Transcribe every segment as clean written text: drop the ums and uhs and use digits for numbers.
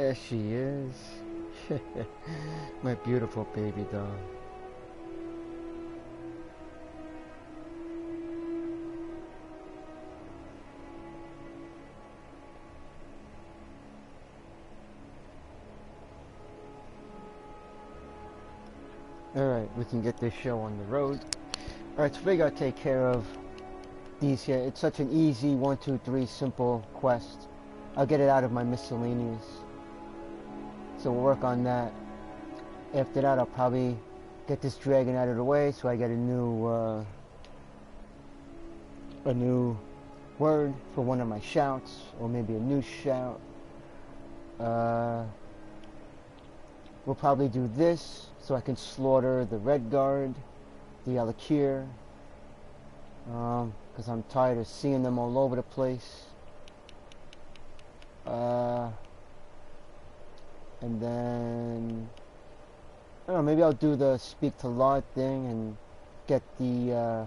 There she is. My beautiful baby doll. Alright, we can get this show on the road. Alright, so we gotta take care of these here. It's such an easy 1, 2, 3 simple quest. I'll get it out of my miscellaneous. So we'll work on that. After that, I'll probably get this dragon out of the way so I get a new word for one of my shouts, or maybe a new shout. We'll probably do this so I can slaughter the red guard, the Alakir, because I'm tired of seeing them all over the place. And then, I don't know, maybe I'll do the speak to Lord thing and get the,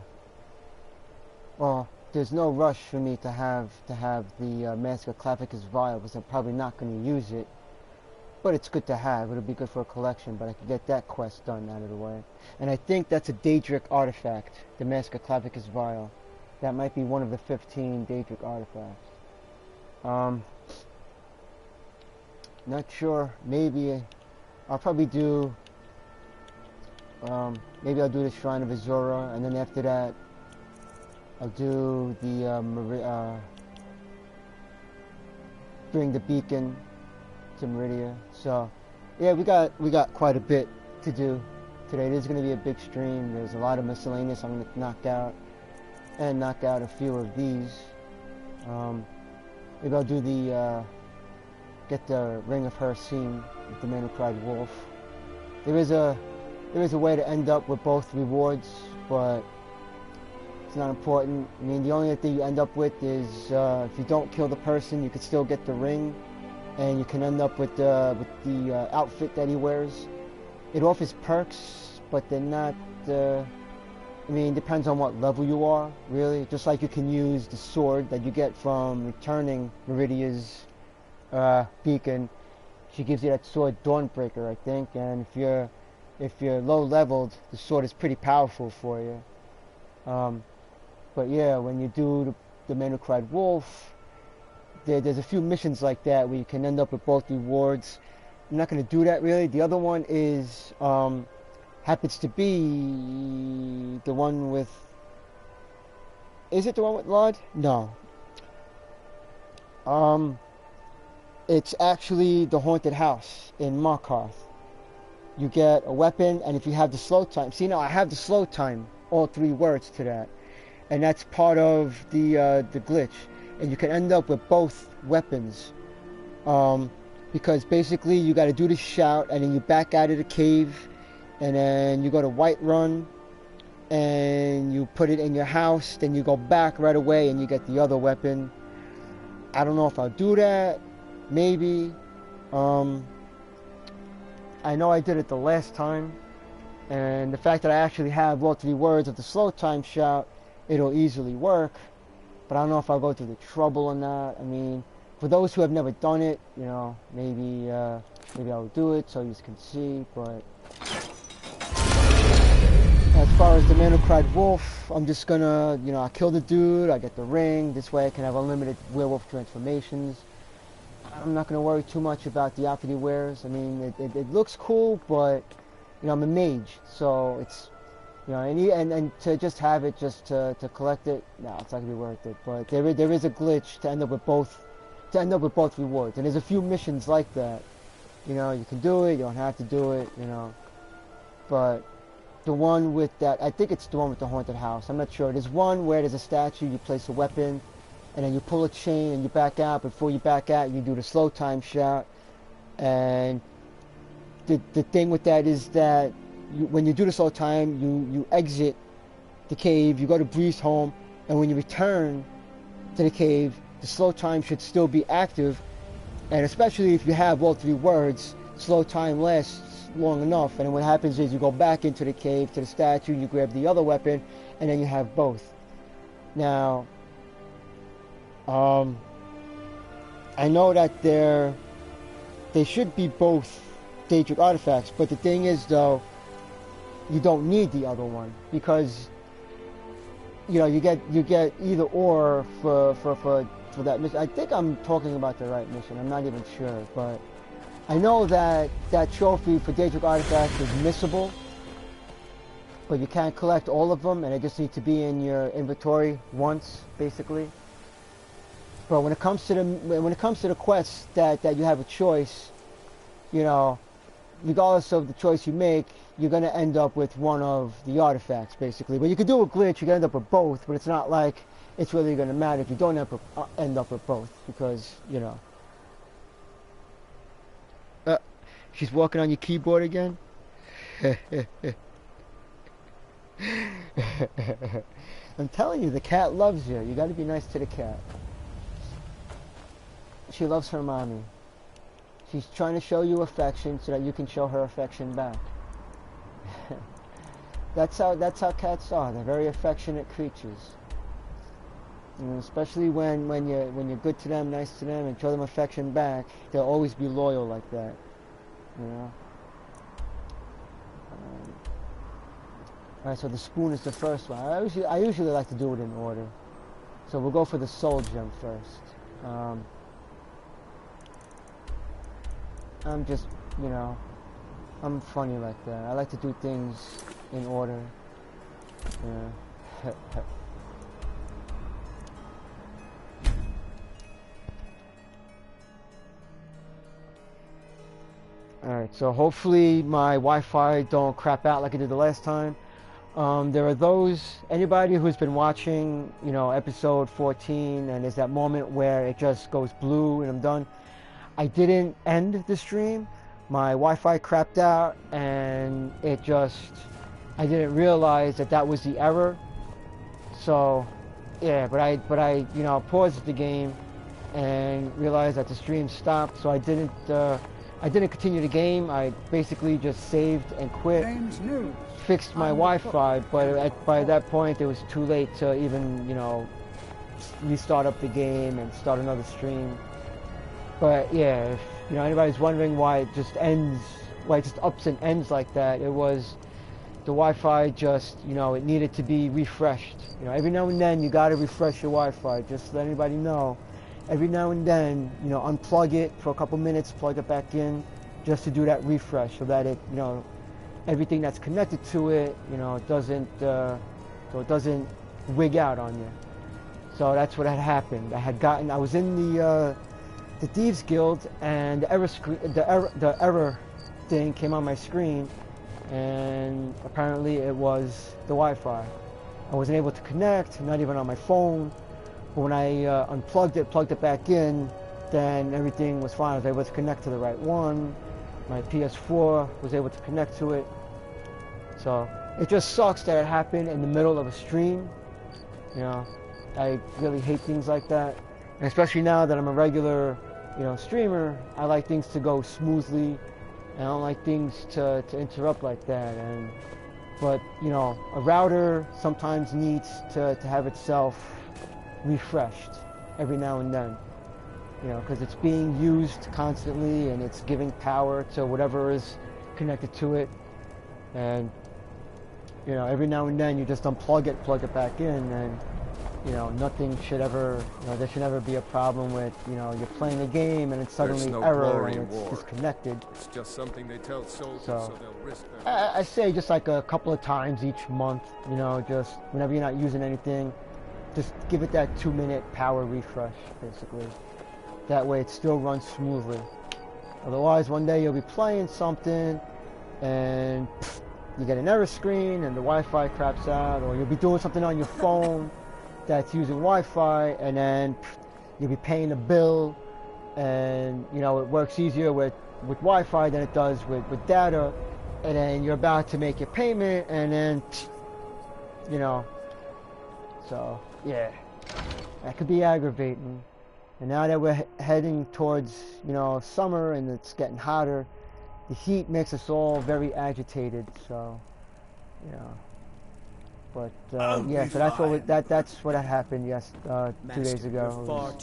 well, there's no rush for me to have the Mask of Clavicus vial, because I'm probably not going to use it. But it's good to have. It'll be good for a collection, but I can get that quest done out of the way. And I think that's a Daedric artifact, the Mask of Clavicus vial. That might be one of the 15 Daedric artifacts. Not sure. Maybe I'll probably do. Maybe I'll do the Shrine of Azura, and then after that, I'll do the bring the beacon to Meridia. So yeah, we got quite a bit to do today. This is going to be a big stream. There's a lot of miscellaneous I'm going to knock out a few of these. Maybe I'll do the get the Ring of Hercene with the Man Who Cried Wolf. There is a way to end up with both rewards, but it's not important. I mean, the only thing you end up with is if you don't kill the person, you could still get the ring, and you can end up with the outfit that he wears. It offers perks, but they're not. I mean, it depends on what level you are, really. Just like you can use the sword that you get from returning Meridia's beacon. She gives you that sword Dawnbreaker, I think, and if you're low leveled, the sword is pretty powerful for you. But yeah, when you do the Man Who Cried Wolf, there's a few missions like that where you can end up with both rewards. I'm not going to do that really. The other one is happens to be the one with. Is it the one with Lod? No. It's actually the haunted house in Markarth. You get a weapon, and if you have the slow time, see now I have the slow time, all 3 words to that, and that's part of the glitch, and you can end up with both weapons, because basically you got to do the shout, and then you back out of the cave, and then you go to Whiterun, and you put it in your house, then you go back right away, and you get the other weapon. I don't know if I'll do that. Maybe. I know I did it the last time, and the fact that I actually have all 3 words of the slow time shout, it'll easily work, but I don't know if I'll go through the trouble or not. I mean, for those who have never done it, you know, maybe I'll do it so you can see, but as far as the Man Who Cried Wolf, I'm just gonna, you know, I kill the dude, I get the ring, this way I can have unlimited werewolf transformations. I'm not going to worry too much about the outfit he wears. I mean, it looks cool, but, you know, I'm a mage, so it's, you know, and to just have it, just to collect it, no, it's not going to be worth it. But there is a glitch to end up with both rewards, and there's a few missions like that. You know, you can do it, you don't have to do it, you know, but the one with that, I think it's the one with the haunted house. I'm not sure. There's one where there's a statue, you place a weapon, and then you pull a chain and you back out. Before you back out, you do the slow time shout. And the thing with that is that when you do the slow time, you exit the cave, you go to Breeze home, and when you return to the cave, the slow time should still be active. And especially if you have all 3 words, slow time lasts long enough. And then what happens is you go back into the cave to the statue, you grab the other weapon, and then you have both. Now, I know that they should be both Daedric artifacts, but the thing is, though, you don't need the other one, because, you know, you get either or for that mission. I think I'm talking about the right mission. I'm not even sure, but I know that that trophy for Daedric artifacts is missable, but you can't collect all of them, and they just need to be in your inventory once, basically. But when it comes to the quests that you have a choice, you know, regardless of the choice you make, you're gonna end up with one of the artifacts, basically. But you could do a glitch, you can end up with both, but it's not like it's really gonna matter if you don't end up with both, because, you know. She's walking on your keyboard again? I'm telling you, the cat loves you. You gotta be nice to the cat. She loves her mommy. She's trying to show you affection so that you can show her affection back. That's how cats are. They're very affectionate creatures. You know, especially when you're good to them, nice to them, and show them affection back, they'll always be loyal like that. You know. Alright, so the spoon is the first one. I usually like to do it in order. So we'll go for the soul gem first. I'm just, you know, I'm funny like that. I like to do things in order. Yeah. Alright, so hopefully my Wi-Fi don't crap out like it did the last time. There are anybody who's been watching, you know, episode 14, and there's that moment where it just goes blue and I'm done. I didn't end the stream. My Wi-Fi crapped out, and I didn't realize that was the error. So, yeah, but I, you know, paused the game and realized that the stream stopped. So I didn't continue the game. I basically just saved and quit. Fixed my Wi-Fi, but by that point it was too late to even, you know, restart up the game and start another stream. But yeah, if, you know, anybody's wondering why it just ends, why it just ups and ends like that, it was the Wi-Fi just, you know, it needed to be refreshed. You know, every now and then you got to refresh your Wi-Fi. Just to let anybody know, every now and then, you know, unplug it for a couple minutes, plug it back in, just to do that refresh, so that it, you know, everything that's connected to it, you know, so it doesn't wig out on you. So that's what had happened. I was in the Thieves Guild, and the error thing came on my screen, and apparently it was the Wi-Fi. I wasn't able to connect, not even on my phone. But when I unplugged it, plugged it back in, then everything was fine. I was able to connect to the right one. My PS4 was able to connect to it. So it just sucks that it happened in the middle of a stream. You know, I really hate things like that. And especially now that I'm a regular, you know, streamer, I like things to go smoothly. And I don't like things to interrupt like that. But, you know, a router sometimes needs to have itself refreshed every now and then. You know, because it's being used constantly and it's giving power to whatever is connected to it. And, you know, every now and then you just unplug it, plug it back in, and, you know, nothing should ever, you know, there should never be a problem with, you know, you're playing a game and it's suddenly error and it's disconnected. It's just something they tell soldiers so they'll risk their I say just like a couple of times each month, you know, just whenever you're not using anything, just give it that 2-minute power refresh, basically. That way it still runs smoothly. Otherwise, one day you'll be playing something and you get an error screen and the Wi-Fi craps out, or you'll be doing something on your phone that's using Wi-Fi, and then you'll be paying a bill, and, you know, it works easier with Wi-Fi than it does with data, and then you're about to make your payment, and then, you know, so, yeah, that could be aggravating. And now that we're heading towards, you know, summer and it's getting hotter, the heat makes us all very agitated. So, you know, but yeah, so that's what had happened. Yes, 2 days ago.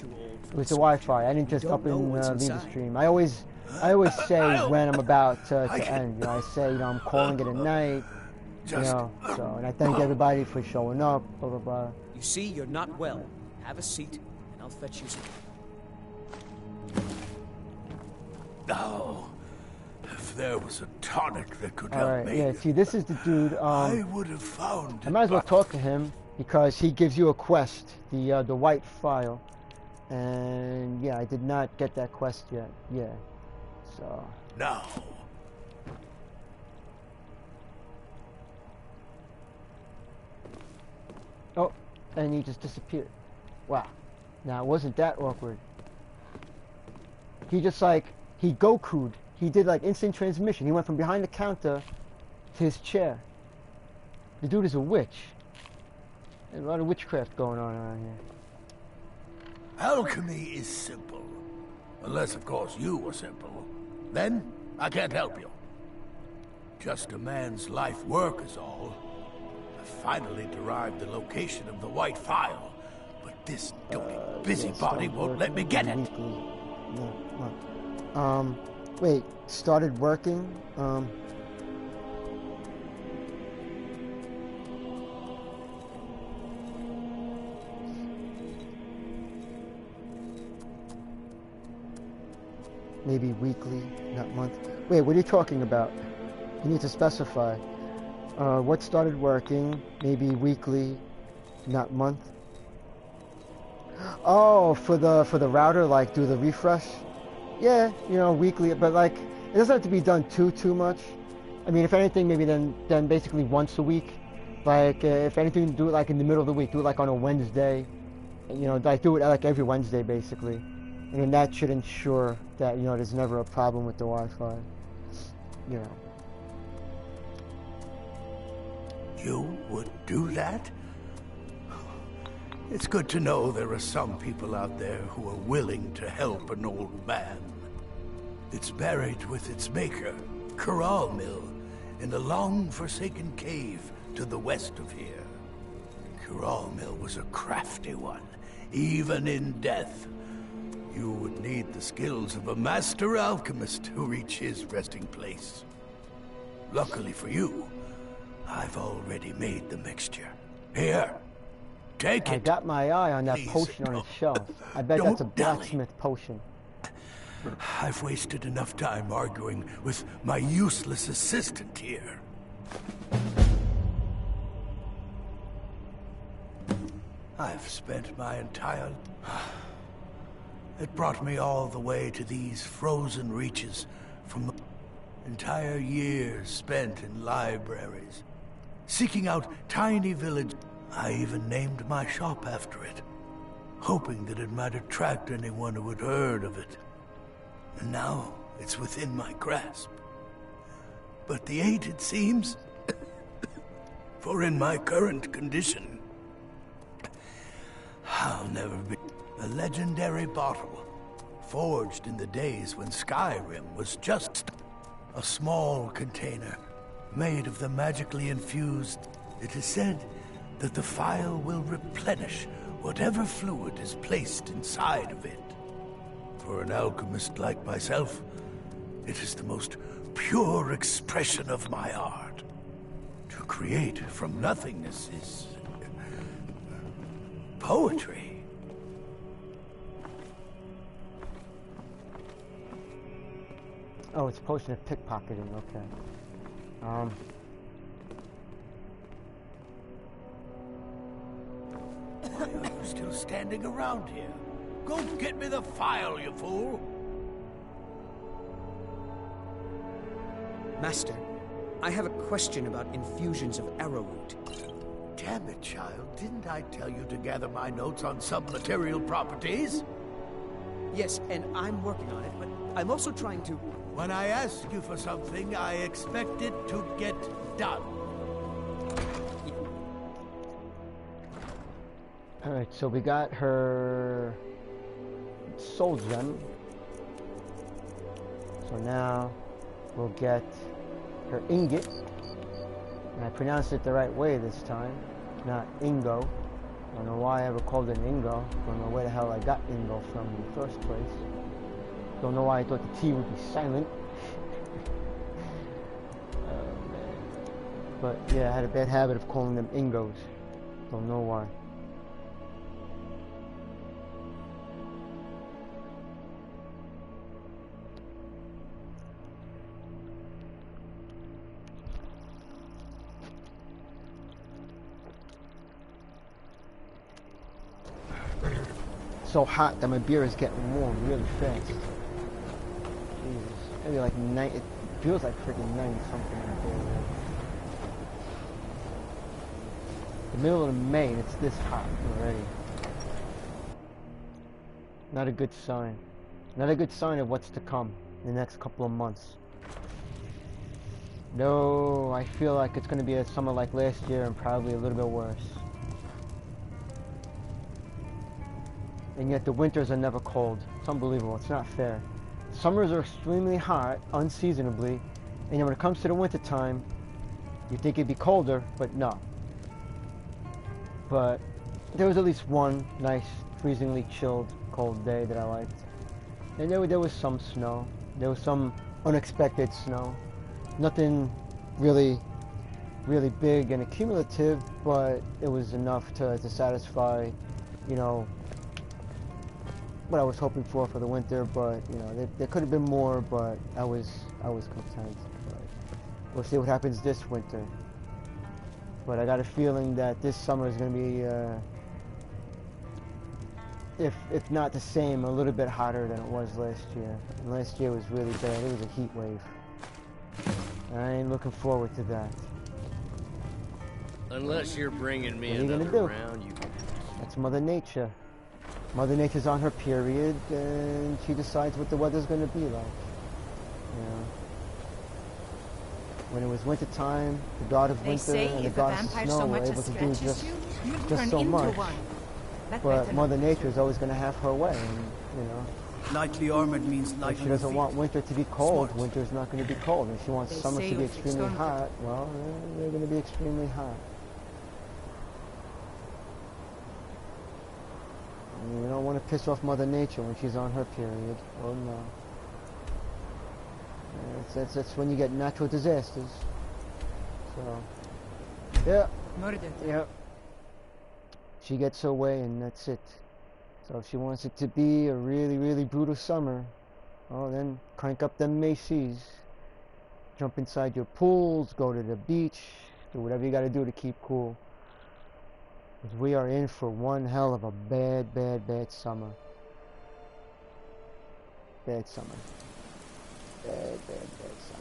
It was the Wi-Fi. I didn't just up and leave the stream. I always I always say when I'm about to end. You know, I say, you know, I'm calling it a night. You know, so, and I thank everybody for showing up, blah, blah, blah. You see, you're not well. Have a seat, and I'll fetch you some. Oh, if there was a tonic that could help me. Yeah, see, this is the dude, I would have found it. I might as well talk to him, because he gives you a quest, the white file. And, yeah, I did not get that quest yet. Yeah, so... No. Oh, and he just disappeared. Wow. Now, it wasn't that awkward. He just, like, he Goku'd. He did, like, instant transmission. He went from behind the counter to his chair. The dude is a witch. There's a lot of witchcraft going on around here. Alchemy is simple. Unless, of course, you are simple. Then, I can't help you. Just a man's life work is all. I finally derived the location of the white file, but this doting busybody won't let me get it. Wait, started working? Maybe weekly, not month. Wait, what are you talking about? You need to specify. What started working? Maybe weekly, not month. Oh, for the router, like do the refresh. Yeah, you know, weekly, but like it doesn't have to be done too much. I mean, if anything, maybe then basically once a week. Like if anything, do it like in the middle of the week. Do it like on a Wednesday. You know, like do it like every Wednesday basically. And then that should ensure that, you know, there's never a problem with the Wi-Fi. You know. You would do that? It's good to know there are some people out there who are willing to help an old man. It's buried with its maker, Corral Mill, in a long-forsaken cave to the west of here. Corral Mill was a crafty one, even in death. You would need the skills of a master alchemist to reach his resting place. Luckily for you, I've already made the mixture. Here, take it. I got my eye on that potion on its shelf. I bet that's a blacksmith potion. I've wasted enough time arguing with my useless assistant here. I've spent my entire... It brought me all the way to these frozen reaches from the entire years spent in libraries, seeking out tiny villages. I even named my shop after it, hoping that it might attract anyone who had heard of it. And now it's within my grasp. But the aid, it seems, for in my current condition, I'll never be... A legendary bottle, forged in the days when Skyrim was just a small container, made of the magically infused. It is said that the file will replenish whatever fluid is placed inside of it. For an alchemist like myself, it is the most pure expression of my art. To create from nothingness is... poetry. Oh, it's a potion of pickpocketing, okay. Are you still standing around here? Go get me the file, you fool! Master, I have a question about infusions of arrowroot. Damn it, child. Didn't I tell you to gather my notes on sub-material properties? Yes, and I'm working on it, but I'm also trying to... When I ask you for something, I expect it to get done. Alright, so we got her soul gem. So now we'll get her ingot. And I pronounced it the right way this time, not Ingo. I don't know why I ever called it Ingo. I don't know where the hell I got Ingo from in the first place. Don't know why I thought the T would be silent. Man. But yeah, I had a bad habit of calling them Ingos. Don't know why. So hot that my beer is getting warm really fast. Jesus. Maybe like 9, it feels like freaking 90 something out there. The middle of May and it's this hot already. Not a good sign. Not a good sign of what's to come in the next couple of months. No, I feel like it's going to be a summer like last year and probably a little bit worse. And yet the winters are never cold. It's unbelievable. It's not fair. Summers are extremely hot, unseasonably, and then when it comes to the winter time, you think it'd be colder, but no. But there was at least one nice, freezingly chilled, cold day that I liked. And there was some snow. There was some unexpected snow. Nothing really big and accumulative, but it was enough to satisfy, you know, what I was hoping for the winter. But you know, there could have been more, but I was content. But we'll see what happens this winter. But I got a feeling that this summer is going to be, if not the same, a little bit hotter than it was last year. And last year was really bad. It was a heat wave. And I ain't looking forward to that. Unless you're bringing me another round, you can. That's Mother Nature. Mother Nature's on her period, and she decides what the weather's going to be like. You know, when it was winter time, the god of winter and the goddess of snow were able to do just so much. But Mother Nature is always going to have her way, and, you know. Lightly armored means lightly. If she doesn't want winter to be cold, winter's not going to be cold. If she wants summer to be extremely hot, well, they're going to be extremely hot. You don't want to piss off Mother Nature when she's on her period. Oh no. That's when you get natural disasters. So, yeah. Yeah. She gets her way and that's it. So if she wants it to be a really brutal summer, oh, then crank up them Macy's. Jump inside your pools, go to the beach, do whatever you got to do to keep cool. Because we are in for one hell of a bad summer. Bad summer. Bad summer.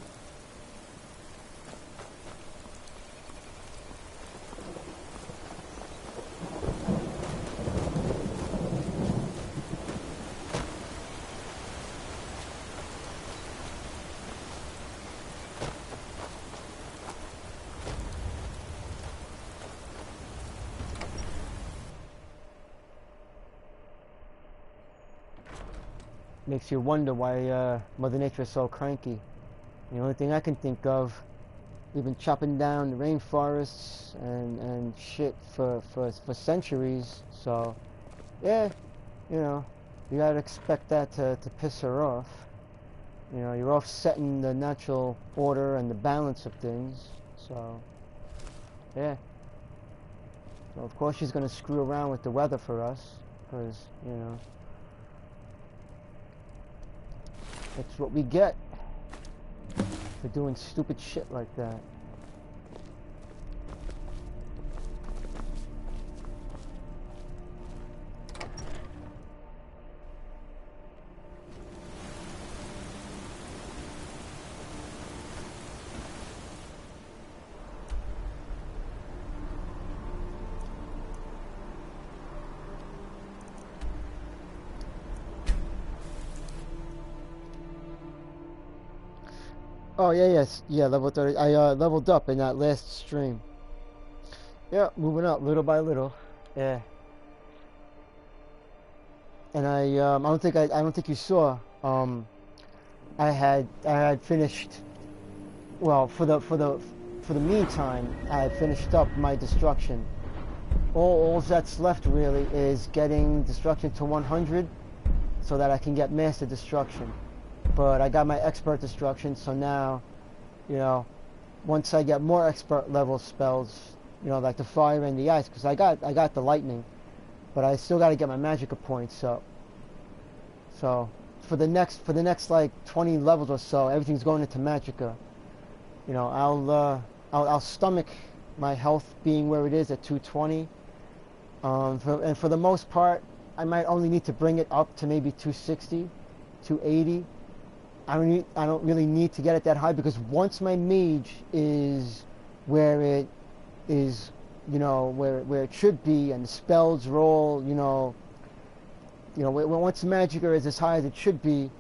Makes you wonder why Mother Nature is so cranky. The only thing I can think of, we've been chopping down the rainforests and shit for centuries. So, yeah, you know, you gotta expect that to piss her off. You know, you're offsetting the natural order and the balance of things. So, yeah. So of course she's gonna screw around with the weather for us, because, you know, that's what we get for doing stupid shit like that. Oh yeah, level 30. I leveled up in that last stream. Yeah, moving up little by little. Yeah. And I don't think you saw. I had finished. Well, for the meantime, I had finished up my destruction. All that's left really is getting destruction to 100, so that I can get master destruction. but I got my expert destruction, so now, you know, once I get more expert level spells, you know, like the fire and the ice, because I got the lightning, but I still got to get my magicka points up. So for the next like 20 levels or so, everything's going into magicka. You know, I'll stomach my health being where it is at 220. And for the most part, I might only need to bring it up to maybe 260, 280. I don't really need to get it that high, because once my mage is where it is, you know, where it should be, and the spells roll, you know, once the magicka is as high as it should be,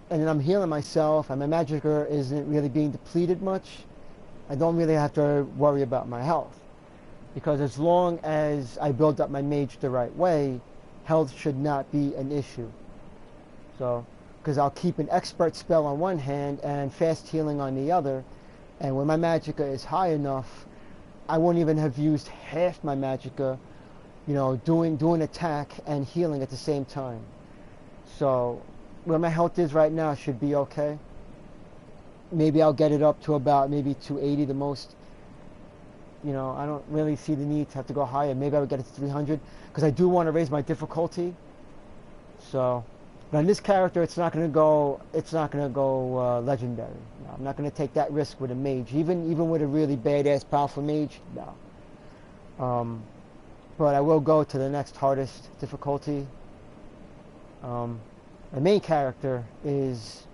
and then I'm healing myself, and my magicka isn't really being depleted much, I don't really have to worry about my health. Because as long as I build up my mage the right way, health should not be an issue. So, because I'll keep an expert spell on one hand and fast healing on the other, and when my magicka is high enough, I won't even have used half my magicka, you know, doing attack and healing at the same time. So, where my health is right now should be okay. Maybe I'll get it up to about maybe 280 the most. You know, I don't really see the need to have to go higher. Maybe I would get it to 300, because I do want to raise my difficulty. So, but on this character, it's not going to go legendary. No, I'm not going to take that risk with a mage, even with a really badass powerful mage. No. But I will go to the next hardest difficulty. The main character is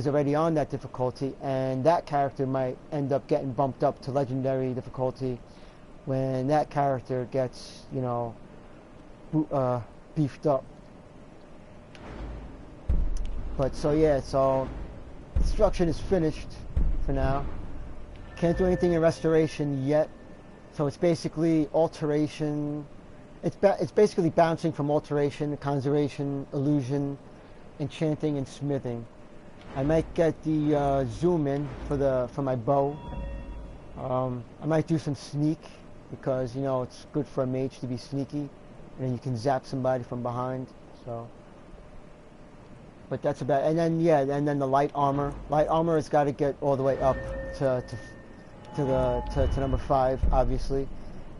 already on that difficulty, and that character might end up getting bumped up to legendary difficulty when that character gets, you know, beefed up. But so yeah, so destruction is finished for now. Can't do anything in restoration yet, so it's basically alteration. It's basically bouncing from alteration, conjuration, illusion, enchanting, and smithing. I might get the zoom in for my bow. I might do some sneak, because, you know, it's good for a mage to be sneaky, and then you can zap somebody from behind. So, but that's about. And then yeah, and then the light armor. Light armor has got to get all the way up to number 5, obviously,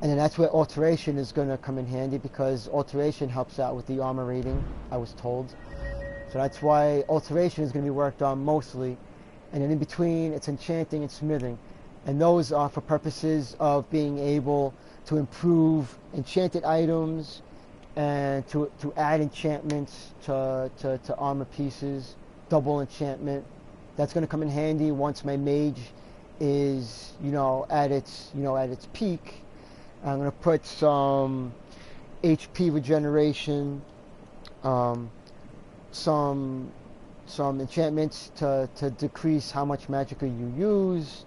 and then that's where alteration is going to come in handy, because alteration helps out with the armor rating, I was told. So that's why alteration is going to be worked on mostly. And then in between, it's enchanting and smithing. And those are for purposes of being able to improve enchanted items and to add enchantments to armor pieces, double enchantment. That's going to come in handy once my mage is, you know, at its peak. I'm going to put some HP regeneration, some enchantments to decrease how much magicka you use,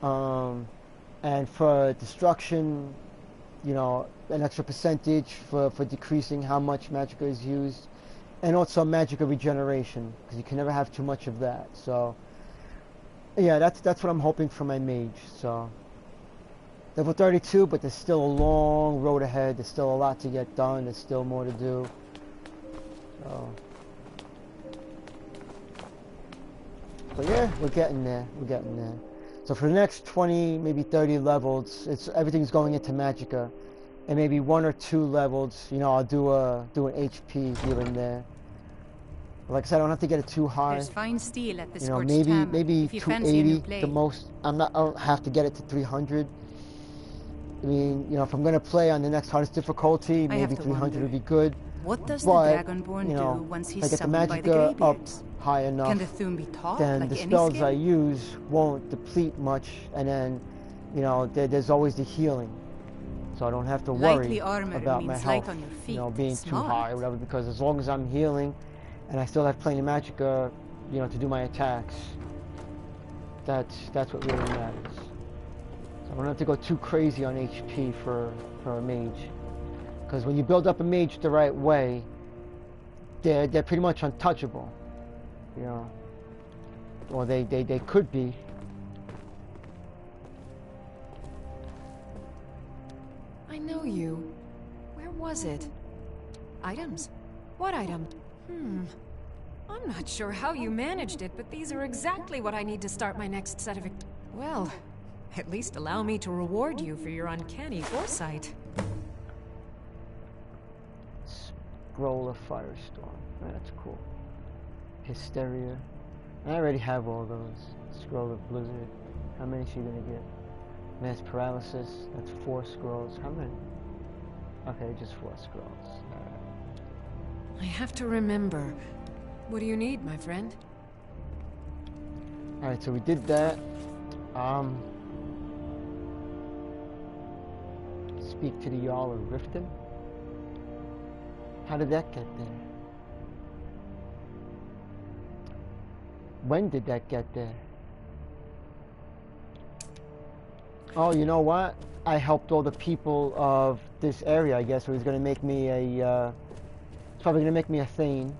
and for destruction, you know, an extra percentage for decreasing how much magicka is used, and also magicka regeneration, because you can never have too much of that. So yeah, that's what I'm hoping for my mage. So level 32, but there's still a long road ahead. There's still a lot to get done. There's still more to do. So yeah, we're getting there. We're getting there. So for the next 20, maybe 30 levels, everything's going into magicka, and maybe 1 or 2 levels, you know, I'll do an HP here and there. Like I said, I don't have to get it too high. There's fine steel at the you know, scorched hammer, maybe if you fancy a new 280 blade. the most. I don't have to get it to 300. I mean, you know, if I'm gonna play on the next hardest difficulty, maybe 300 would be good. What does But, the Dragonborn you know, do once if I he's get the summoned by the magicka up greybeards? high enough, Can the Thune be taught then like the any spells skill? I use won't deplete much, and then, you know, there's always the healing, so I don't have to Lightly worry armor about my means light health, on your you know, feet. being too Smart. high or whatever. Because as long as I'm healing, and I still have plenty of magicka, you know, to do my attacks, that's what really matters. So I don't have to go too crazy on HP for a mage, because when you build up a mage the right way, they're pretty much untouchable, you know, or they could be. I know you. Where was it? Items? What item? I'm not sure how you managed it, but these are exactly what I need to start my next set of... Well, at least allow me to reward you for your uncanny foresight. Scroll of Firestorm. That's cool. Hysteria. I already have all those. Scroll of Blizzard. How many is she gonna get? Mass Paralysis. That's 4 scrolls. How many? Okay, just 4 scrolls. I have to remember. What do you need, my friend? Alright, so we did that. Speak to the Jarl of Riften. How did that get there? When did that get there? Oh, you know what? I helped all the people of this area, I guess, so he's gonna make me a, he's probably gonna make me a Thane.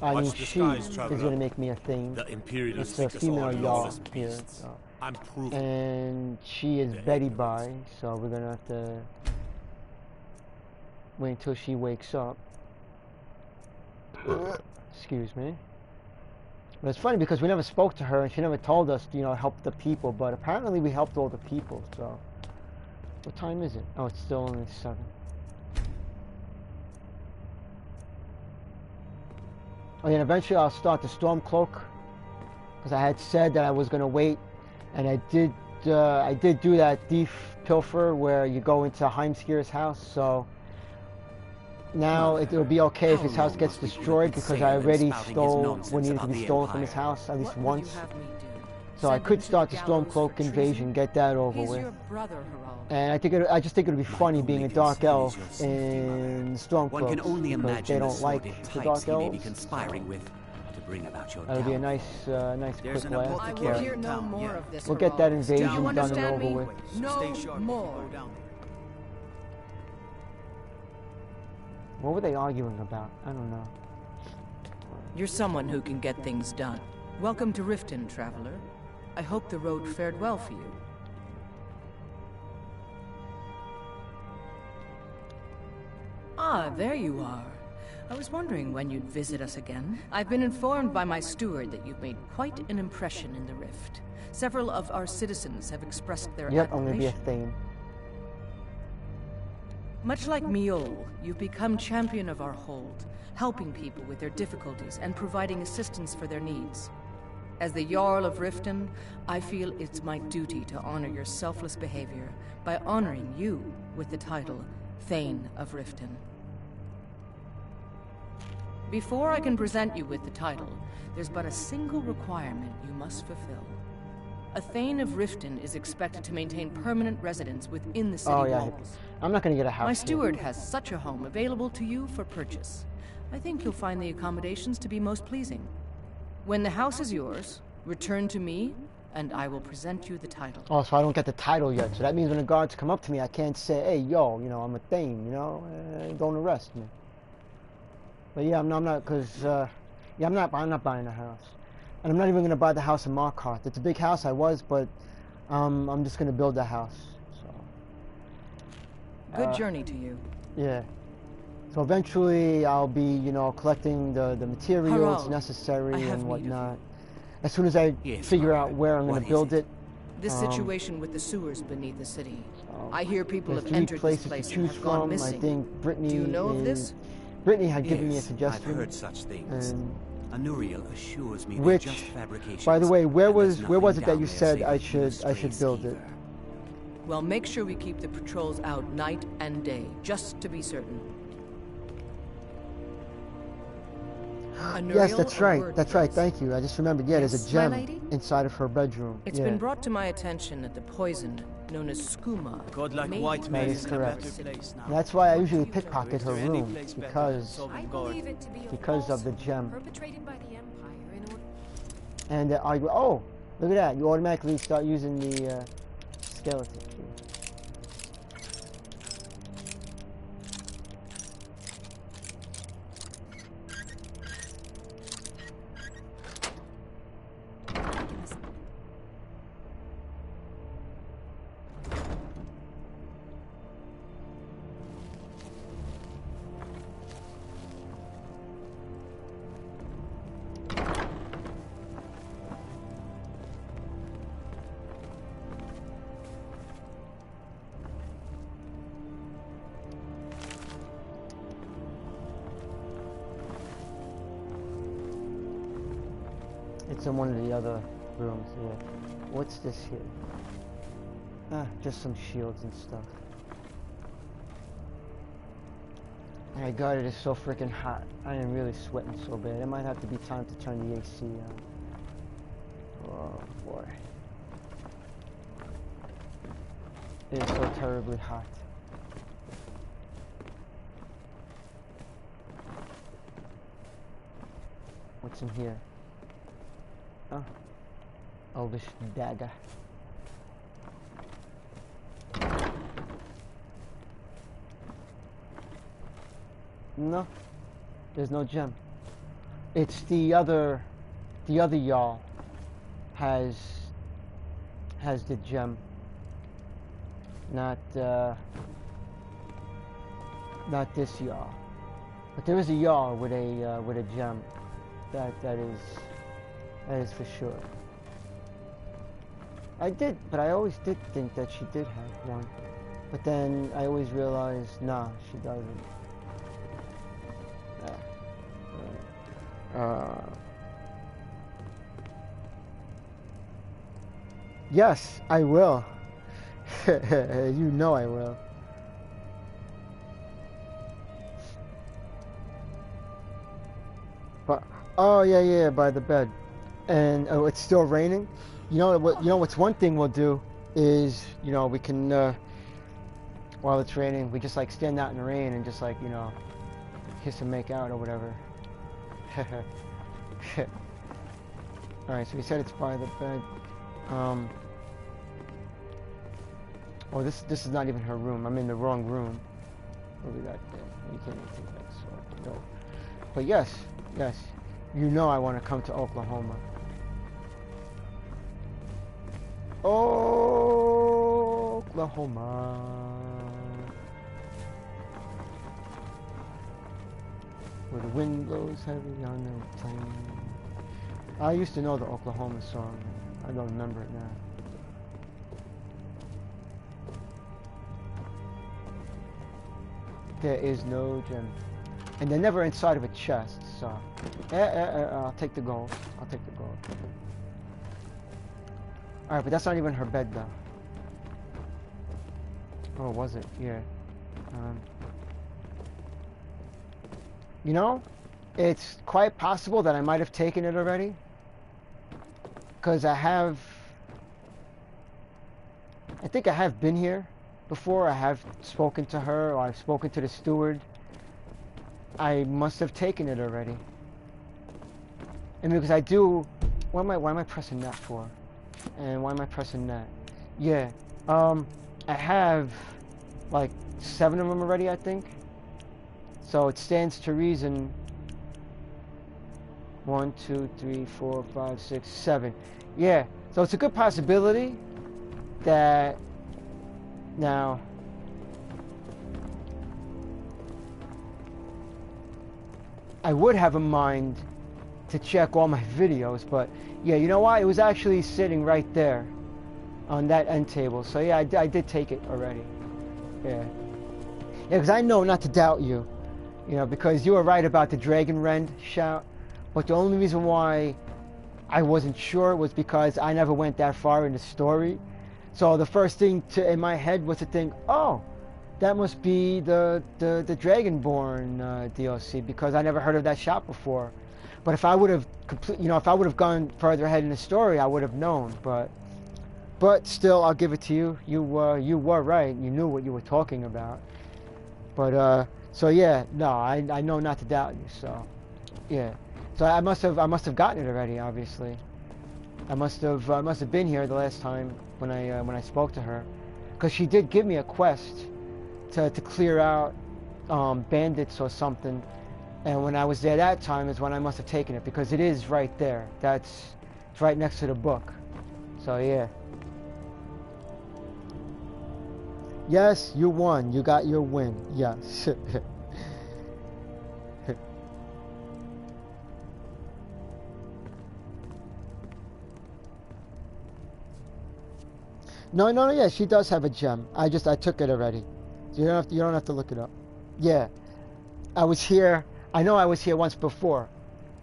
I mean, she is gonna make me a Thane. The Imperialists it's a female Jarl here. So. I'm proving. And she is Betty Bye, so we're gonna have to wait until she wakes up. Excuse me. But it's funny because we never spoke to her and she never told us to, you know, help the people, but apparently we helped all the people, so. What time is it? Oh, it's still only 7. Oh yeah, and eventually I'll start the Stormcloak, because I had said that I was gonna wait, and I did do that thief pilfer where you go into Heimskir's house, so now it'll be okay if his house gets destroyed because I already stole what needed to be stolen from his house at least once. So I could start the Stormcloak invasion, get that over with. And I just think it would be funny being a dark elf in Stormcloak. One can only imagine they don't like the dark elves. May be conspiring with to bring about your that would be a nice, quick laugh. I will hear no more of this. We'll get that invasion done and over with. No more. What were they arguing about? I don't know. You're someone who can get things done. Welcome to Riften, traveler. I hope the road fared well for you. Ah, there you are. I was wondering when you'd visit us again. I've been informed by my steward that you've made quite an impression in the Rift. Several of our citizens have expressed their admiration. I'm gonna be a Thane. Much like Miol, you've become champion of our hold, helping people with their difficulties and providing assistance for their needs. As the Jarl of Riften, I feel it's my duty to honor your selfless behavior by honoring you with the title Thane of Riften. Before I can present you with the title, there's but a single requirement you must fulfill. A Thane of Riften is expected to maintain permanent residence within the city walls. I'm not gonna get a house. My steward has such a home available to you for purchase. I think you'll find the accommodations to be most pleasing. When the house is yours, return to me, and I will present you the title. Oh, so I don't get the title yet. So that means when the guards come up to me, I can't say, hey, yo, you know, I'm a Thane, you know, don't arrest me. But yeah, I'm not, because, yeah, I'm not buying a house. And I'm not even going to buy the house in Markarth. It's a big house, I was, but I'm just going to build the house. So. Good journey to you. Yeah. So eventually I'll be, you know, collecting the materials necessary and whatnot. As soon as I figure out where I'm going to build it. This situation with the sewers beneath the city. I hear people have entered this place and have gone missing. I think Brittany Do you know of this? Brittany had given me a suggestion. I've heard such things. Anuriel assures me which, just fabrications. By the way, where was it that you said I should build it? Well, make sure we keep the patrols out night and day, just to be certain. Yes, that's right. That's right. Thank you. I just remembered. Yeah, there's a gem inside of her bedroom. It's been brought to my attention that the poison, known as skooma, that is correct. That's why I usually pickpocket her room, because of the gem. And oh, look at that! You automatically start using the skeleton key. It's in one of the other rooms, yeah. What's this here? Ah, just some shields and stuff. My god, it is so freaking hot. I am really sweating so bad. It might have to be time to turn the AC on. Oh boy. It is so terribly hot. What's in here? Oh. Elvish dagger. No. There's no gem. It's the other Jarl has the gem. Not this Jarl. But there is a Jarl with a gem. That is for sure. I always did think that she did have one. But then I always realized, nah, she doesn't. Yes, I will. You know I will. But oh yeah, by the bed, and oh, it's still raining. You know what? You know what's one thing we'll do is, you know, we can while it's raining, we just like stand out in the rain and just like, you know, kiss and make out or whatever. Alright, so we said it's by the bed. Oh, this is not even her room. I'm in the wrong room. What do we got there? You can't even take that sword. No. But yes, you know I want to come to Oklahoma. Oklahoma. Where the wind blows heavy on the plain. I used to know the Oklahoma song. I don't remember it now. There is no gem. And they're never inside of a chest, so... I'll take the gold. I'll take the gold. Alright, but that's not even her bed, though. Oh, was it? Yeah. You know, it's quite possible that I might have taken it already. Because I think I have been here before. I have spoken to her, or I've spoken to the steward. I must have taken it already. And because I do... Why am I pressing that for? And why am I pressing that? Yeah. I have like 7 of them already, I think. So it stands to reason. 1, 2, 3, 4, 5, 6, 7. Yeah. So it's a good possibility that now I would have a mind to check all my videos, but yeah, you know what? It was actually sitting right there on that end table. So yeah, I did take it already. Yeah. Yeah, because I know not to doubt you. You know, because you were right about the Dragon Rend shout. But the only reason why I wasn't sure was because I never went that far in the story. So the first thing in my head was to think, oh, that must be the Dragonborn DLC, because I never heard of that shout before. But if I would have if I would have gone further ahead in the story, I would have known. But still, I'll give it to you. You were right. You knew what you were talking about. But so yeah, no, I know not to doubt you. So yeah, so I must have gotten it already. Obviously, I must have been here the last time when I spoke to her, because she did give me a quest to clear out bandits or something. And when I was there that time is when I must have taken it, because it is right there. It's right next to the book. So yeah. Yes, you won. You got your win. Yes. No, yeah, she does have a gem. I took it already. So you don't have to look it up. Yeah. I was here. I know I was here once before.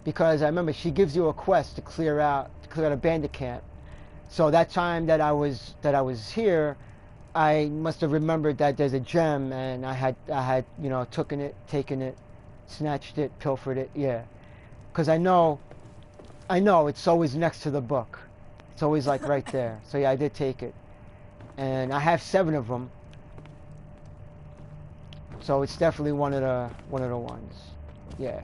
because I remember she gives you a quest to clear out a bandit camp. So that time that I was here, I must have remembered that there's a gem, and I had you know, taken it, snatched it, pilfered it. Yeah, because I know it's always next to the book. It's always like right there. So yeah, I did take it, and I have 7 of them. So it's definitely one of the ones. Yeah.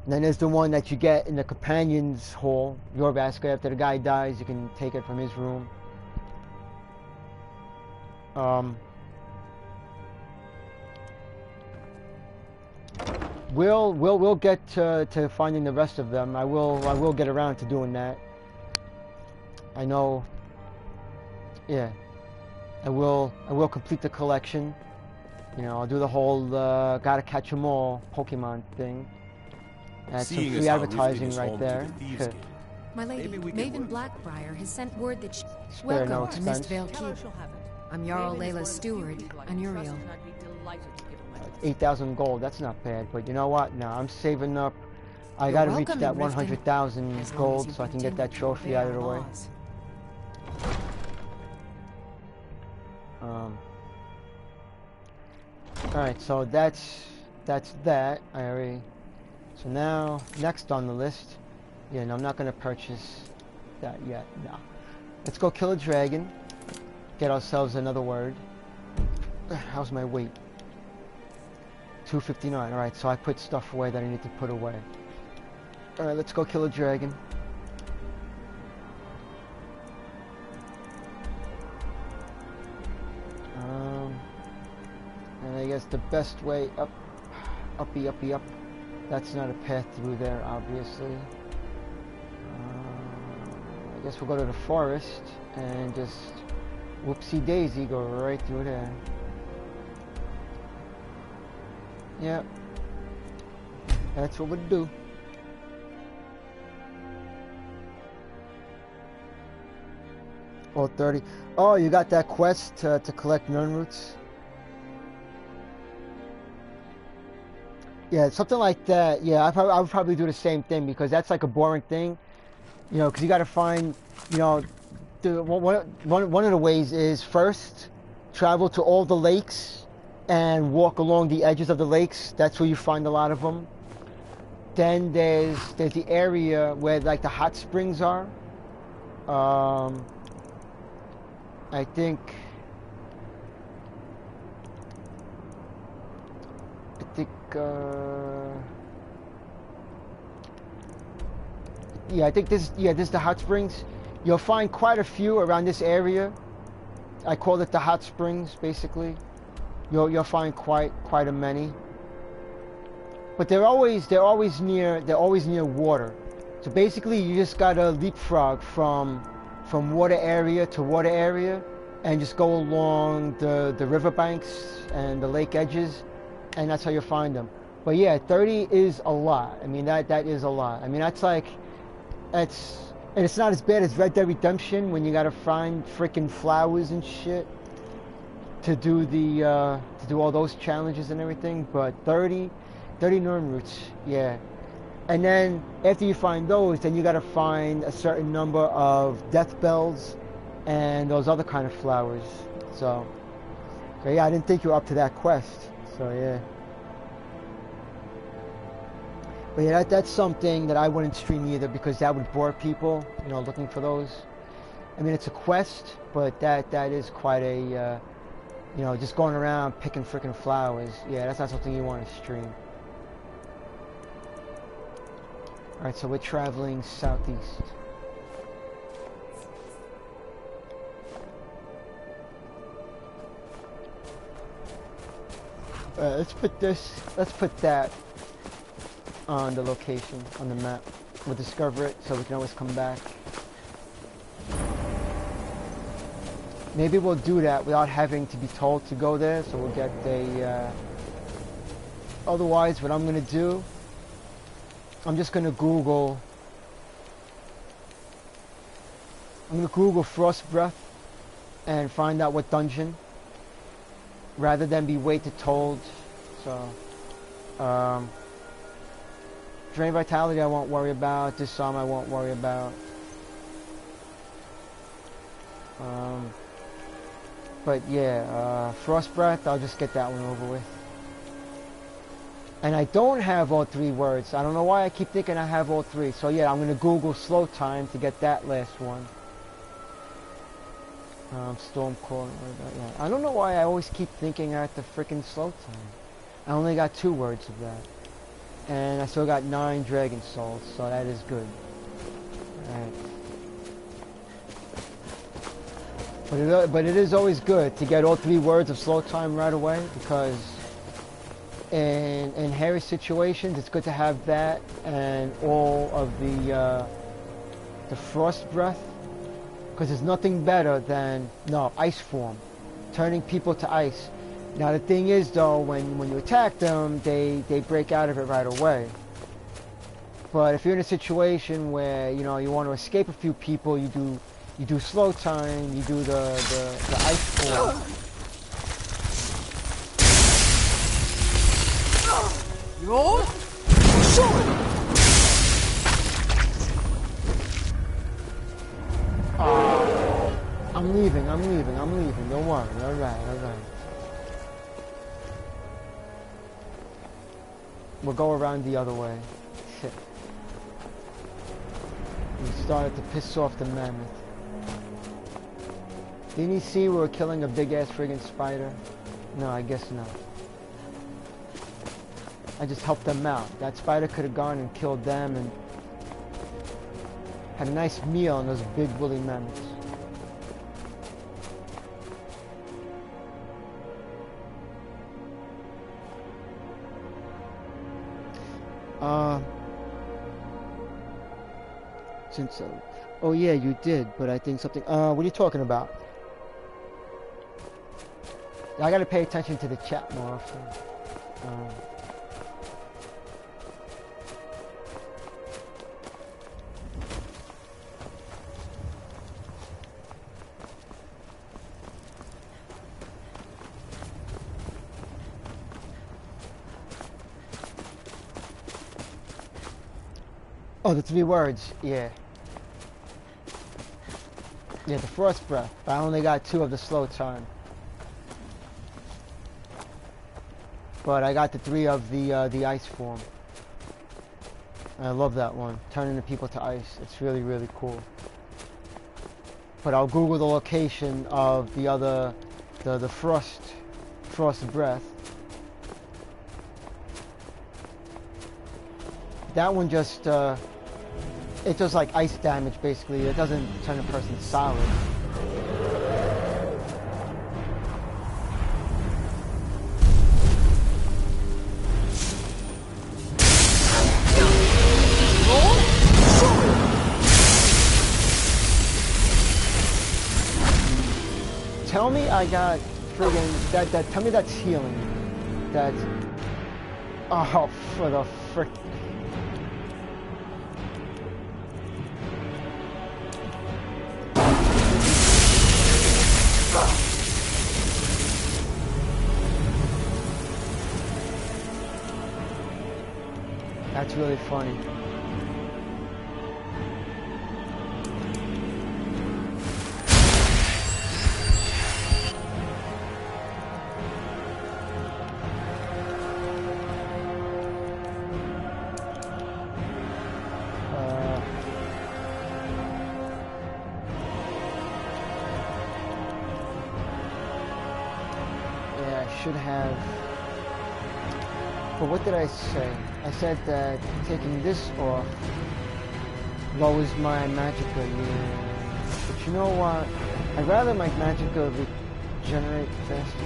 And then there's the one that you get in the companion's hall, your basket. After the guy dies, you can take it from his room. We'll get to finding the rest of them. I will get around to doing that. I know. Yeah. I will complete the collection. You know, I'll do the whole gotta catch 'em all Pokemon thing. That's some free advertising right there. My lady, Maven Blackbriar has sent word that she... Spare no Welcome to expense. Mistvale Keep. I'm Jarl Layla's steward, Anuriel. 8,000 gold, that's not bad, but you know what? No, I'm saving up. I gotta reach that 100,000 gold so I can get that trophy out of the way. Alright, so that's that. I already... So now, next on the list... Yeah, no, I'm not gonna purchase that yet, no. Let's go kill a dragon. Get ourselves another word. How's my weight? 259. Alright, so I put stuff away that I need to put away. Alright, let's go kill a dragon. And I guess the best way up, uppy, up. That's not a path through there, obviously. I guess we'll go to the forest and just whoopsie daisy, go right through there. Yep. That's what we'll do. Oh, 30. Oh, you got that quest to collect Nern Roots? Yeah, something like that. Yeah, I would probably do the same thing because that's like a boring thing. You know, because you got to find, you know, one of the ways is first travel to all the lakes and walk along the edges of the lakes. That's where you find a lot of them. Then there's the area where like the hot springs are. I think yeah, I think this is the hot springs. You'll find quite a few around this area. I call it the hot springs, basically. You'll find quite a many. But they're always near water. So basically, you just gotta leapfrog from water area to water area, and just go along the riverbanks and the lake edges, and that's how you find them. But yeah, 30 is a lot. I mean, that is a lot. I mean, and it's not as bad as Red Dead Redemption when you gotta find freaking flowers and shit to do all those challenges and everything. But 30 Nern Roots, yeah. And then after you find those, then you gotta find a certain number of death bells and those other kind of flowers. So yeah, I didn't think you were up to that quest. So yeah. But yeah, that's something that I wouldn't stream either because that would bore people, you know, looking for those. I mean, it's a quest, but that is quite a, you know, just going around picking freaking flowers. Yeah, that's not something you want to stream. Alright, so we're traveling southeast. Let's put that on the location, on the map. We'll discover it so we can always come back. Maybe we'll do that without having to be told to go there, so we'll get a... Otherwise, what I'm going to do, I'm just going to Google... I'm going to Google Frost Breath and find out what dungeon, rather than be waited told. So, Drain Vitality I won't worry about. Disarm I won't worry about. But yeah, Frost Breath, I'll just get that one over with. And I don't have all 3 words. I don't know why I keep thinking I have all 3. So yeah, I'm going to Google slow time to get that last one. Stormcore. Yeah. I don't know why I always keep thinking I have to freaking slow time. I only got 2 words of that. And I still got 9 Dragon Souls, so that is good. Alright. But it is always good to get all 3 words of slow time right away, because in hairy situations it's good to have that and all of the Frost Breath, because there's nothing better than ice form, turning people to ice. Now the thing is though, when you attack them, they break out of it right away. But if you're in a situation where you want to escape a few people, you do slow time, you do the ice form. Yo! I'm leaving. Don't worry. Alright. We'll go around the other way. Shit. We started to piss off the mammoth. Didn't he see we were killing a big-ass friggin' spider? No, I guess not. I just helped them out. That spider could have gone and killed them and had a nice meal on those big woolly mammoths. Oh yeah, you did, but I think something, what are you talking about? I gotta pay attention to the chat more often. Oh, the 3 words, yeah. Yeah, the Frost Breath. I only got 2 of the slow time. But I got the 3 of the ice form. I love that one. Turning the people to ice. It's really, really cool. But I'll Google the location of the other, the Frost Breath. That one just, it does like ice damage basically. It doesn't turn a person solid. Tell me I got friggin' that tell me that's healing. That's, oh, for the frick. That's really funny. Yeah, I should have. But what did I say? I said that taking this off lowers my magicka. Yeah. But you know what? I'd rather my magicka regenerate faster.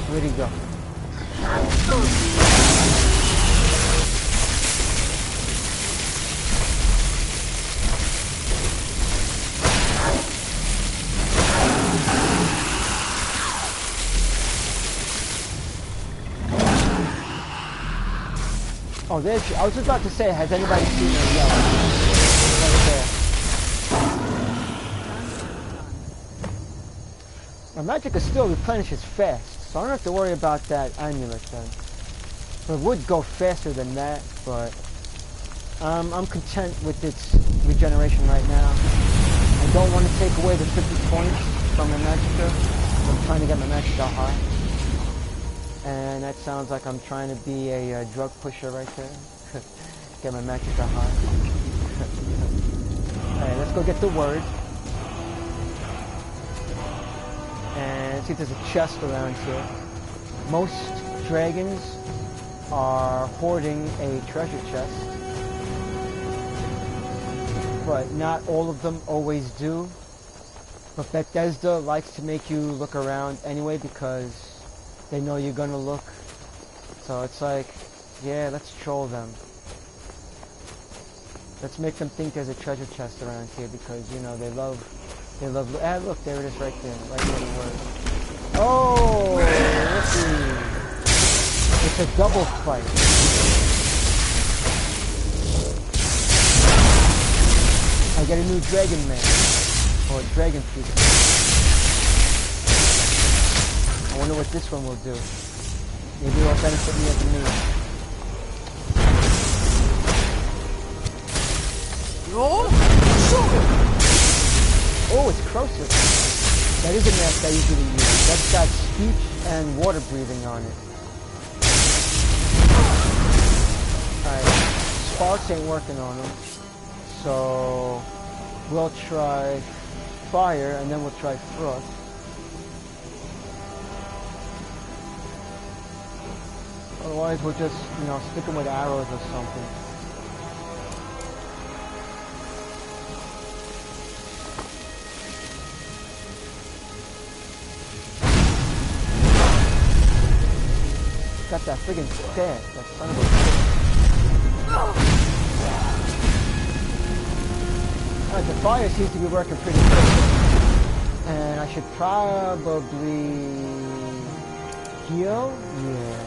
Where'd he go? Oh, there she, I was just about to say, has anybody seen her yell? Right there. My magicka still replenishes fast, so I don't have to worry about that amulet then. It would go faster than that, but I'm content with its regeneration right now. I don't want to take away the 50 points from my magicka. I'm trying to get my magicka high. And that sounds like I'm trying to be a drug pusher right there. Get my magicka high. Alright, let's go get the word. And see if there's a chest around here. Most dragons are hoarding a treasure chest, but not all of them always do. But Bethesda likes to make you look around anyway because they know you're gonna look. So it's like, yeah, let's troll them. Let's make them think there's a treasure chest around here because, you know, they love, ah, look, there it is right there, right near the word. Oh, let's see. It's a double fight. I get a new dragon man, or dragon piece. I wonder what this one will do. Maybe it'll benefit me as a mage. Oh, it's corrosive. That is a mask I usually use. That's got speech and water breathing on it. Alright, sparks ain't working on them. So we'll try fire and then we'll try frost. Otherwise we'll just, you know, stick them with arrows or something. Got that friggin' stat, that son of a bitch. Alright, the fire seems to be working pretty good. And I should probably heal? Yeah.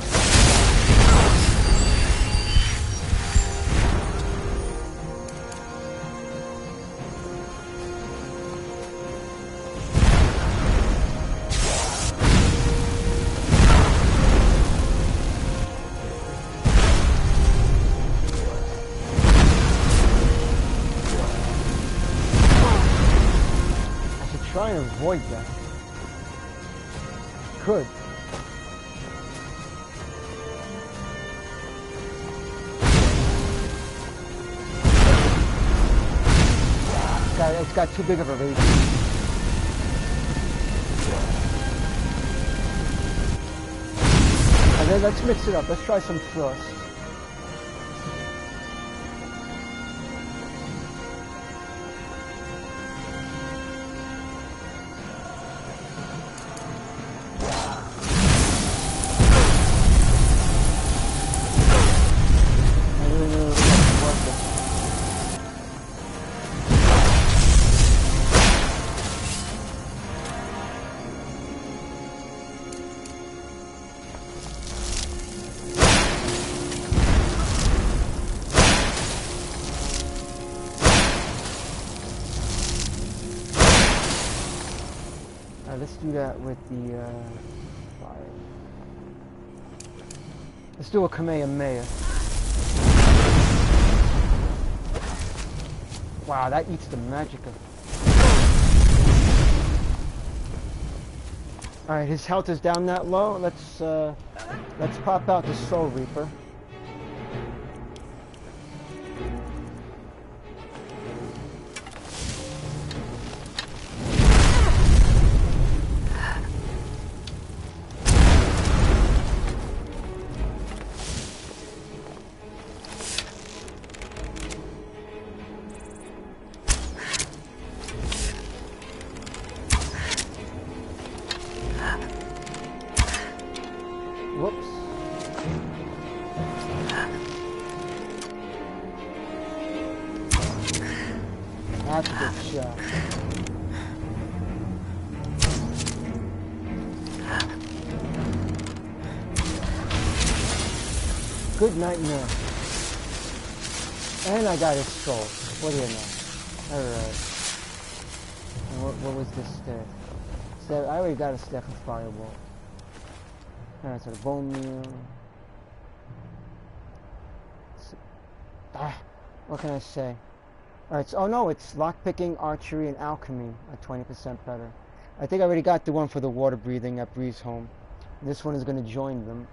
Try and avoid that. Could. It's got too big of a radius. Okay, let's mix it up. Let's try some frost. Let's do that with the fire. Let's do a Kamehameha. Wow, that eats the magicka. Alright, his health is down that low. Let's pop out the Soul Reaper. Whoops. That's a good shot. Good night now. And I got his soul. What do you know? Alright. What was this stat? I already got a staff of fireball. Alright, so the bone meal. What can I say? Alright, so, oh no, it's lockpicking, archery, and alchemy at 20% better. I think I already got the one for the water breathing at Bree's home. This one is going to join them.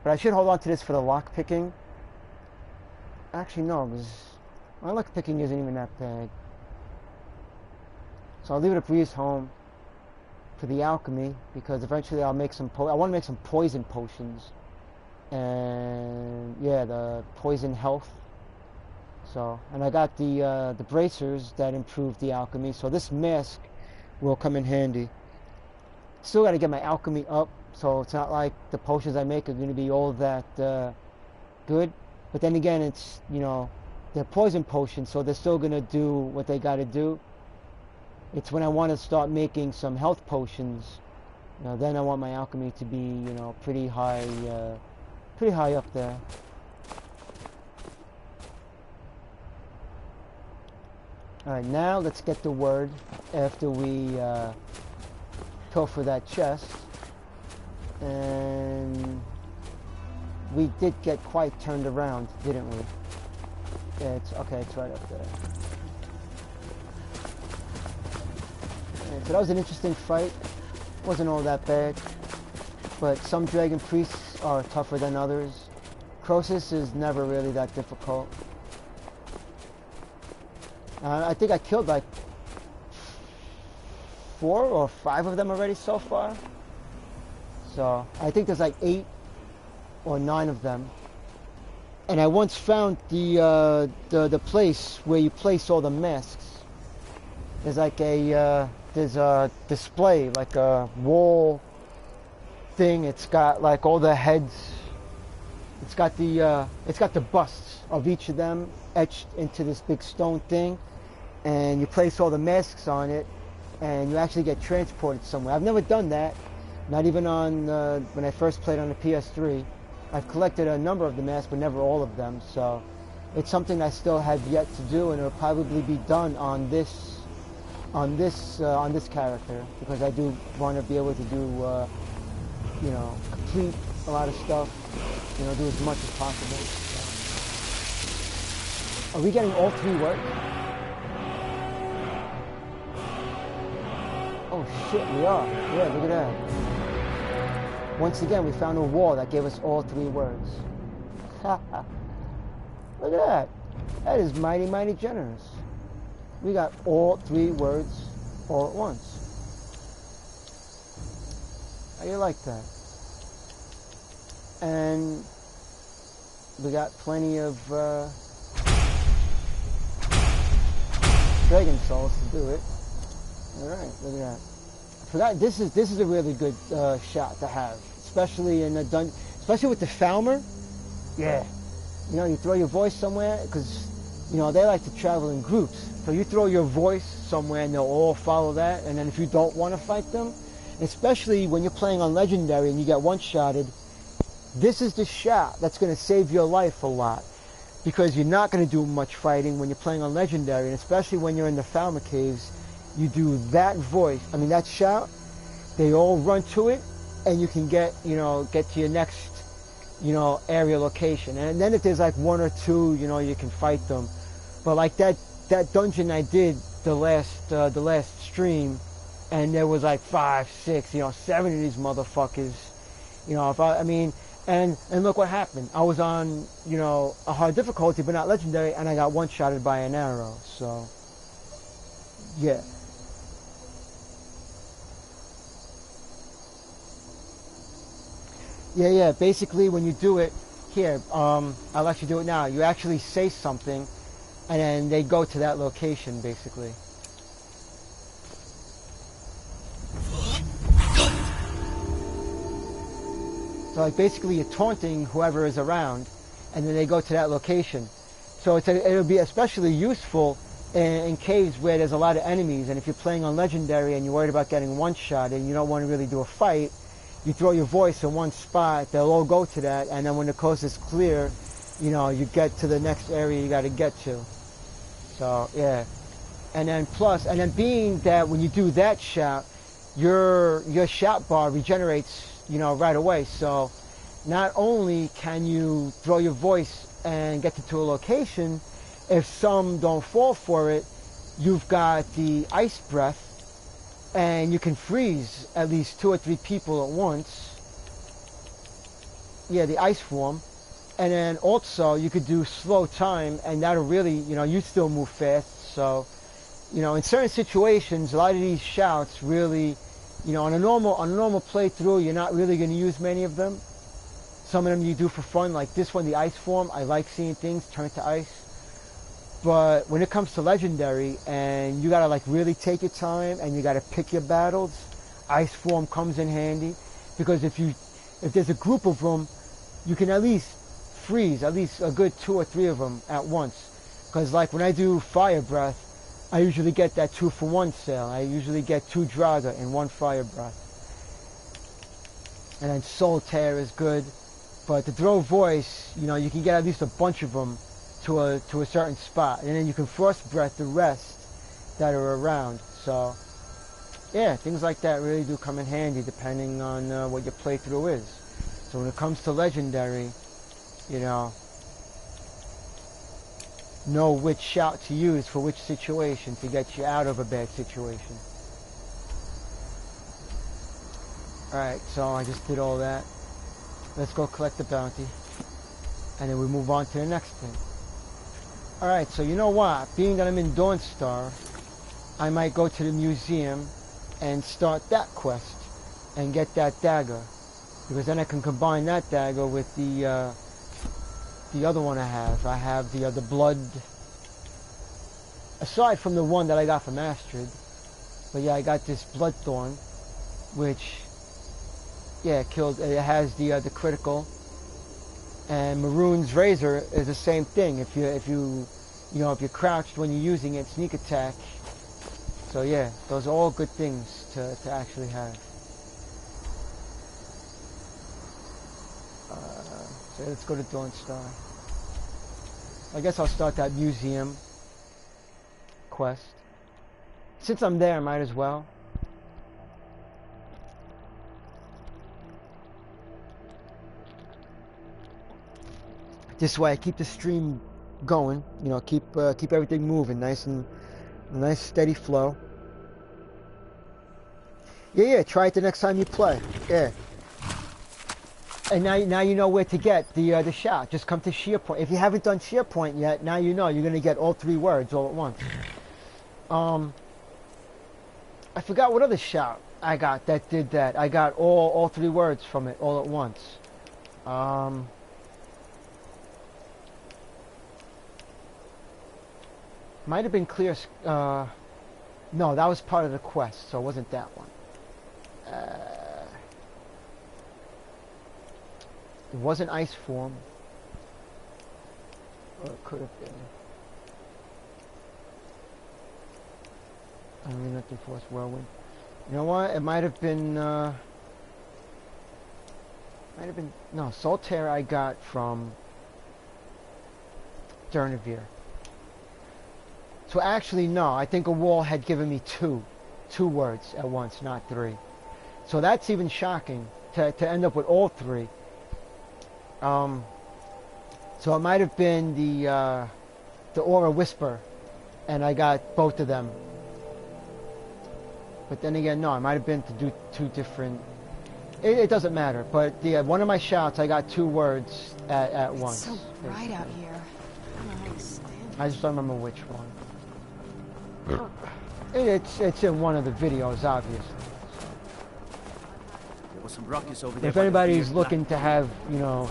But I should hold on to this for the lockpicking. Actually, no, because my lockpicking isn't even that bad. So I'll leave it at Bree's home for the alchemy, because eventually I'll make some I want to make some poison potions. And yeah, the poison health. So, and I got the bracers that improve the alchemy, so this mask will come in handy. Still got to get my alchemy up, so it's not like the potions I make are going to be all that good. But then again, it's, you know, they're poison potions, so they're still going to do what they got to do. It's when I want to start making some health potions, you know, then I want my alchemy to be, you know, pretty high up there. Alright, now let's get the word after we pilfer that chest. And we did get quite turned around, didn't we? Yeah, it's okay, it's right up there. And so that was an interesting fight. Wasn't all that bad. But some dragon priests are tougher than others. Croesus is never really that difficult. I think I killed like 4 or 5 of them already so far. So I think there's like 8 or 9 of them. And I once found the place where you place all the masks. There's like there's a display, like a wall thing. It's got like all the heads. It's got the busts of each of them etched into this big stone thing. And you place all the masks on it, and you actually get transported somewhere. I've never done that, not even on when I first played on the PS3. I've collected a number of the masks, but never all of them. So it's something I still have yet to do, and it'll probably be done on this character, because I do want to be able to do, you know, complete a lot of stuff, you know, do as much as possible. So. Are we getting all 3 work? Oh shit, we are. Yeah, look at that. Once again, we found a wall that gave us all 3 words. Haha. Look at that. That is mighty, mighty generous. We got all 3 words all at once. How do you like that? And we got plenty of dragon souls to do it. Alright, look at that. I forgot, this is a really good shot to have, especially in a dungeon, especially with the Falmer. Yeah, you know, you throw your voice somewhere, because, you know, they like to travel in groups. So you throw your voice somewhere and they'll all follow that, and then if you don't want to fight them, especially when you're playing on Legendary and you get one-shotted, this is the shot that's going to save your life a lot. Because you're not going to do much fighting when you're playing on Legendary, and especially when you're in the Falmer Caves. You do that voice, I mean that shout, they all run to it, and you can get to your next, you know, area location. And then if there's like 1 or 2, you know, you can fight them. But like that dungeon I did the last stream, and there was like 5, 6, you know, 7 of these motherfuckers. You know, and look what happened. I was on, you know, a hard difficulty, but not Legendary, and I got one-shotted by an arrow. So, yeah. Yeah, basically when you do it, here, I'll actually do it now. You actually say something, and then they go to that location, basically. So like basically you're taunting whoever is around, and then they go to that location. So it'll be especially useful in caves where there's a lot of enemies, and if you're playing on Legendary and you're worried about getting one-shot and you don't want to really do a fight, you throw your voice in one spot, they'll all go to that, and then when the coast is clear, you know, you get to the next area you got to get to. So, yeah. And then being that when you do that shout, your shout bar regenerates, you know, right away. So not only can you throw your voice and get to a location, if some don't fall for it, you've got the ice breath, and you can freeze at least 2 or 3 people at once. Yeah, the ice form. And then also you could do slow time, and that'll really, you know, you still move fast. So, you know, in certain situations, a lot of these shouts really, you know, on a normal playthrough, you're not really going to use many of them. Some of them you do for fun, like this one, the ice form. I like seeing things turn to ice. But when it comes to legendary, and you gotta like really take your time, and you gotta pick your battles, ice form comes in handy, because if there's a group of them, you can at least freeze at least a good 2 or 3 of them at once. Because like when I do fire breath, I usually get that 2-for-1 sale. I usually get 2 Draga in 1 fire breath. And then soul tear is good, but to throw voice, you know, you can get at least a bunch of them to a certain spot, and then you can frost breath the rest that are around. So yeah, things like that really do come in handy depending on what your playthrough is. So when it comes to legendary, you know which shout to use for which situation to get you out of a bad situation. Alright, so I just did all that. Let's go collect the bounty, and then we move on to the next thing. Alright, so you know what? Being that I'm in Dawnstar, I might go to the museum and start that quest and get that dagger. Because then I can combine that dagger with the other one I have. I have the blood, aside from the one that I got from Astrid. But yeah, I got this Bloodthorn, which, yeah, it has the critical. And Maroon's Razor is the same thing. If you're crouched when you're using it, sneak attack. So yeah, those are all good things to actually have. So let's go to Dawnstar. I guess I'll start that museum quest. Since I'm there, I might as well. This way I keep the stream going, you know, keep everything moving, nice steady flow. Yeah, try it the next time you play. Yeah. And now you know where to get the shout. Just come to SharePoint. If you haven't done SharePoint yet, now you know you're gonna get all 3 words all at once. I forgot what other shout I got that did that. I got all 3 words from it all at once. Might have been clear. No, that was part of the quest, so it wasn't that one. It wasn't ice form. Or it could have been. I mean, nothing force whirlwind. You know what? It might have been. No, Solitaire I got from Durnevere. So actually, no. I think a wall had given me two words at once, not 3. So that's even shocking to end up with all 3. So it might have been the Aura Whisper, and I got both of them. But then again, no, it might have been to do 2 different. It doesn't matter. But one of my shouts, I got 2 words at once. It's so bright out here. I don't know how to stand it. I just don't remember which one. It's in one of the videos, obviously. There was some ruckus over there. If anybody's looking to have, you know,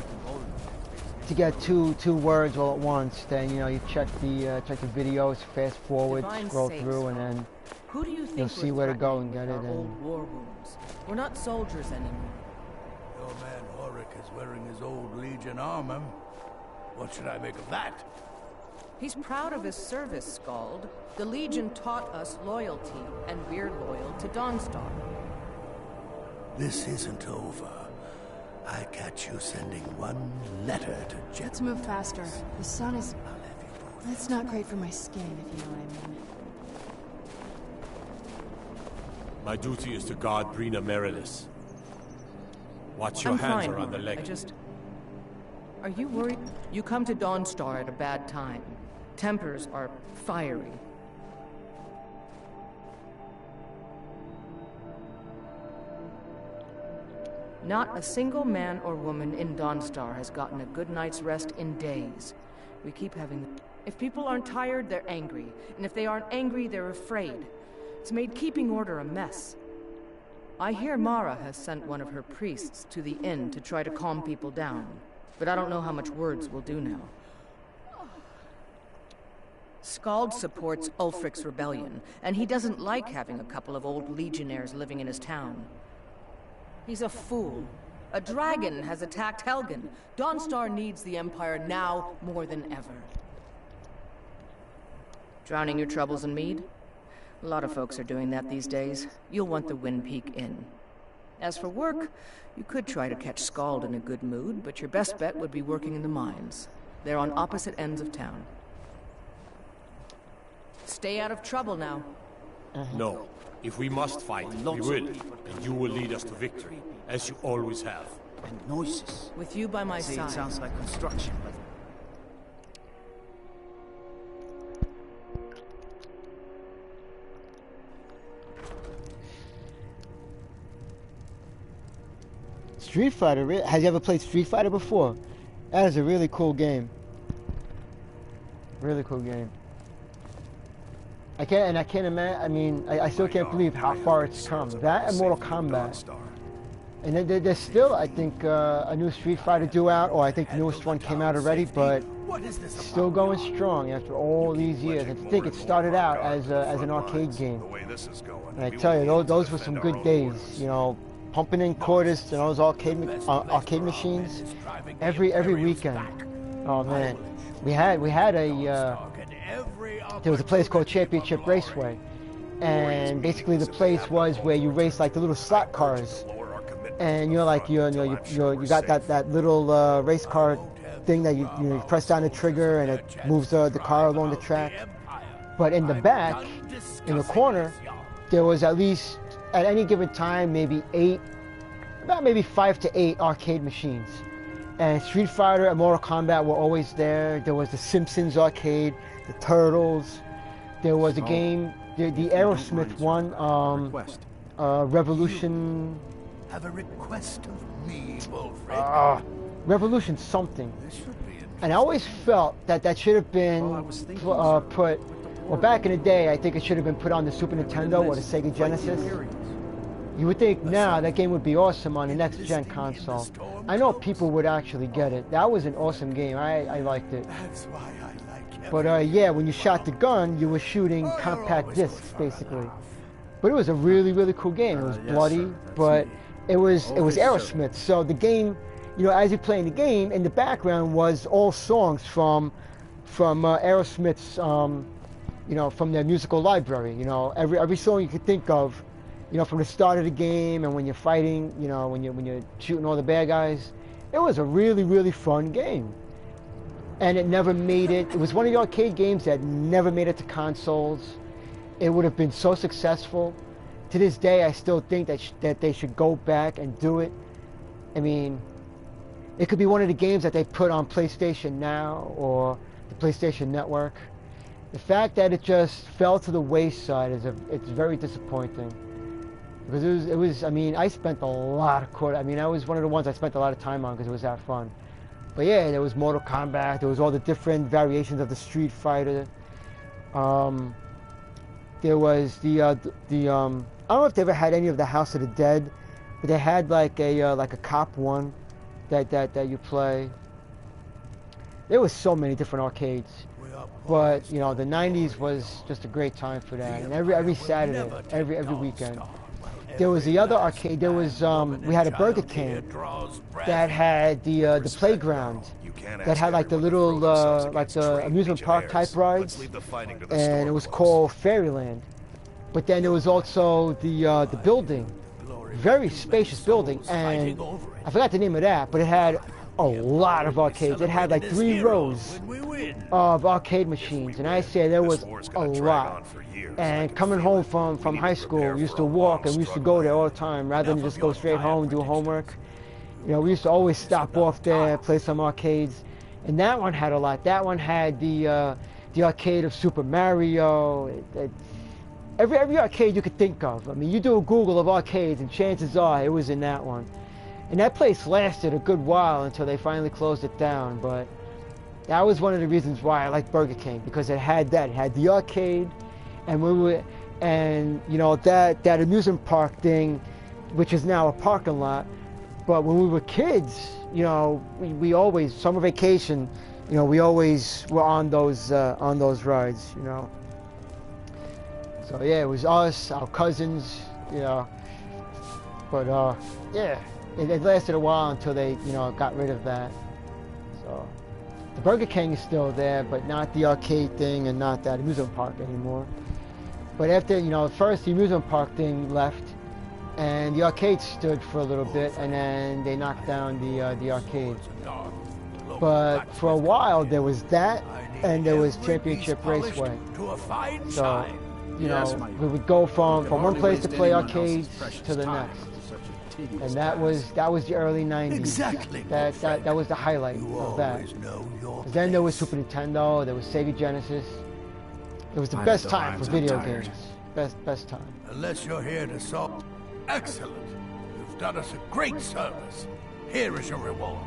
to get two words all at once, then you know you check the videos, fast forward, scroll through, and then Who do you think you'll see where to go and get it. our old war wounds? We're not soldiers anymore. Your man Horik is wearing his old Legion armor. What should I make of that? He's proud of his service, Skald. The Legion taught us loyalty, and we're loyal to Dawnstar. This isn't over. I catch you sending one letter to Jet. Let's move faster. The sun is... It's not great for my skin, if you know what I mean. My duty is to guard Brina Meredith. Watch your hands fine, around the leg. Are you worried? You come to Dawnstar at a bad time. Tempers are fiery. Not a single man or woman in Dawnstar has gotten a good night's rest in days. We keep having... If people aren't tired, they're angry. And if they aren't angry, they're afraid. It's made keeping order a mess. I hear Mara has sent one of her priests to the inn to try to calm people down. But I don't know how much words will do now. Skald supports Ulfric's rebellion, and he doesn't like having a couple of old legionnaires living in his town. He's a fool. A dragon has attacked Helgen. Dawnstar needs the Empire now more than ever. Drowning your troubles in mead? A lot of folks are doing that these days. You'll want the Wind Peak Inn. As for work, you could try to catch Skald in a good mood, but your best bet would be working in the mines. They're on opposite ends of town. Stay out of trouble now. No. If we must fight, we will. And you will lead us to victory, as you always have. And noises. With you by my side. It sounds like construction, but... Street Fighter, has you ever played Street Fighter before? That is a really cool game. Really cool game. I can't imagine, I mean, I still can't believe how far it's come. That and Mortal Kombat. And then there's still, I think, a new Street Fighter due out, or I think the newest one came out already, but still going strong after all these years. I think it started out as an arcade game. And I tell you, those were some good days, you know, pumping in quarters to those arcade machines every weekend. Oh man, we had a there was a place called Championship Raceway, and basically the place was where you race like the little slot cars, and you're like you got that little race car thing that you press down the trigger and it moves the car along the track. But in the back, in the corner, there was at least at any given time maybe 5 to 8 arcade machines. And Street Fighter and Mortal Kombat were always there. There was the Simpsons arcade, the Turtles. There was a game, the Aerosmith one, Revolution. Have a request of me, Wolfred. Revolution something. And I always felt that should have been put. Well, back in the day, I think it should have been put on the Super Nintendo or the Sega Genesis. You would think now that game would be awesome on the next-gen console. I know people would actually get it. That was an awesome game. I liked it. But yeah, when you shot the gun, you were shooting compact discs, basically. But it was a really, really cool game. It was bloody, but it was Aerosmith. So the game, you know, as you're playing the game, in the background was all songs from Aerosmith's, you know, from their musical library. You know, every song you could think of. You know, from the start of the game and when you're fighting, you know, when you're shooting all the bad guys. It was a really, really fun game. And it never made it. It was one of the arcade games that never made it to consoles. It would have been so successful. To this day, I still think that they should go back and do it. I mean, it could be one of the games that they put on PlayStation Now or the PlayStation Network. The fact that it just fell to the wayside it's very disappointing. Because it was, I mean, I spent a lot of I mean, I was one of the ones I spent a lot of time on because it was that fun. But yeah, there was Mortal Kombat, there was all the different variations of the Street Fighter. There was the I don't know if they ever had any of the House of the Dead, but they had like a cop one that you play. There was so many different arcades. But, you know, the 90s was just a great time for that. And every Saturday, every weekend. There was the other arcade. There was we had a Burger King that had the playground that had like the little like the amusement park type rides, and it was called Fairyland. But then there was also the building, very spacious building, and I forgot the name of that, but it had a lot of arcades. It had like 3 rows of arcade machines, and I say there was a lot. And coming home from high school, we used to walk and we used to go there all the time rather than just go straight home and do homework. You know, we used to always stop off there, play some arcades, and that one had a lot. That one had the arcade of Super Mario. Every arcade you could think of. I mean, you do a Google of arcades, and chances are it was in that one. And that place lasted a good while until they finally closed it down. But that was one of the reasons why I liked Burger King, because it had that. It had the arcade, and you know, that amusement park thing, which is now a parking lot. But when we were kids, you know, we always, summer vacation, you know, we always were on those rides, you know. So yeah, it was us, our cousins, you know. But yeah, it lasted a while until they, you know, got rid of that. So the Burger King is still there, but not the arcade thing and not that amusement park anymore. But after, you know, first the amusement park thing left, and the arcade stood for a little bit, and then they knocked down the arcade. But for a while there was that, and there was Championship Raceway. So, you know, we would go from one place to play arcades to the next. And that was the early 90s. Exactly. That was the highlight of that. Then there was Super Nintendo, there was Sega Genesis. It was the best time for video games. Best time. Unless you're here to solve. Excellent. You've done us a great service. Here is your reward.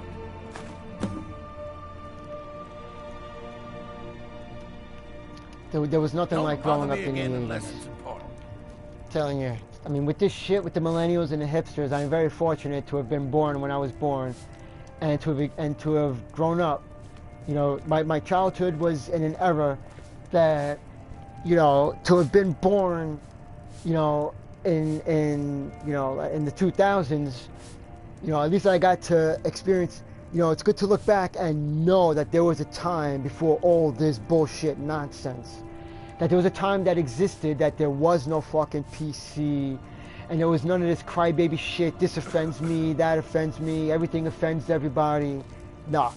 There was nothing like growing up in the 80s. Telling you. I mean, with this shit, with the millennials and the hipsters, I'm very fortunate to have been born when I was born, and to have grown up. You know, my childhood was in an era that, you know, to have been born, you know, in the 2000s, you know, at least I got to experience. You know, it's good to look back and know that there was a time before all this bullshit nonsense. That there was a time that existed, that there was no fucking PC, and there was none of this crybaby shit, this offends me, that offends me, everything offends everybody. Nah.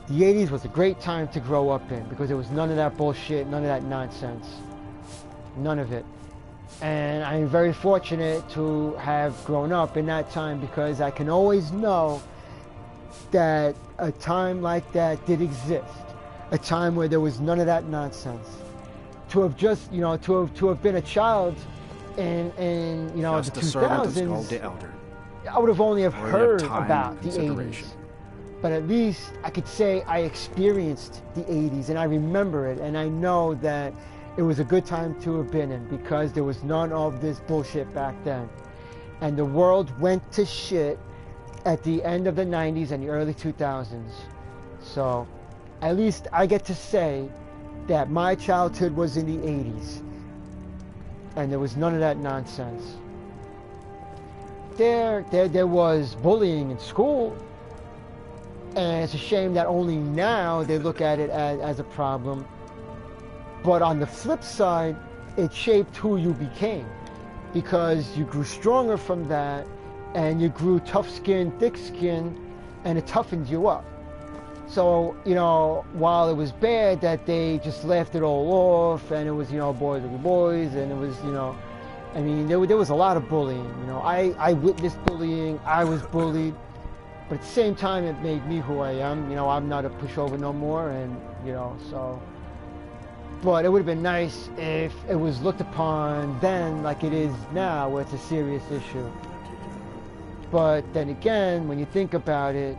The 80s was a great time to grow up in, because there was none of that bullshit, none of that nonsense. None of it. And I'm very fortunate to have grown up in that time, because I can always know that a time like that did exist. A time where there was none of that nonsense. To have just, you know, to have been a child in you know, just the 2000s, I would have only have heard about the 80s. But at least I could say I experienced the 80s, and I remember it, and I know that it was a good time to have been in, because there was none of this bullshit back then. And the world went to shit at the end of the 90s and the early 2000s. So at least I get to say that my childhood was in the 80s, and there was none of that nonsense. There was bullying in school, and it's a shame that only now they look at it as a problem. But on the flip side, it shaped who you became, because you grew stronger from that, and you grew tough skin, thick skin, and it toughened you up. So, you know, while it was bad that they just laughed it all off, and it was, you know, boys will be boys, and it was, you know, I mean, there was a lot of bullying. You know, I witnessed bullying, I was bullied, but at the same time, it made me who I am. You know, I'm not a pushover no more, and, you know, so. But it would have been nice if it was looked upon then like it is now, where it's a serious issue. But then again, when you think about it,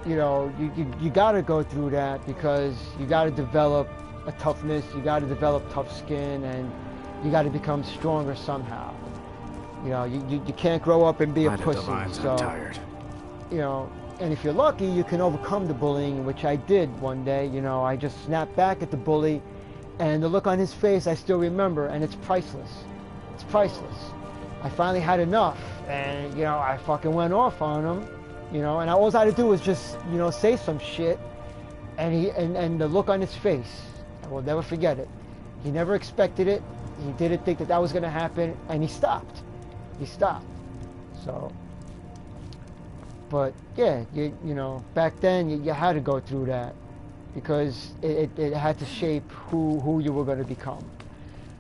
you know, you got to go through that, because you got to develop a toughness, you got to develop tough skin, and you got to become stronger somehow. You know, you can't grow up and be a pussy. So, I'm tired. You know, and if you're lucky, you can overcome the bullying, which I did one day. You know, I just snapped back at the bully, and the look on his face I still remember, and it's priceless. It's priceless. I finally had enough, and, you know, I fucking went off on him. You know, and all I had to do was just, you know, say some shit, and the look on his face, I will never forget it. He never expected it. He didn't think that was going to happen, and he stopped. He stopped. So, But yeah, you know, back then you had to go through that because it had to shape who you were going to become.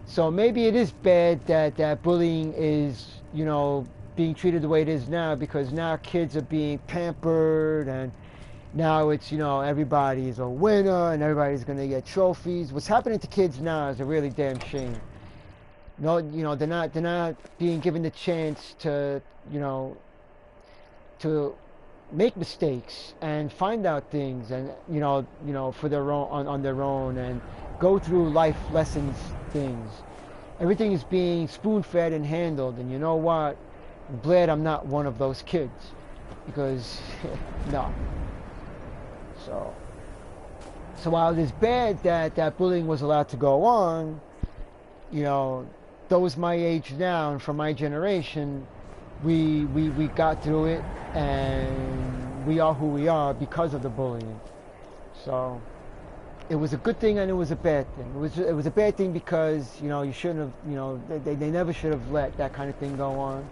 So maybe it is bad that bullying is, you know, being treated the way it is now, because now kids are being pampered, and now it's, you know, everybody's a winner and everybody's going to get trophies. What's happening to kids now is a really damn shame. No, you know, they're not being given the chance to, you know, to make mistakes and find out things, and you know for their own on their own, and go through life lessons things. Everything is being spoon-fed and handled, and you know what? I'm glad I'm not one of those kids, because no. So while it is bad that bullying was allowed to go on, you know, those my age now and from my generation, we got through it, and we are who we are because of the bullying. So it was a good thing and it was a bad thing. It was a bad thing because, you know, you shouldn't have, you know, they never should have let that kind of thing go on.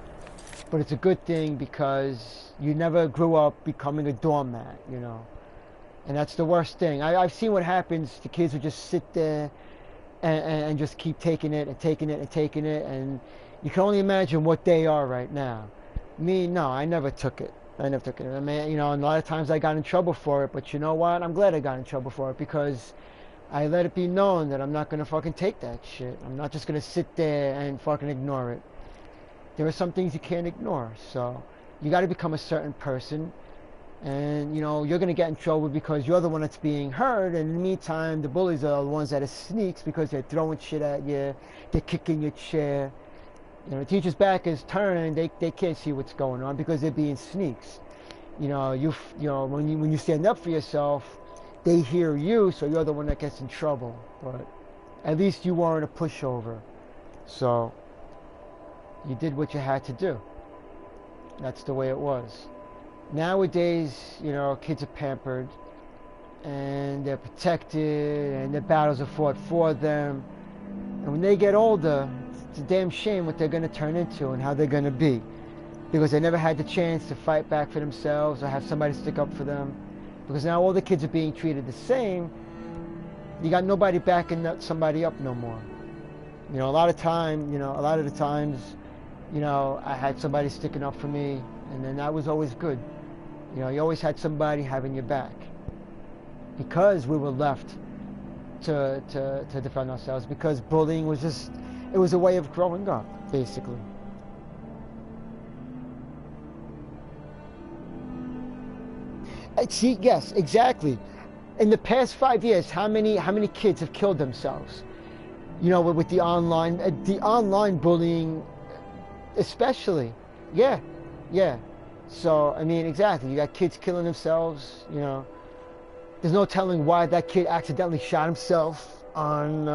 But it's a good thing because you never grew up becoming a doormat, you know. And that's the worst thing. I've seen what happens to kids who just sit there and just keep taking it and taking it and taking it, and you can only imagine what they are right now. Me, no, I never took it. I mean, you know, and a lot of times I got in trouble for it, but you know what? I'm glad I got in trouble for it, because I let it be known that I'm not going to fucking take that shit. I'm not just going to sit there and fucking ignore it. There are some things you can't ignore, so you got to become a certain person, and, you know, you're going to get in trouble because you're the one that's being hurt, and in the meantime, the bullies are the ones that are sneaks because they're throwing shit at you, they're kicking your chair. You know, the teacher's back is turned, they can't see what's going on because they're being sneaks. You know, you know, when you stand up for yourself, they hear you, so you're the one that gets in trouble. But at least you weren't a pushover. So you did what you had to do. That's the way it was. Nowadays, you know, kids are pampered and they're protected and their battles are fought for them. And when they get older, it's a damn shame what they're going to turn into and how they're going to be, because they never had the chance to fight back for themselves or have somebody stick up for them. Because now all the kids are being treated the same. You got nobody backing somebody up no more. You know, a lot of the times, you know, I had somebody sticking up for me, and then that was always good. You know, you always had somebody having your back, because we were left to defend ourselves, because bullying was just, it was a way of growing up, basically. See, yes, exactly. In the past 5 years, how many kids have killed themselves? You know, with the online bullying, especially. Yeah. So, I mean, exactly. You got kids killing themselves, you know. There's no telling why that kid accidentally shot himself on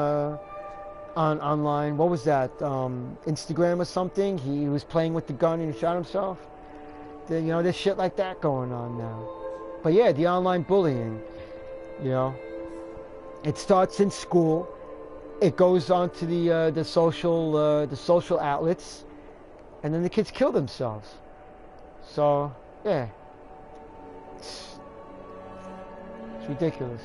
online. What was that? Instagram or something? He was playing with the gun and he shot himself. You know, there's shit like that going on now. But yeah, the online bullying, you know, it starts in school. It goes on to the social outlets, and then the kids kill themselves. So yeah, it's ridiculous.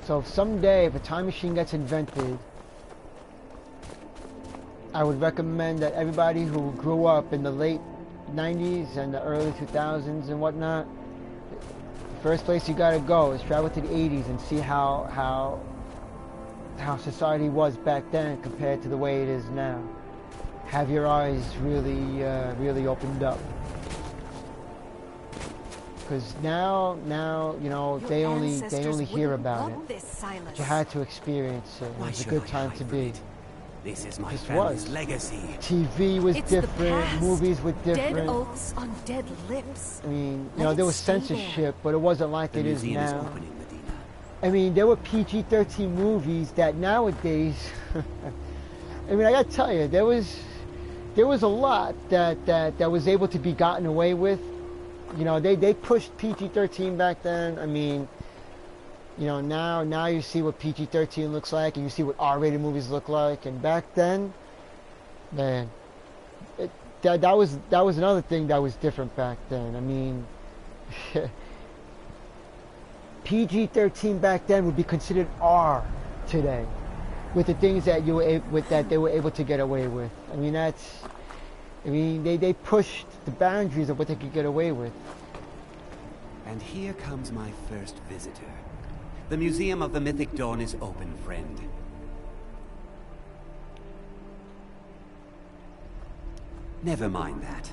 So someday, if a time machine gets invented, I would recommend that everybody who grew up in the late 90s and the early 2000s and whatnot, the first place you gotta go is travel to the 80s and see how society was back then compared to the way it is now. Have your eyes really opened up. Because now, you know, they only hear about it. But you had to experience it. It was a good time to be. This is my family's legacy. TV was different, movies were different. Dead oaths on dead lips. I mean, you know, there was censorship, but it wasn't like it is now. I mean, there were PG-13 movies that nowadays, I mean, I gotta tell you, there was there was a lot that was able to be gotten away with. You know, they pushed PG-13 back then. I mean, you know, now you see what PG-13 looks like, and you see what R-rated movies look like. And back then, man, that was another thing that was different back then. I mean, PG-13 back then would be considered R today, with the things that they were able to get away with. I mean, they pushed the boundaries of what they could get away with. And here comes my first visitor. The Museum of the Mythic Dawn is open, friend. Never mind that.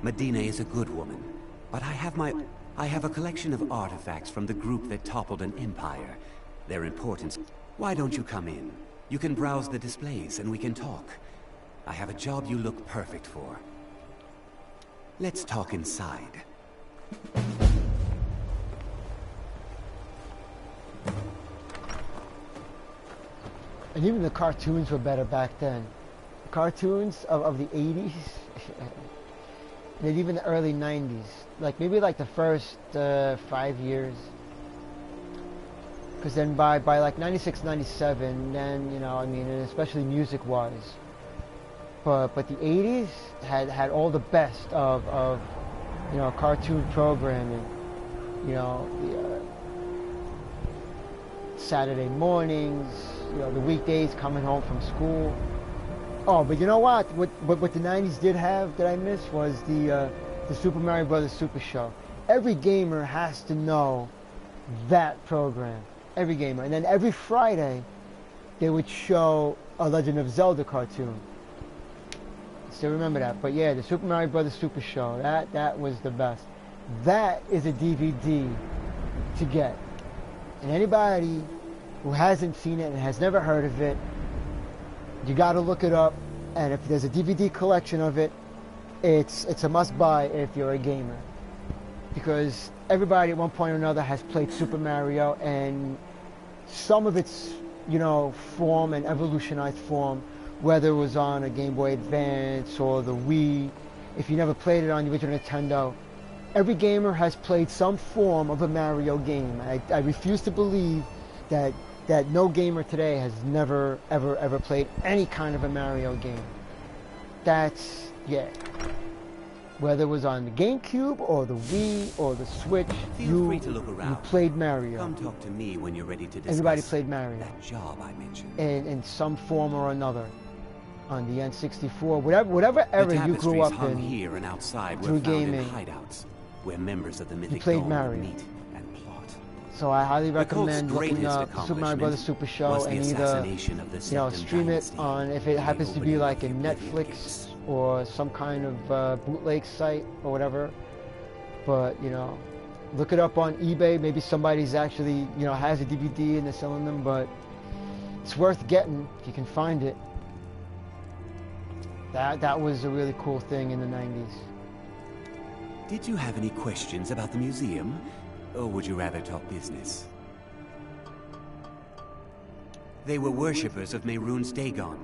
Medina is a good woman, but I have a collection of artifacts from the group that toppled an empire. Their importance. Why don't you come in? You can browse the displays and we can talk. I have a job you look perfect for. Let's talk inside. And even the cartoons were better back then. Cartoons of the 80s, and even the early 90s. Like, maybe like the first 5 years. Because then by like 96, 97, then, you know, I mean, and especially music-wise. But the 80s had all the best of you know, cartoon programming. You know, the Saturday mornings, you know, the weekdays coming home from school. Oh, but you know what? What the 90s did have that I missed was the Super Mario Brothers Super Show. Every gamer has to know that program. Every gamer. And then every Friday, they would show a Legend of Zelda cartoon. Still remember that. But yeah, the Super Mario Brothers Super Show, that was the best. That is a DVD to get. And anybody who hasn't seen it and has never heard of it, you got to look it up. And if there's a DVD collection of it, it's a must-buy if you're a gamer. Because everybody at one point or another has played Super Mario, and some of its, you know, form and evolutionized form, whether it was on a Game Boy Advance or the Wii, if you never played it on the original Nintendo, every gamer has played some form of a Mario game. I refuse to believe that no gamer today has never, ever played any kind of a Mario game. That's, yeah. Whether it was on the GameCube or the Wii or the Switch, Feel free to look around. You played Mario. Come talk to me when you're ready to discuss. Everybody played Mario. That job I mentioned. In some form or another. On the N64, whatever era you grew up in, here and outside through gaming, hideouts, where members of the Mythic you played Dawn Mario. Meet and plot. So I highly recommend looking up Super Mario Brothers Super Show and either, you know, stream it on, if it happens to be like a Netflix or some kind of bootleg site or whatever. But, you know, look it up on eBay. Maybe somebody's actually, you know, has a DVD and they're selling them, but it's worth getting if you can find it. That was a really cool thing in the 90s. Did you have any questions about the museum? Or would you rather talk business? They were worshippers of Mehrunes Dagon.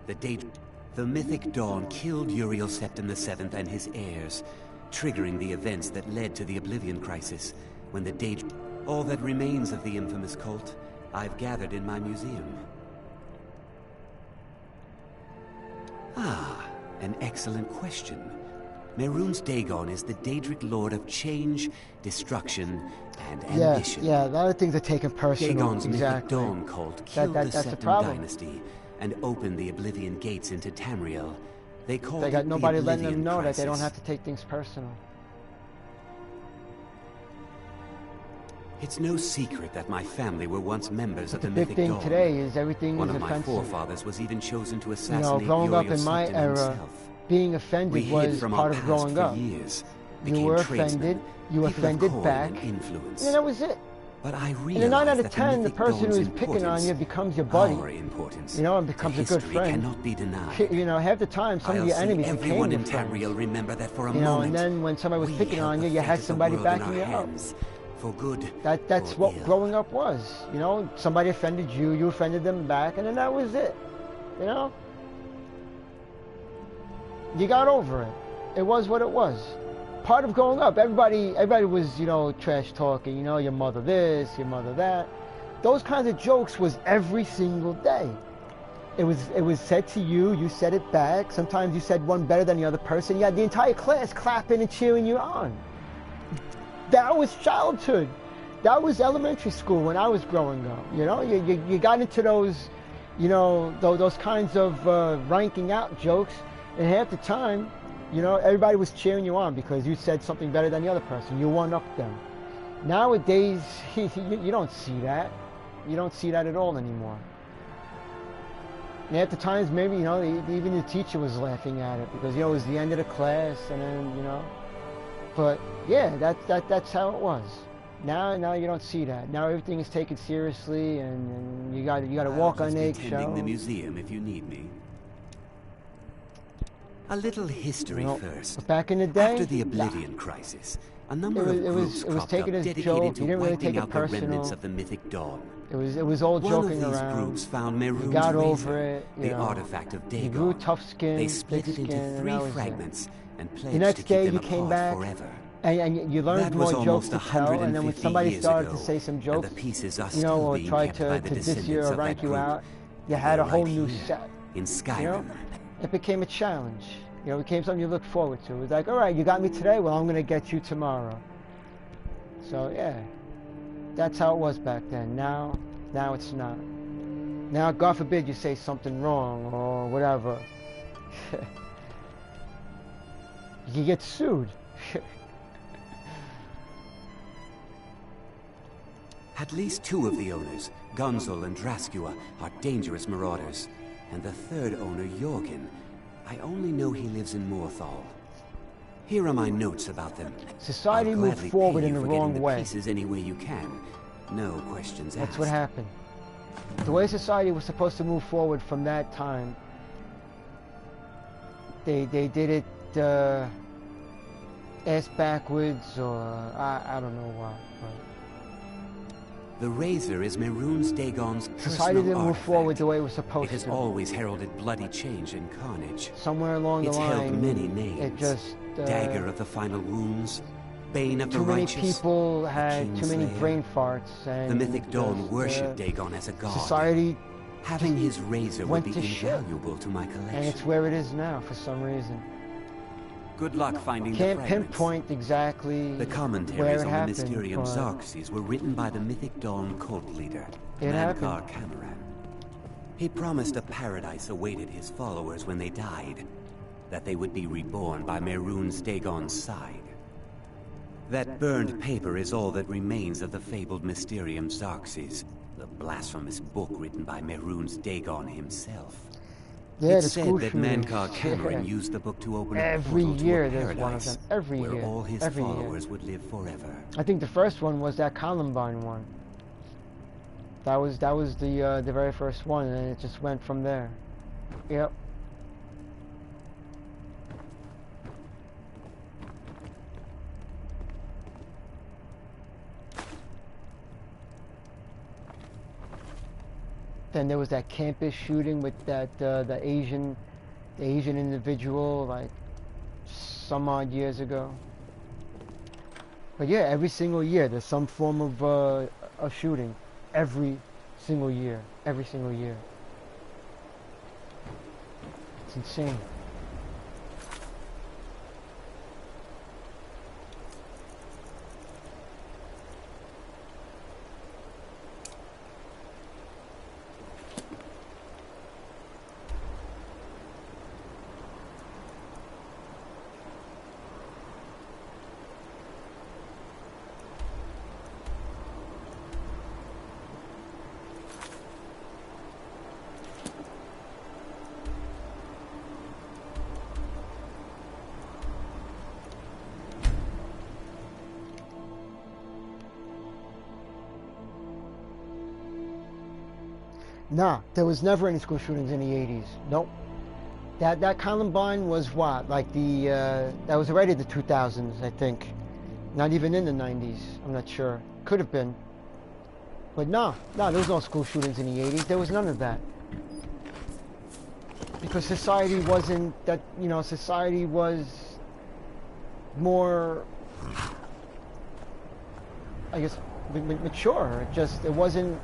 The Mythic Dawn killed Uriel Septim VII and his heirs, triggering the events that led to the Oblivion Crisis, when the all that remains of the infamous cult, I've gathered in my museum. Ah, an excellent question. Mehrunes Dagon is the Daedric Lord of change, destruction, and ambition. Yeah, a lot of things are taken personal. Dagon's exactly. Mythic Dawn cult killed the that's Septim Dynasty and opened the Oblivion Gates into Tamriel. They got nobody letting them know that they don't have to take things personal. It's no secret that my family were once members of the Mythic Dawn. The big thing today is everything is offensive. One of my forefathers was even chosen to assassinate Uriel growing up in my era, himself. Being offended was part of growing up. You were offended, you offended back, and that was it. But I realized and 9 out of 10, the person who's picking on you becomes your buddy. You know, and becomes a good friend. Cannot be denied. You know, half the time, some of your enemies became your friends. Remember that for a you know, and then when somebody was picking on you, you had somebody backing you up. For good. That's what growing up was. You know, somebody offended you, you offended them back, and then that was it. You know? You got over it. It was what it was. Part of growing up, everybody was, you know, trash talking, you know, your mother this, your mother that. Those kinds of jokes was every single day. It was said to you, you said it back. Sometimes you said one better than the other person. You had the entire class clapping and cheering you on. That was childhood. That was elementary school when I was growing up. You know, you got into those, you know, those kinds of ranking out jokes, and half the time, you know, everybody was cheering you on because you said something better than the other person. You one-upped them. Nowadays, you don't see that. You don't see that at all anymore. And at the times, maybe, you know, even the teacher was laughing at it because, you know, it was the end of the class, and then, you know. But yeah, that's how it was. Now you don't see that. Now everything is taken seriously, and you got to walk on eggshells. I'll just be tending the museum if you need me. A little history first. But back in the day, after the Oblivion Crisis, a number of groups cropped up dedicated to wiping out the remnants of the mythic dawn. It was all joking around. One of these groups found Mehrunes' got razor, over it, the artifact of Dagon. He grew tough skin. They split it into 3 fragments and pledged the next to keep day them you came apart back, forever. and you learned more jokes to tell. And then when somebody started to say some jokes, you know, or tried to diss you or rank you out, you had a whole new set. In Skyrim, you know? It became a challenge. You know, it became something you looked forward to. It was like, all right, you got me today, well, I'm going to get you tomorrow. So, yeah, that's how it was back then. Now it's not. Now, God forbid you say something wrong or whatever. You get sued. At least 2 of the owners, Gunzel and Draskua, are dangerous marauders. And the 3rd owner, Jorgen, I only know he lives in Morthal. Here are my notes about them. Society moved forward in the wrong way. Pieces any way you can. No questions asked. That's what happened. The way society was supposed to move forward from that time, they did it ass backwards, or I don't know why. The razor is Mehrunes Dagon's Society didn't move forward the way it was supposed to. It has always heralded bloody change and carnage. Somewhere along the line, it's held many names. It just Dagger of the Final Wounds, Bane of the Righteous. Too many people had too many brain farts, and the mythic dawn worshipped Dagon as a god. Society having his razor would be invaluable shit. To my collection. And it's where it is now for some reason. Good luck finding Can't the fragments. Pinpoint exactly the commentaries on the Mysterium Xarxes were written by the Mythic Dawn cult leader, Mankar Cameron. He promised a paradise awaited his followers when they died, that they would be reborn by Mehrunes Dagon's side. That burned paper is all that remains of the fabled Mysterium Xarxes, the blasphemous book written by Mehrunes Dagon himself. Yeah, it's said that Mankar Cameron used the book to open every a portal year to a there's one of them. Every where year. all his followers would live forever. I think the first one was that Columbine one. That was the very first one, and it just went from there. Yep. Then there was that campus shooting with that the Asian individual, like some odd years ago. But yeah, every single year there's some form of shooting. Every single year. Every single year. It's insane. Nah, there was never any school shootings in the 80s. Nope. That Columbine was what? Like that was already the 2000s, I think. Not even in the 90s. I'm not sure. Could have been. But no, there was no school shootings in the 80s. There was none of that. because society wasn't that, society was more, I guess, mature. It wasn't,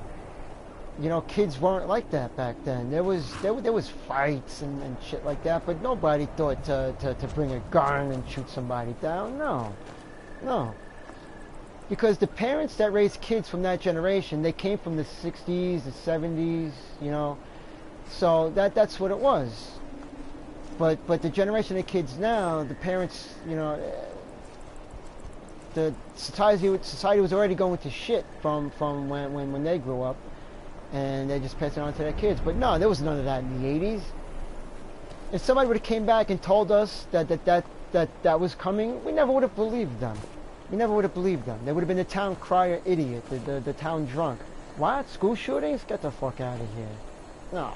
kids weren't like that back then. There was fights and shit like that, but nobody thought to bring a gun and shoot somebody down. No. Because the parents that raised kids from that generation, they came from the 60s, the 70s, so that's what it was. But the generation of kids now, the parents, the society was already going to shit from when they grew up, and they just passed it on to their kids. But no, there was none of that in the 80s. If somebody would have came back and told us that was coming, we never would have believed them. We never would have believed them. They would have been the town crier idiot, the town drunk. What? School shootings? Get the fuck out of here. No.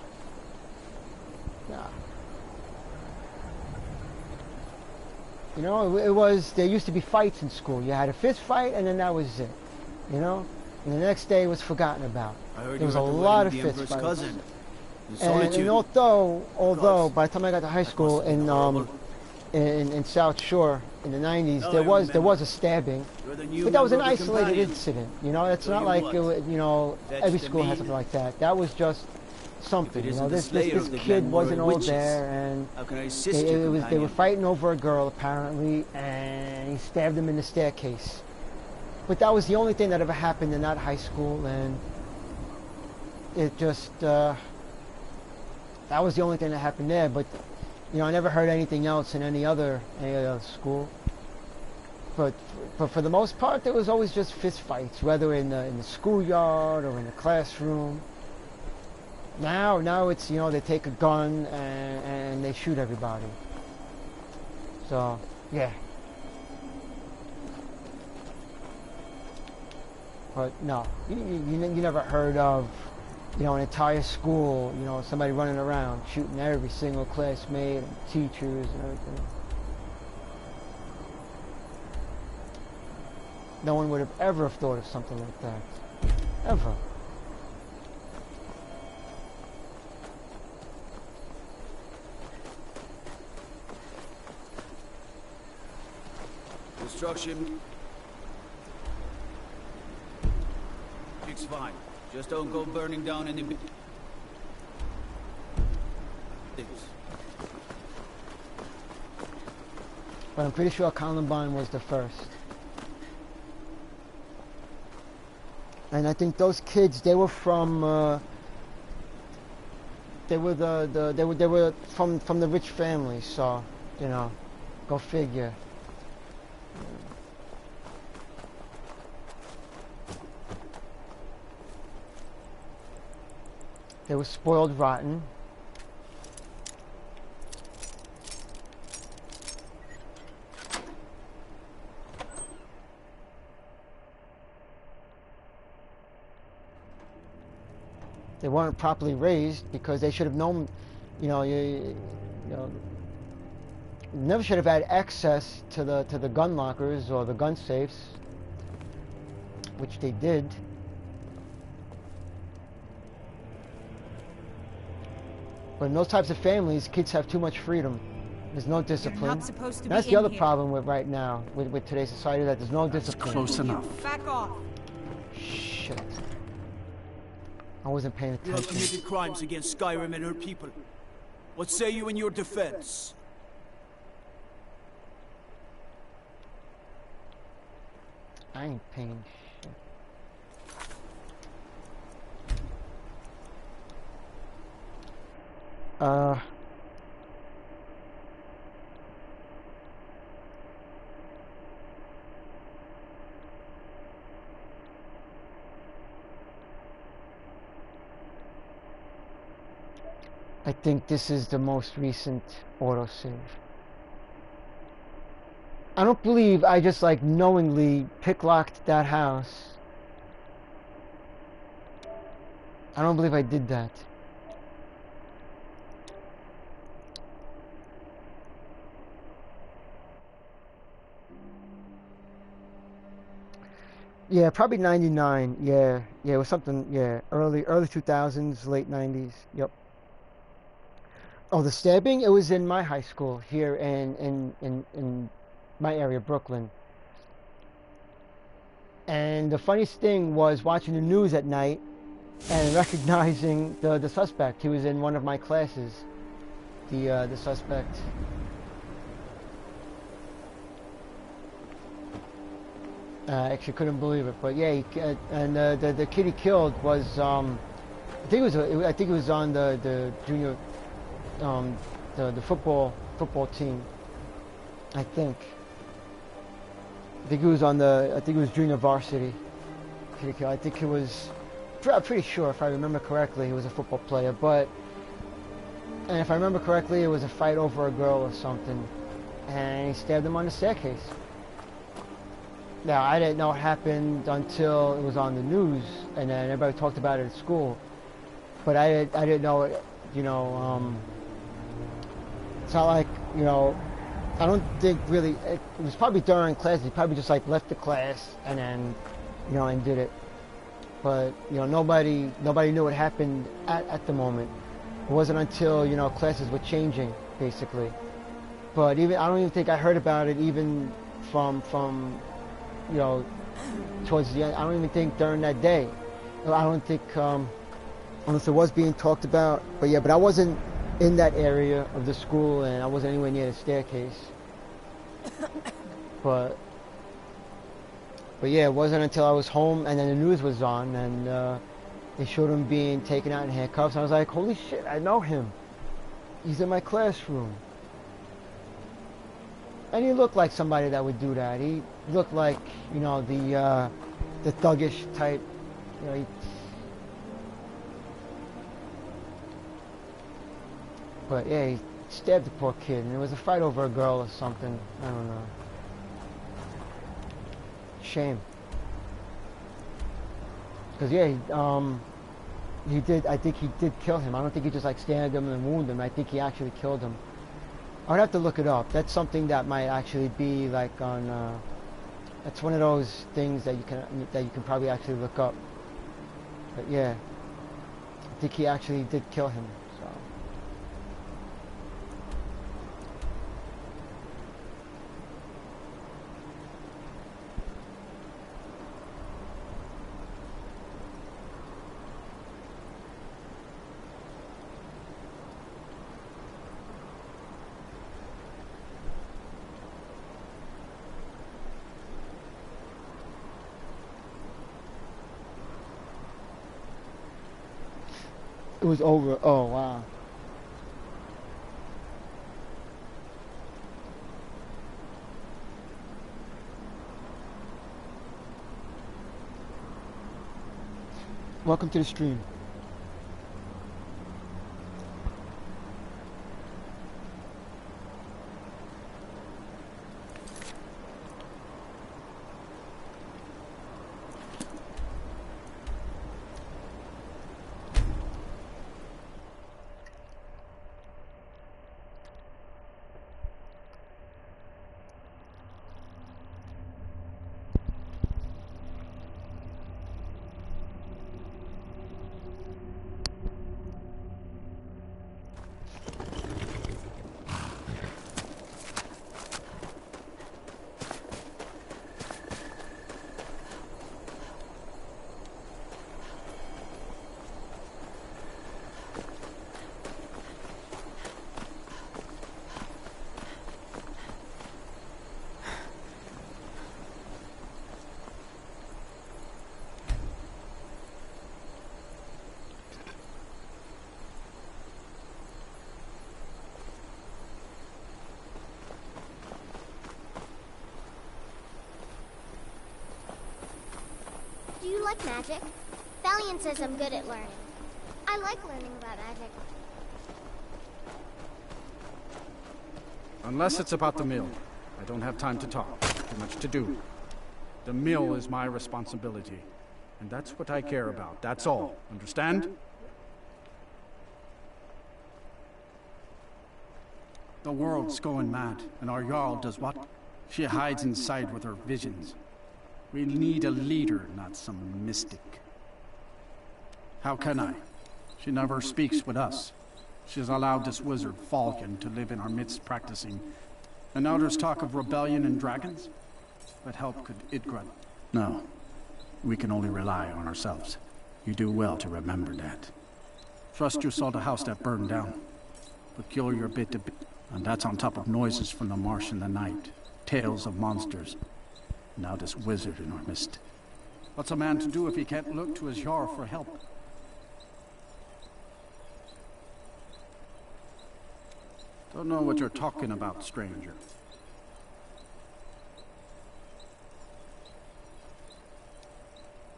There used to be fights in school. You had a fist fight, and then that was it. And the next day was forgotten about. There was a lot of fist fights. And although by the time I got to high school in South Shore in the 90s, there was a stabbing, but that was an isolated incident. It's not like every school has something like that. That was just something. This kid wasn't all there, and they were fighting over a girl apparently, and he stabbed him in the staircase. But that was the only thing that ever happened in that high school, and it just that was the only thing that happened there. But I never heard anything else in any other school. But for the most part, there was always just fist fights, whether in the schoolyard or in the classroom. Now it's they take a gun and they shoot everybody. So yeah. But no, you never heard of an entire school, somebody running around shooting every single classmate and teachers and everything. No one would have ever thought of something like that. Ever. Destruction. It's fine. Just don't go burning down any things. But I'm pretty sure Columbine was the first. And I think those kids, they were from they were from the rich families, so go figure. They were spoiled rotten. They weren't properly raised because they should have known, you never should have had access to the gun lockers or the gun safes, which they did. But in those types of families, kids have too much freedom. There's no discipline. You're not supposed to That's be the in other here. problem with right now, with today's society, that there's no discipline. Close enough. Back off. Shit. I wasn't paying You have attention. committed crimes against Skyrim and her people. What say you in your defense? I ain't paying shit. I think this is the most recent autosave. I don't believe I just knowingly picklocked that house. I don't believe I did that. Yeah, probably 99. Yeah, it was something, early 2000s, late 90s. Yep. Oh, the stabbing? It was in my high school here in my area, Brooklyn. And the funniest thing was watching the news at night and recognizing the suspect. He was in one of my classes. The suspect. I actually couldn't believe it, but yeah, and the kid he killed was I think it was on the junior the football team. I think it was on I think it was junior varsity. I think it was. I'm pretty sure, if I remember correctly, he was a football player. And if I remember correctly, it was a fight over a girl or something, and he stabbed him on the staircase. Now, I didn't know it happened until it was on the news, and then everybody talked about it at school. But I didn't know it, you know, it's not like, you know, I don't think really, it was probably during class. He probably just like left the class and then, you know, and did it. But, you know, nobody knew what happened at the moment. It wasn't until, you know, classes were changing, basically. But I don't even think I heard about it even from you know, towards the end. I don't even think during that day. I don't think, unless it was being talked about. But yeah, but I wasn't in that area of the school, and I wasn't anywhere near the staircase. But yeah, it wasn't until I was home, and then the news was on, and they showed him being taken out in handcuffs. I was like, holy shit, I know him. He's in my classroom. And he looked like somebody that would do that. He looked like, you know, the thuggish type. You know, but yeah, he stabbed the poor kid, and it was a fight over a girl or something. I don't know. Shame. Because yeah, he did. I think he did kill him. I don't think he just like stabbed him and wounded him. I think he actually killed him. I would have to look it up. That's something that might actually be like on. That's one of those things that you can probably actually look up. But yeah, I think he actually did kill him. So. It was over. Oh, wow. Welcome to the stream. Do you like magic? Valiant says I'm good at learning. I like learning about magic. Unless it's about the mill. I don't have time to talk. Too much to do. The mill is my responsibility. And that's what I care about. That's all. Understand? The world's going mad, and our Jarl does what? She hides inside with her visions. We need a leader, not some mystic. How can I? She never speaks with us. She's allowed this wizard, Falcon, to live in our midst practicing. And now there's talk of rebellion and dragons? What help could it grant? No. We can only rely on ourselves. You do well to remember that. Trust you saw the house that burned down. Peculiar bit to bit. And that's on top of noises from the marsh in the night. Tales of monsters. Now this wizard in our midst. What's a man to do if he can't look to his Jarl for help? Don't know what you're talking about, stranger.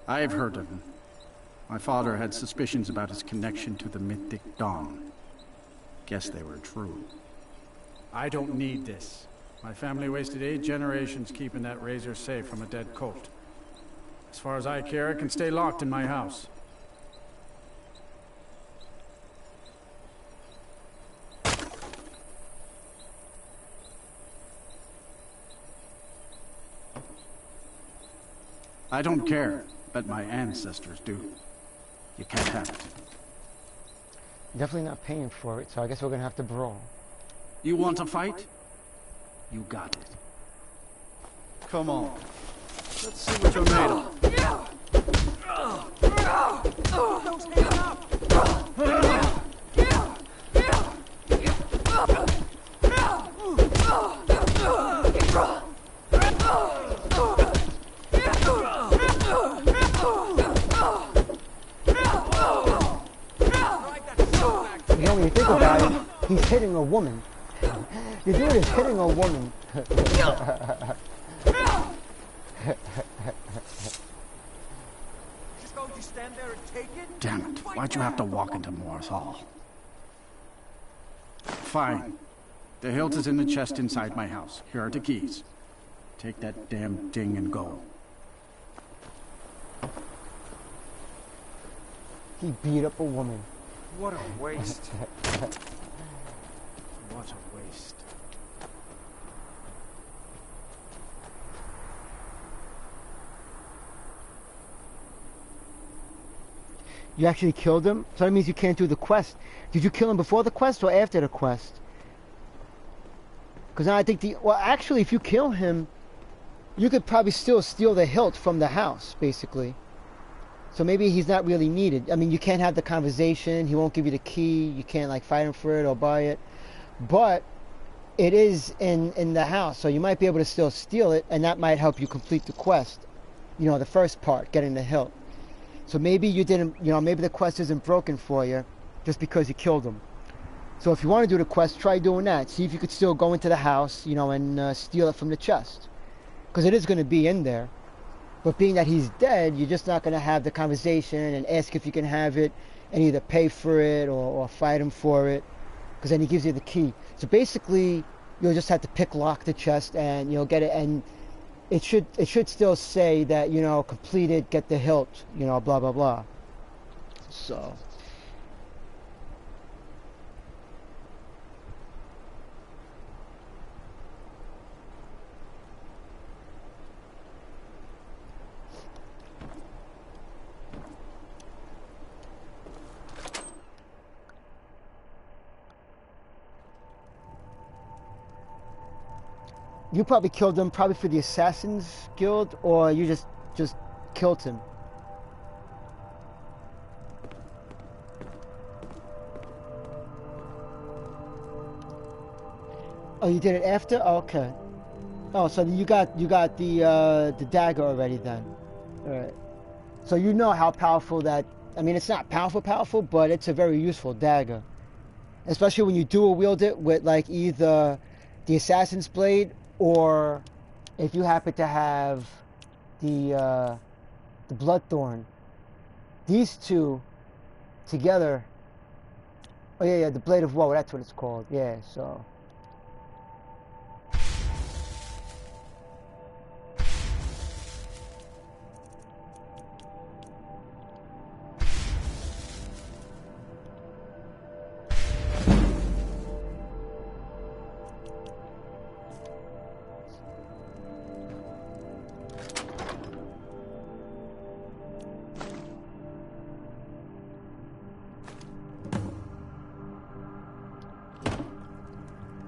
I've heard of him. My father had suspicions about his connection to the mythic Dawn. Guess they were true. I don't need this. My family wasted 8 generations keeping that razor safe from a dead colt. As far as I care, it can stay locked in my house. I don't care, but my ancestors do. You can't have it. Definitely not paying for it, so I guess we're gonna have to brawl. You want to fight? You got it. Come on. Let's see what you're made of. You know, when you think about it, he's hitting a woman. The dude is hitting a woman. Just going to stand there and take it? Damn it, why'd you have to walk into Moore's Hall? Fine. The hilt is in the chest inside my house. Here are the keys. Take that damn thing and go. He beat up a woman. What a waste. What a waste. You actually killed him? So that means you can't do the quest. Did you kill him before the quest or after the quest? Because I think well, actually, if you kill him, you could probably still steal the hilt from the house, basically. So maybe he's not really needed. I mean, you can't have the conversation. He won't give you the key. You can't, like, fight him for it or buy it. But it is in the house, so you might be able to still steal it, and that might help you complete the quest. You know, the first part, getting the hilt. So maybe you didn't, you know, maybe the quest isn't broken for you just because you killed him. So if you want to do the quest, try doing that. See if you could still go into the house, you know, and steal it from the chest. Because it is going to be in there. But being that he's dead, you're just not going to have the conversation and ask if you can have it and either pay for it or fight him for it. Because then he gives you the key. So basically, you'll just have to lock the chest and you'll get it. And it should still say that, you know, completed, get the hilt, you know, blah, blah, blah. So... You probably killed him probably for the Assassin's Guild, or you just killed him. Oh, you did it after? Oh, okay. Oh, so you got the dagger already then. All right. So you know how powerful that. I mean, it's not powerful, but it's a very useful dagger, especially when you dual wield it with like either the Assassin's Blade. Or if you happen to have the Bloodthorn, these two together. Oh yeah, the Blade of Woe. That's what it's called. Yeah, so.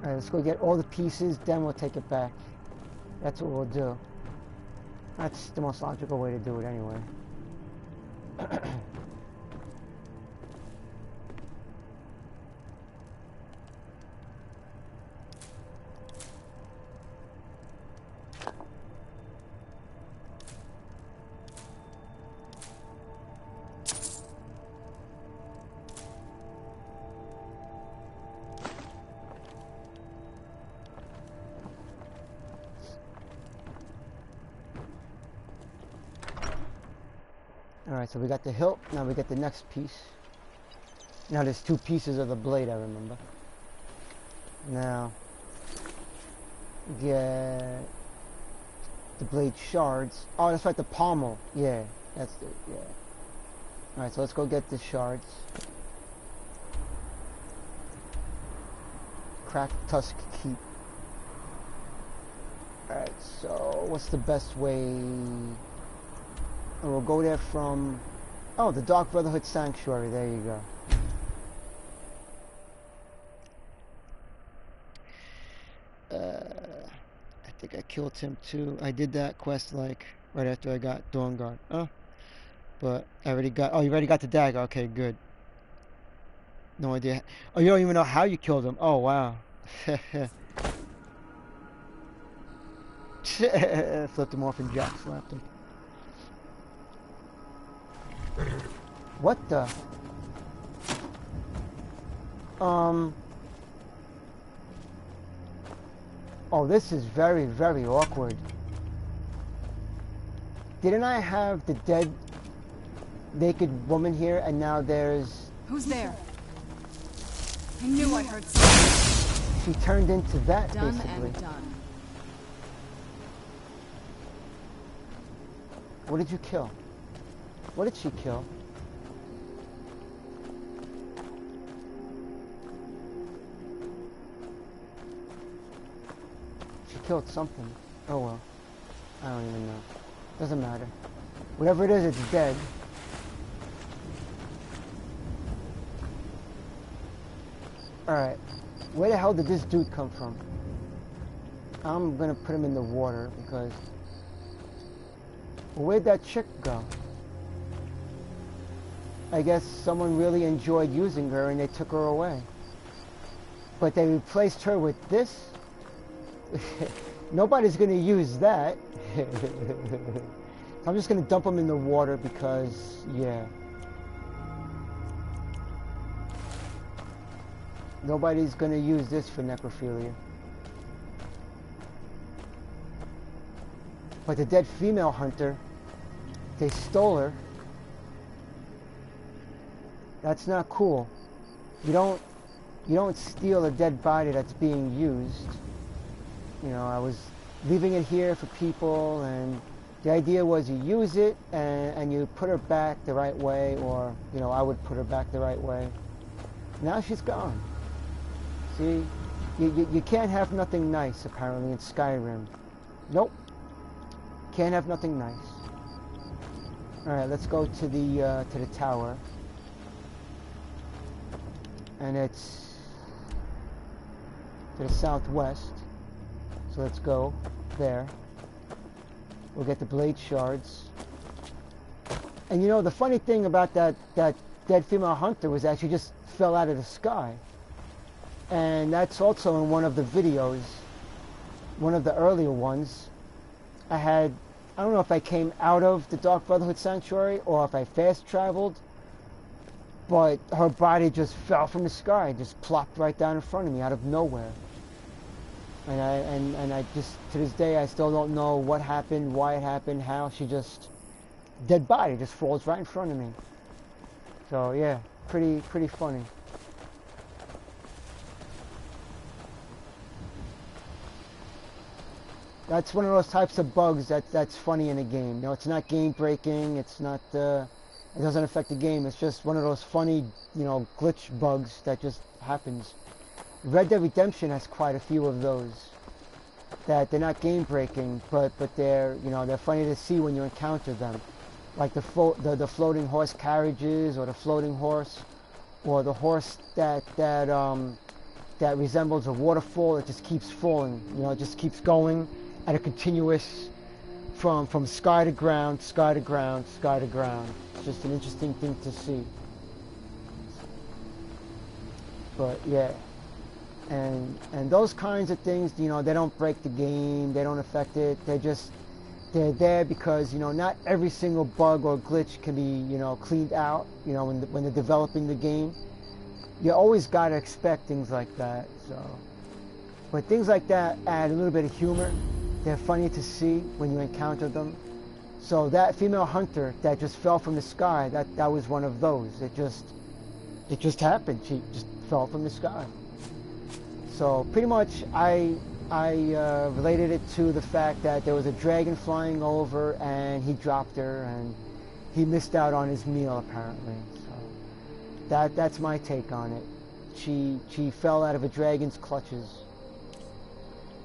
Alright, let's go get all the pieces, then we'll take it back. That's what we'll do. That's the most logical way to do it anyway. Alright, so we got the hilt, now we get the next piece. Now there's 2 pieces of the blade, I remember. Now, get the blade shards. Oh, that's right, the pommel. Yeah, that's the, yeah. Alright, so let's go get the shards. Cracked tusk keep. Alright, so what's the best way? And we'll go there from... Oh, the Dark Brotherhood Sanctuary. There you go. I think I killed him too. I did that quest like right after I got Dawnguard. Oh. But I already got... Oh, you already got the dagger. Okay, good. No idea. Oh, you don't even know how you killed him. Oh, wow. Flipped him off and jack slapped him. What the? Oh, this is very, very awkward. Didn't I have the dead naked woman here and now there's... Who's there? I knew I heard something. She turned into that, Done basically. and done. What did you kill? What did she kill? She killed something. Oh well. I don't even know. Doesn't matter. Whatever it is, it's dead. Alright. Where the hell did this dude come from? I'm gonna put him in the water because... Where'd that chick go? I guess someone really enjoyed using her and they took her away. But they replaced her with this? Nobody's gonna use that. I'm just gonna dump them in the water because, yeah. Nobody's gonna use this for necrophilia. But the dead female hunter, they stole her. That's not cool. You don't steal a dead body that's being used. You know, I was leaving it here for people, and the idea was you use it and you put her back the right way, or, you know, I would put her back the right way. Now she's gone. See, you can't have nothing nice apparently in Skyrim. Nope. Can't have nothing nice. All right, let's go to the tower. And it's to the southwest. So let's go there. We'll get the blade shards. And you know, the funny thing about that dead female hunter was that she just fell out of the sky. And that's also in one of the videos, one of the earlier ones. I don't know if I came out of the Dark Brotherhood Sanctuary or if I fast traveled, but her body just fell from the sky, just plopped right down in front of me out of nowhere. And I just, to this day, I still don't know what happened, why it happened, how. She just, dead body just falls right in front of me. So yeah, pretty funny. That's one of those types of bugs that's funny in a game. You know, it's not game breaking. It's not. It doesn't affect the game. It's just one of those funny, you know, glitch bugs that just happens. Red Dead Redemption has quite a few of those. That they're not game breaking, but they're, you know, they're funny to see when you encounter them. Like the floating horse carriages, or the floating horse, or the horse that that resembles a waterfall that just keeps falling. You know, it just keeps going at a continuous from sky to ground, sky to ground, sky to ground. It's just an interesting thing to see. But yeah, and those kinds of things, you know, they don't break the game, they don't affect it. They're there because, you know, not every single bug or glitch can be, you know, cleaned out. You know, when they're developing the game, you always gotta expect things like that. So, but things like that add a little bit of humor. They're funny to see when you encounter them. So that female hunter that just fell from the sky, that was one of those. It just happened. She just fell from the sky. So pretty much I related it to the fact that there was a dragon flying over and he dropped her and he missed out on his meal apparently. So that's my take on it. She fell out of a dragon's clutches.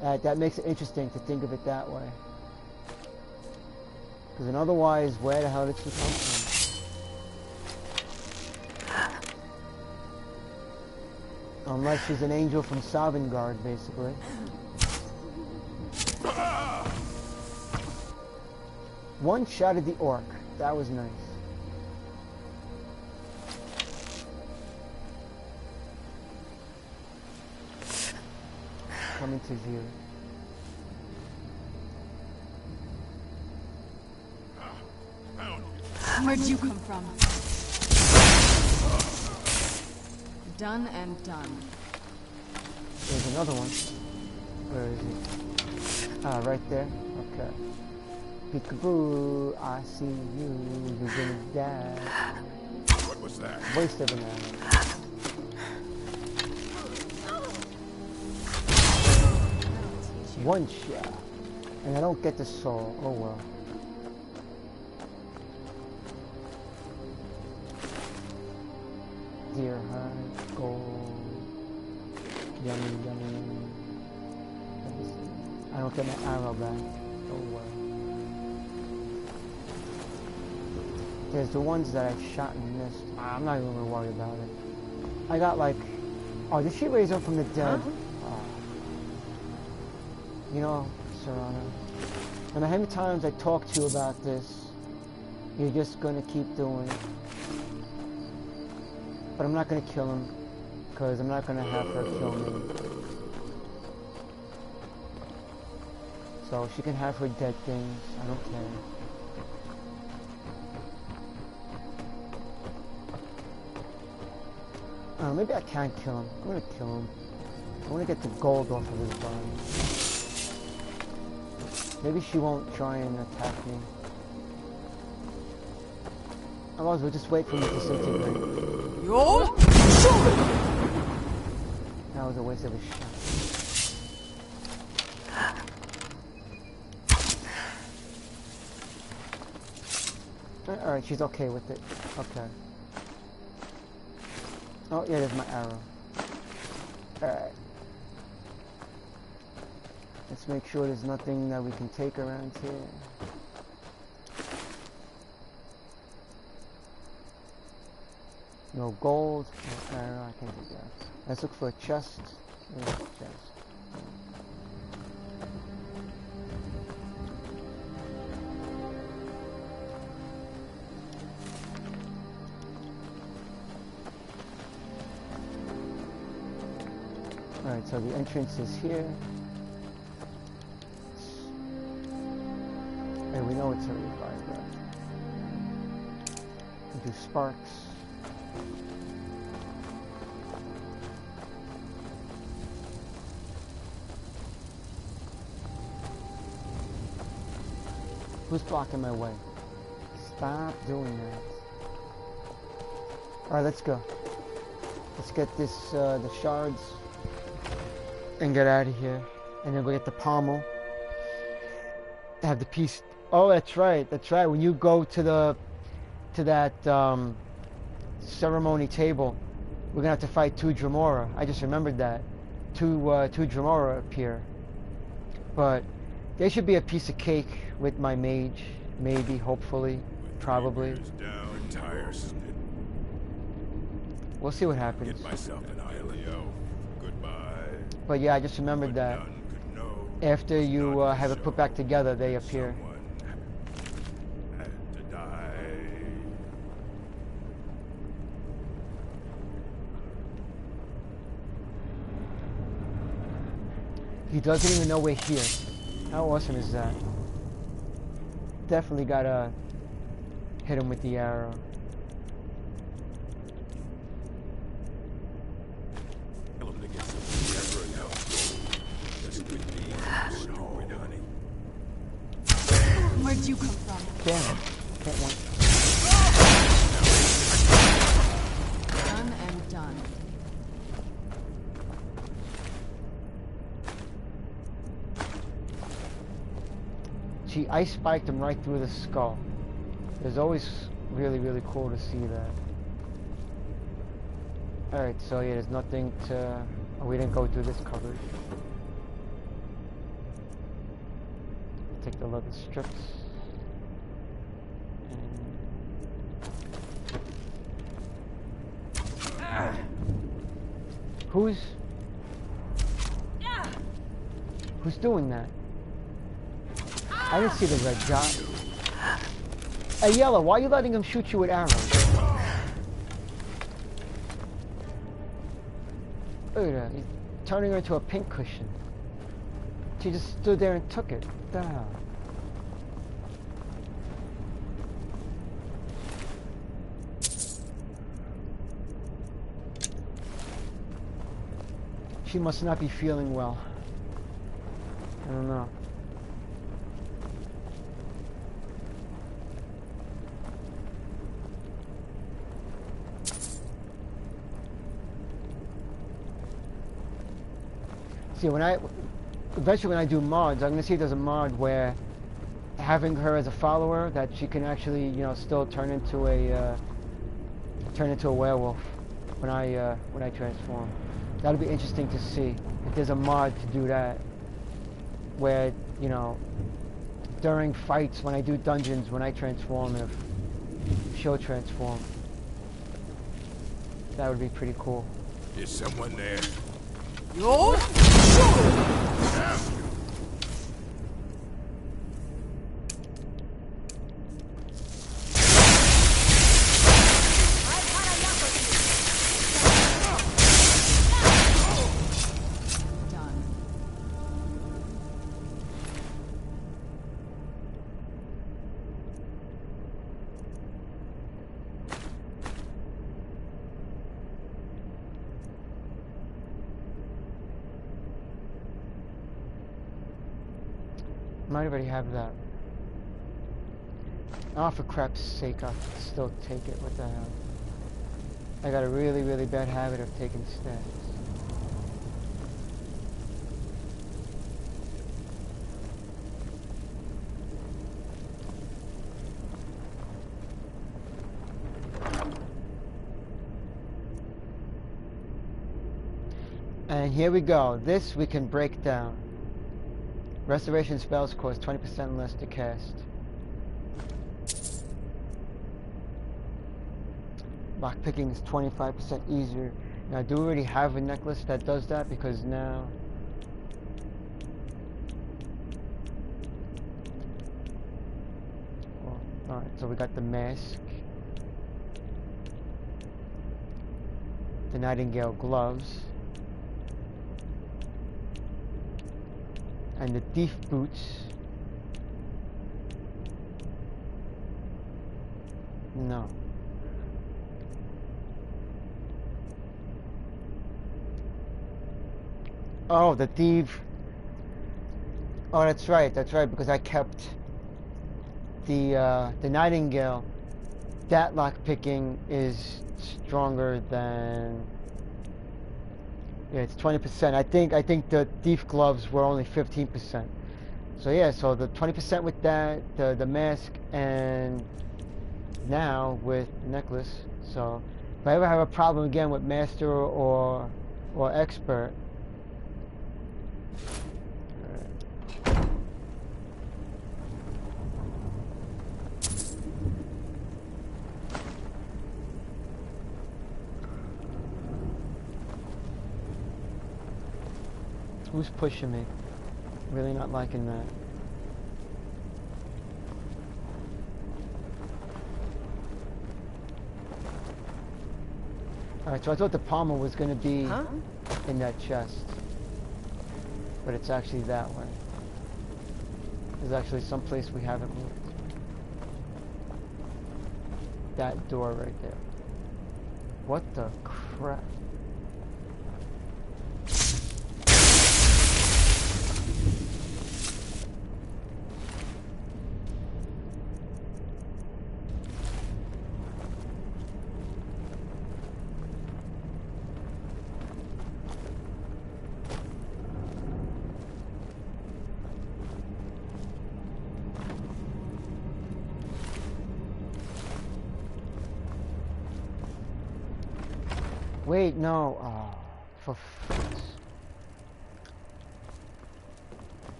That makes it interesting to think of it that way. Because otherwise, where the hell did she come from? Unless she's an angel from Sovngarde, basically. One shot at the orc. That was nice. Coming to view. Where'd you come from? Done and done. There's another one. Where is he? Ah, right there. Okay. Peekaboo, I see you. You're gonna die. What was that? Waste of an arrow. One shot. And I don't get the soul. Oh well. Deer hide, gold. Yummy, yummy. I don't get my arrow back. Oh well. There's the ones that I've shot and missed. I'm not even gonna worry about it. I got like... Oh, did she raise up from the dead? Huh? You know, Serrano, no matter how many times I talk to you about this, you're just gonna keep doing it. But I'm not gonna kill him, because I'm not gonna have her kill me. So she can have her dead things, I don't care. Maybe I can't kill him. I'm gonna kill him. I wanna get the gold off of his body. Maybe she won't try and attack me. Otherwise, we'll just wait for him to disintegrate. Yo! That was a waste of a shot. Alright, she's okay with it. Okay. Oh, yeah, there's my arrow. Alright. Let's make sure there's nothing that we can take around here. No gold, no arrow, I can't do that. Let's look for a chest. There's a chest. Alright, so the entrance is here. And we know it's a revive, right? We do sparks. Who's blocking my way? Stop doing that. Alright, let's go. Let's get this, the shards and get out of here. And then we'll get the pommel. Have the piece. Oh, that's right. That's right. When you go to that ceremony table, we're gonna have to fight 2 Dremora. I just remembered that. 2 Dremora appear. But there should be a piece of cake with my mage. Maybe, hopefully, probably. Down, tiresome. We'll see what happens. Get myself an island. Goodbye. But yeah, I just remembered that after you have it put back together, they appear. He doesn't even know we're here. How awesome is that? Definitely gotta hit him with the arrow. Tell him to get some pepper now. This could be stupid, honey. Where'd you come from? Damn it. Can't want. Done and done. She ice spiked him right through the skull. It's always really, really cool to see that. Alright, so yeah, there's nothing to... Oh, we didn't go through this cupboard. Take the leather strips. Who's doing that? I didn't see the red dot. Hey, Yellow, why are you letting him shoot you with arrows? Look at that. He's turning her into a pink cushion. She just stood there and took it. What the hell? She must not be feeling well. I don't know. See, eventually when I do mods, I'm gonna see if there's a mod where having her as a follower, that she can actually, you know, still turn into a werewolf when I transform. That'll be interesting to see if there's a mod to do that, where, you know, during fights when I do dungeons, when I transform, if she'll transform. That would be pretty cool. Is someone there? Yo! Might already have that. Oh, for crap's sake, I'll still take it. What the hell? I got a really, really bad habit of taking stats. And here we go. This we can break down. Restoration spells cost 20% less to cast. Lockpicking is 25% easier. Now, do we already have a necklace that does that? Because now... Well, alright, so we got the mask. The Nightingale gloves. And the thief boots. No. Oh, the thief. Oh, that's right, because I kept the Nightingale. That lock picking is stronger than... Yeah, it's 20%. I think the thief gloves were only 15%. So yeah, so the 20% with that, the mask, and now with the necklace. So if I ever have a problem again with master or expert. Who's pushing me? Really not liking that. Alright, so I thought the Palmer was going to be in that chest. But it's actually that way. There's actually some place we haven't moved. That door right there. What the crap? Wait, no. Oh, for f***.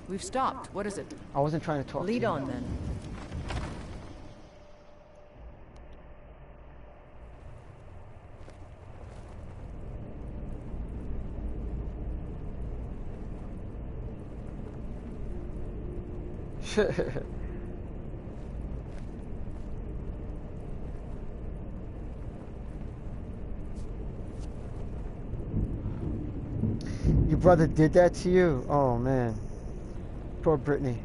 We've stopped. What is it? I wasn't trying to talk to you. Lead on, then. Your brother did that to you? Oh, man. Poor Brittany.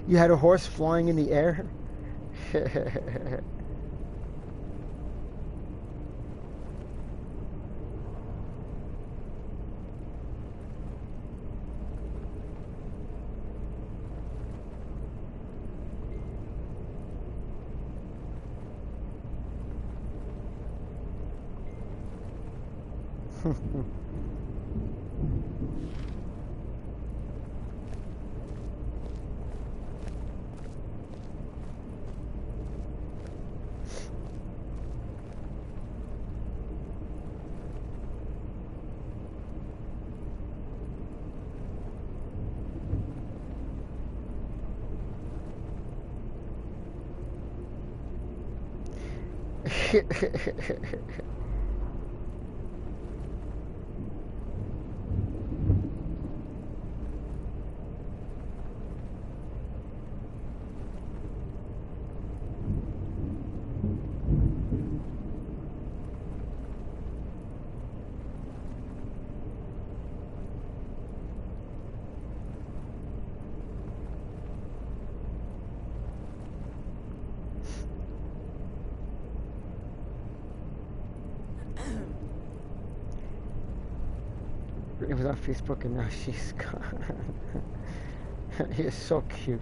You had a horse flying in the air? It was on Facebook and now she's gone. He is so cute.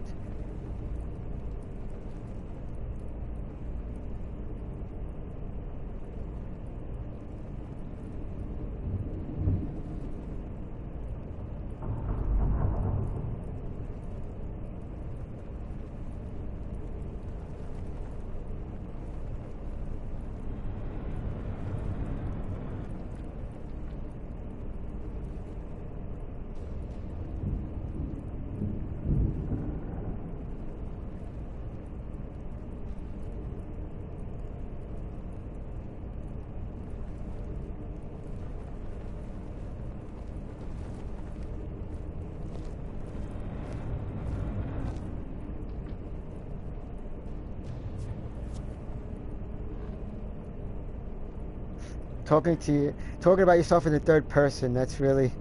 Talking to you, talking about yourself in the third person, that's really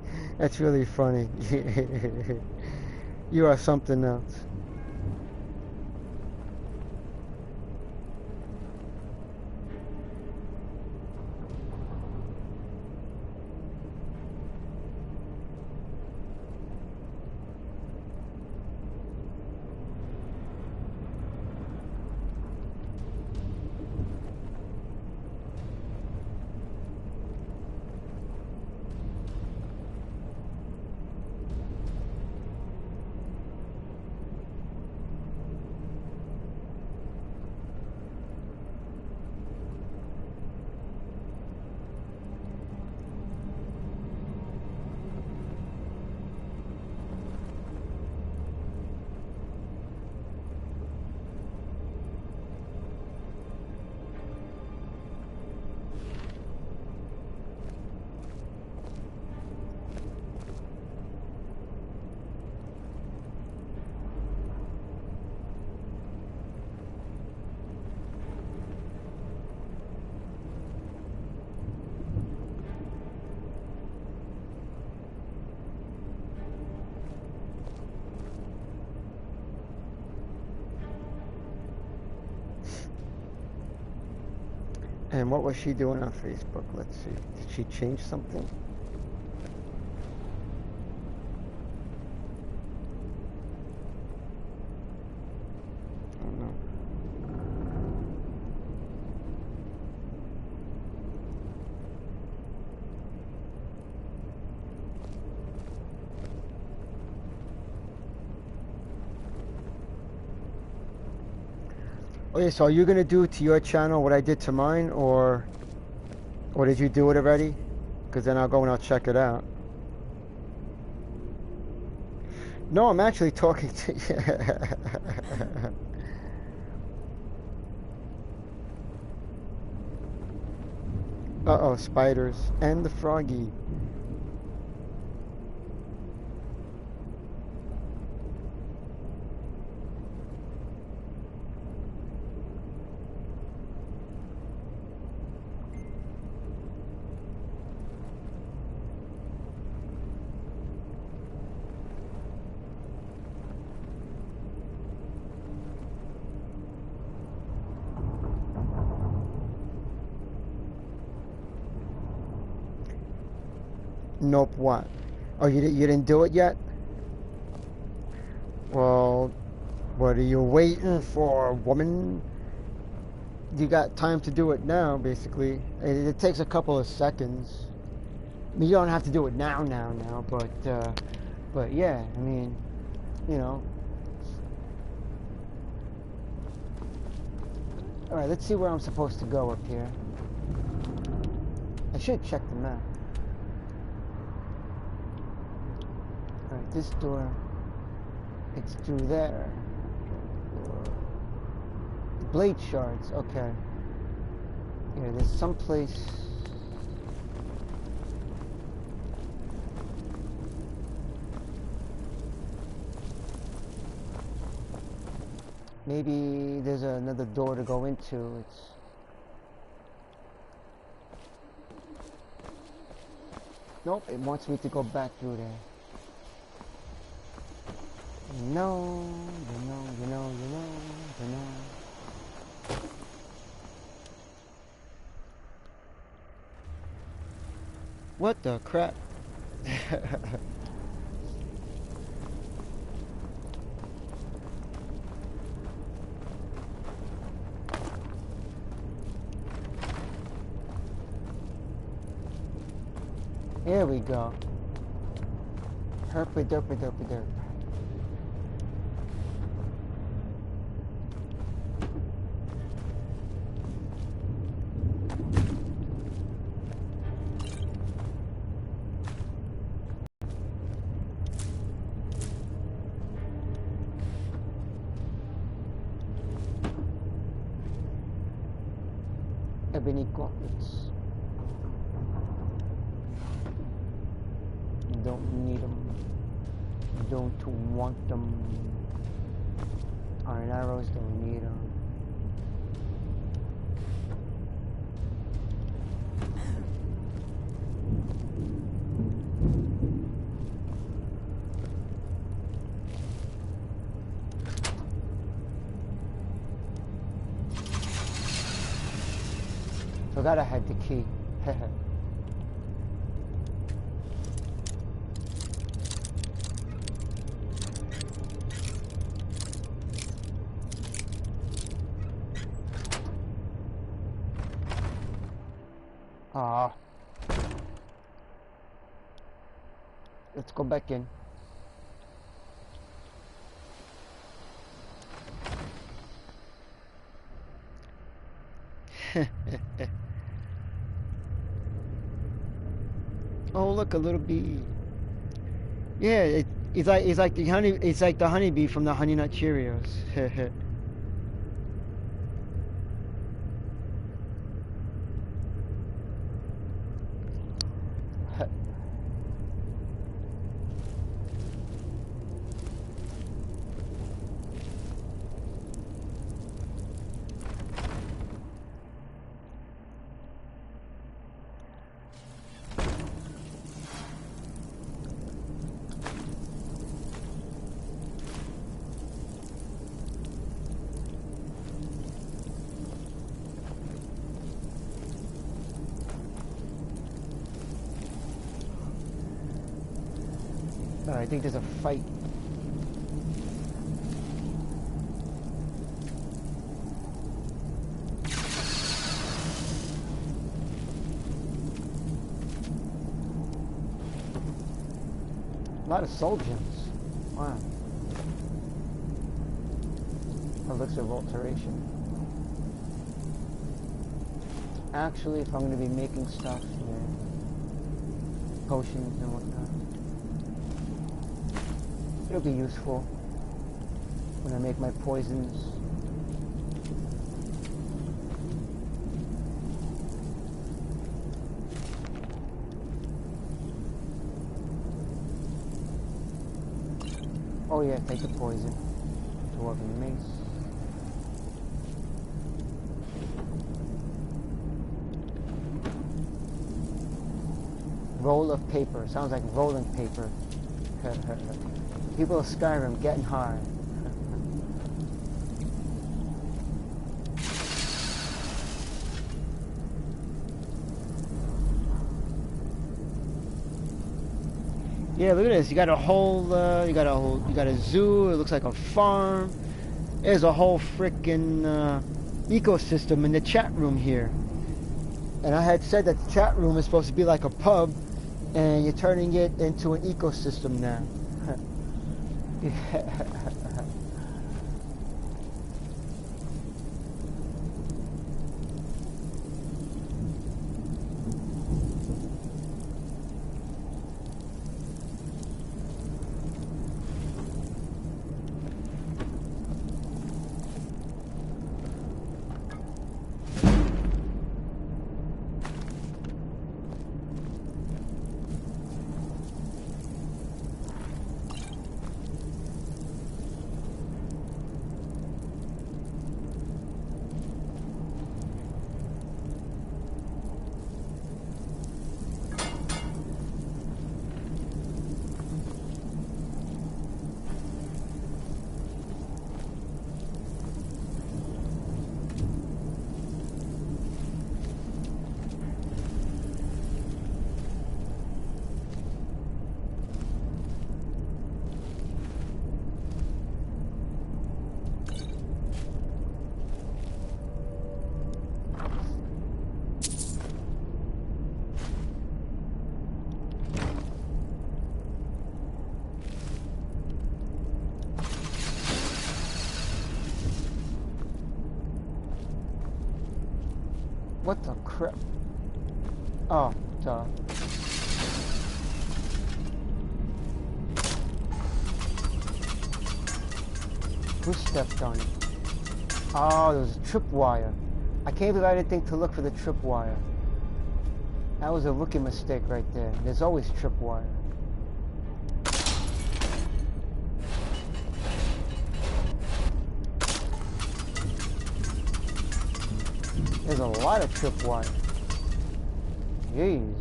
funny. You are something else. And what was she doing on Facebook? Let's see. Did she change something? I don't know. Okay, so are you gonna do to your channel what I did to mine, or did you do it already? Because then I'll go and I'll check it out. No, I'm actually talking to you. Uh-oh, spiders. And the froggy. Nope, what? Oh, you didn't do it yet? Well, what are you waiting for, woman? You got time to do it now, basically. It takes a couple of seconds. I mean, you don't have to do it now, but yeah, I mean, you know. Alright, let's see where I'm supposed to go up here. I should check the map. Alright, this door, it's through there. Blade shards, okay. Yeah, there's someplace. Maybe there's another door to go into. It's nope, it wants me to go back through there. You know. What the crap? Here we go. Herpa derpa derpa derp. Ebony gauntlets. Don't need them. Don't want them. Iron arrows, don't need them. Forgot I had the key. Ah. Let's go back in. Oh, look, a little bee. Yeah, it's like the honey. It's like the honeybee from the Honey Nut Cheerios. I think there's a fight. A lot of soul gems. Wow. Elixir of alteration. Actually, if I'm going to be making stuff, yeah, potions and whatnot, it'll be useful when I make my poisons. Oh yeah, take the poison to work in the mace. Roll of paper. Sounds like rolling paper. People of Skyrim getting high. Yeah, look at this. You got a whole, you got a zoo. It looks like a farm. There's a whole frickin' ecosystem in the chat room here. And I had said that the chat room is supposed to be like a pub, and you're turning it into an ecosystem now. What the crap? Oh, duh. Who stepped on it? Oh, there was a tripwire. I can't believe I didn't think to look for the tripwire. That was a rookie mistake right there. There's always tripwire. There's a lot of tripwire. Jeez.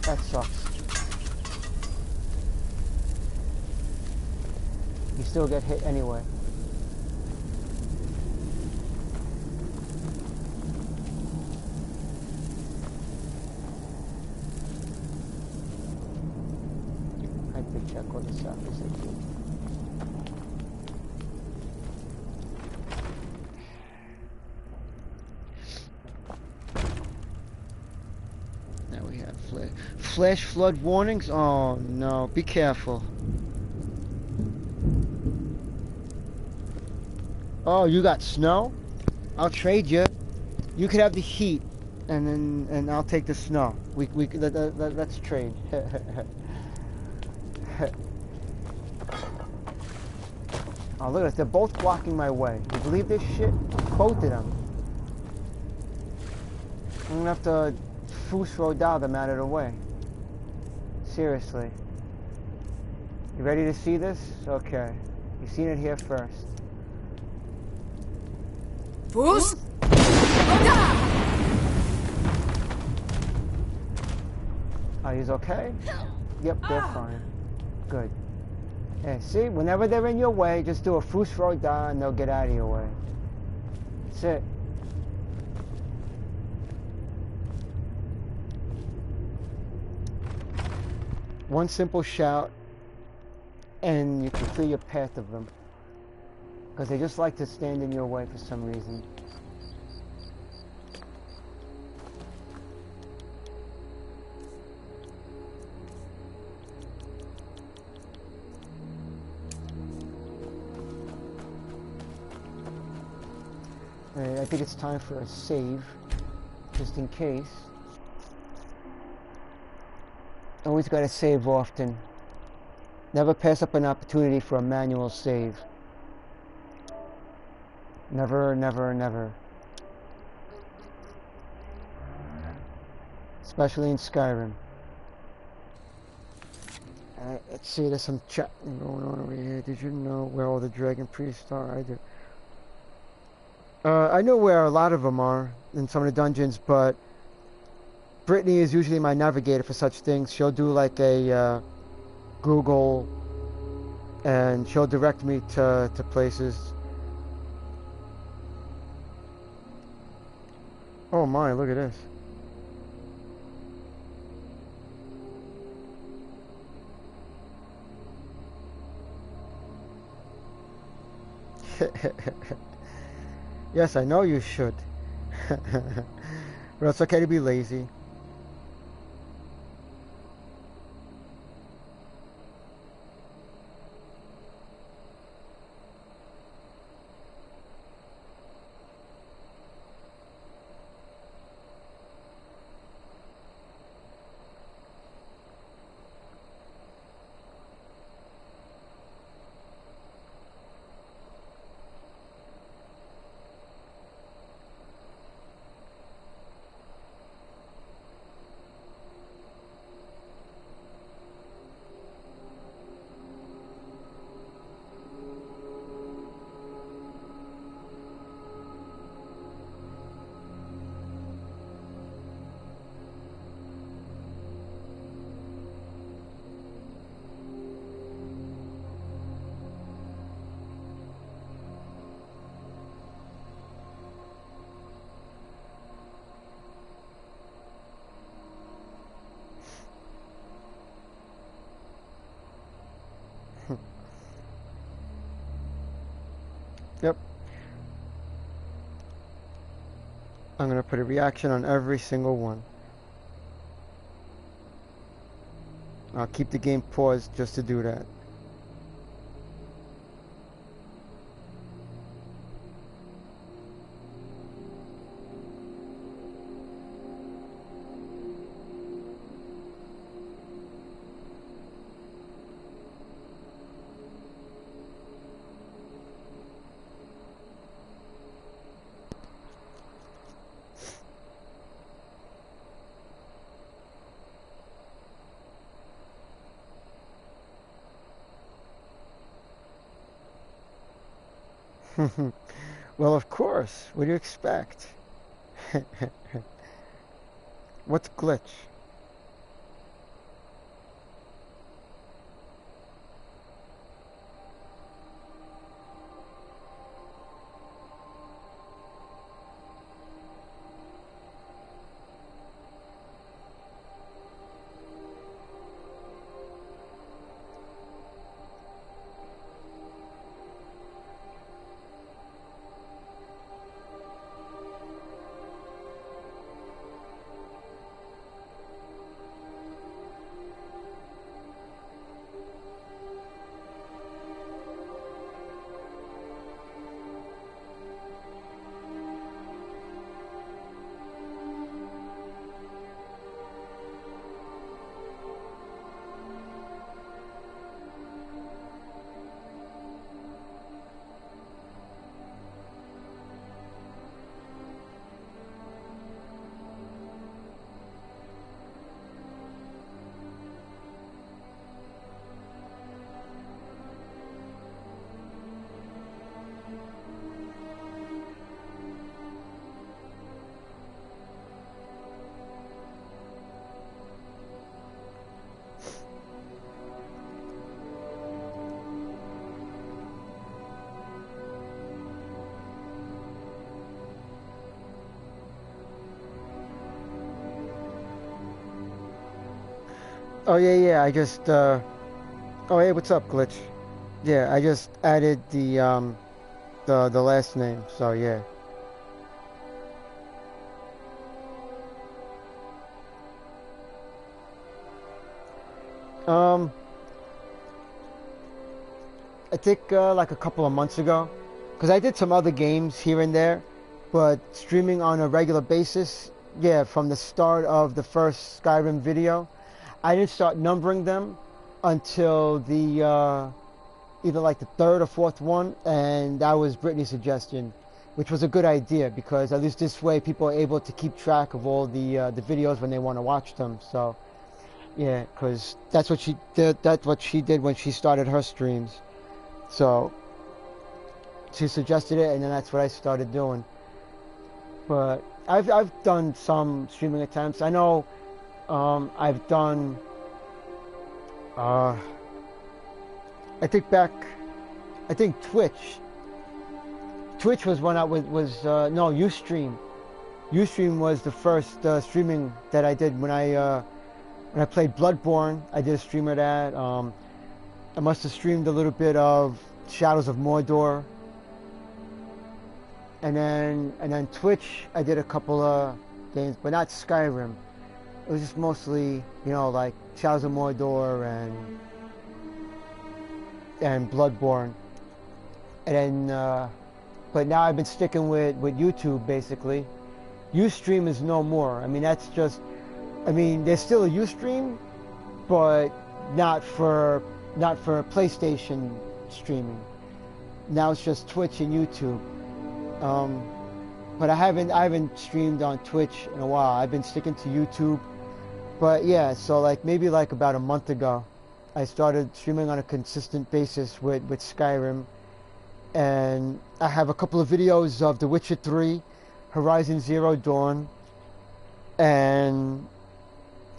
That sucks. You still get hit anyway. I did check what the stuff is. Flash flood warnings? Oh no, be careful. Oh, you got snow? I'll trade you. You could have the heat, and I'll take the snow. Let's trade. Oh, look at this. They're both blocking my way. You believe this shit? Both of them. I'm gonna have to Fusro them out of the way. Seriously. You ready to see this? Okay. You've seen it here first. Fus? Are you okay? Yep, they're fine. Good. Hey, see? Whenever they're in your way, just do a Fusro and they'll get out of your way. That's it. One simple shout, and you can clear your path of them. Because they just like to stand in your way for some reason. I think it's time for a save, just in case. Always gotta save often. Never pass up an opportunity for a manual save. Never, never, never. Especially in Skyrim. Let's see, there's some chatting going on over here. Did you know where all the dragon priests are? I do. I know where a lot of them are in some of the dungeons, but Brittany is usually my navigator for such things. She'll do like a Google, and she'll direct me to places. Oh my, look at this. Yes, I know you should. But it's okay to be lazy. Yep. I'm going to put a reaction on every single one. I'll keep the game paused just to do that. Well, of course. What do you expect? What's glitch? Oh yeah, I just oh hey, what's up, Glitch? Yeah, I just added the last name, so yeah. I think like a couple of months ago, because I did some other games here and there, but streaming on a regular basis, yeah, from the start of the first Skyrim video, I didn't start numbering them until the either like the third or fourth one, and that was Brittany's suggestion, which was a good idea because at least this way people are able to keep track of all the videos when they want to watch them. So yeah, because that's what she did. That's what she did when she started her streams. So she suggested it, and then that's what I started doing. But I've done some streaming attempts. I know I've done. I think Twitch. Twitch was when I was no, Ustream. Ustream was the first streaming that I did when I played Bloodborne. I did a stream of that. I must have streamed a little bit of Shadows of Mordor. And then Twitch, I did a couple of games, but not Skyrim. It was just mostly, you know, like Shadows of Mordor and Bloodborne. And then, but now I've been sticking with YouTube basically. Ustream is no more. I mean, that's just, I mean, there's still a Ustream, but not for PlayStation streaming. Now it's just Twitch and YouTube. But I haven't streamed on Twitch in a while. I've been sticking to YouTube. But yeah, so like maybe like about a month ago, I started streaming on a consistent basis with Skyrim. And I have a couple of videos of The Witcher 3, Horizon Zero Dawn, and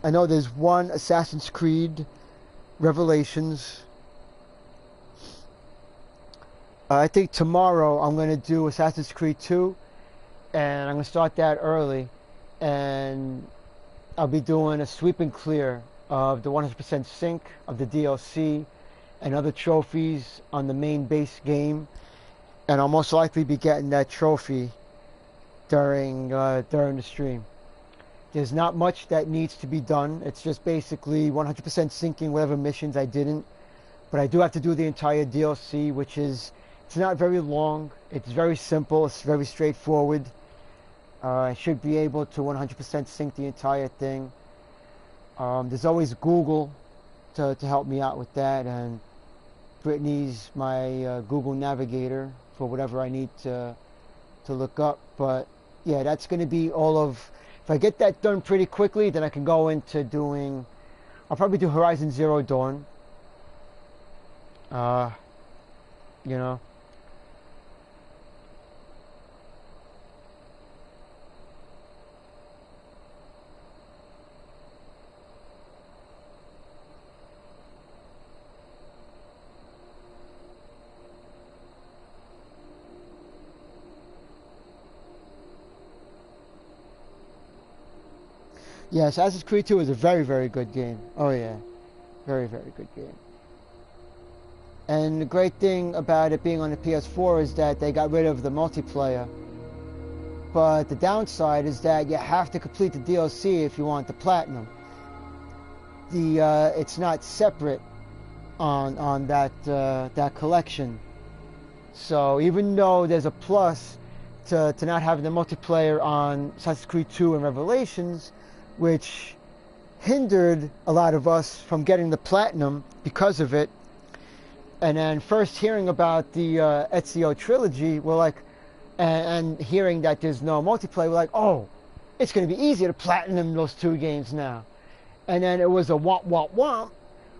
I know there's one Assassin's Creed Revelations. I think tomorrow I'm going to do Assassin's Creed 2, and I'm going to start that early, and I'll be doing a sweep and clear of the 100% sync of the DLC and other trophies on the main base game, and I'll most likely be getting that trophy during the stream. There's not much that needs to be done. It's just basically 100% syncing whatever missions I didn't, but I do have to do the entire DLC, which is, it's not very long, it's very simple, it's very straightforward. I should be able to 100% sync the entire thing. There's always Google to help me out with that, and Brittany's my Google Navigator for whatever I need to look up. But yeah, that's going to be all of, if I get that done pretty quickly, then I can go into doing, I'll probably do Horizon Zero Dawn. You know. Yeah, Assassin's Creed 2 is a very, very good game. Oh yeah, very, very good game. And the great thing about it being on the PS4 is that they got rid of the multiplayer. But the downside is that you have to complete the DLC if you want the platinum. It's not separate on that collection. So even though there's a plus to not having the multiplayer on Assassin's Creed 2 and Revelations, which hindered a lot of us from getting the platinum because of it. And then first hearing about the Ezio trilogy, we're like, and hearing that there's no multiplayer, we're like, oh, it's going to be easier to platinum those two games now. And then it was a womp womp womp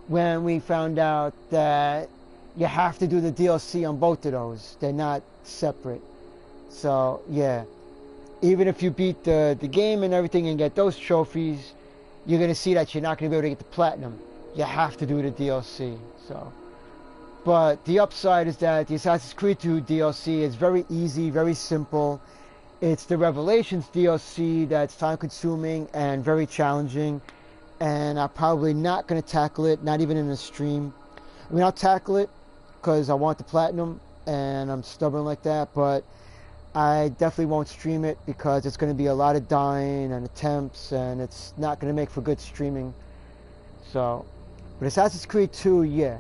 when we found out that you have to do the DLC on both of those. They're not separate. So yeah, even if you beat the game and everything and get those trophies, you're going to see that you're not going to be able to get the platinum. You have to do the DLC. So, but the upside is that the Assassin's Creed 2 DLC is very easy, very simple. It's the Revelations DLC that's time consuming and very challenging. and I'm probably not going to tackle it, not even in a stream. I mean, I'll tackle it because I want the platinum, and I'm stubborn like that, but I definitely won't stream it because it's going to be a lot of dying and attempts, and it's not going to make for good streaming. So, but Assassin's Creed 2, yeah,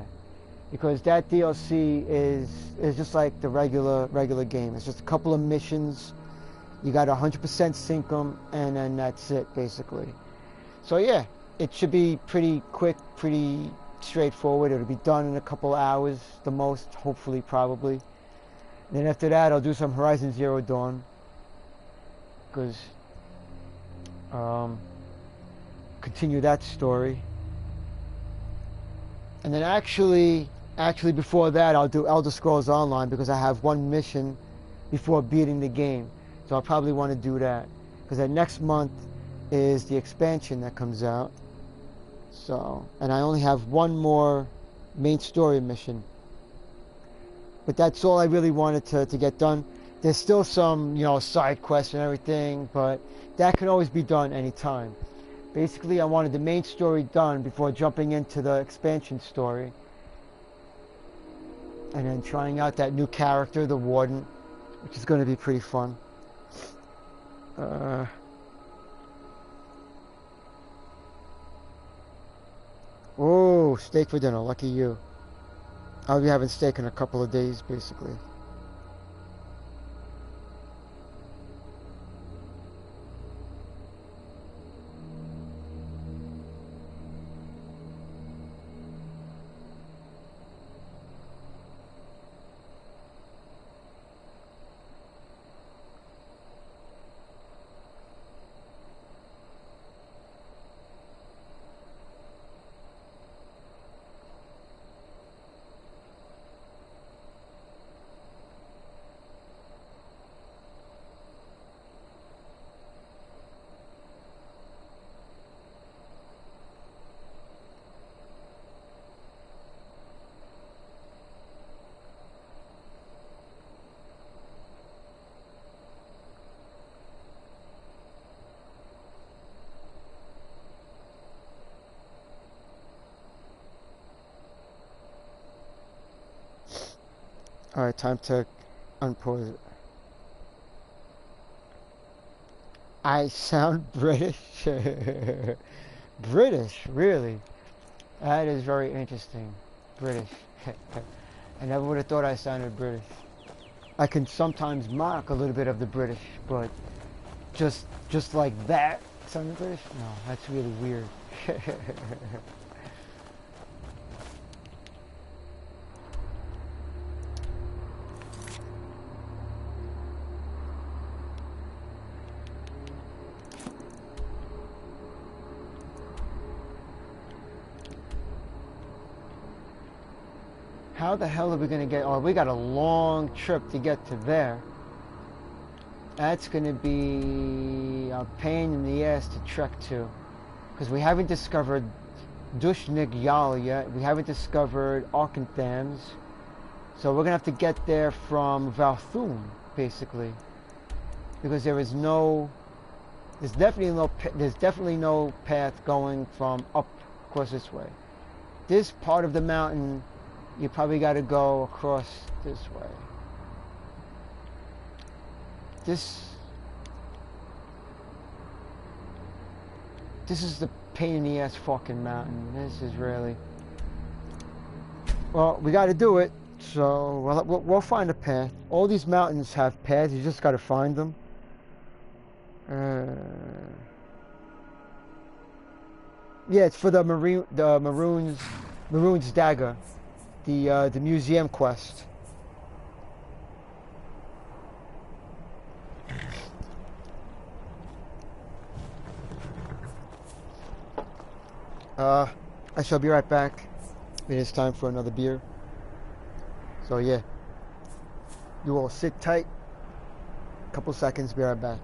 because that DLC is just like the regular game. It's just a couple of missions. You got 100% sync 'em, and then that's it, basically. So yeah, it should be pretty quick, pretty straightforward. It'll be done in a couple hours, the most, hopefully, probably. And then after that, I'll do some Horizon Zero Dawn, because continue that story. And then actually before that, I'll do Elder Scrolls Online, because I have one mission before beating the game. So I'll probably want to do that, because that next month is the expansion that comes out. So, and I only have one more main story mission. But that's all I really wanted to get done. There's still some, you know, side quests and everything, but that can always be done anytime. Basically, I wanted the main story done before jumping into the expansion story. And then trying out that new character, the Warden, which is going to be pretty fun. Oh, steak for dinner. Lucky you. I'll be having steak in a couple of days, basically. Alright, time to unpause it. I sound British. British, really? That is very interesting. British. I never would have thought I sounded British. I can sometimes mock a little bit of the British, but just like that, sounding British? No, that's really weird. How the hell are we going to get... Oh, we got a long trip to get to there. That's going to be a pain in the ass to trek to. Because we haven't discovered Dushnik Yal yet. We haven't discovered Arkanthams. So we're going to have to get there from Valthum, basically. Because there is no... There's definitely no path going from up, of course, this way. This part of the mountain... You probably got to go across this way. This is the pain in the ass fucking mountain. This is really... Well, we got to do it, so we'll find a path. All these mountains have paths. You just got to find them. Yeah, it's for the Maroon's dagger. The museum quest. I shall be right back. It is time for another beer. So yeah, you all sit tight. Couple seconds, be right back.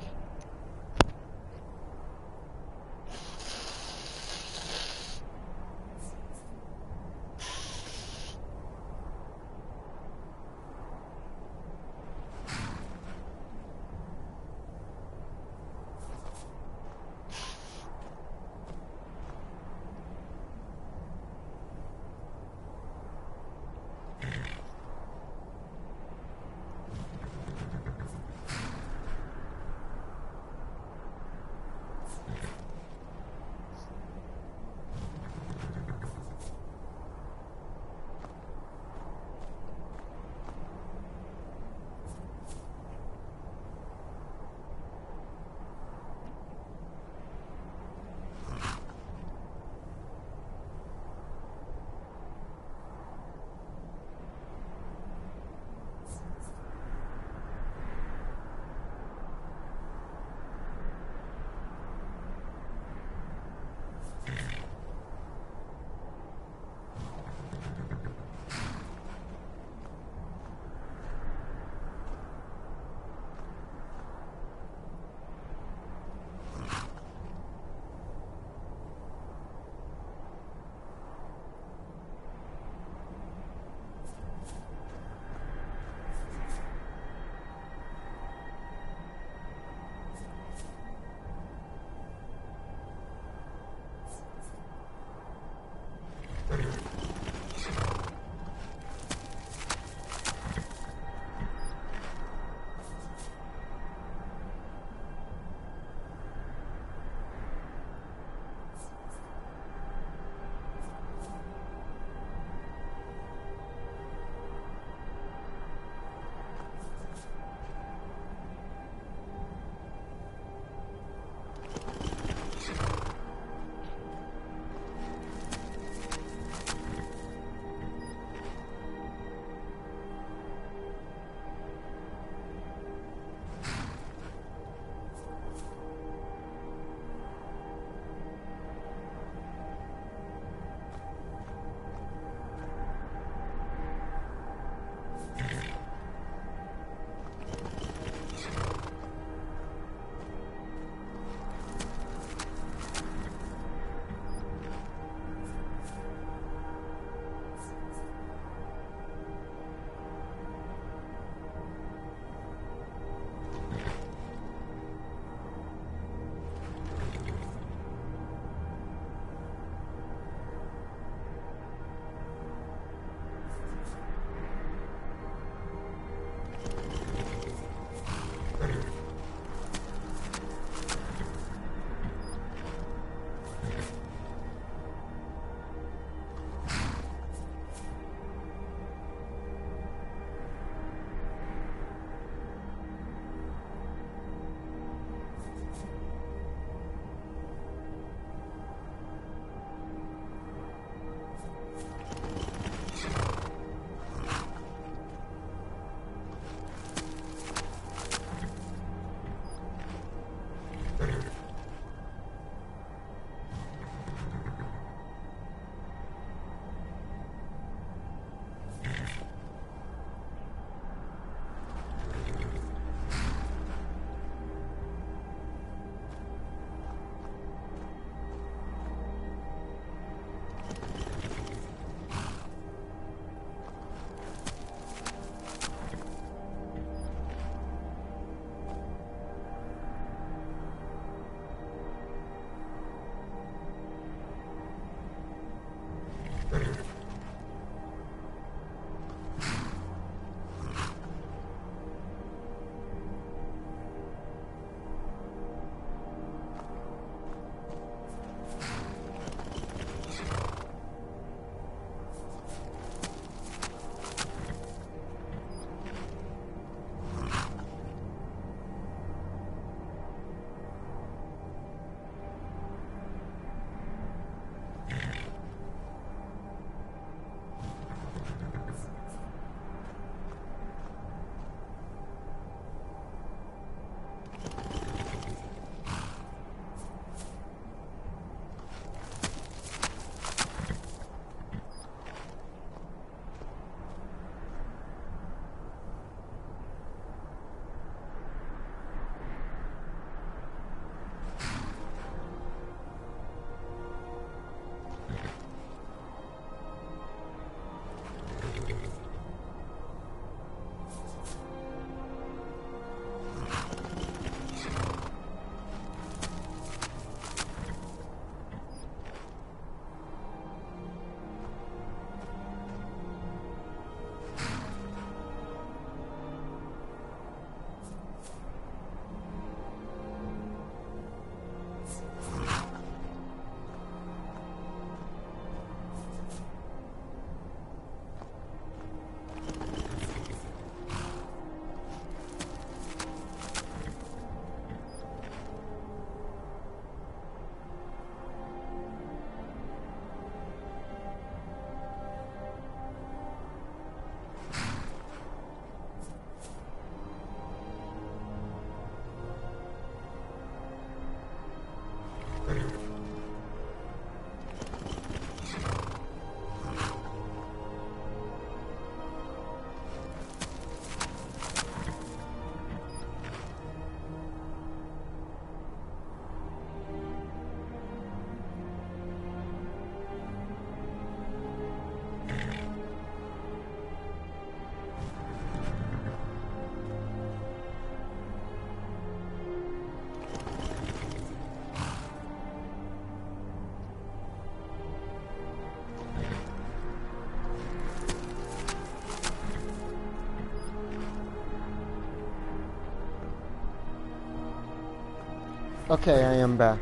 Okay, I am back.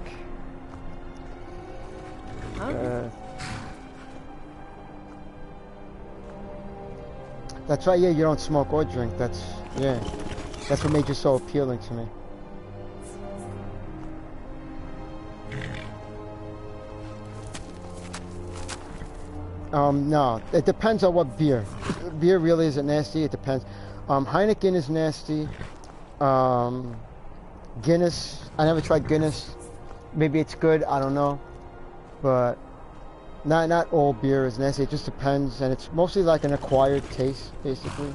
That's right, yeah, you don't smoke or drink. That's what made you so appealing to me. No, it depends on what beer. Beer really isn't nasty, it depends. Heineken is nasty. Guinness, I never tried Guinness. Maybe it's good, I don't know. But not all beer is nasty, it just depends, and it's mostly like an acquired taste, basically.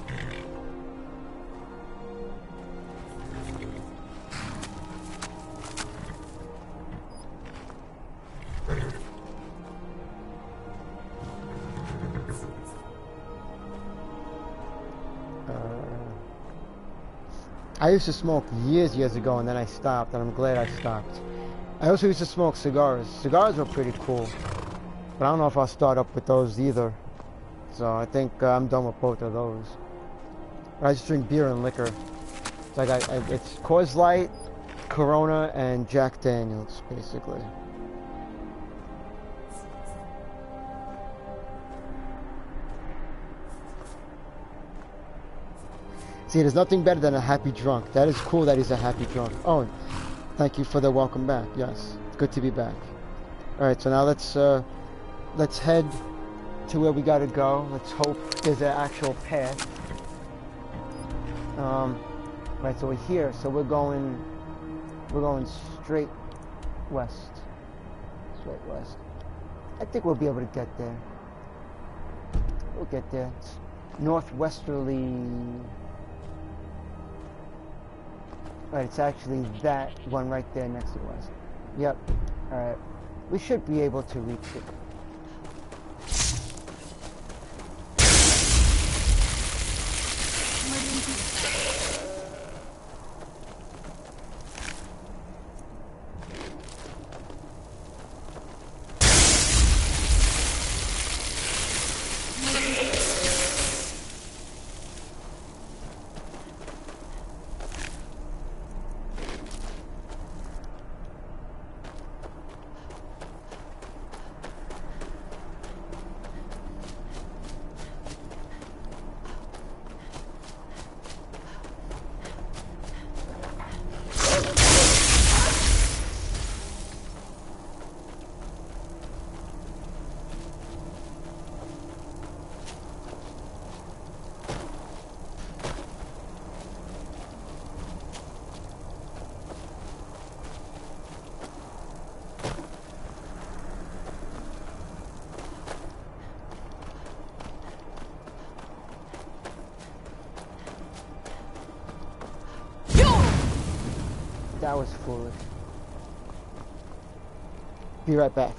I used to smoke years ago, and then I stopped, and I'm glad I stopped. I also used to smoke cigars. Cigars were pretty cool, but I don't know if I'll start up with those either. So I think I'm done with both of those. I just drink beer and liquor. It's like it's Coors Light, Corona, and Jack Daniels, basically. See, there's nothing better than a happy drunk. That is cool that he's a happy drunk. Oh, thank you for the welcome back. Yes, it's good to be back. All right, so now let's head to where we gotta go. Let's hope there's an actual path. Right, so we're here. So we're going straight west. Straight west. I think we'll be able to get there. We'll get there. It's northwesterly. Right, it's actually that one right there next to us. Yep. Alright. We should be able to reach it. That was foolish. Be right back.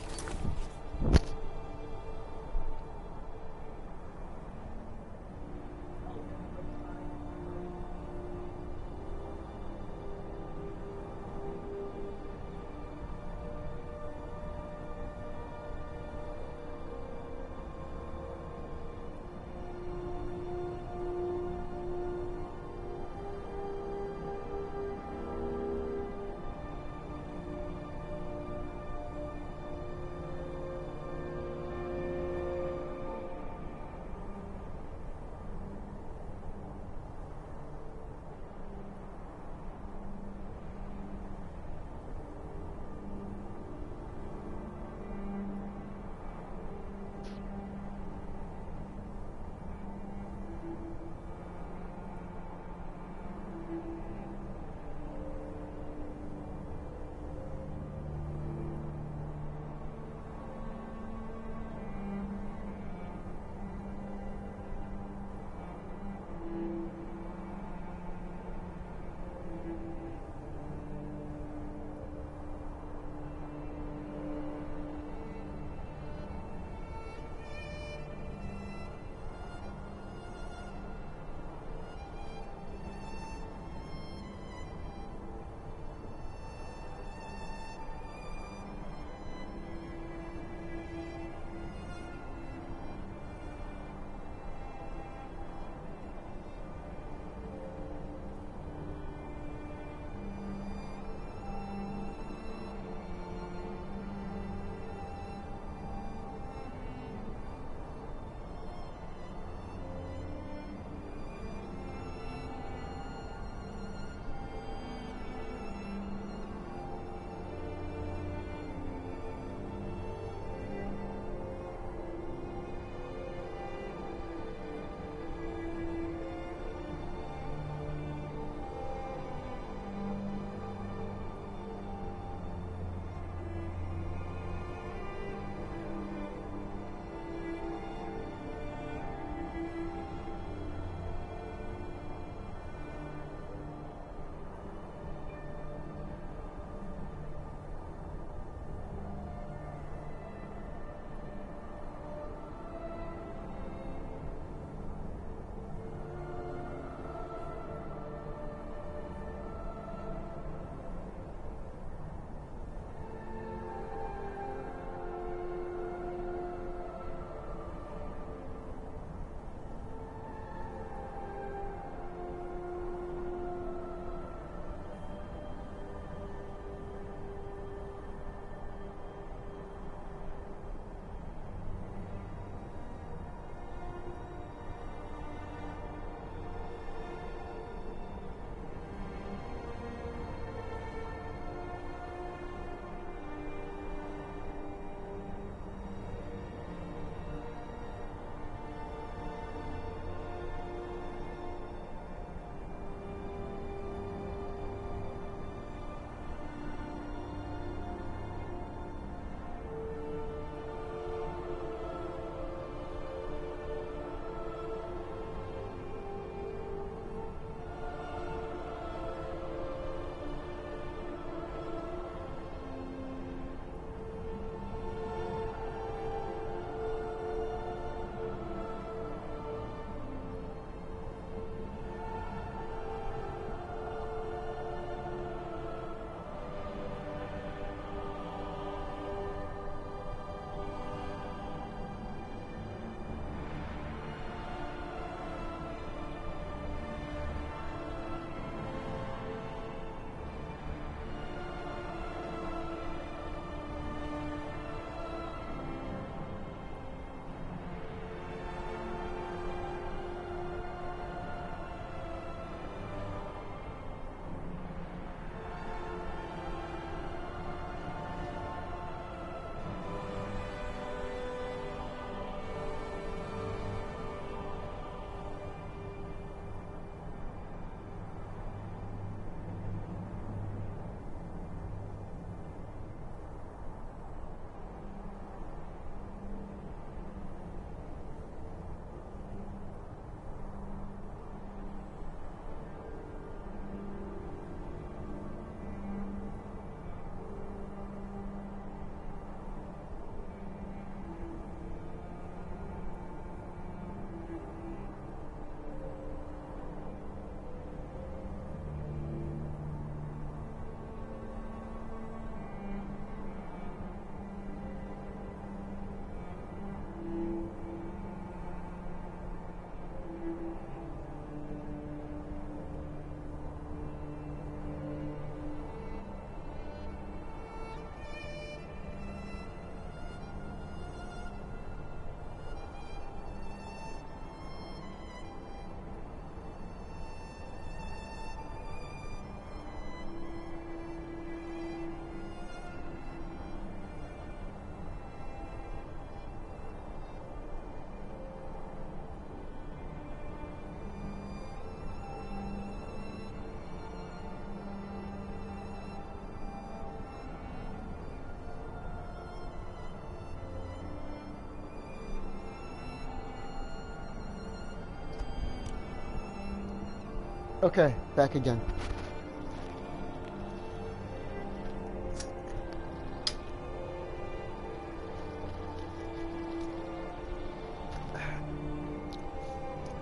Okay, back again.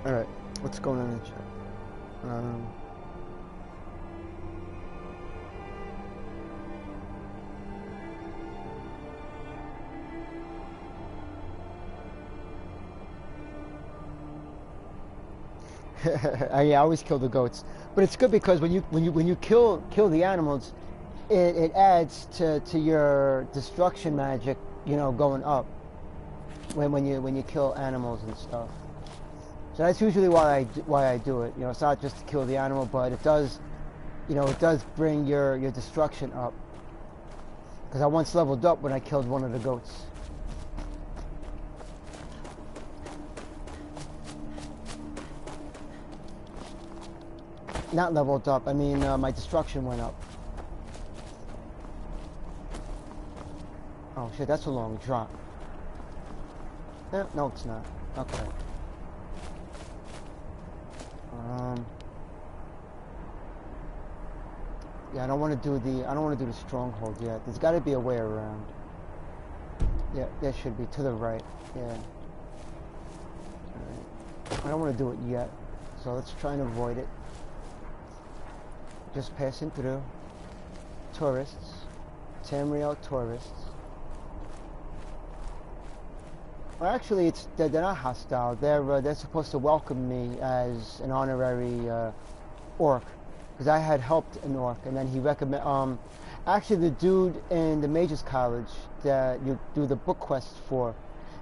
Alright, what's going on in the chat? I always kill the goats, but it's good because when you kill the animals, it adds to your destruction magic, you know, going up when you kill animals and stuff. So that's usually why I do it. You know, it's not just to kill the animal, but it does, you know, it does bring your destruction up. Because I once leveled up when I killed one of the goats. Not leveled up, I mean my destruction went up. Oh shit, that's a long drop. No, it's not. Okay. Yeah, I don't want to do the stronghold yet. There's got to be a way around. Yeah, there should be to the right. Yeah. Alright. I don't want to do it yet, so let's try and avoid it. Just passing through. Tourists. Tamriel tourists. Well, actually, they're not hostile. They're supposed to welcome me as an honorary orc, because I had helped an orc, and then he recommend. Actually, the dude in the Mage's College that you do the book quest for,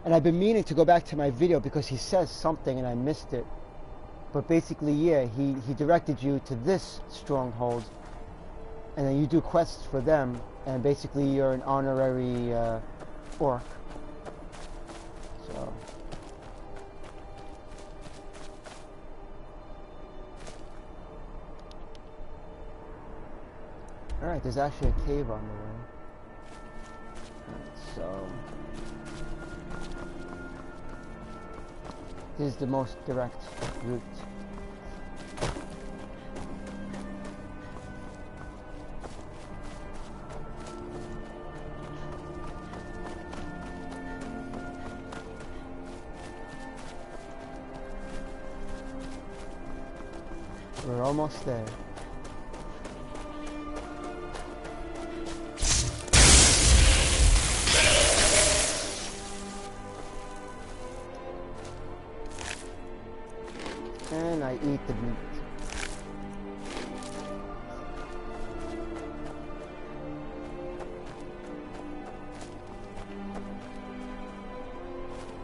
and I've been meaning to go back to my video because he says something and I missed it. But basically, yeah, he directed you to this stronghold, and then you do quests for them, and basically you're an honorary orc. So. Alright, there's actually a cave on the way. Alright, so this is the most direct route. We're almost there. And I eat the meat.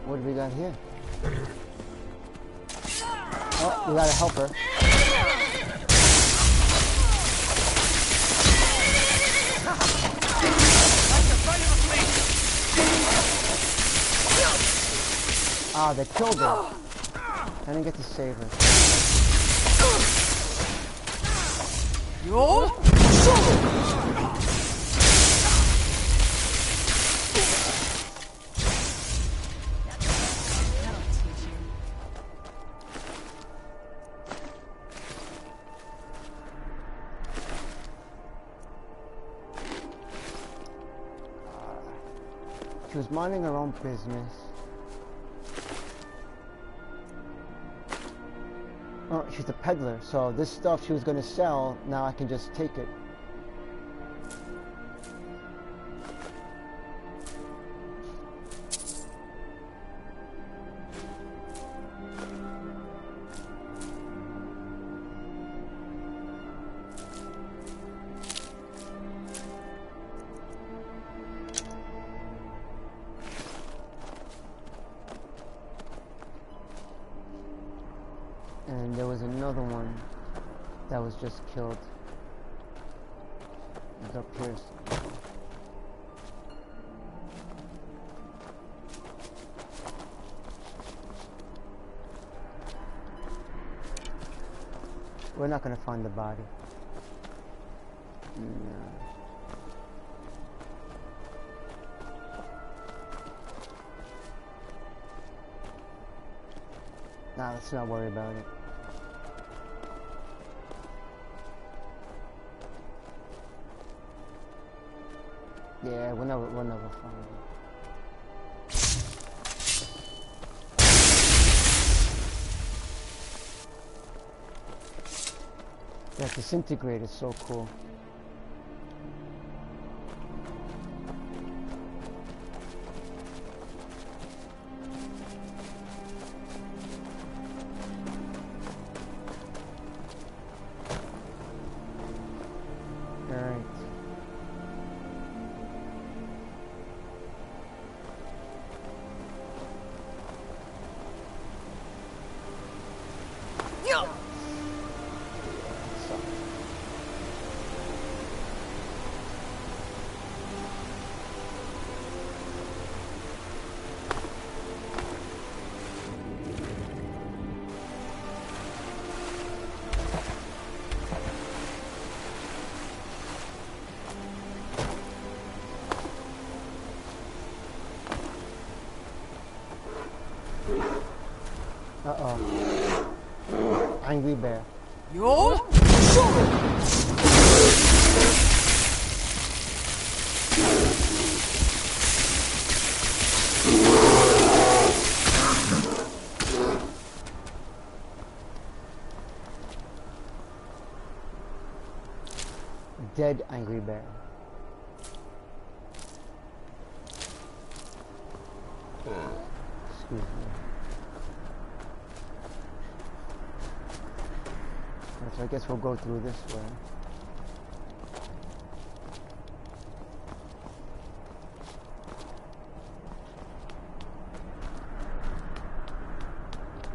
What do we got here? Oh, we got a helper. Ah, they killed her. I didn't get to save her. Yo! She was minding her own business. Oh, she's a peddler, so this stuff she was going to sell, now I can just take it. And there was another one that was just killed. It was up here. We're not going to find the body. No. Nah, let's not worry about it. Yeah, we'll never find it. That disintegrate is so cool. Uh-oh. Angry bear. Yo! Dead angry bear. Excuse me. So I guess we'll go through this way.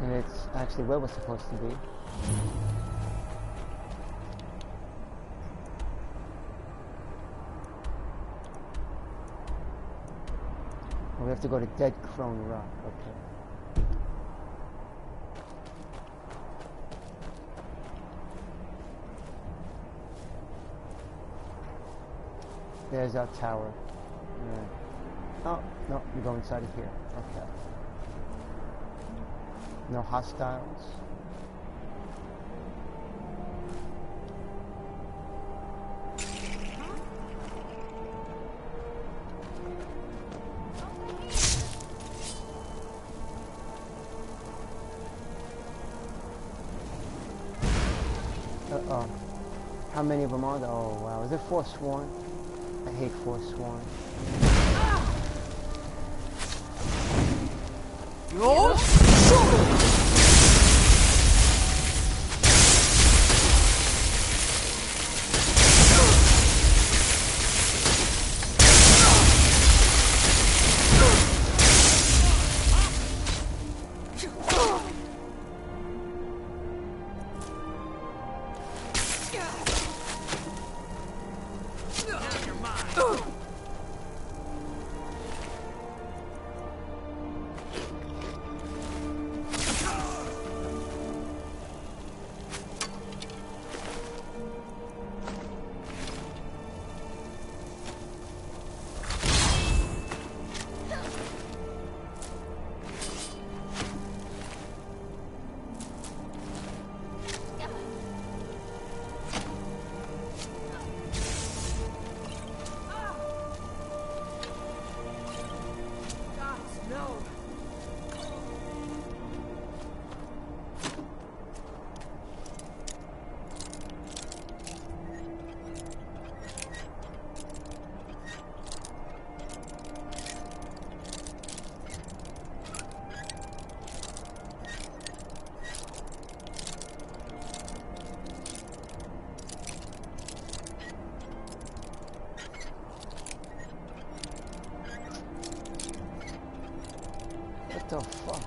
And it's actually where we're supposed to be. We have to go to Dead Crone Rock, okay. There's our tower. Right. Oh, no, you go inside of here. Okay. No hostiles. Uh-oh. How many of them are there? Oh, wow. Is it Forsworn? I hate Forsworn. Yo! What the fuck?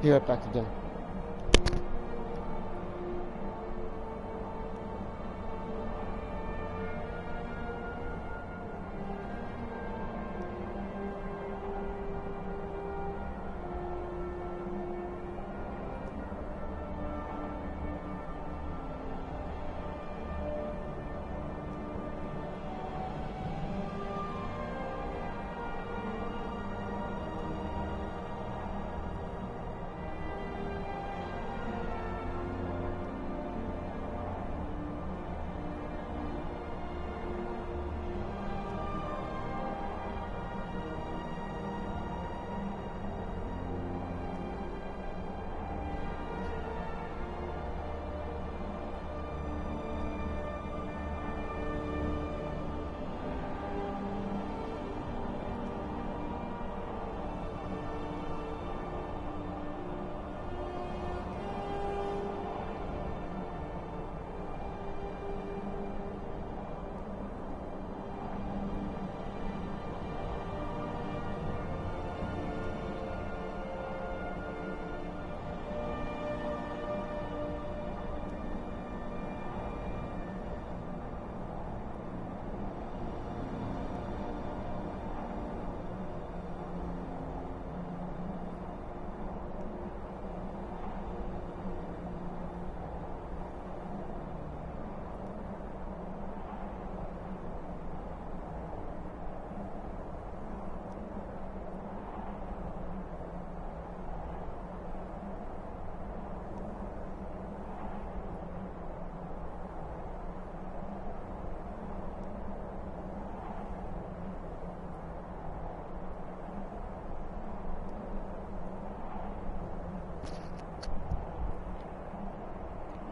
Be right back again.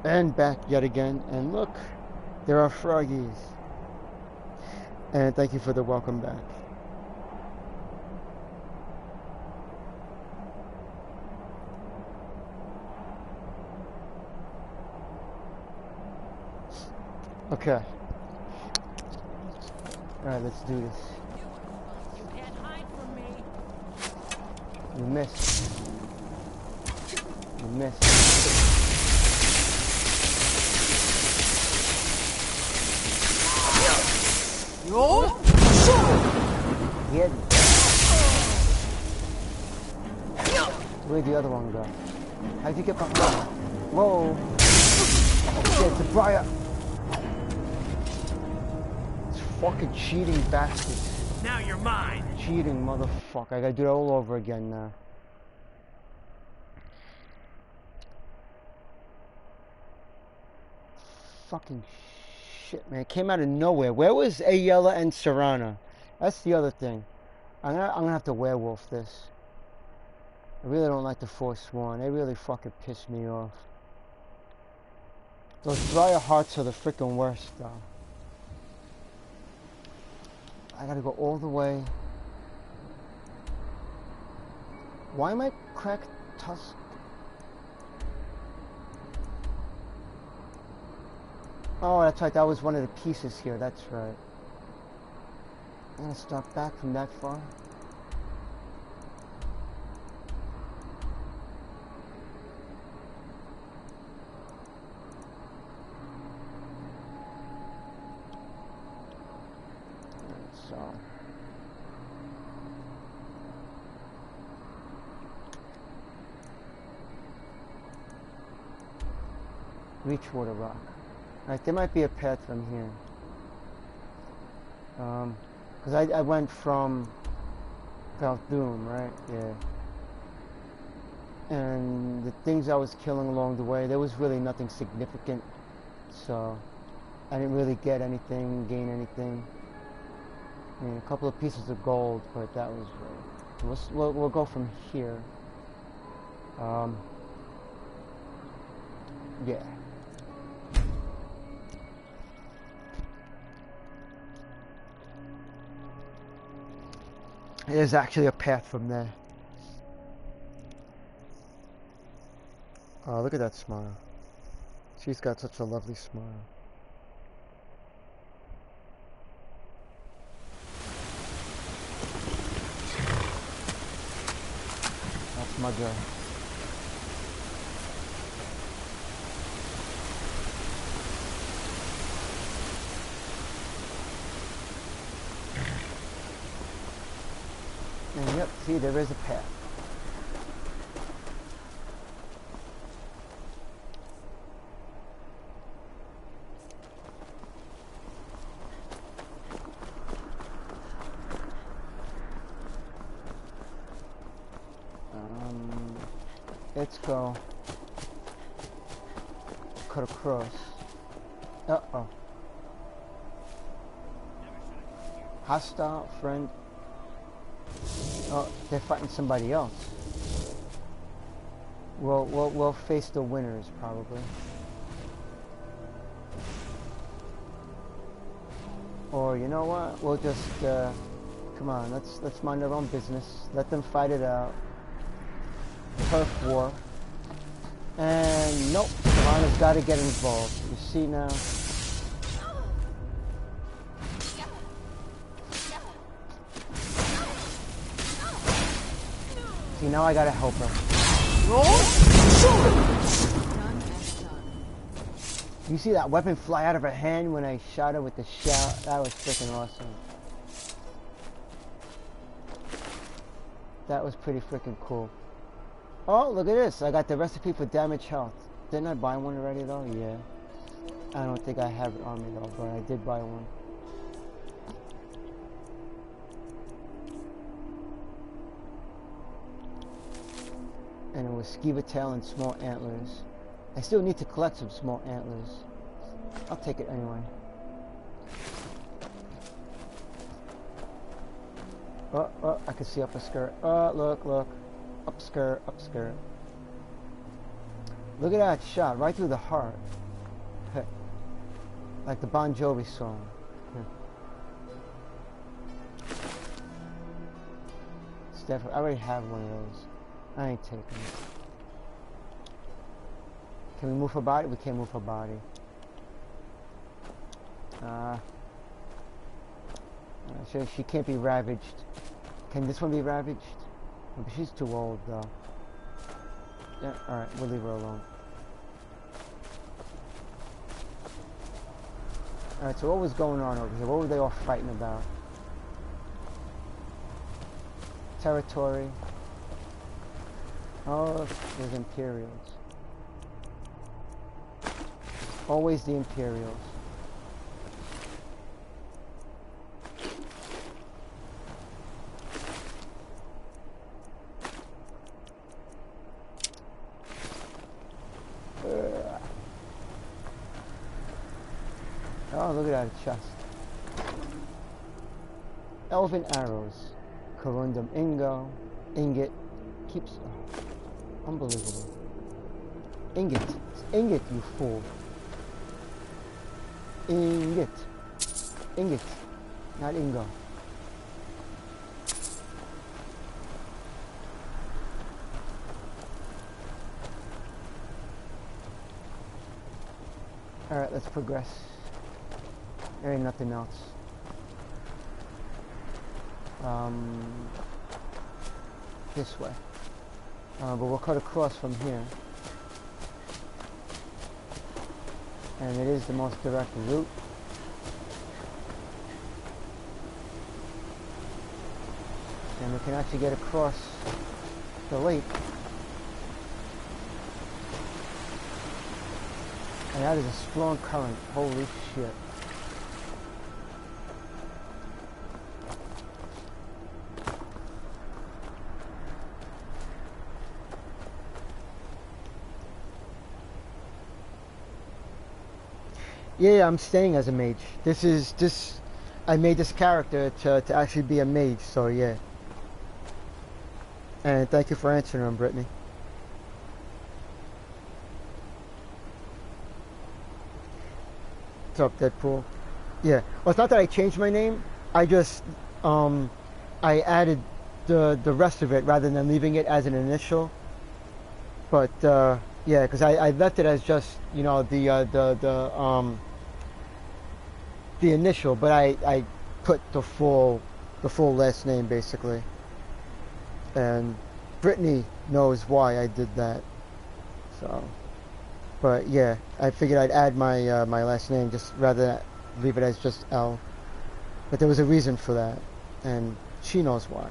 And back yet again, and look, there are froggies. And thank you for the welcome back. Okay. Alright, let's do this. You can't hide from me. You missed. You missed. No! Get it. Where'd the other one go? How'd you get behind me? Whoa! Oh shit, it's a briar! It's fucking cheating bastards. Now you're mine! Cheating motherfucker. I gotta do it all over again now. Fucking shit, man. It came out of nowhere. Where was Ayala and Serana? That's the other thing. I'm gonna have to werewolf this. I really don't like the Forsworn. They really fucking piss me off. Those Briar Hearts are the freaking worst, though. I gotta go all the way. Why am I cracked tusk? Oh, that's right. That was one of the pieces here. That's right. I'm gonna start back from that far. So. Reachwater Rock. Alright, there might be a path from here. Because I went from Doom, right? Yeah. And the things I was killing along the way, there was really nothing significant. So, I didn't really get anything, gain anything. I mean, a couple of pieces of gold, but that was really... We'll go from here. Yeah. There's actually a path from there. Oh, look at that smile. She's got such a lovely smile. That's my girl. And yep, see, there is a path. Let's go. Cut across. Uh-oh. Hostile, friend. Oh, they're fighting somebody else. We'll face the winners, probably. Or, you know what? We'll just, come on, let's mind our own business. Let them fight it out. Turf war. And nope, Savannah's got to get involved. You see now. See, now I gotta help her. You see that weapon fly out of her hand when I shot her with the shell? That was freaking awesome. That was pretty freaking cool. Oh, look at this. I got the recipe for damage health. Didn't I buy one already, though? Yeah. I don't think I have it on me, though, but I did buy one. And it was skeever tail and small antlers. I still need to collect some small antlers. I'll take it anyway. Oh, I can see up a skirt. Oh, look. Up skirt. Look at that shot, right through the heart. Like the Bon Jovi song. Steph, I already have one of those. I ain't taking it. Can we move her body? We can't move her body. She can't be ravaged. Can this one be ravaged? Oh, but she's too old, though. Yeah, alright, we'll leave her alone. Alright, so what was going on over here? What were they all fighting about? Territory. Oh, there's Imperials. Always the Imperials. Oh, look at that chest. Elven arrows. Corundum ingot. Keeps... Oh, unbelievable. Ingot. It's ingot, you fool. Ingot. Ingot. Not ingo. Alright, let's progress. There ain't nothing else. This way. But we'll cut across from here. And it is the most direct route. And we can actually get across the lake. And that is a strong current. Holy shit. Yeah, I'm staying as a mage. I made this character to actually be a mage, so yeah. And thank you for answering them, Brittany. What's up, Deadpool? Yeah. Well, it's not that I changed my name. I just, I added the rest of it rather than leaving it as an initial. But, yeah, because I left it as just, you know, the initial, but I put the full last name basically, and Brittany knows why I did that. So, but yeah, I figured I'd add my my last name just rather than leave it as just L. But there was a reason for that, and she knows why.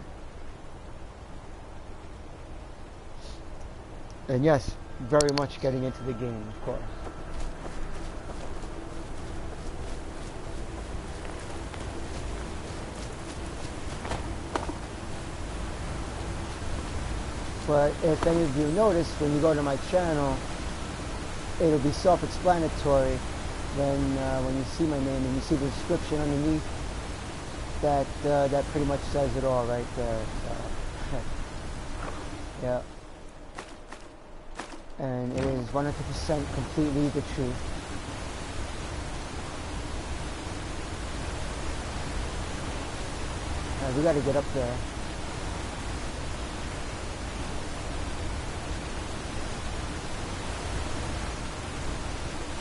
And yes, very much getting into the game, of course. But if any of you notice, when you go to my channel, it'll be self-explanatory when you see my name and you see the description underneath. That pretty much says it all right there. Yeah. And it is 100% completely the truth. We gotta get up there.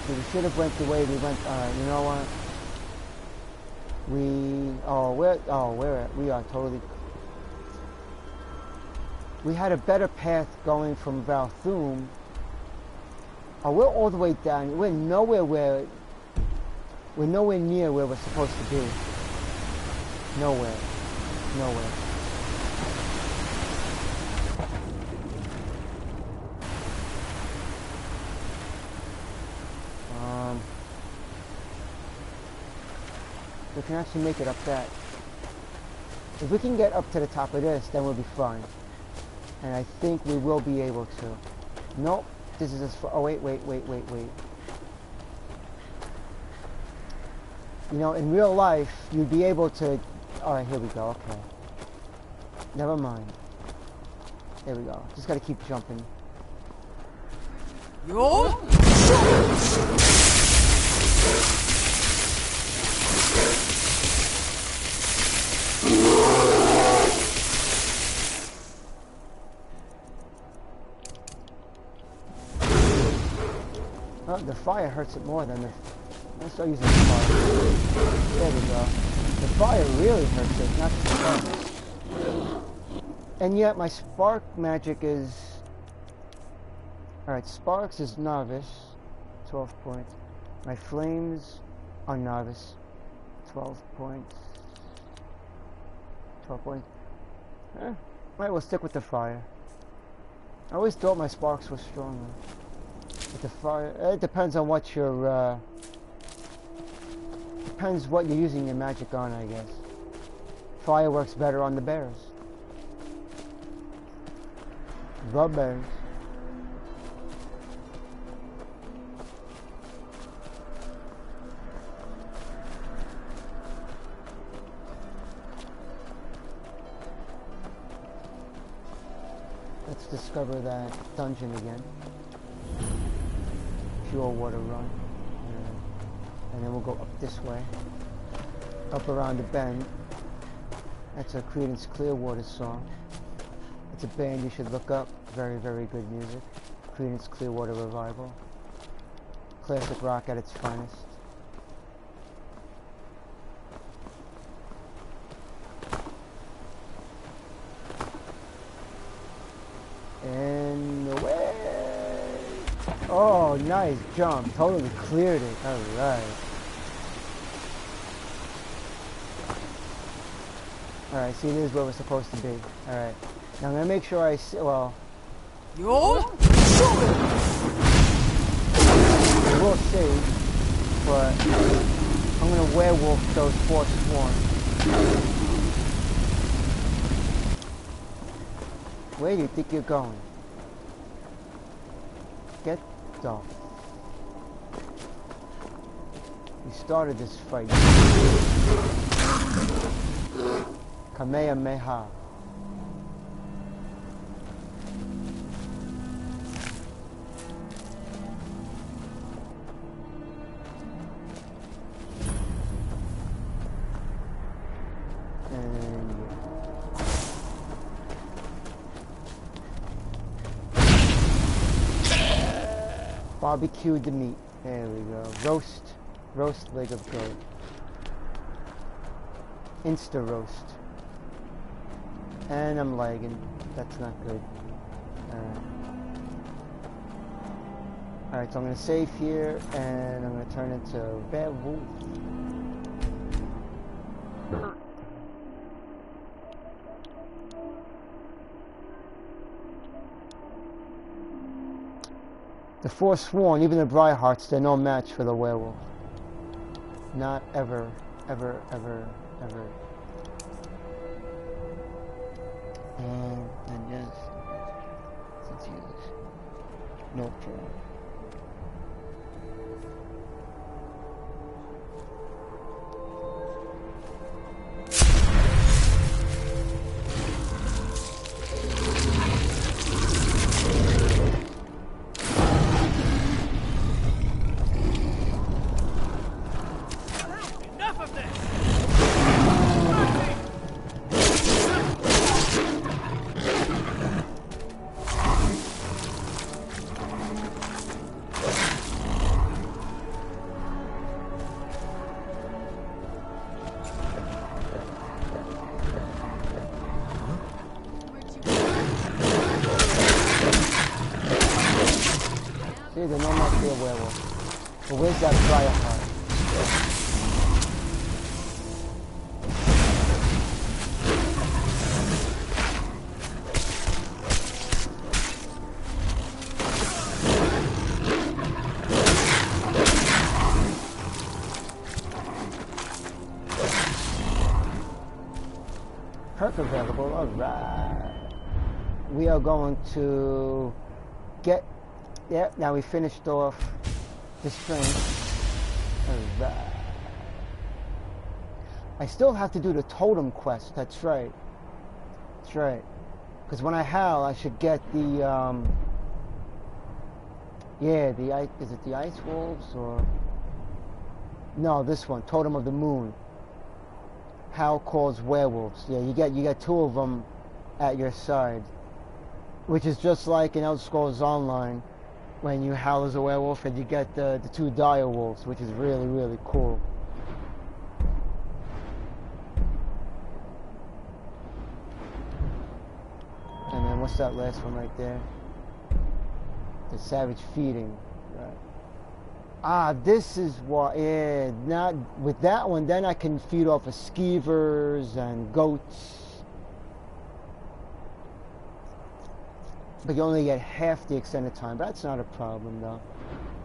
We should have went the way we went. You know what? We are totally. We had a better path going from Valthum. Oh, we're all the way down. We're nowhere near where we're supposed to be. Nowhere. We can actually make it up that. If we can get up to the top of this, then we'll be fine. And I think we will be able to. Nope. This is as far. Oh, wait. You know, in real life, you'd be able to... Alright, here we go. Okay. Never mind. There we go. Just gotta keep jumping. Yo! Oh, the fire hurts it more than the... Let's start using the fire. There we go. The fire really hurts it, not the sparks. And yet my spark magic is... Alright, sparks is novice, 12 points. My flames are novice, 12 points. 12 points. Alright, we'll stick with the fire. I always thought my sparks were stronger. But the fire, it depends on what your, depends what you're using your magic on, I guess. Fire works better on the bears. The bears. Let's discover that dungeon again. Pure water run. And then we'll go up this way. Up around the bend. That's a Creedence Clearwater song. It's a band you should look up. Very, very good music. Creedence Clearwater Revival. Classic rock at its finest. And away! Oh, nice jump. Totally cleared it. Alright. Alright, see, this is where we're supposed to be. Alright. Now I'm gonna make sure I see. Well. Yo! We'll see. But I'm gonna werewolf those 4 swarms. Where do you think you're going? Get off. You started this fight. Kamehameha. Barbecued the meat. There we go. Roast leg of goat. Insta roast. And I'm lagging. That's not good. Alright, so I'm gonna save here and I'm gonna turn into werewolf. The Forsworn, even the Briarhearts, they're no match for the werewolf. Not ever, ever, ever, ever. And yes, let's use no problem. See, they're no match for a werewolf. But where's that Briarheart? Perk available, alright. We are going to get, yeah, now we finished off the strength. Alright. I still have to do the totem quest, that's right. That's right. Because when I howl, I should get the, yeah, the ice, is it the Ice Wolves or? No, this one, Totem of the Moon. Howl calls werewolves. Yeah, you get two of them at your side, which is just like in Elder Scrolls Online when you howl as a werewolf and you get the two dire wolves, which is really, really cool. And then what's that last one right there? The Savage Feeding. Right. Ah, this is what, yeah, not with that one, then I can feed off of skeevers and goats. But you only get half the extended time, but that's not a problem though.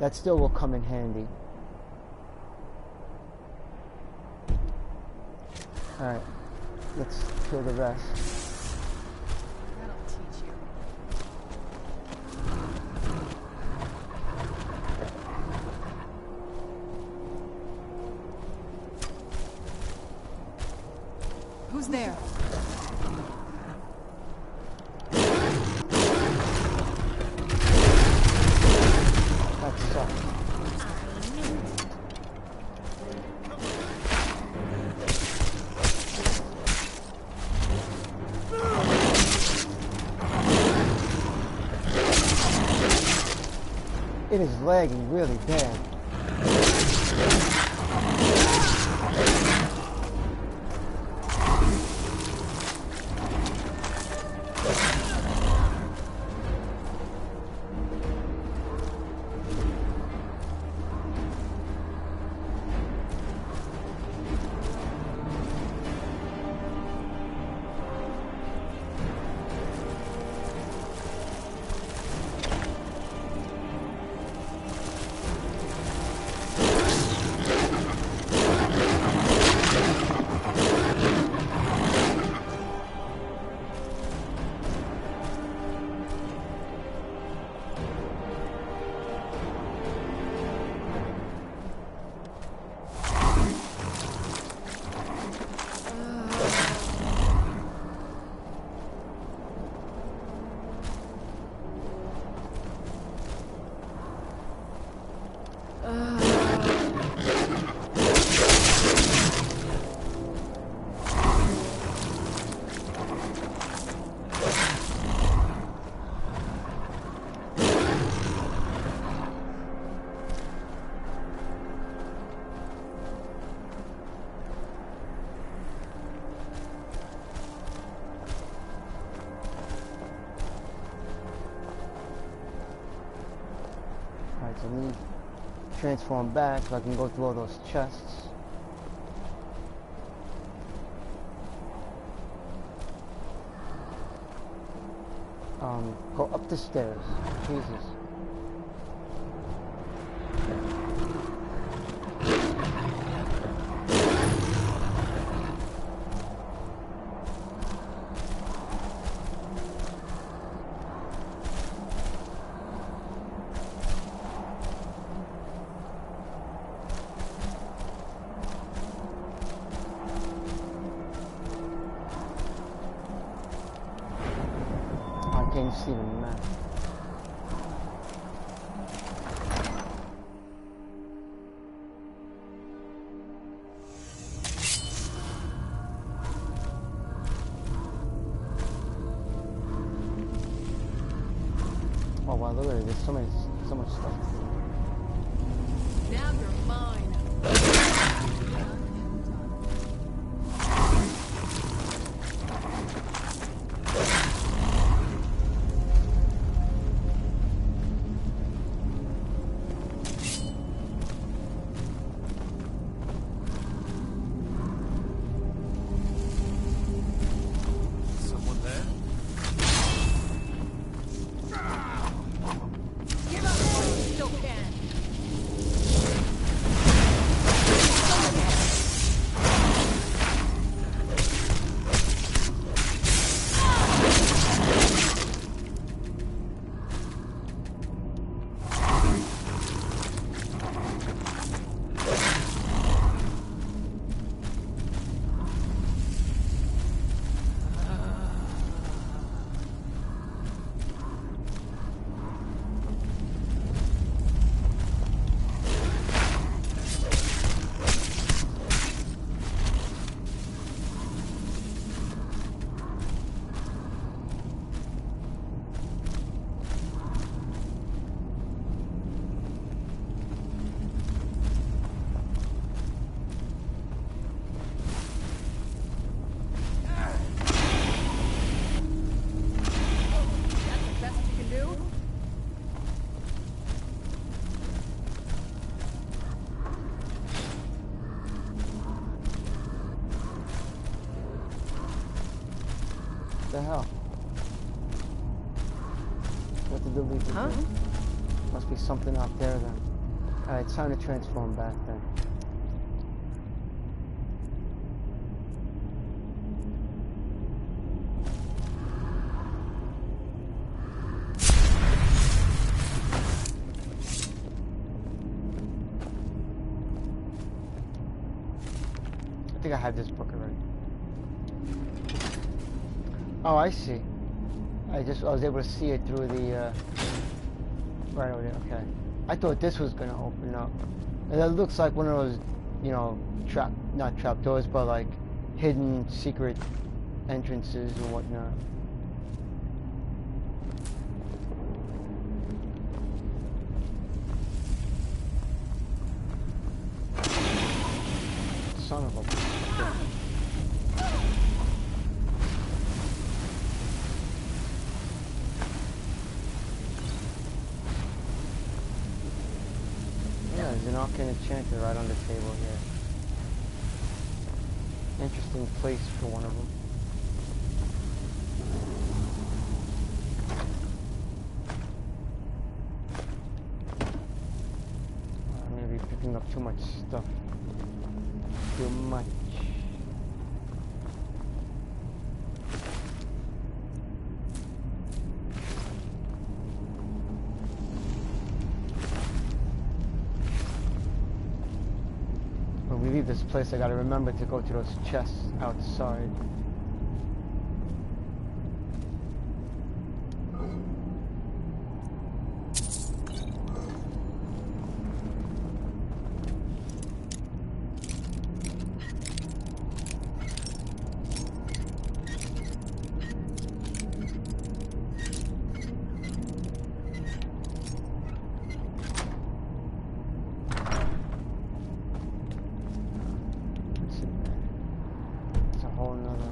That still will come in handy. Alright, let's kill the rest. Who's there? That sucks. It is lagging really bad. So let me transform back so I can go through all those chests. Go up the stairs. Jesus. change even map. Oh wow, look at it, there's so much stuff. Now you're mine. Someone there? Give up while you still can. What the hell? What did the leaf do? Must be something out there then. Alright, it's time to transform back then. I think I have this book already. Oh, I see. I was able to see it through the, right over there, okay. I thought this was gonna open up. And that looks like one of those, you know, not trap doors, but like hidden secret entrances and whatnot. Son of a... Yeah, there's an arcane enchanter right on the table here. Interesting place for one of them. I'm gonna be picking up too much stuff. Too much. When we leave this place, I gotta remember to go to those chests outside. It's a whole nother...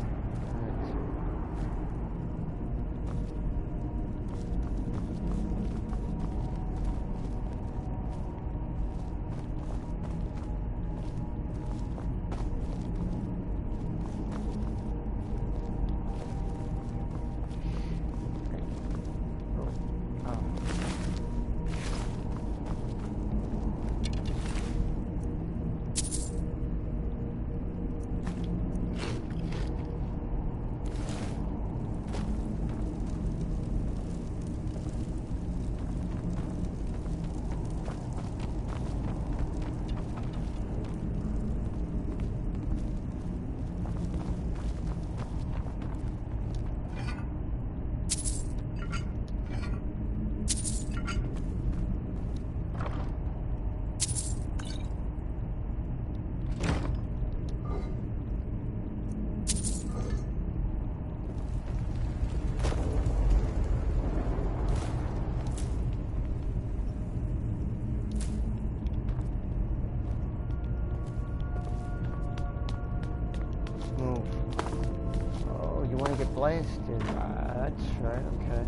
blasted. That's right, okay.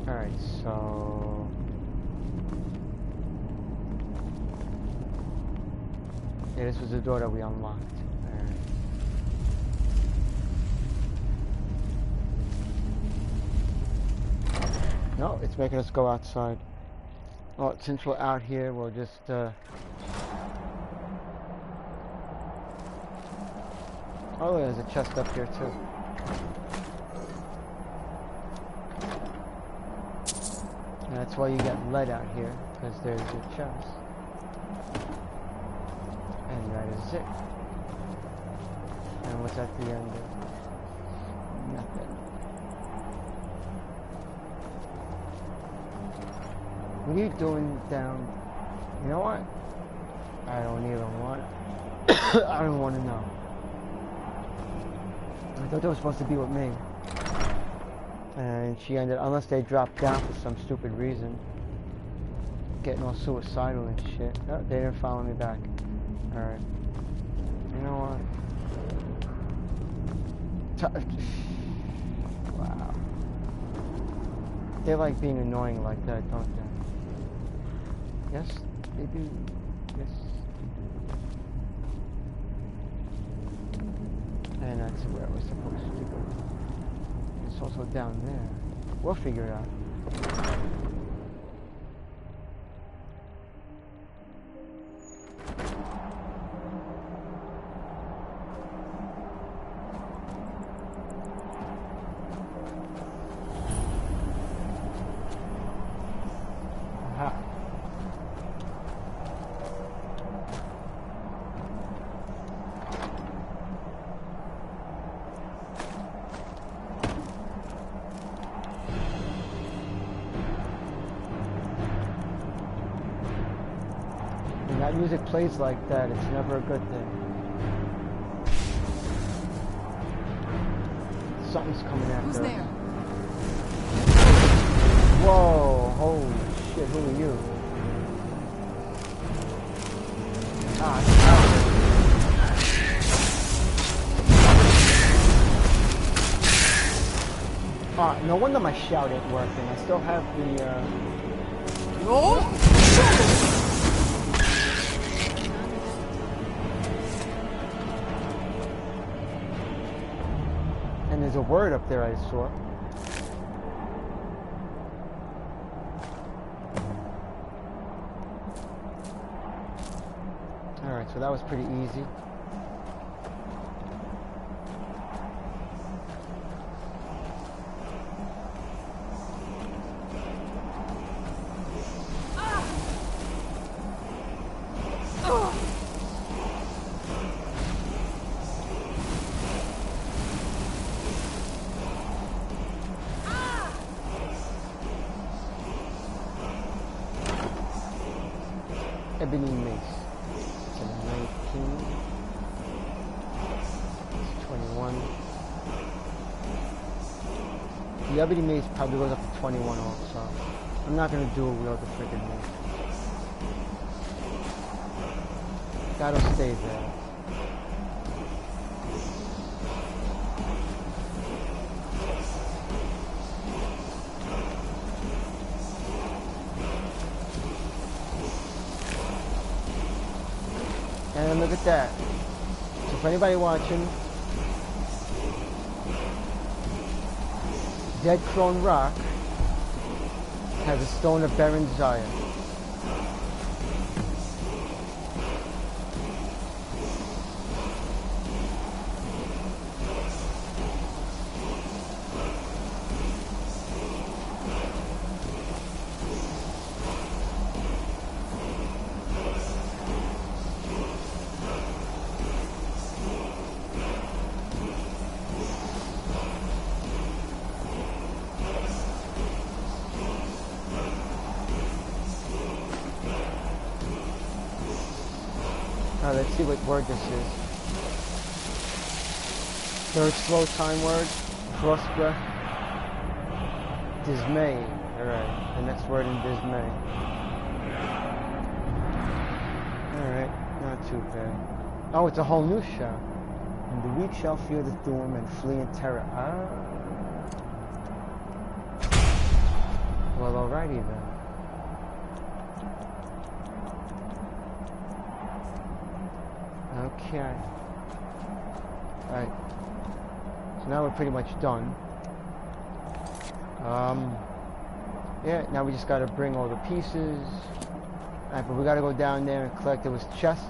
Alright, so... yeah, this was the door that we unlocked. Alright. No, it's making us go outside. Oh, since we're out here, we'll just, oh, there's a chest up here, too. And that's why you get lead out here, because there's your chest. And that is it. And what's at the end of nothing. What are you doing down? You know what? I don't even want I don't want to know. I thought they were supposed to be with me. And she ended, unless they dropped down for some stupid reason, getting all suicidal and shit. Oh, they didn't follow me back. Alright. You know what? Wow. They like being annoying like that, don't they? Yes, they do. Yes, they do. And that's where we're supposed to go. It's also down there. We'll figure it out. Aha. When that music plays like that, it's never a good thing. Something's coming after us. Who's there? Whoa, holy shit, who are you? No wonder my shout ain't working. I still have the, and there's a word up there I saw. Alright, so that was pretty easy. Ebony mace. It's a 19. It's 21. The ebony mace probably goes up to 21 also. I'm not gonna dual wield the freaking mace. That'll stay there. And look at that. So for anybody watching, Dead Crone Rock has a stone of Baron Zaya. Let's see what word this is. Third slow time word. Frost breath. Dismay. Alright, the next word in dismay. Alright, not too bad. Oh, it's a whole new show. And the weak shall fear the storm and flee in terror. Ah. Well, alrighty then. Okay. Alright. So now we're pretty much done. Yeah, now we just gotta bring all the pieces. Alright, but we gotta go down there and collect. There was chests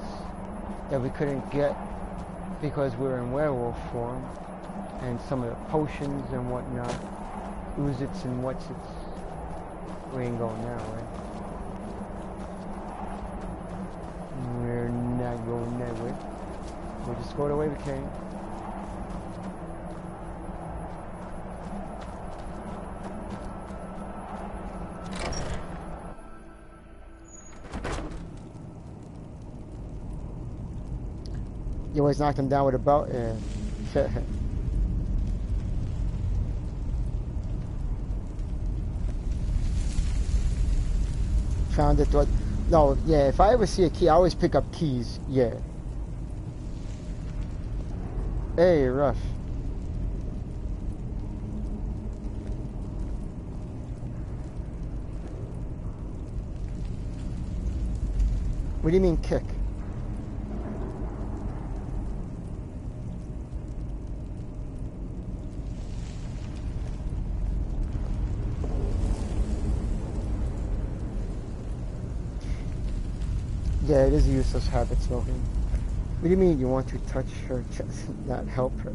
that we couldn't get because we were in werewolf form. And some of the potions and whatnot. Oozits and whatsits. We ain't going that way. We're not going that way. We'll just go the way we came. You always knocked him down with a belt? Yeah. Found it. No, yeah, if I ever see a key, I always pick up keys. Yeah. Hey, Rush. What do you mean kick? Yeah, it is a useless habit, smoking. What do you mean you want to touch her chest, not help her?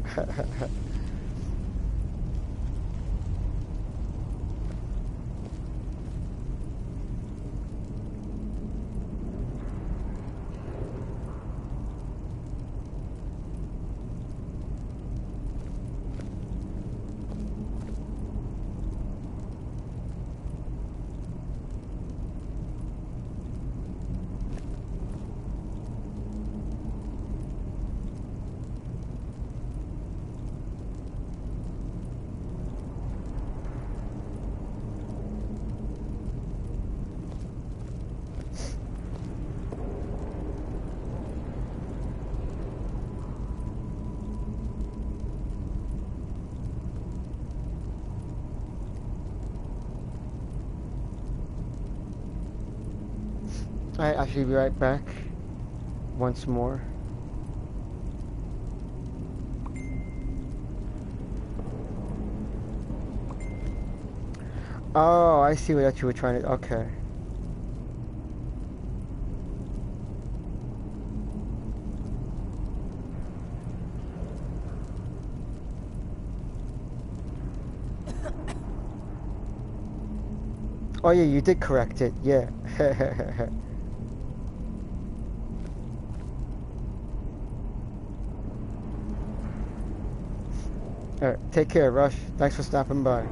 I should be right back once more. Oh, I see what you were trying to... Okay. Oh yeah, you did correct it, yeah. Alright, take care, Rush. Thanks for stopping by.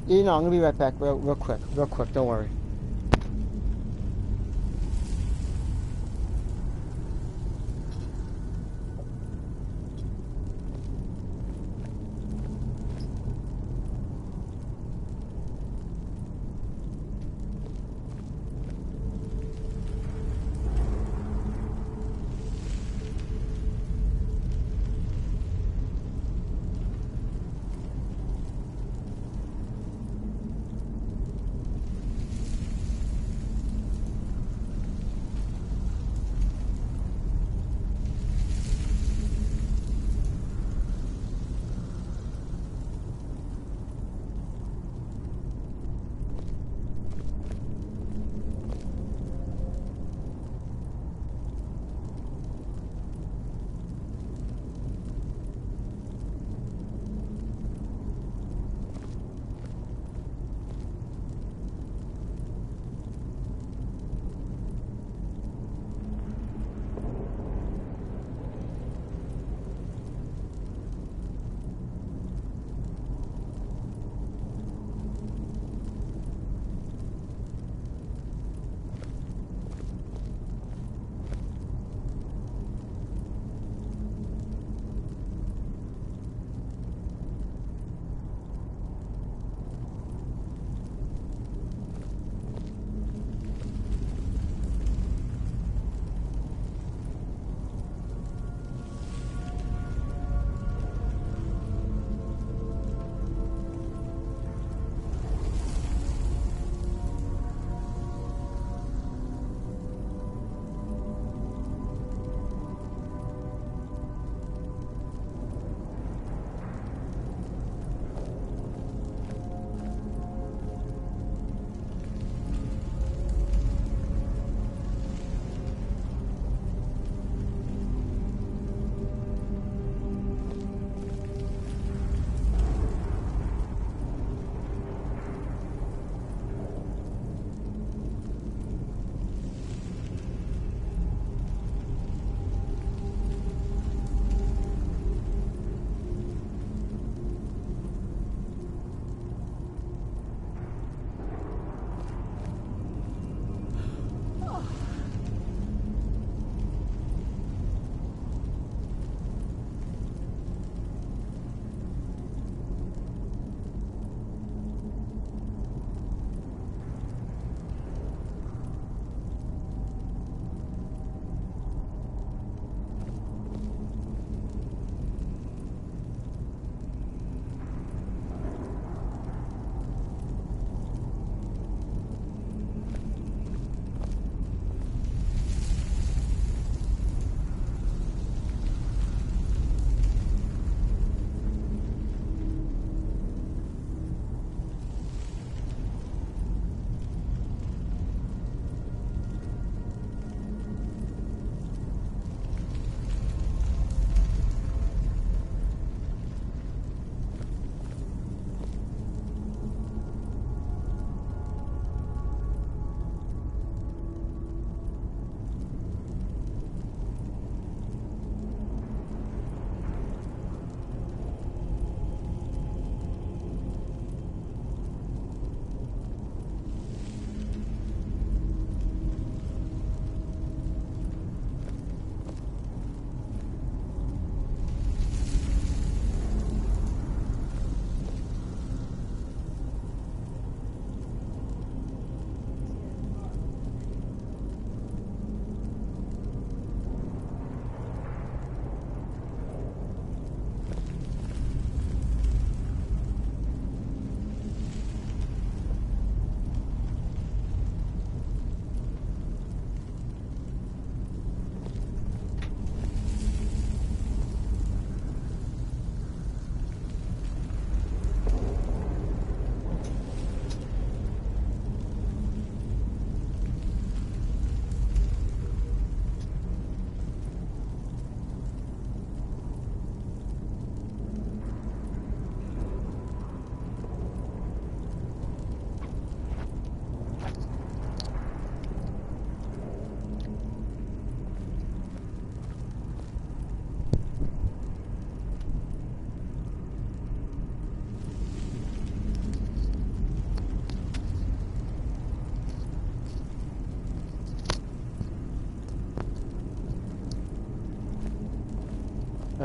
You know, I'm gonna be right back real quick, don't worry.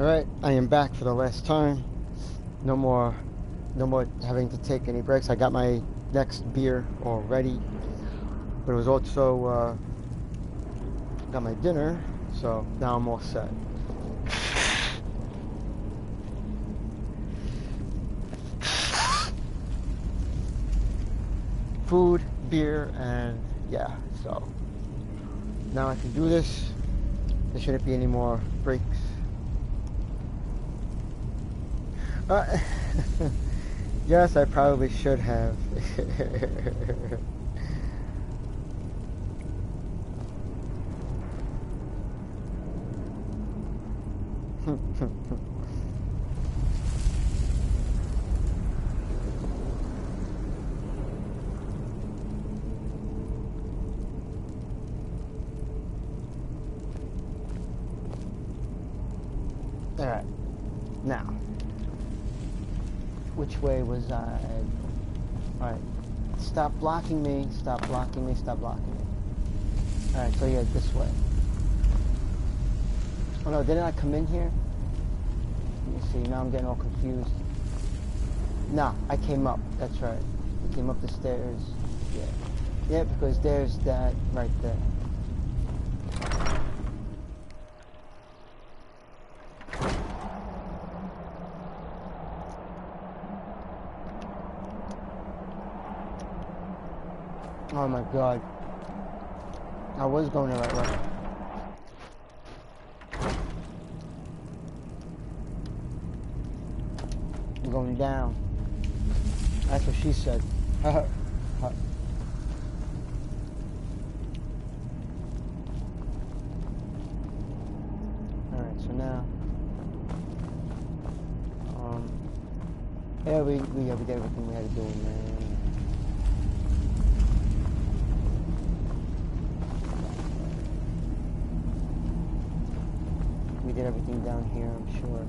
Alright, I am back for the last time. No more having to take any breaks. I got my next beer already. But it was also, got my dinner, so now I'm all set. Food, beer, and yeah, so now I can do this. There shouldn't be any more breaks. Yes, I probably should have. Alright, now, which way was I? Alright, stop blocking me, stop blocking me, stop blocking me. Alright, so yeah, this way. Oh no, didn't I come in here? Let me see, now I'm getting all confused. Nah, I came up, that's right. I came up the stairs, yeah. Yeah, because there's that right there. Oh my god. I was going the right way. I'm going down. That's what she said. Alright, so now yeah, we did everything we had to do in there. We did everything down here, I'm sure.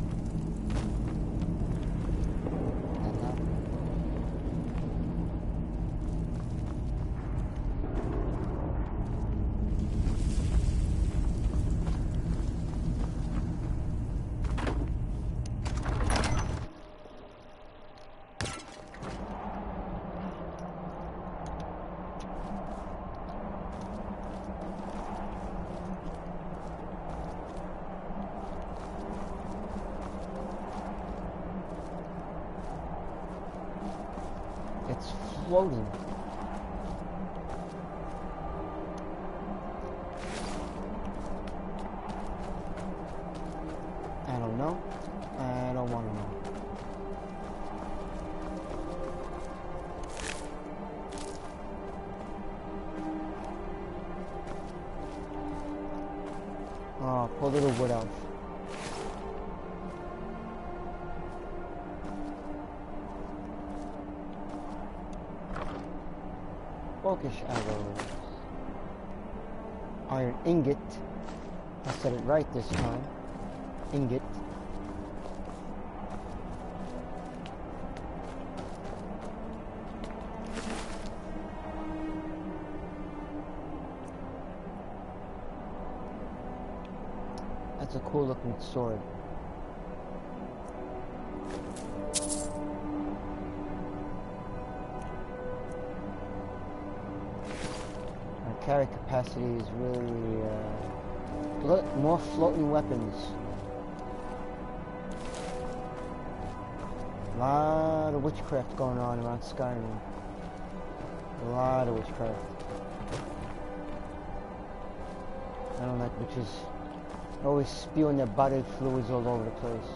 It's floating. I don't know. I don't want to know. Oh, poor little wood elf. Orcish arrows. Iron ingot. I said it right this time. Ingot. That's a cool looking sword. Carry capacity is really more floating weapons. A lot of witchcraft going on around Skyrim. A lot of witchcraft. I don't like witches. Always spewing their body fluids all over the place.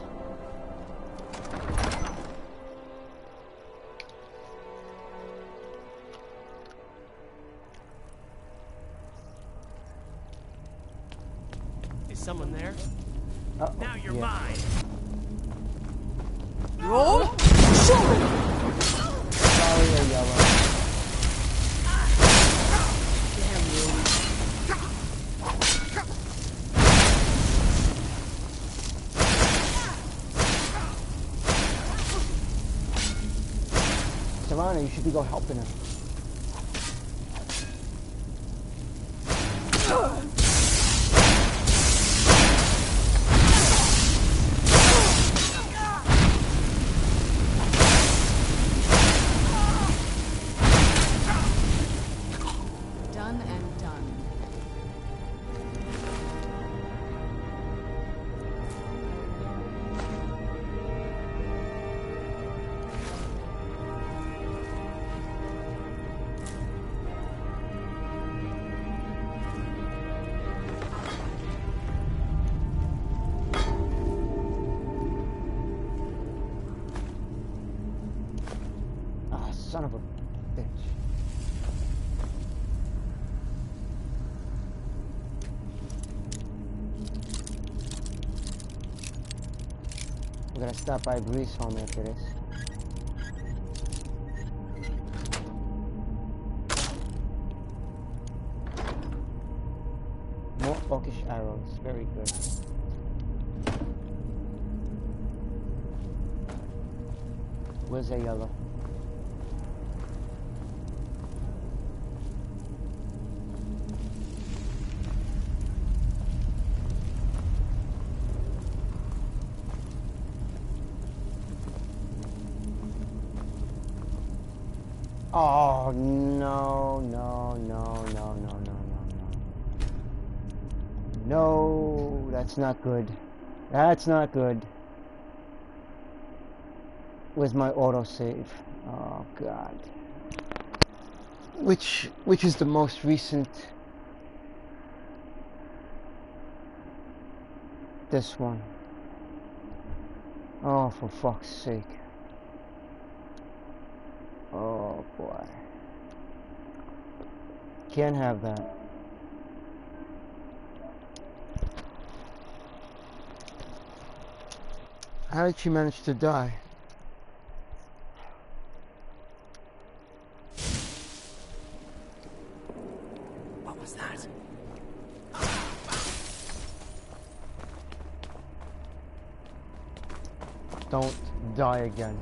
Someone there? Now you're mine. Roll. Sorry, yellow. Damn you. Savannah, you should be helping her. Son of a bitch. I'm gonna stop by Breeze home after this. More orcish arrows, very good. Where's a yellow? Oh no, no, no, no, no, no, no, no. No, that's not good. That's not good. Where's my autosave? Oh god. Which is the most recent? This one. Oh, for fuck's sake. Oh boy. Can't have that. How did she manage to die? What was that? Don't die again.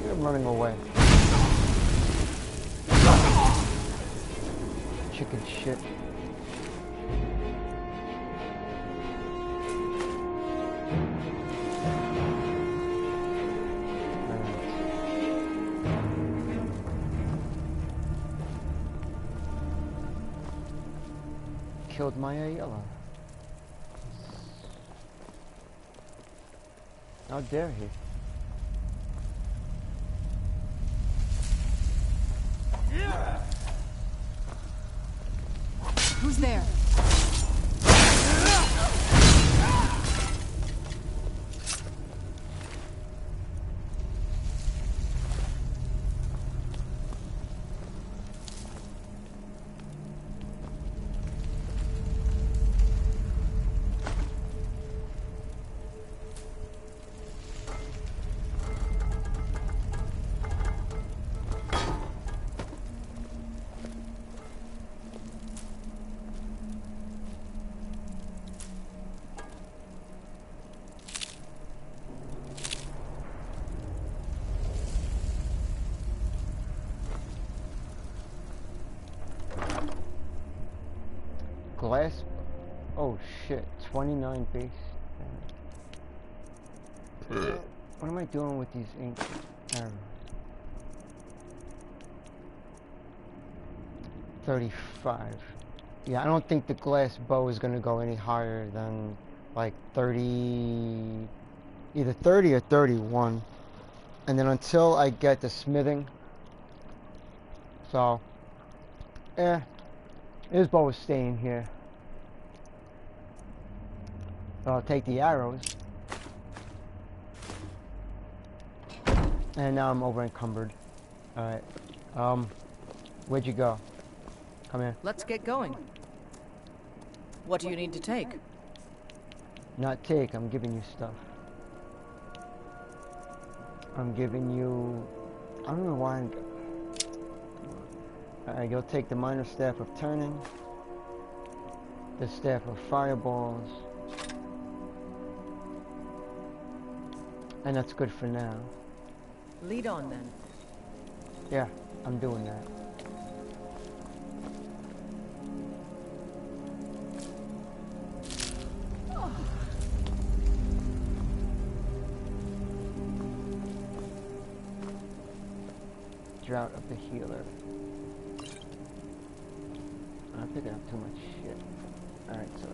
You're running away. Chicken shit. Killed my Ayala. How dare he? Who's there? Glass? Oh shit, 29 base. What am I doing with these ancient arrows? 35. Yeah, I don't think the glass bow is gonna go any higher than like 30, either 30 or 31. And then until I get the smithing. So, his bow is staying here. So I'll take the arrows. And now I'm over encumbered. Alright. Where'd you go? Come here. Let's get going. What do you need to take? Not take, I'm giving you stuff. I'm giving you... I don't know why I'm... Alright, you'll take the minor staff of turning. The staff of fireballs. And that's good for now. Lead on then. Yeah, I'm doing that. Drought of the healer. picking up too much shit. Alright, so...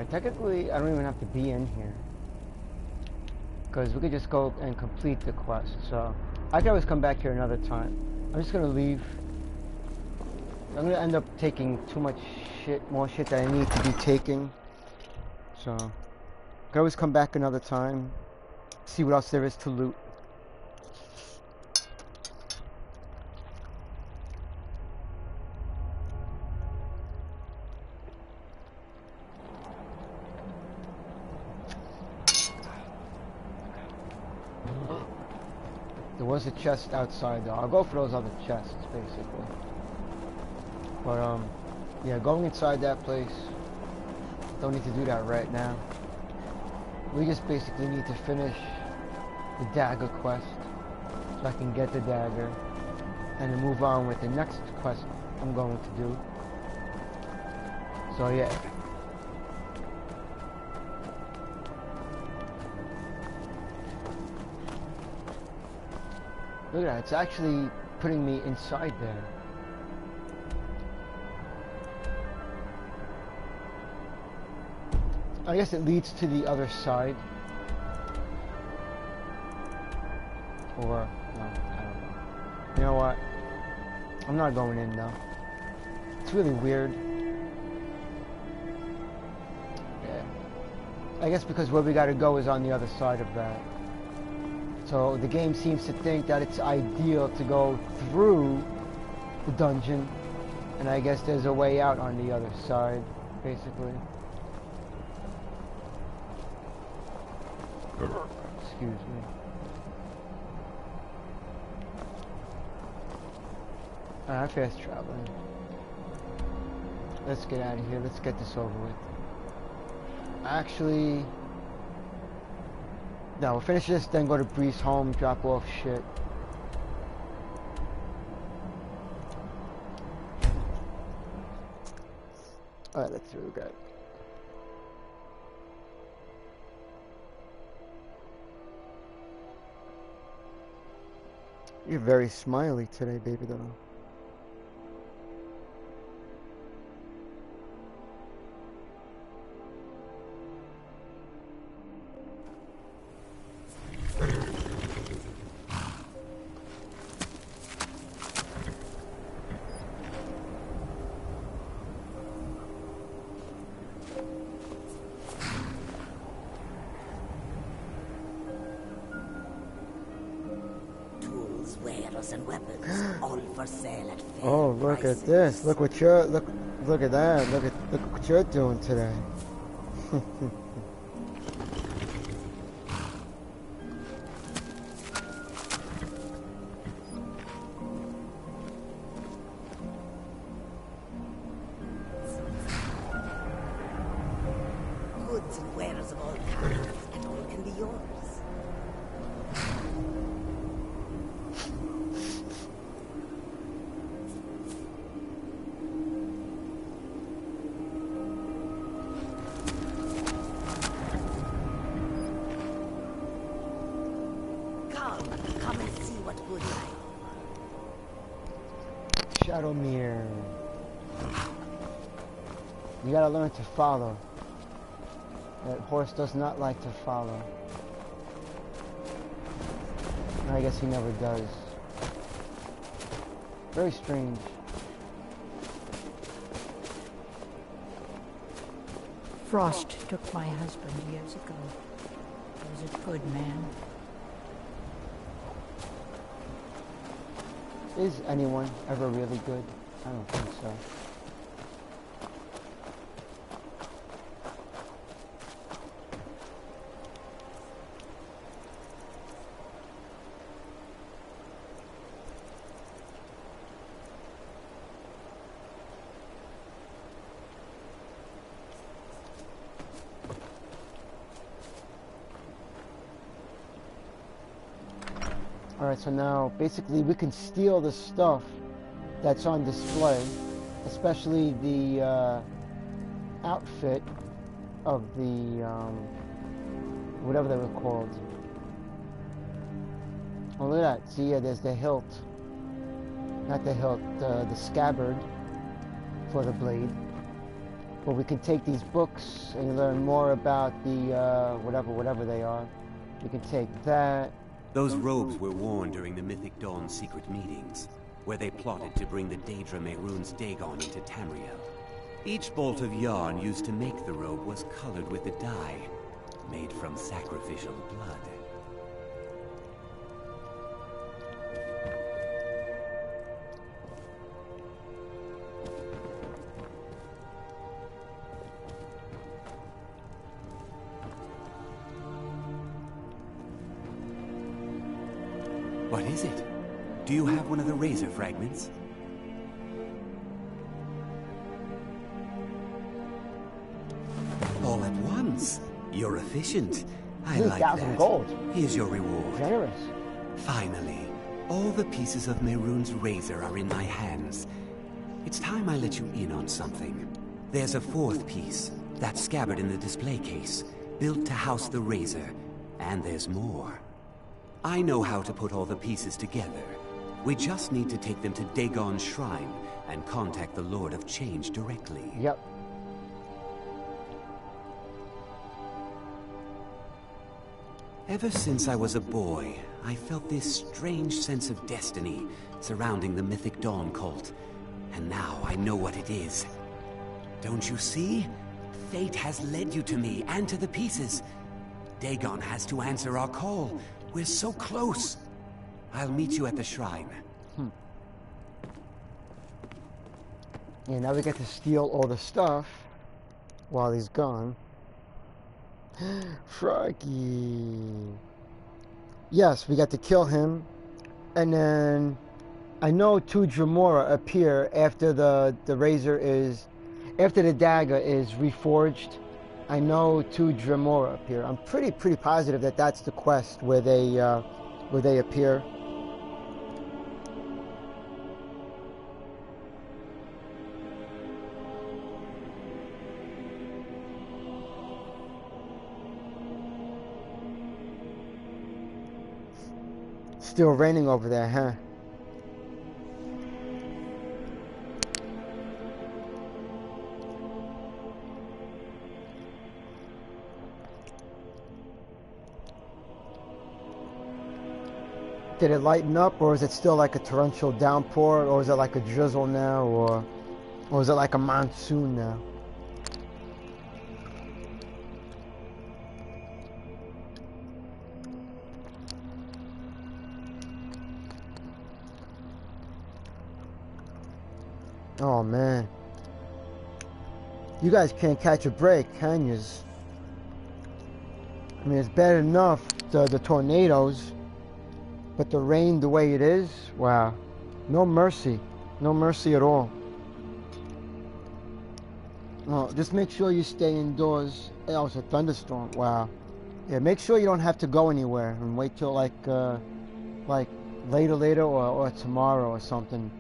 Technically, I don't even have to be in here. Because we could just go and complete the quest. So, I can always come back here another time. I'm just going to leave. I'm going to end up taking too much shit, more shit that I need to be taking. So, I can always come back another time. See what else there is to loot. There was a chest outside though. I'll go for those other chests basically. But yeah, going inside that place, don't need to do that right now. We just basically need to finish the dagger quest so I can get the dagger and then move on with the next quest I'm going to do. So yeah. Look at that, it's actually putting me inside there. I guess it leads to the other side. Or, no, I don't know. You know what? I'm not going in though. It's really weird. Yeah. I guess because where we gotta go is on the other side of that. So the game seems to think that it's ideal to go through the dungeon, and I guess there's a way out on the other side, basically. Excuse me. Alright, fast traveling. Let's get out of here. Let's get this over with. Actually... no, we'll finish this, then go to Bree's home, drop off shit. Alright, let's see what we got. You're very smiley today, baby doll. And weapons, all for sale at fair oh, look prices. at this! Look what you're look at that! Look what you're doing today. Goods and wares of all kinds, and all can be yours. Shadowmere. You gotta learn to follow. That horse does not like to follow. I guess he never does. Very strange. Frost took my husband years ago. He was a good man. Is anyone ever really good? I don't think so. Alright, so now basically we can steal the stuff that's on display, especially the outfit of the whatever they were called. Oh, look at that. See, yeah, there's the hilt. Not the hilt, the scabbard for the blade. But we can take these books and learn more about the whatever they are. We can take that. Those robes were worn during the Mythic Dawn's secret meetings, where they plotted to bring the Daedra Mehrunes Dagon into Tamriel. Each bolt of yarn used to make the robe was colored with a dye, made from sacrificial blood. What is it? Do you have one of the razor fragments? All at once. You're efficient. I like that. Gold. Here's your reward. Generous. Finally, all the pieces of Mehrunes' razor are in my hands. It's time I let you in on something. There's a fourth piece, that scabbard in the display case, built to house the razor. And there's more. I know how to put all the pieces together. We just need to take them to Dagon's shrine and contact the Lord of Change directly. Yep. Ever since I was a boy, I felt this strange sense of destiny surrounding the Mythic Dawn cult. And now I know what it is. Don't you see? Fate has led you to me and to the pieces. Dagon has to answer our call. We're so close. I'll meet you at the shrine. Yeah, now we get to steal all the stuff while he's gone. Froggy. Yes, we got to kill him. And then I know two Dremora appear after the razor is... After the dagger is reforged. I know two Dremora appear. I'm pretty positive that that's the quest where they appear. Still raining over there, huh? Did it lighten up, or is it still like a torrential downpour, or is it like a drizzle now, or is it like a monsoon now? Oh man, you guys can't catch a break, can yous? I mean, it's bad enough the tornadoes. But the rain the way it is, wow. No mercy. No mercy at all. Oh, just make sure you stay indoors. Oh, it's a thunderstorm. Wow. Yeah, make sure you don't have to go anywhere and wait till like later or tomorrow or something.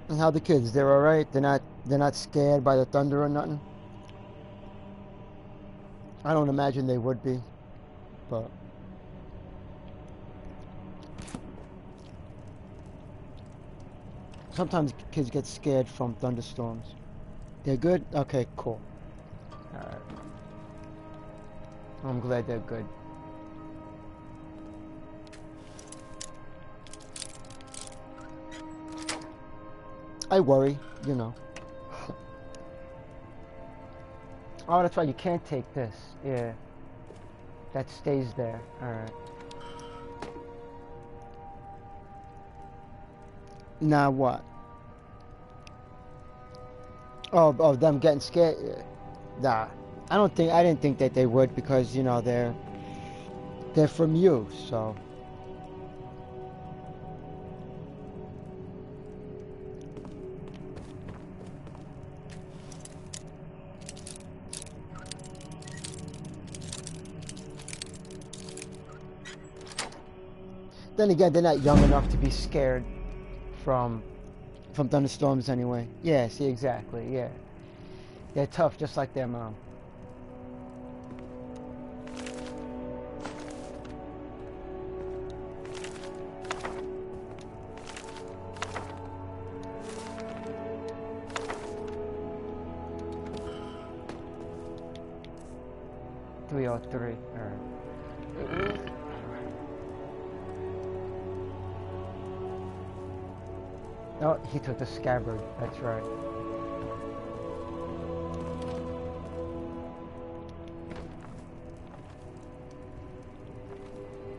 And how the kids? They're all right. They're not scared by the thunder or nothing. I don't imagine they would be, but sometimes kids get scared from thunderstorms. They're good? Okay, cool. All right. I'm glad they're good. I worry, you know. Oh, that's right, you can't take this. Yeah. That stays there. Alright. Now what? Oh, them getting scared? Nah. I didn't think that they would, because, you know, they're from you, so. then again, they're not young enough to be scared from thunderstorms anyway. Yeah, see, exactly, yeah. They're tough just like their mom. .303. Alright. Oh, he took the scabbard. That's right.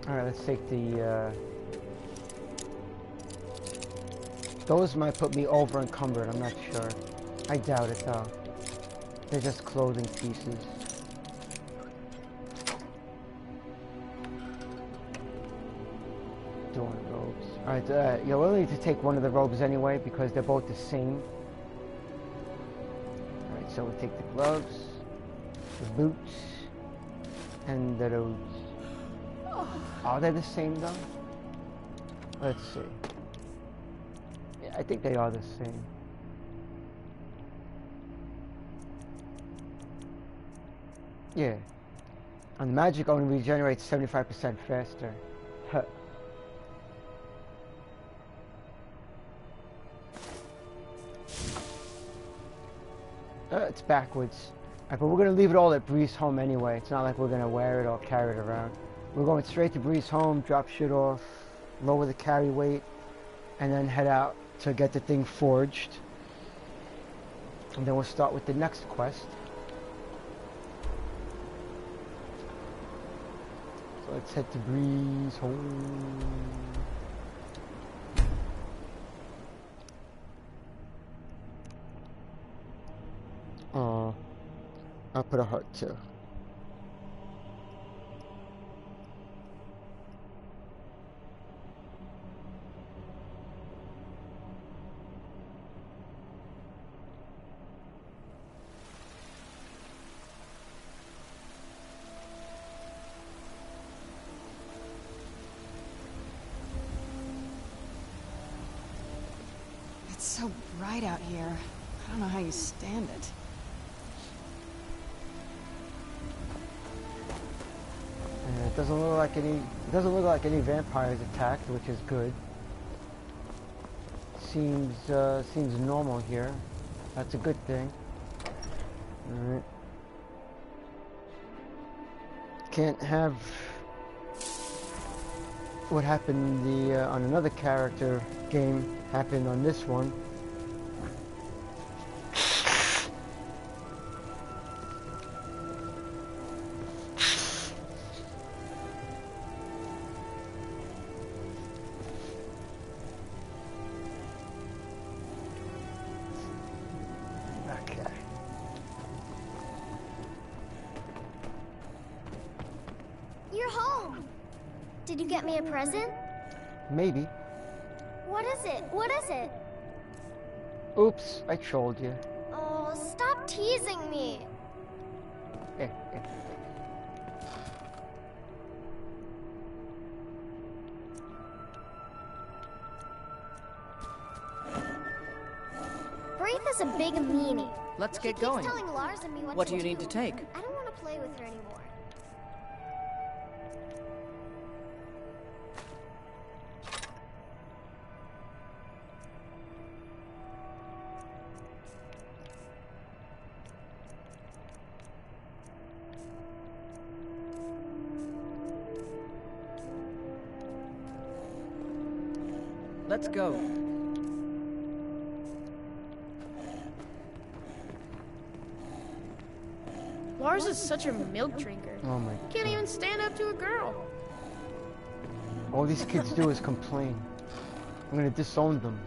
Alright, let's take the, those might put me over encumbered, I'm not sure. I doubt it, though. They're just clothing pieces. Dorn robes. Alright, you'll only need to take one of the robes anyway, because they're both the same. Alright, so we'll take the gloves, the boots, and those. Are they the same though? Let's see. Yeah, I think they are the same. Yeah. And the magic only regenerates 75% faster. Huh. It's backwards. Right, but we're going to leave it all at Bree's home anyway. It's not like we're going to wear it or carry it around. We're going straight to Bree's home, drop shit off, lower the carry weight, and then head out to get the thing forged. And then we'll start with the next quest. So let's head to Bree's home. I'll put a heart too. It's so bright out here. I don't know how you stand it. It doesn't look like any. It doesn't look like any vampires attacked, which is good. Seems normal here. That's a good thing. All right. Can't have what happened on another character game happen on this one. Did you get me a present? Maybe. What is it? What is it? Oops, I trolled you. Oh, stop teasing me. Braith is a big meanie. Let's She get keeps going. telling Lars and me What do you need to take? I don't want to play with her anymore. Let's go. Lars is such a milk drinker. Oh my Can't God. even stand up to a girl. All these kids do is complain. I'm gonna disown them.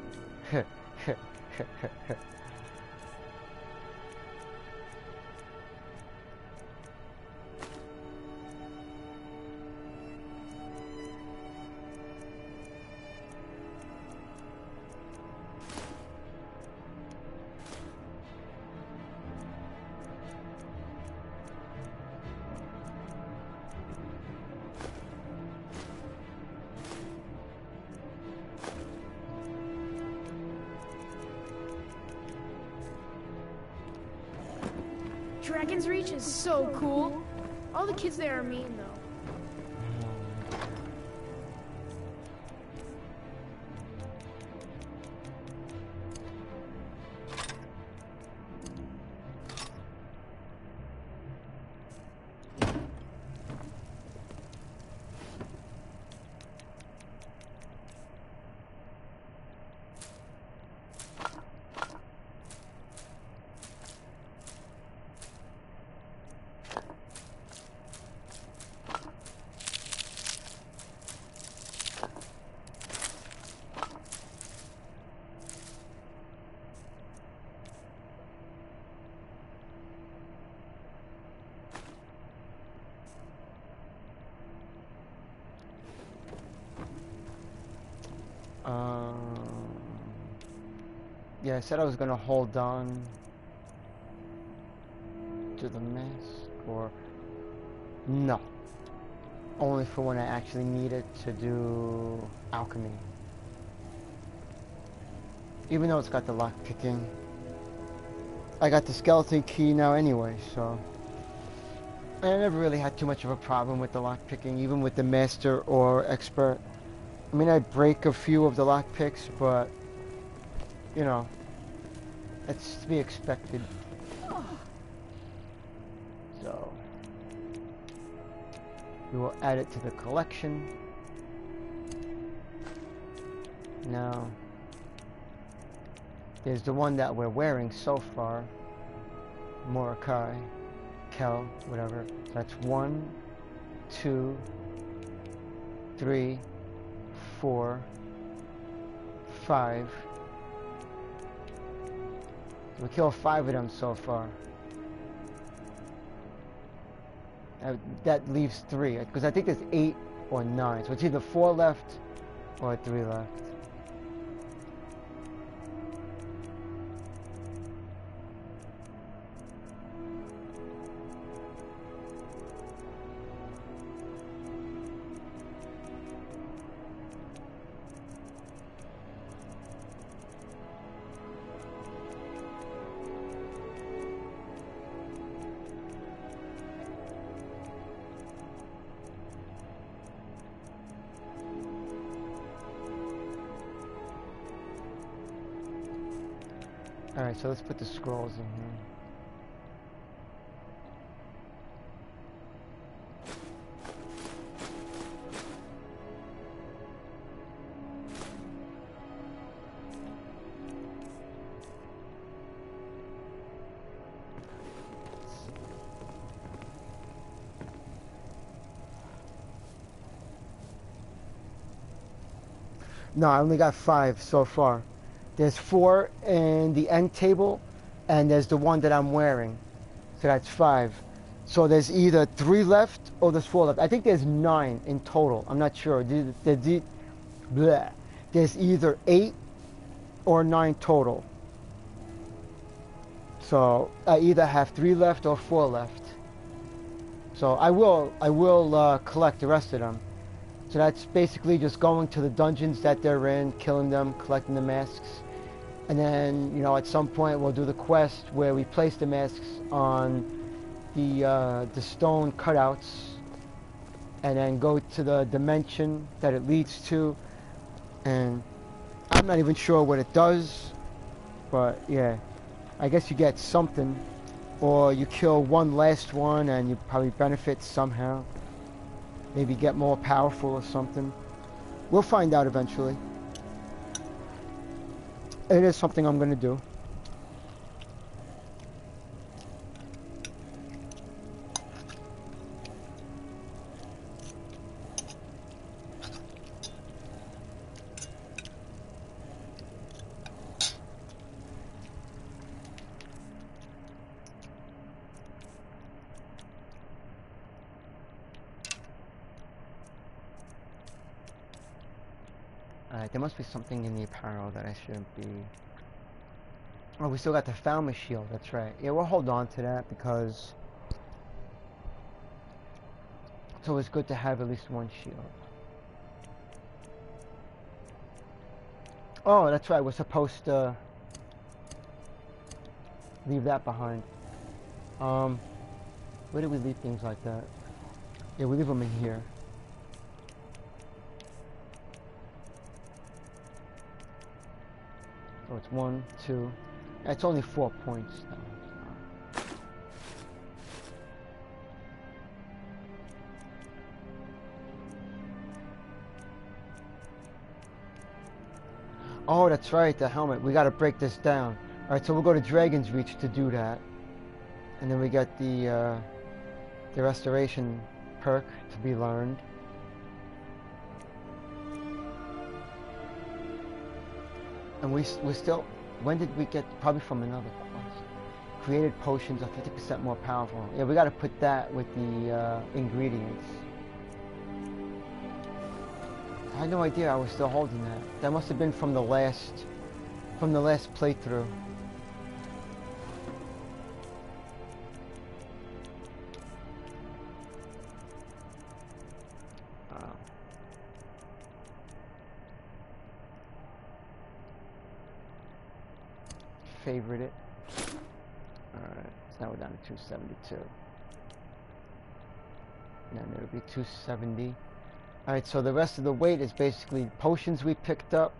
Dragon's Reach is so cool. All the kids there are mean, though. Yeah, I said I was gonna hold on to the mask, or no, only for when I actually need it to do alchemy. Even though it's got the lock picking, I got the skeleton key now anyway, so I never really had too much of a problem with the lock picking, even with the master or expert. I mean, I break a few of the lock picks, but you know, it's to be expected. So we will add it to the collection. Now there's the one that we're wearing so far, Mordecai, Kel, whatever. So that's 1, 2, 3, 4, 5. We killed 5 of them so far. That leaves 3, because I think there's 8 or 9. So it's either 4 left or 3 left. Alright, so let's put the scrolls in here. No, I only got 5 so far. There's 4 in the end table, and there's the one that I'm wearing. So that's 5. So there's either 3 left or there's 4 left. I think there's 9 in total. I'm not sure. There's either 8 or 9 total. So I either have 3 left or 4 left. So I will collect the rest of them. So that's basically just going to the dungeons that they're in, killing them, collecting the masks. And then, you know, at some point we'll do the quest where we place the masks on the stone cutouts, and then go to the dimension that it leads to. And I'm not even sure what it does, but yeah, I guess you get something, or you kill one last one and you probably benefit somehow. Maybe get more powerful or something. We'll find out eventually. It is something I'm going to do. Alright, there must be something in the apparel that I shouldn't be... Oh, we still got the Falmouth shield, that's right. Yeah, we'll hold on to that because it's always good to have at least one shield. Oh, that's right, we're supposed to leave that behind. Where do we leave things like that? Yeah, we leave them in here. So it's 1, 2. It's only 4 points though. Oh, that's right, the helmet. We gotta break this down. Alright, so we'll go to Dragon's Reach to do that. And then we get the restoration perk to be learned. And we still, when did we get, probably from another quest. Created potions are 50% more powerful. Yeah, we gotta put that with the ingredients. I had no idea I was still holding that. That must have been from the last playthrough. Favorite it. Alright, so now we're down to 272. And then it'll be 270. Alright, so the rest of the weight is basically potions we picked up.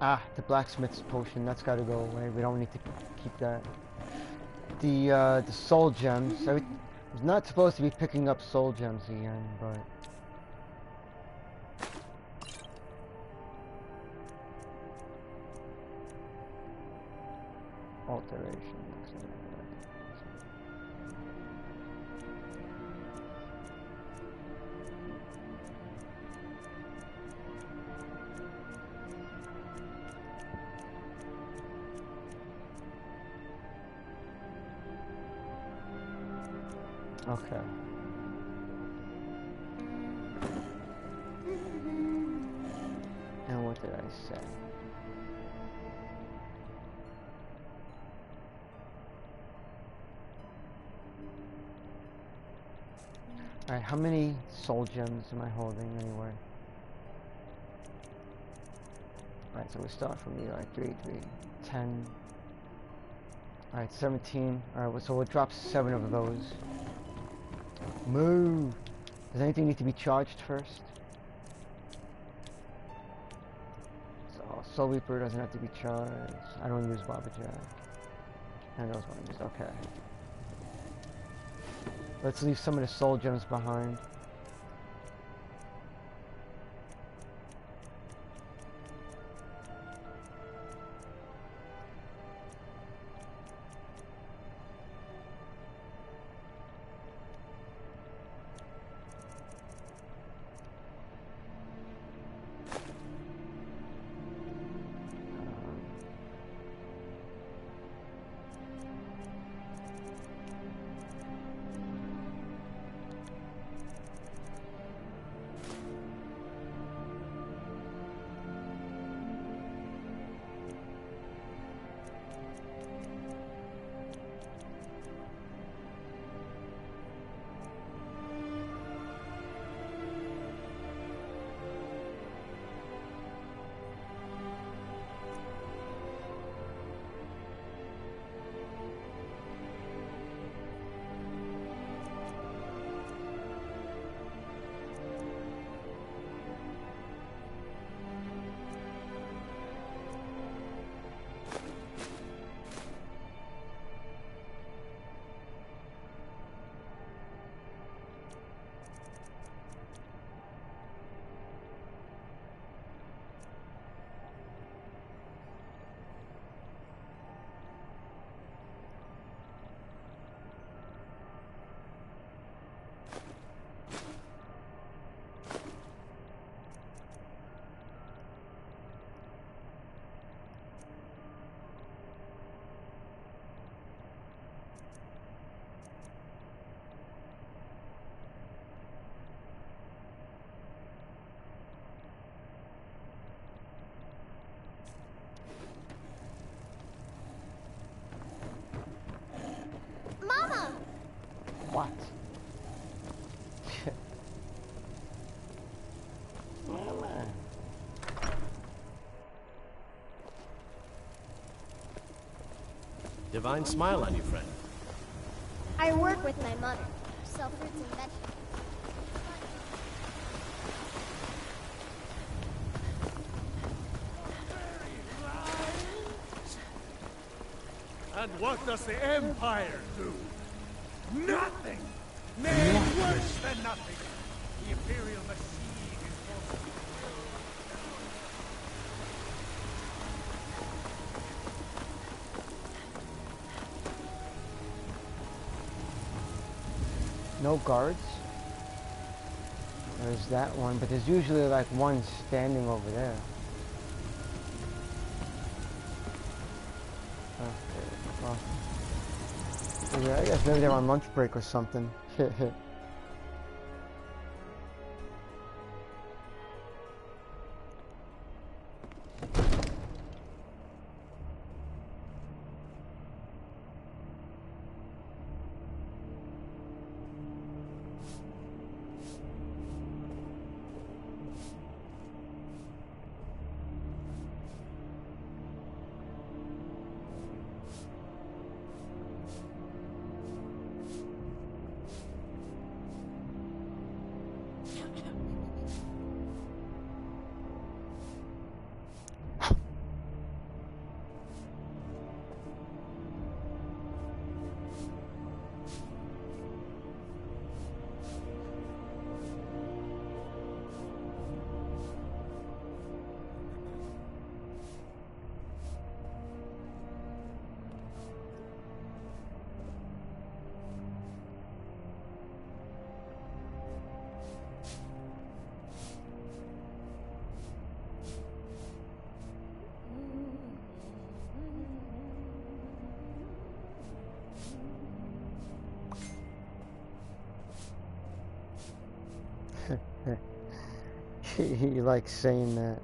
Ah, the blacksmith's potion, that's gotta go away. We don't need to keep that. The soul gems. I was not supposed to be picking up soul gems again, but... Alteration. Okay. And what did I say? Alright, how many soul gems am I holding anyway? Alright, so we start from here, like 3, 10. Alright, 17. Alright, so we'll drop 7 of those. Move! Does anything need to be charged first? So, Soul Reaper doesn't have to be charged. I don't use Baba Jack. And those ones, okay. Let's leave some of the soul gems behind. What? Divine smile on you, friend. I work with my mother. Sell fruits and vegetables. And what does the Empire do? Nothing! Nay, worse than nothing! The Imperial machine is No guards. There's that one, but there's usually like one standing over there. Okay, well, yeah, I guess maybe they're on lunch break or something. He likes saying that.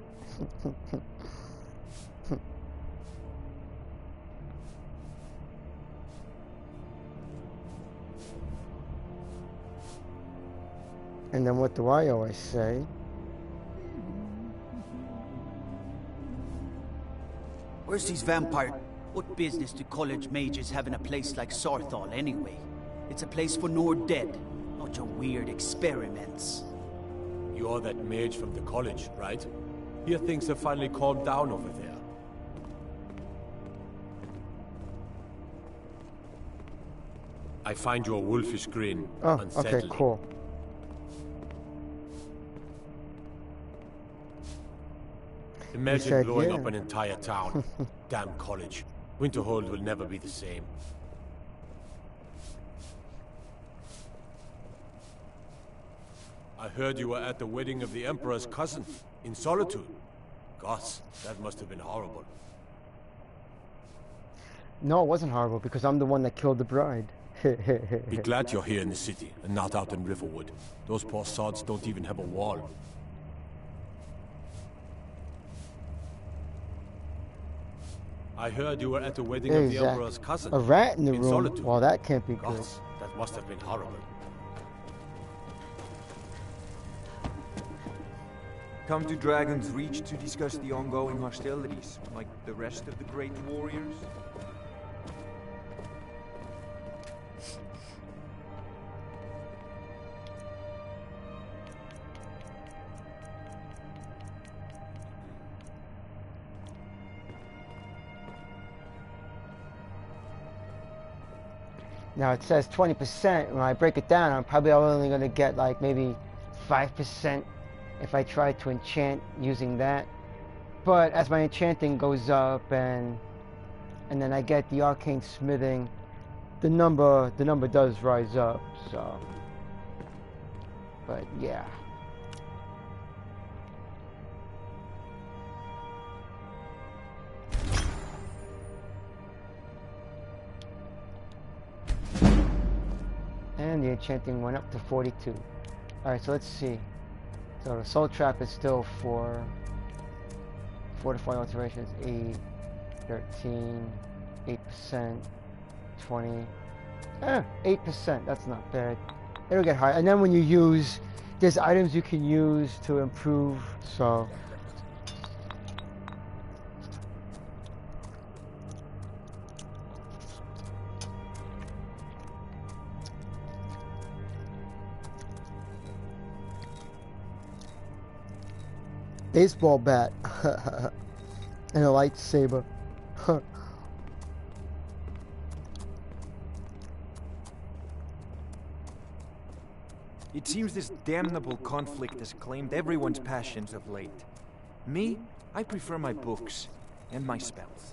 And then what do I always say? Where's these vampires? What business do college mages have in a place like Sarthal anyway? It's a place for Nord dead, not your weird experiments. You're that mage from the college, right? Here things have finally calmed down over there. I find your wolfish grin unsettling. Okay, cool. Imagine blowing up an entire town. Damn college. Winterhold will never be the same. I heard you were at the wedding of the Emperor's cousin, in Solitude. Gosh, that must have been horrible. No, it wasn't horrible, because I'm the one that killed the bride. Be glad you're here in the city, and not out in Riverwood. Those poor sods don't even have a wall. I heard you were at the wedding of the Emperor's cousin. A rat in the room? Solitude. Well, that can't be good. Gosh, that must have been horrible. Come to Dragon's Reach to discuss the ongoing hostilities, like the rest of the great warriors? Now it says 20%. When I break it down, I'm probably only going to get like maybe 5% if I try to enchant using that. But as my enchanting goes up and then I get the arcane smithing, the number does rise up. So, but yeah. And the enchanting went up to 42. Alright, so let's see. So the soul trap is still 4. Fortifying alteration is 8, 13, 8%, 20. 8%, that's not bad. It'll get higher. And then when you use, there's items you can use to improve, so. baseball bat and a lightsaber. It seems this damnable conflict has claimed everyone's passions of late. Me, I prefer my books and my spells.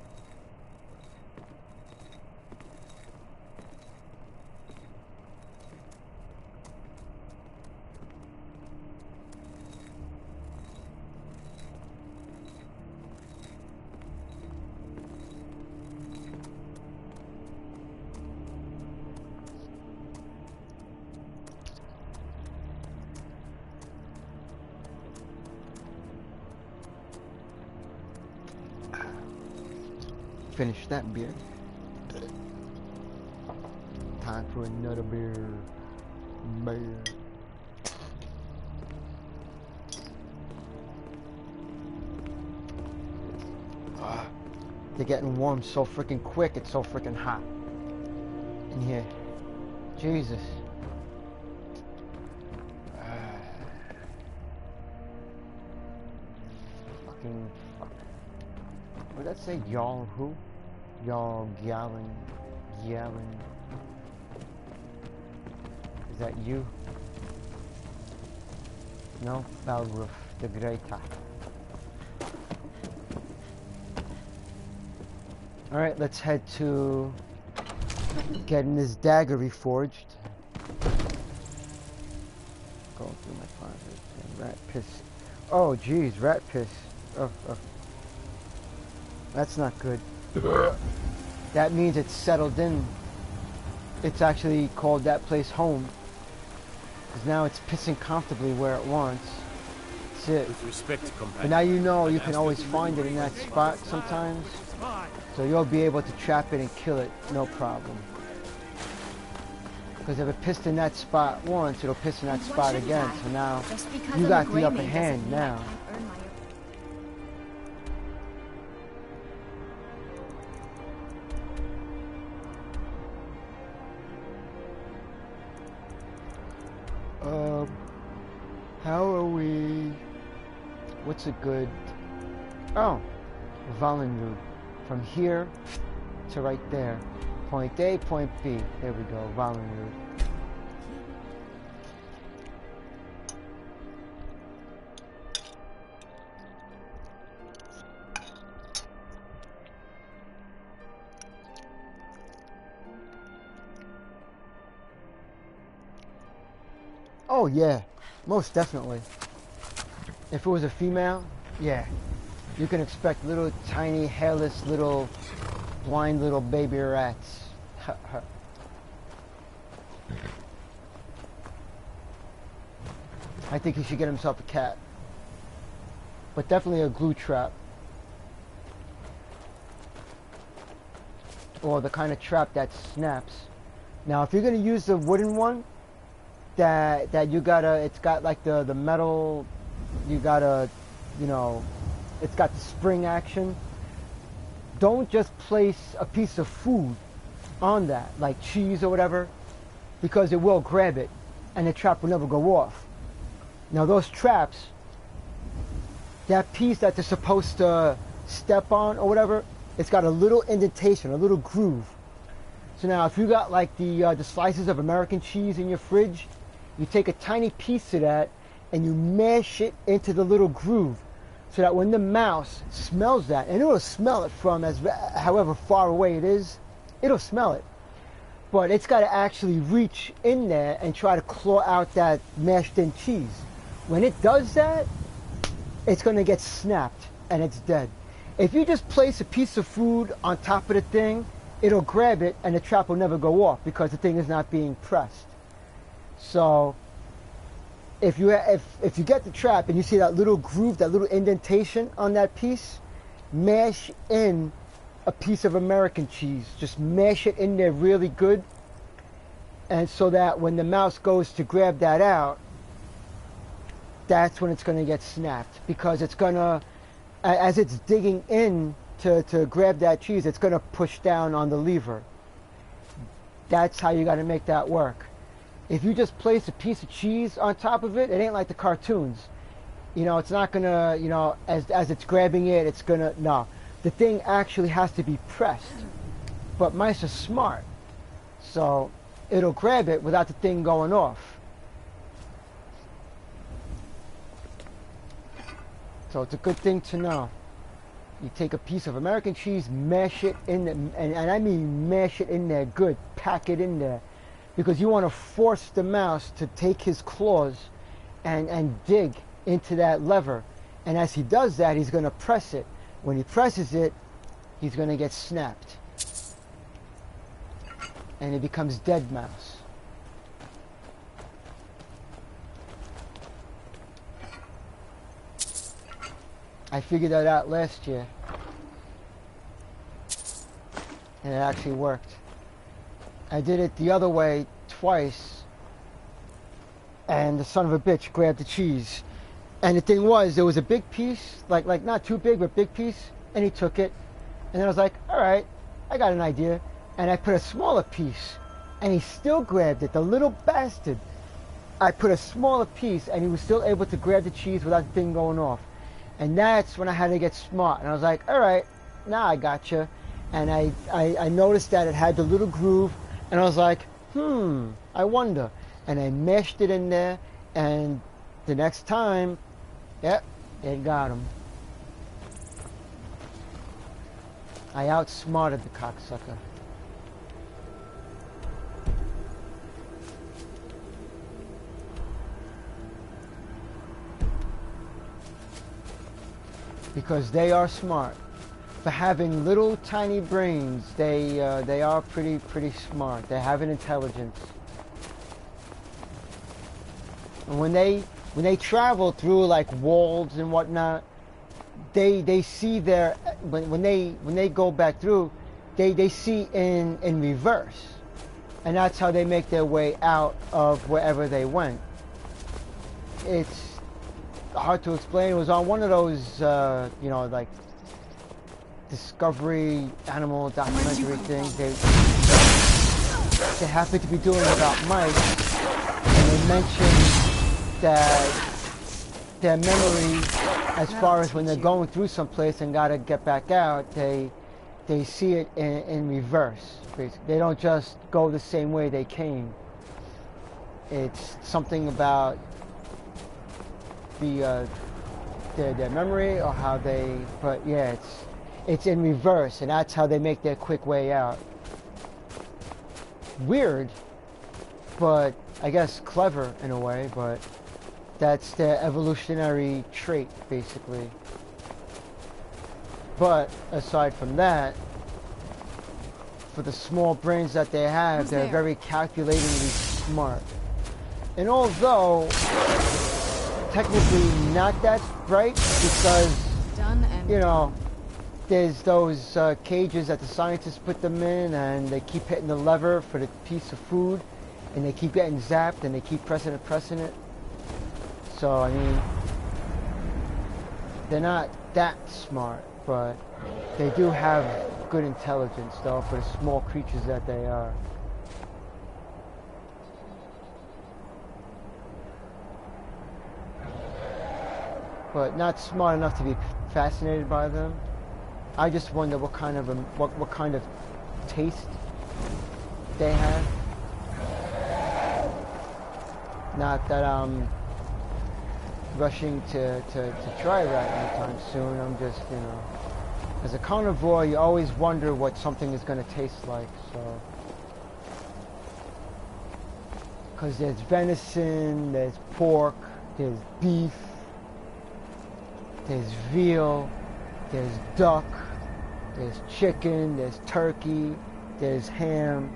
Finish that beer. Time for another beer. They're getting warm so freaking quick. It's so freaking hot in here. Jesus. Fucking fuck. What did that say? Y'all who? Y'all Gallon. Is that you? No? Balruf the Greater. Alright, let's head to getting this dagger reforged. Going through my closet. Rat piss. Oh jeez, rat piss. Oh. That's not good. That means it's settled in. It's actually called that place home. Because now it's pissing comfortably where it wants. That's it. With respect, but now you know you can always find it in that spot sometimes. So you'll be able to trap it and kill it, no problem. Because if it pissed in that spot once, it'll piss in that spot again. So now you got the upper hand now. How are we? What's a good? Oh, Valenru. From here to right there. Point A, point B. There we go, Valenru. Oh yeah, most definitely. If it was a female, yeah. You can expect little tiny hairless little blind little baby rats. I think he should get himself a cat. But definitely a glue trap. Or the kind of trap that snaps. Now if you're gonna use the wooden one, that you gotta, it's got like the metal, you gotta, you know, it's got the spring action. Don't just place a piece of food on that, like cheese or whatever, because it will grab it and the trap will never go off. Now those traps, that piece that they're supposed to step on or whatever, it's got a little indentation, a little groove. So now if you got like the slices of American cheese in your fridge, you take a tiny piece of that and you mash it into the little groove, so that when the mouse smells that, and it'll smell it from however far away it is, it'll smell it. But it's got to actually reach in there and try to claw out that mashed in cheese. When it does that, it's going to get snapped and it's dead. If you just place a piece of food on top of the thing, it'll grab it and the trap will never go off because the thing is not being pressed. So if you get the trap and you see that little groove, that little indentation on that piece, mash in a piece of American cheese. Just mash it in there really good, and so that when the mouse goes to grab that out, that's when it's going to get snapped, because it's going to, as it's digging in to grab that cheese, it's going to push down on the lever. That's how you got to make that work. If you just place a piece of cheese on top of it, it ain't like the cartoons. You know, it's not gonna, you know, as it's grabbing it, it's gonna, no. The thing actually has to be pressed. But mice are smart. So it'll grab it without the thing going off. So it's a good thing to know. You take a piece of American cheese, mash it in there, and I mean mash it in there good, pack it in there. Because you want to force the mouse to take his claws and dig into that lever. And as he does that, he's going to press it. When he presses it, he's going to get snapped. And it becomes dead mouse. I figured that out last year. And it actually worked. I did it the other way twice. And the son of a bitch grabbed the cheese. And the thing was, there was a big piece, like not too big, but big piece. And he took it. And then I was like, all right, I got an idea. And I put a smaller piece. And he still grabbed it, the little bastard. I put a smaller piece and he was still able to grab the cheese without the thing going off. And that's when I had to get smart. And I was like, all right, now I gotcha. And I noticed that it had the little groove. And I was like, I wonder. And I mashed it in there. And the next time, yep, it got him. I outsmarted the cocksucker. Because they are smart. For having little tiny brains, they are pretty smart. They have an intelligence. And when they travel through like walls and whatnot, they see their when they go back through, they see in reverse, and that's how they make their way out of wherever they went. It's hard to explain. It was on one of those you know, like Discovery animal documentary things. They happen to be doing it about mice, and they mentioned that their memory, as far as when they're going through someplace and gotta get back out, they see it in reverse. Basically. They don't just go the same way they came. It's something about their memory or how they, but yeah, it's in reverse, and that's how they make their quick way out. Weird, but I guess clever in a way, but that's their evolutionary trait, basically. But aside from that, for the small brains that they have, they're very calculatingly smart. And although technically not that bright, because you know, there's those cages that the scientists put them in, and they keep hitting the lever for the piece of food, and they keep getting zapped, and they keep pressing it. So I mean, they're not that smart, but they do have good intelligence, though, for the small creatures that they are. But not smart enough to be fascinated by them. I just wonder what kind of what kind of taste they have. Not that I'm rushing to try that anytime soon. I'm just, you know, as a carnivore, you always wonder what something is going to taste like. So, because there's venison, there's pork, there's beef, there's veal, there's duck, there's chicken, there's turkey, there's ham.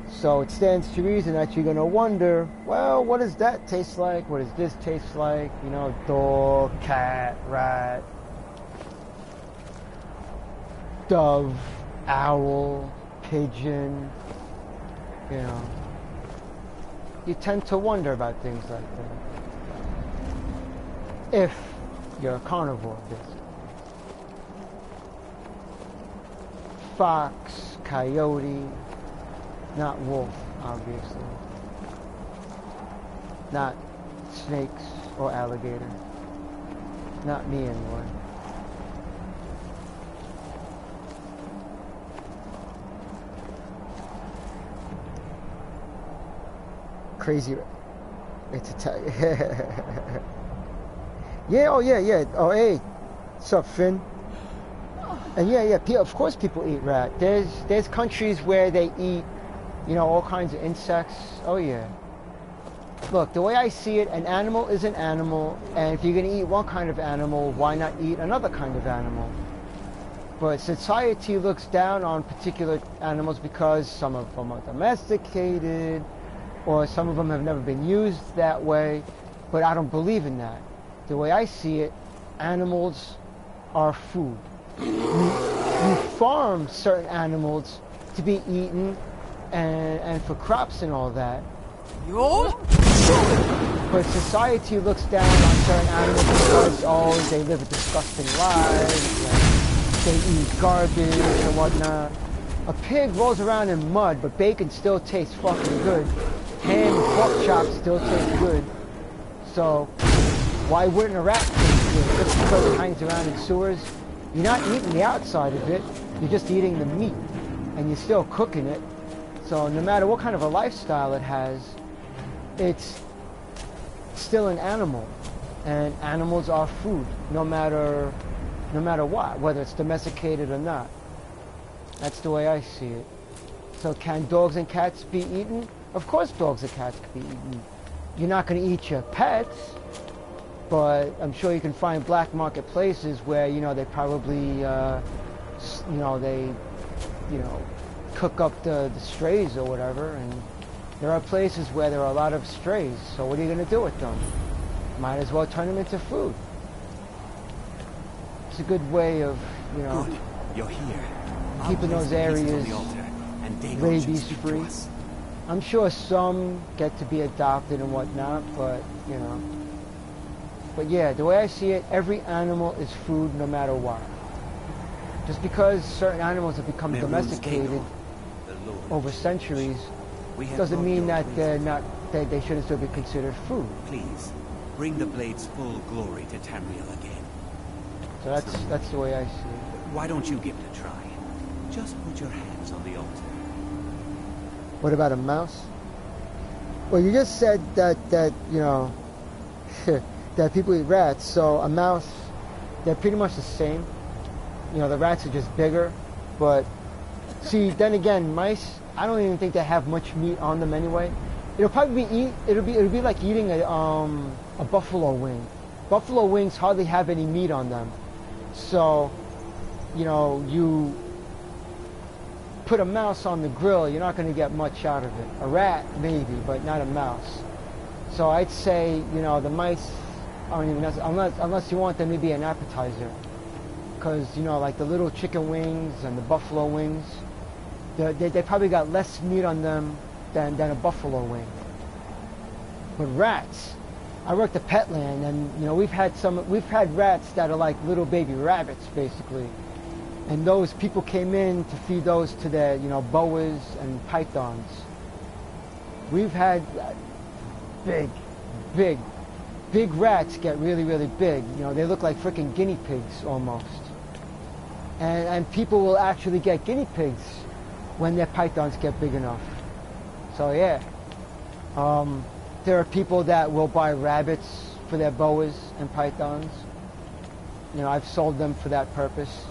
So it stands to reason that you're going to wonder, well, what does that taste like? What does this taste like? You know, dog, cat, rat, dove, owl, pigeon, you know. You tend to wonder about things like that. If you're a carnivore, basically. Fox, coyote, not wolf, obviously. Not snakes or alligator. Not me anyway. Crazy. It's a yeah, oh yeah. Oh hey. What's up, Finn? And yeah, of course people eat rat. There's countries where they eat, you know, all kinds of insects. Oh yeah. Look, the way I see it, an animal is an animal, and if you're going to eat one kind of animal, why not eat another kind of animal? But society looks down on particular animals because some of them are domesticated, or some of them have never been used that way, but I don't believe in that. The way I see it, animals are food. You farm certain animals to be eaten and for crops and all that. But society looks down on certain animals because, oh, they live a disgusting lives, and they eat garbage and whatnot. A pig rolls around in mud, but bacon still tastes fucking good. Ham and pork chops still taste good. So, why wouldn't a rat taste good? Just because it hangs around in sewers? You're not eating the outside of it, you're just eating the meat. And you're still cooking it. So no matter what kind of a lifestyle it has, it's still an animal. And animals are food, no matter what, whether it's domesticated or not. That's the way I see it. So can dogs and cats be eaten? Of course dogs and cats can be eaten. You're not going to eat your pets, but I'm sure you can find black market places where, you know, they probably, cook up the strays or whatever, and there are places where there are a lot of strays, so what are you going to do with them? Might as well turn them into food. It's a good way of, you know, good. You're here. keeping those areas rabies free. I'm sure some get to be adopted and whatnot, but, you know. But yeah, the way I see it, every animal is food no matter what. Just because certain animals have become domesticated over centuries doesn't mean that they shouldn't still be considered food. Please, bring the blade's full glory to Tamriel again. So that's the way I see it. Why don't you give it a try? Just put your hands on the altar. What about a mouse? Well, you just said that you know, that people eat rats, so a mouse, they're pretty much the same. You know, the rats are just bigger, but see, then again, mice, I don't even think they have much meat on them anyway. It'll probably it'll be like eating a buffalo wing. Buffalo wings hardly have any meat on them. So, you know, you put a mouse on the grill, you're not going to get much out of it. A rat, maybe, but not a mouse. So I'd say, you know, the mice aren't even necessary, unless you want them to be an appetizer. Because, you know, like the little chicken wings and the buffalo wings, they probably got less meat on them than a buffalo wing. But rats, I worked at Petland, and, you know, we've had rats that are like little baby rabbits, basically. And those people came in to feed those to their, you know, boas and pythons. We've had big rats get really, really big. You know, they look like freaking guinea pigs almost. And people will actually get guinea pigs when their pythons get big enough. So yeah, there are people that will buy rabbits for their boas and pythons. You know, I've sold them for that purpose.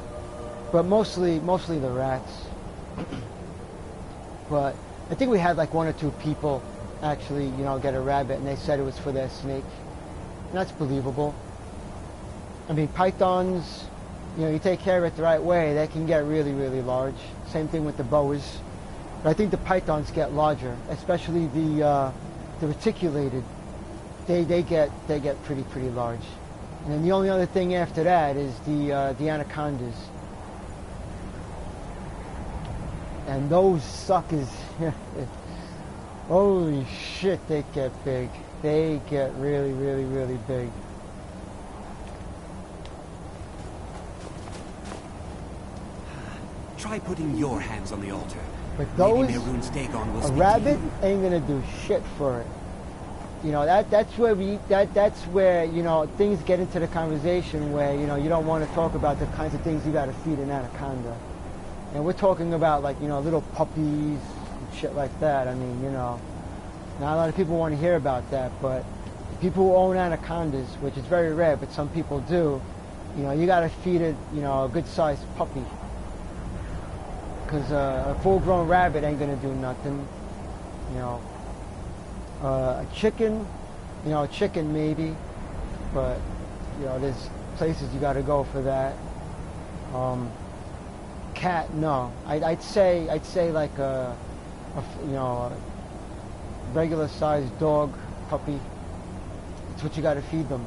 But mostly the rats. But I think we had like one or two people actually, you know, get a rabbit, and they said it was for their snake. And that's believable. I mean, pythons, you know, you take care of it the right way, they can get really, really large. Same thing with the boas. But I think the pythons get larger, especially the reticulated. They get pretty large. And then the only other thing after that is the anacondas. And those suckers, holy shit, they get big. They get really, really, really big. Try putting your hands on the altar. But those, Maybe Mehrunes Dagon will a rabbit ain't gonna do shit for it. you know, that's where you know, things get into the conversation where, you know, you don't want to talk about the kinds of things you got to feed an anaconda. And we're talking about, like, you know, little puppies and shit like that. I mean, you know, not a lot of people want to hear about that, but people who own anacondas, which is very rare, but some people do, you know, you got to feed it, you know, a good-sized puppy. Because a full-grown rabbit ain't going to do nothing, you know. A chicken, you know, a chicken maybe, but, you know, there's places you got to go for that. Cat, no. I'd say like you know, a regular-sized dog, puppy. It's what you got to feed them.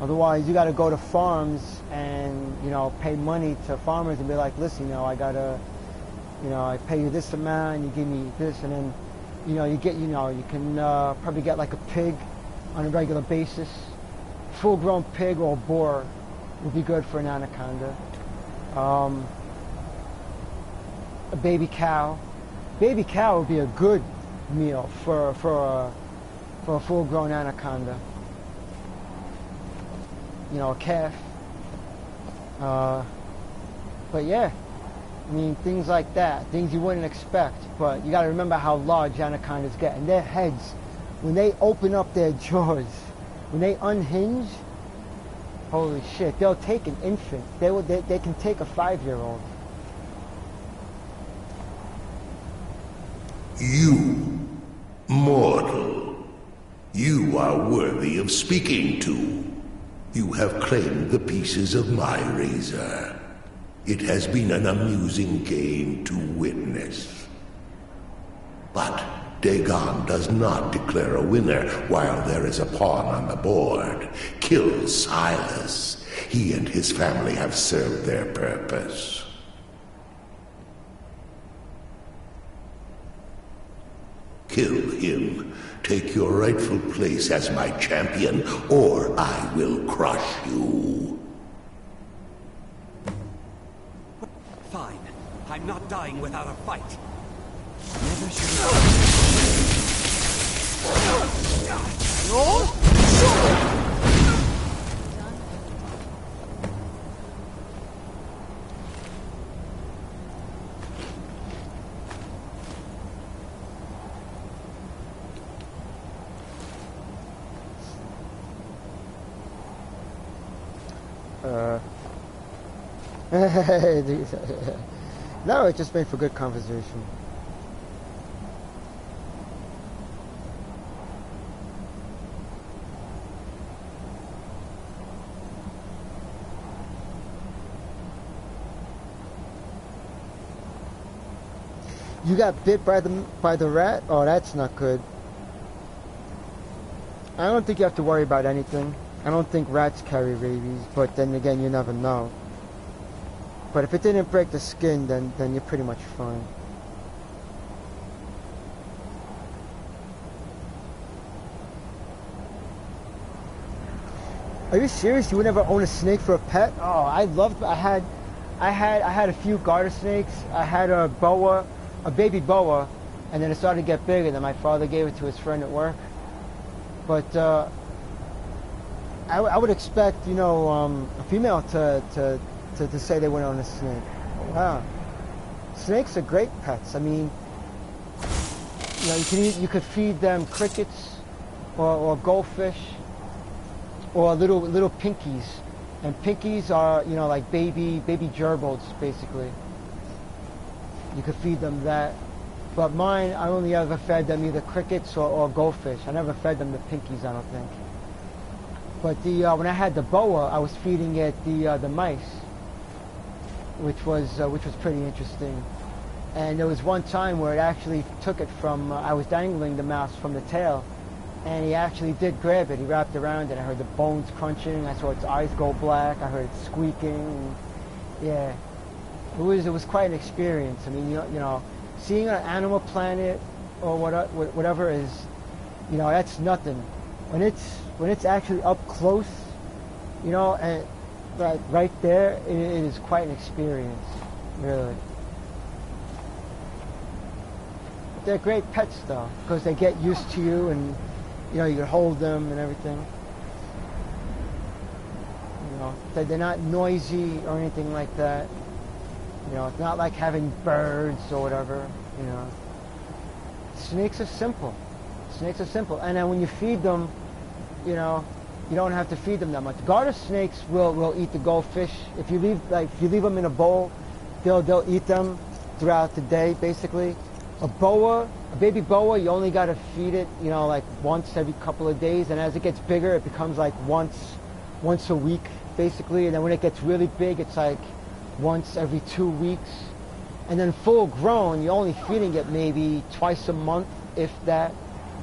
Otherwise, you got to go to farms and, you know, pay money to farmers and be like, listen, you know, I gotta, you know, I pay you this amount, and you give me this, and then, you know, you get, you know, you can probably get like a pig on a regular basis. Full-grown pig or boar would be good for an anaconda. A baby cow. Baby cow would be a good meal for a full-grown anaconda. You know, a calf. But yeah, I mean, things like that, things you wouldn't expect. But you got to remember how large anacondas get, and their heads, when they open up their jaws, when they unhinge, holy shit, they'll take an infant. They can take a 5-year-old. You, mortal, you are worthy of speaking to. You have claimed the pieces of my razor. It has been an amusing game to witness. But Dagon does not declare a winner while there is a pawn on the board. Kill Silas. He and his family have served their purpose. Kill him. Take your rightful place as my champion, or I will crush you. Fine. I'm not dying without a fight. Never should No, it just made for good conversation. You got bit by the rat? Oh, that's not good. I don't think you have to worry about anything. I don't think rats carry rabies, but then again, you never know. But if it didn't break the skin, then you're pretty much fine. Are you serious? You would never own a snake for a pet? Oh, I had a few garter snakes. I had a baby boa, and then it started to get bigger. Then my father gave it to his friend at work. But I would expect, you know, a female to say they went on a snake. Wow. Snakes are great pets. I mean, you know, you could feed them crickets or goldfish or little pinkies. And pinkies are, you know, like baby gerbils, basically. You could feed them that. But mine, I only ever fed them either crickets or goldfish. I never fed them the pinkies, I don't think. But when I had the boa, I was feeding it the mice, which was pretty interesting. And there was one time where it actually took it from, I was dangling the mouse from the tail, and he actually did grab it. He wrapped around it. I heard the bones crunching. I saw its eyes go black. I heard it squeaking. Yeah, it was quite an experience. I mean, you know, seeing an Animal Planet or whatever is, you know, that's nothing. When it's actually up close, you know, and right there, it is quite an experience, really. they're great pets though, because they get used to you, and you know, you can hold them and everything. You know, they're not noisy or anything like that. You know, it's not like having birds or whatever. You know, snakes are simple. Snakes are simple, and then when you feed them, you know, you don't have to feed them that much. Garter snakes will eat the goldfish. If you leave them in a bowl, they'll eat them throughout the day, basically. A baby boa, you only got to feed it, you know, like once every couple of days, and as it gets bigger, it becomes like once a week, basically, and then when it gets really big, it's like once every 2 weeks. And then full grown, you're only feeding it maybe twice a month, if that,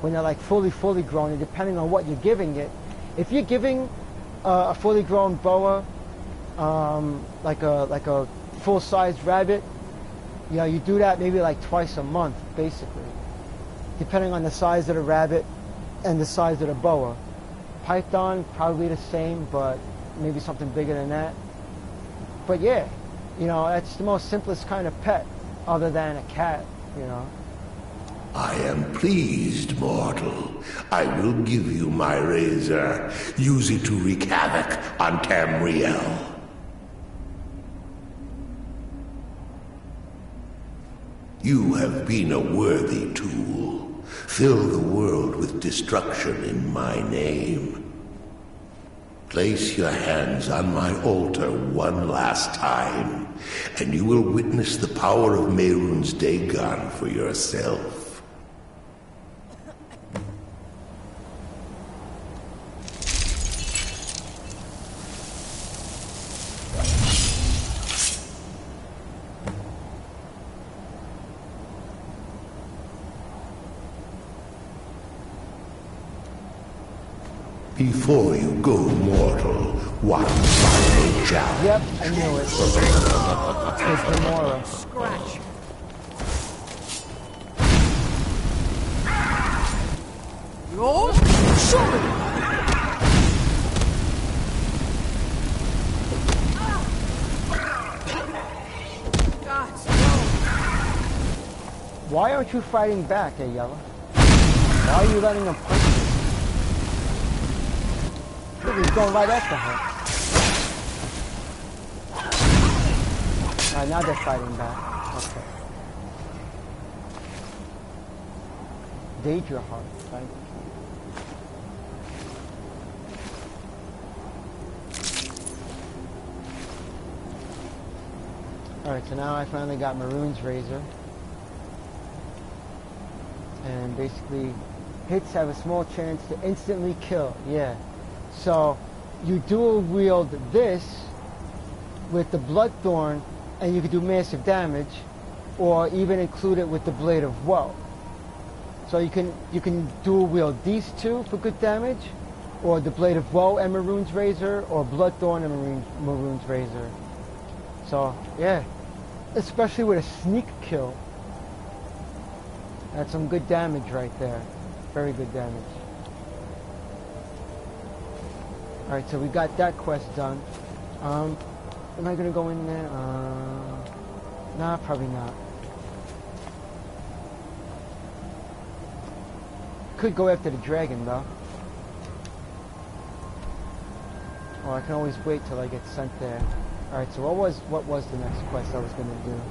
when they're like fully grown, and depending on what you're giving it. If you're giving a fully grown boa, like a full-sized rabbit, you know, you do that maybe like twice a month, basically, depending on the size of the rabbit and the size of the boa. Python, probably the same, but maybe something bigger than that. But yeah, you know, that's the most simplest kind of pet, other than a cat, you know. I am pleased, mortal. I will give you my razor. Use it to wreak havoc on Tamriel. You have been a worthy tool. Fill the world with destruction in my name. Place your hands on my altar one last time, and you will witness the power of Mehrunes Dagon for yourself. Before you go, mortal, one final challenge. Yep, I knew it. It's Gamora. Scratch. Yo, shoot it! Why aren't you fighting back, Yella? Why are you letting him punch you? He's going right after her. Alright, now they're fighting back. Okay. Daedra heart, right? Alright, so now I finally got Mehrunes razor. And basically, hits have a small chance to instantly kill. Yeah. So you dual wield this with the Bloodthorn, and you can do massive damage, or even include it with the Blade of Woe. So you can dual wield these two for good damage, or the Blade of Woe and Mehrunes razor, or Bloodthorn and Mehrunes razor. So yeah, especially with a sneak kill. That's some good damage right there. Very good damage. Alright, so we got that quest done. Am I gonna go in there? Nah, probably not. Could go after the dragon though. Or I can always wait till I get sent there. Alright, so what was the next quest I was gonna do?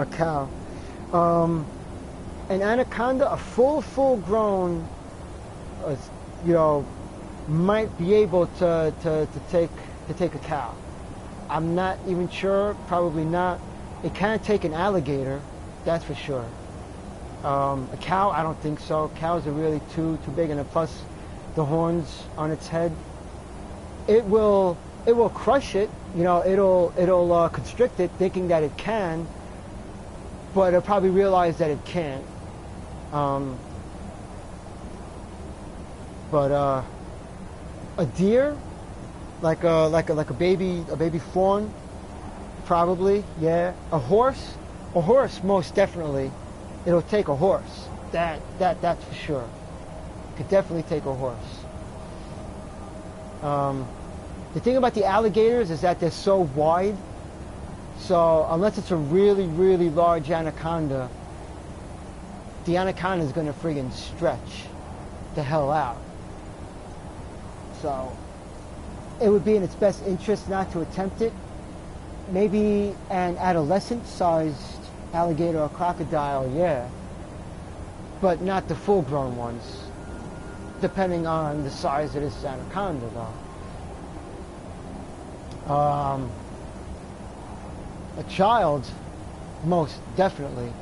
A cow. An anaconda, a full grown, you know, might be able to take a cow. I'm not even sure. Probably not. It can take an alligator, that's for sure. A cow, I don't think so. Cows are really too big, and plus the horns on its head. It will crush it. You know, it'll constrict it, thinking that it can, but it'll probably realize that it can't. But a deer, like a baby fawn, probably, yeah. A horse most definitely. It'll take a horse. That's for sure. Could definitely take a horse. The thing about the alligators is that they're so wide So unless it's a really, really large anaconda, the anaconda is going to friggin' stretch the hell out. So it would be in its best interest not to attempt it. Maybe an adolescent-sized alligator or crocodile, yeah, but not the full-grown ones, depending on the size of this anaconda, though. A child, most definitely.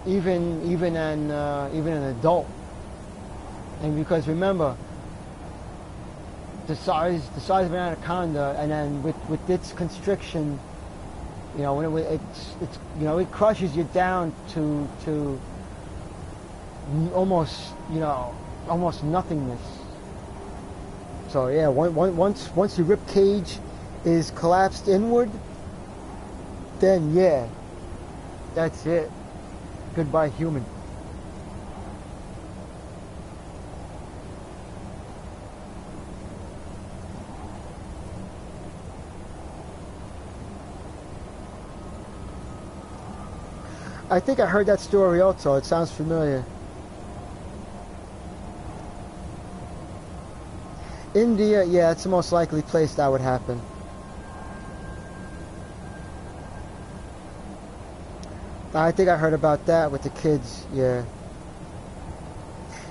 Even an adult. And because remember, the size of an anaconda, and then with its constriction, you know, when it crushes you down to almost nothingness. So yeah, once your rib cage is collapsed inward, then yeah, that's it. Goodbye, human. I think I heard that story also. It sounds familiar. India, yeah, it's the most likely place that would happen. I think I heard about that with the kids, yeah.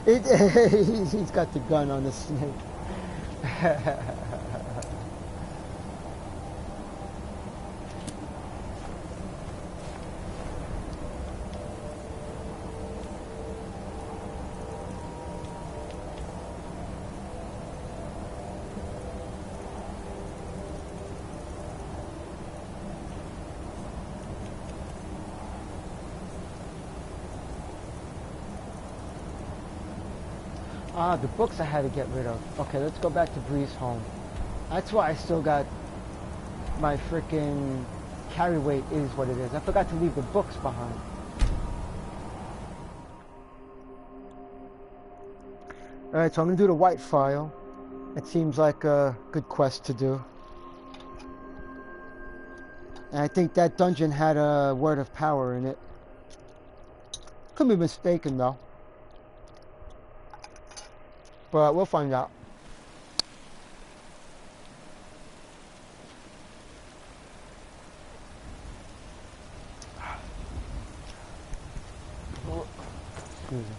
He's got the gun on the snake. The books I had to get rid of. Okay, let's go back to Bree's home. That's why I still got my freaking carry weight is what it is. I forgot to leave the books behind. Alright, so I'm going to do the white file. It seems like a good quest to do. And I think that dungeon had a word of power in it. Could be mistaken though. But we'll find out. Excuse me.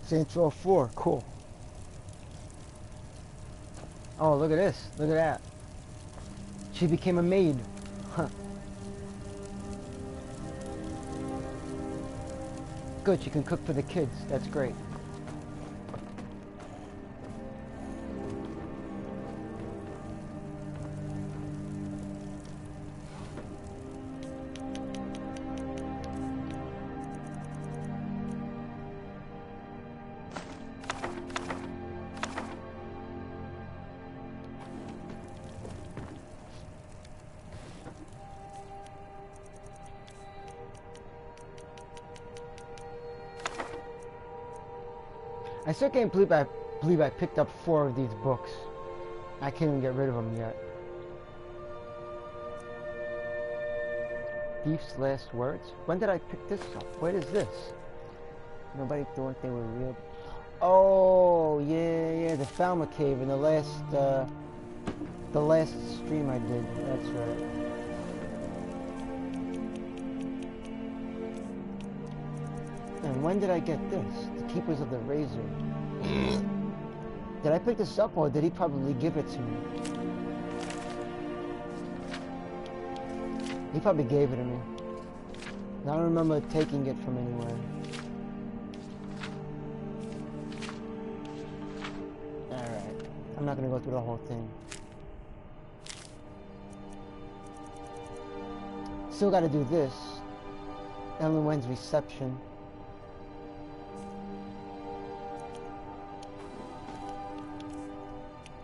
Saints Row 4, cool. Oh, look at this. Look at that. She became a maid. Huh. Good, she can cook for the kids. That's great. I still can't believe I picked up 4 of these books. I can't even get rid of them yet. Thief's last words? When did I pick this up? What is this? Nobody thought they were real. Oh, yeah, the Falmouth Cave in the last stream I did. That's right. And when did I get this? The Keepers of the Razor. Did I pick this up, or did he probably give it to me? He probably gave it to me. I don't remember taking it from anywhere. Alright. I'm not gonna go through the whole thing. Still gotta do this. Ellen Wen's reception.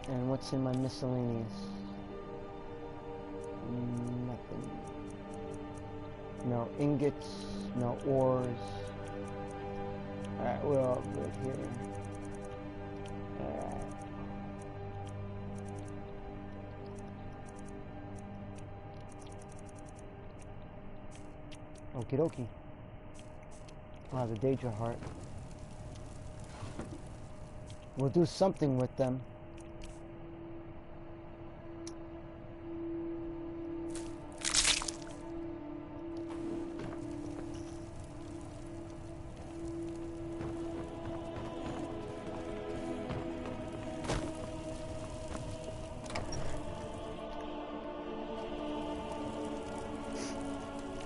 And what's in my miscellaneous? Nothing. No ingots, no ores. Alright, we're all good here. Alright. Okie dokie. Wow, the Daedra heart. We'll do something with them.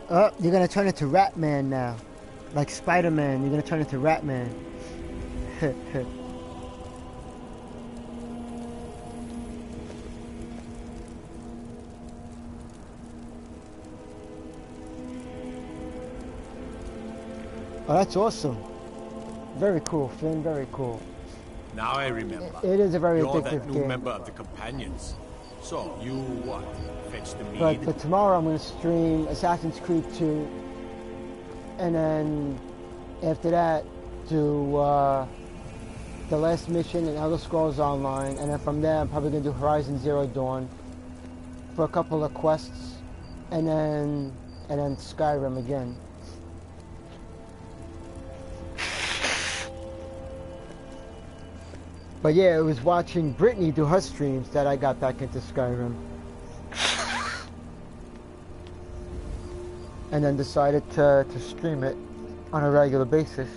Oh, you're gonna turn into Ratman now. Like Spider-Man, you're gonna turn into Ratman. Oh, that's awesome. Very cool, Finn, very cool. Now I remember. It is a very You're addictive that new game. member of the Companions. So, you what? Fetch the mead? But tomorrow I'm going to stream Assassin's Creed 2, and then after that do the last mission in Elder Scrolls Online, and then from there I'm probably going to do Horizon Zero Dawn for a couple of quests, and then Skyrim again. But yeah, it was watching Brittany do her streams that I got back into Skyrim. And then decided to stream it on a regular basis.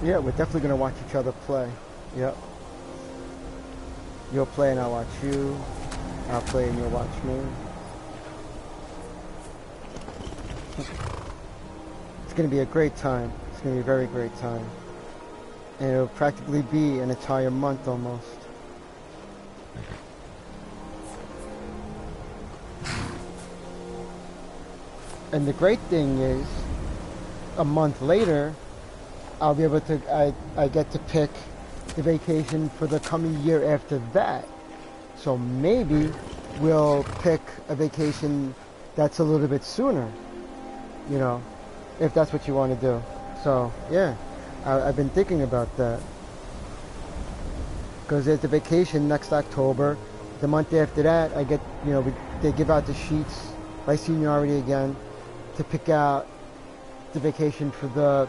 Yeah, we're definitely gonna watch each other play. Yep. You'll play and I'll watch you. I'll play and you'll watch me. It's gonna be a great time. It's gonna be a very great time. And it'll practically be an entire month almost. And the great thing is, a month later, I'll be able to, I get to pick the vacation for the coming year after that. So maybe we'll pick a vacation that's a little bit sooner, you know, if that's what you want to do. So, yeah, I've been thinking about that. Because there's the vacation next October. The month after that, I get, you know, they give out the sheets by seniority again to pick out the vacation for the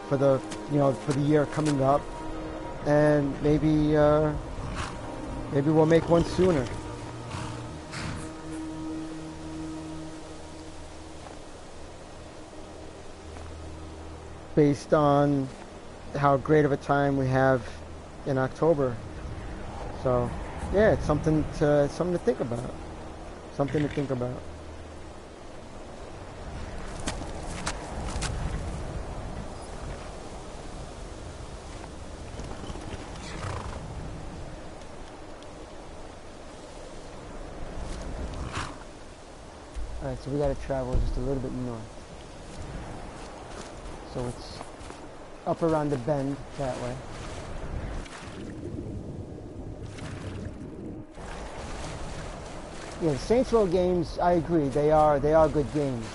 you know, for the year coming up, and maybe we'll make one sooner. Based on how great of a time we have in October. So yeah, it's something to think about. Something to think about. Alright, so we gotta travel just a little bit north. So it's up around the bend that way. Yeah, the Saints Row games, I agree, they are good games.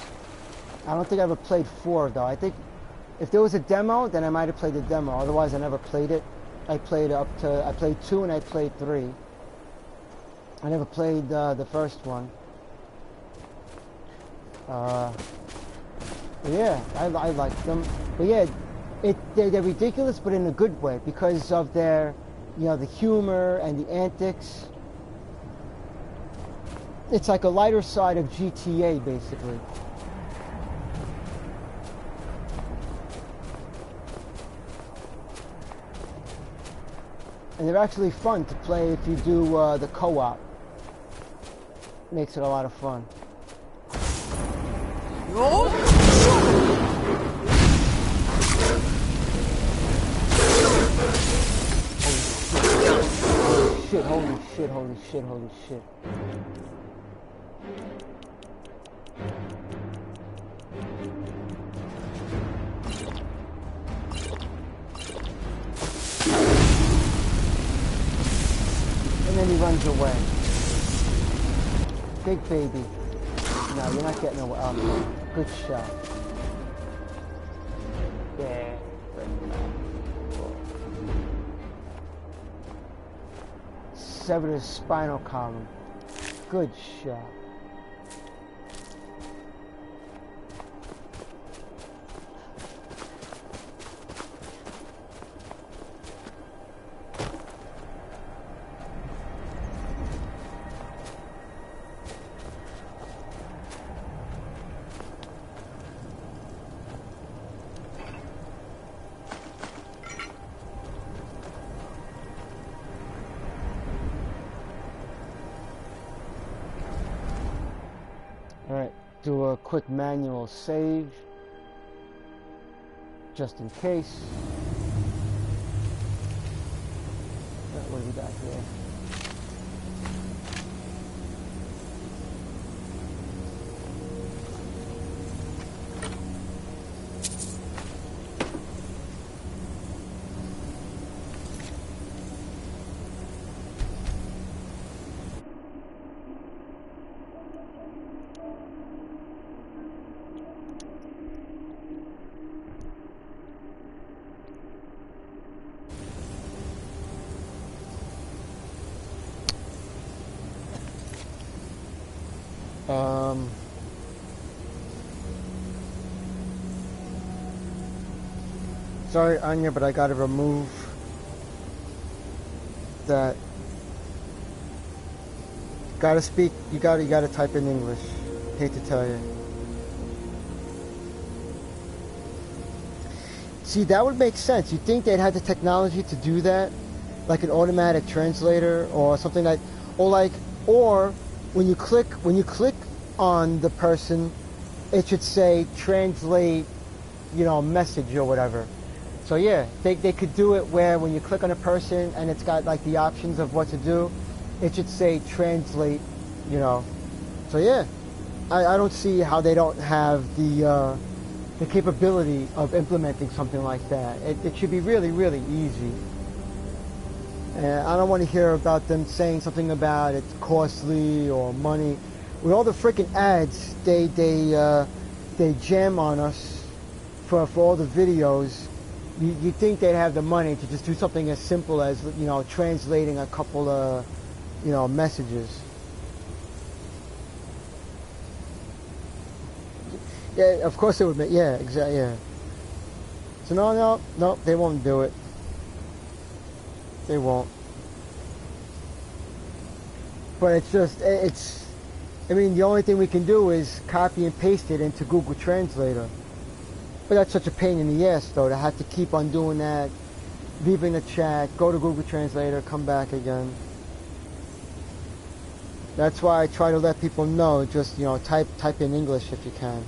I don't think I ever played 4 though. I think if there was a demo, then I might have played the demo. Otherwise, I never played it. I played 2 and I played 3. I never played the first one. Yeah, I like them. But yeah, they're ridiculous, but in a good way, because of their, you know, the humor and the antics. It's like a lighter side of GTA, basically. And they're actually fun to play if you do the co-op. Makes it a lot of fun. Holy shit, holy shit, holy shit, holy shit. And then he runs away. Big baby. No, you're not getting away. Oh, good shot. Yeah. Severed his spinal column. Good shot. Alright, do a quick manual save, just in case. What do we got here? Sorry, Anya, but I gotta remove that. Gotta speak. You gotta type in English. Hate to tell you. See, that would make sense. You think they'd have the technology to do that, like an automatic translator or something like, or when you click on the person, it should say translate, message or whatever. So yeah, they could do it where when you click on a person and it's got like the options of what to do, it should say translate, So yeah, I don't see how they don't have the capability of implementing something like that. It should be really, really easy. And I don't want to hear about them saying something about it's costly or money. With all the freaking ads they jam on us for all the videos, you think they'd have the money to just do something as simple as translating a couple of messages. Yeah, of course it would make, yeah, exactly, yeah. So no, they won't do it. They won't. But I mean, the only thing we can do is copy and paste it into Google Translator. But that's such a pain in the ass, though, to have to keep on doing that, leaving the chat, go to Google Translator, come back again. That's why I try to let people know, just, type in English if you can.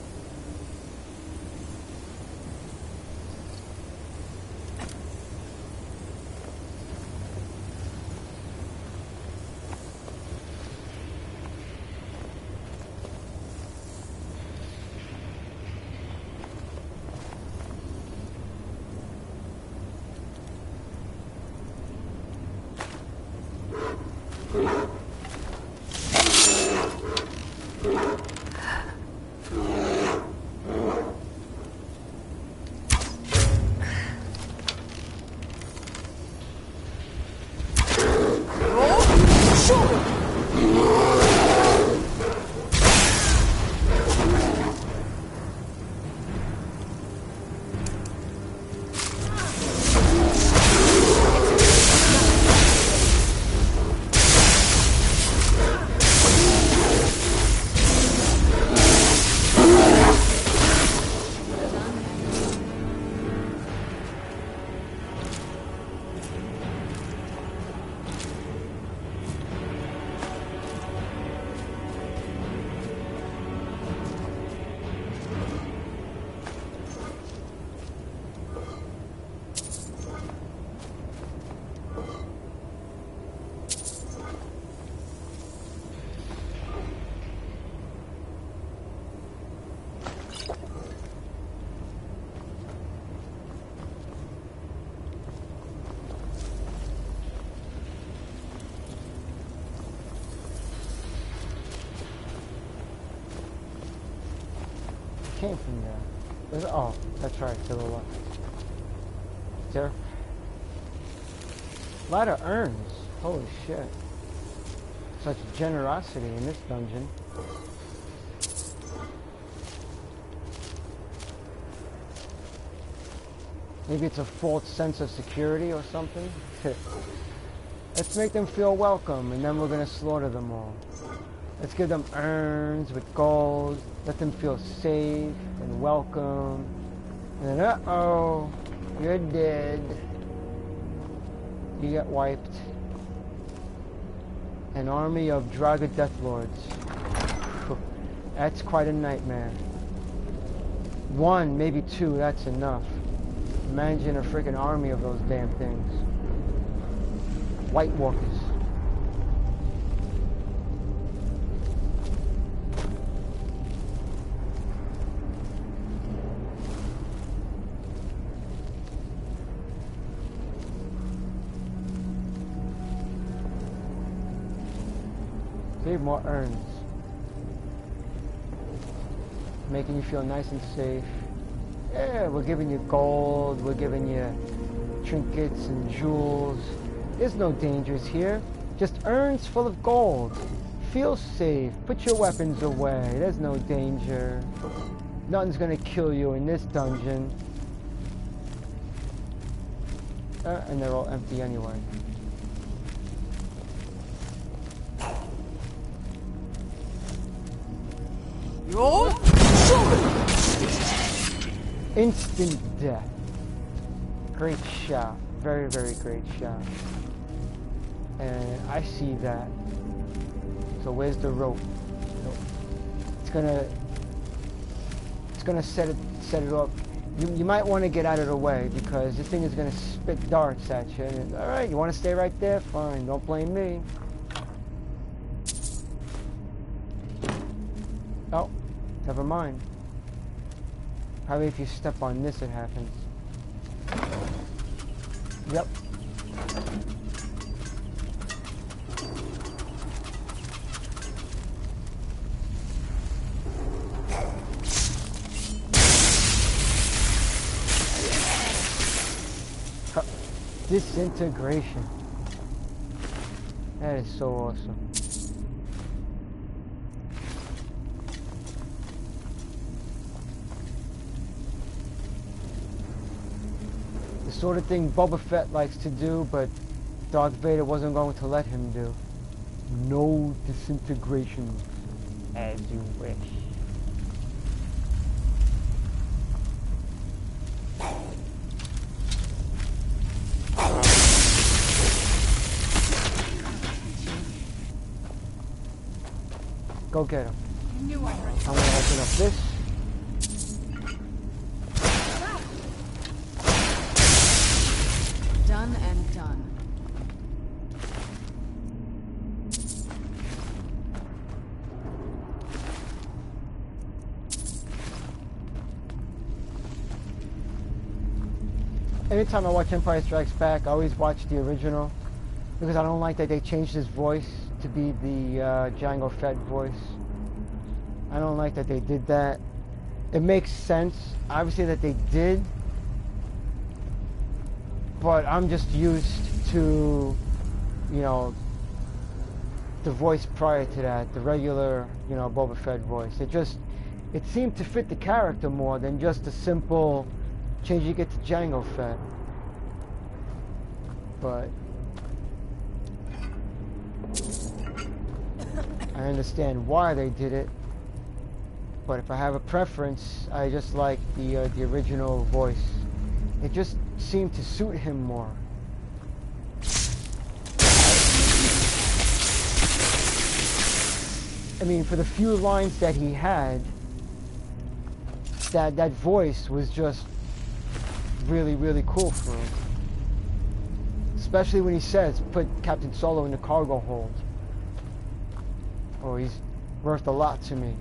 Came from there. Oh, that's right, to the left. There. A lot of urns. Holy shit. Such generosity in this dungeon. Maybe it's a false sense of security or something. Let's make them feel welcome, and then we're gonna slaughter them all. Let's give them urns with gold. Let them feel safe and welcome. And then, uh-oh, you're dead. You get wiped. An army of Draga Deathlords. That's quite a nightmare. One, maybe two, that's enough. Imagine a freaking army of those damn things. White Walkers. Save more urns. Making you feel nice and safe. Yeah, we're giving you gold, we're giving you trinkets and jewels. There's no dangers here. Just urns full of gold. Feel safe. Put your weapons away. There's no danger. Nothing's gonna kill you in this dungeon. And they're all empty anyway. Instant death. great shot. Very, very great shot. And I see that. So where's the rope? Nope. It's gonna set it up. You might want to get out of the way because this thing is gonna spit darts at you. And, all right, you want to stay right there? Fine. Don't blame me. Oh, never mind. Probably if you step on this, it happens. Yep. Disintegration. That is so awesome. The sort of thing Boba Fett likes to do, but Darth Vader wasn't going to let him do. No disintegration, as you wish. Go get him. I'm gonna open up this. Done and done. Anytime I watch Empire Strikes Back, I always watch the original because I don't like that they changed his voice to be the Jango Fett voice. I don't like that they did that. It makes sense, obviously, that they did, but I'm just used to, you know, the voice prior to that, the regular, you know, Boba Fett voice. It seemed to fit the character more than just a simple changing it to Jango Fett. But I understand why they did it, but if I have a preference, I just like the original voice. It just seemed to suit him more. I mean, for the few lines that he had, that voice was just really, really cool for him. Especially when he says, put Captain Solo in the cargo hold. Oh, he's worth a lot to me.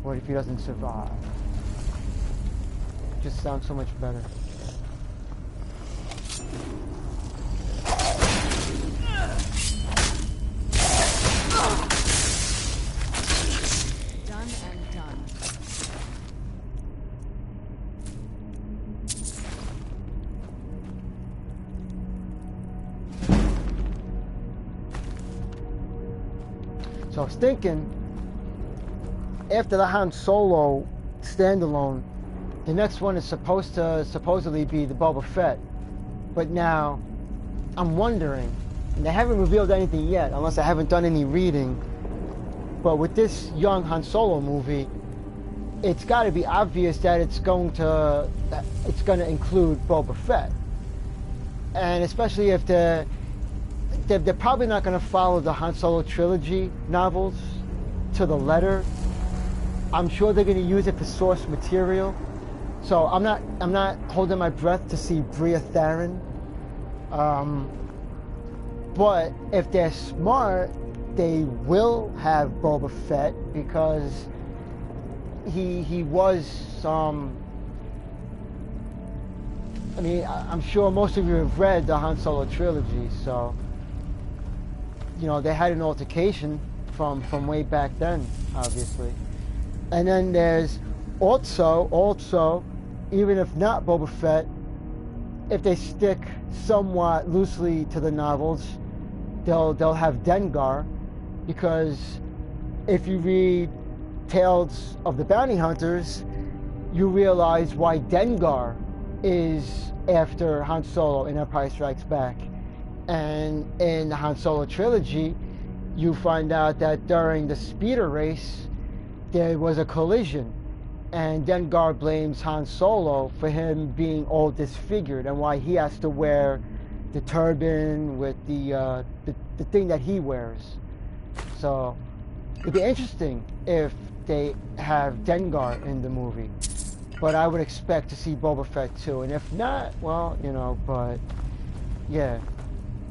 What if he doesn't survive? It just sounds so much better. Done and done. So I was thinking, after the Han Solo standalone, the next one is supposedly be the Boba Fett. But now, I'm wondering, and they haven't revealed anything yet, unless I haven't done any reading, but with this young Han Solo movie, it's got to be obvious that it's going to include Boba Fett. And especially if they're probably not going to follow the Han Solo trilogy novels to the letter. I'm sure they're going to use it for source material. So I'm not holding my breath to see Bria Theron. But if they're smart, they will have Boba Fett because he was I mean, I'm sure most of you have read the Han Solo trilogy, so you know they had an altercation from way back then, obviously. And then there's also, even if not Boba Fett, if they stick somewhat loosely to the novels, they'll have Dengar, because if you read Tales of the Bounty Hunters, you realize why Dengar is after Han Solo in Empire Strikes Back. And in the Han Solo trilogy, you find out that during the speeder race, there was a collision, And Dengar blames Han Solo for him being all disfigured and why he has to wear the turban with the thing that he wears. So it'd be interesting if they have Dengar in the movie. But I would expect to see Boba Fett too. And if not, well, you know, but yeah.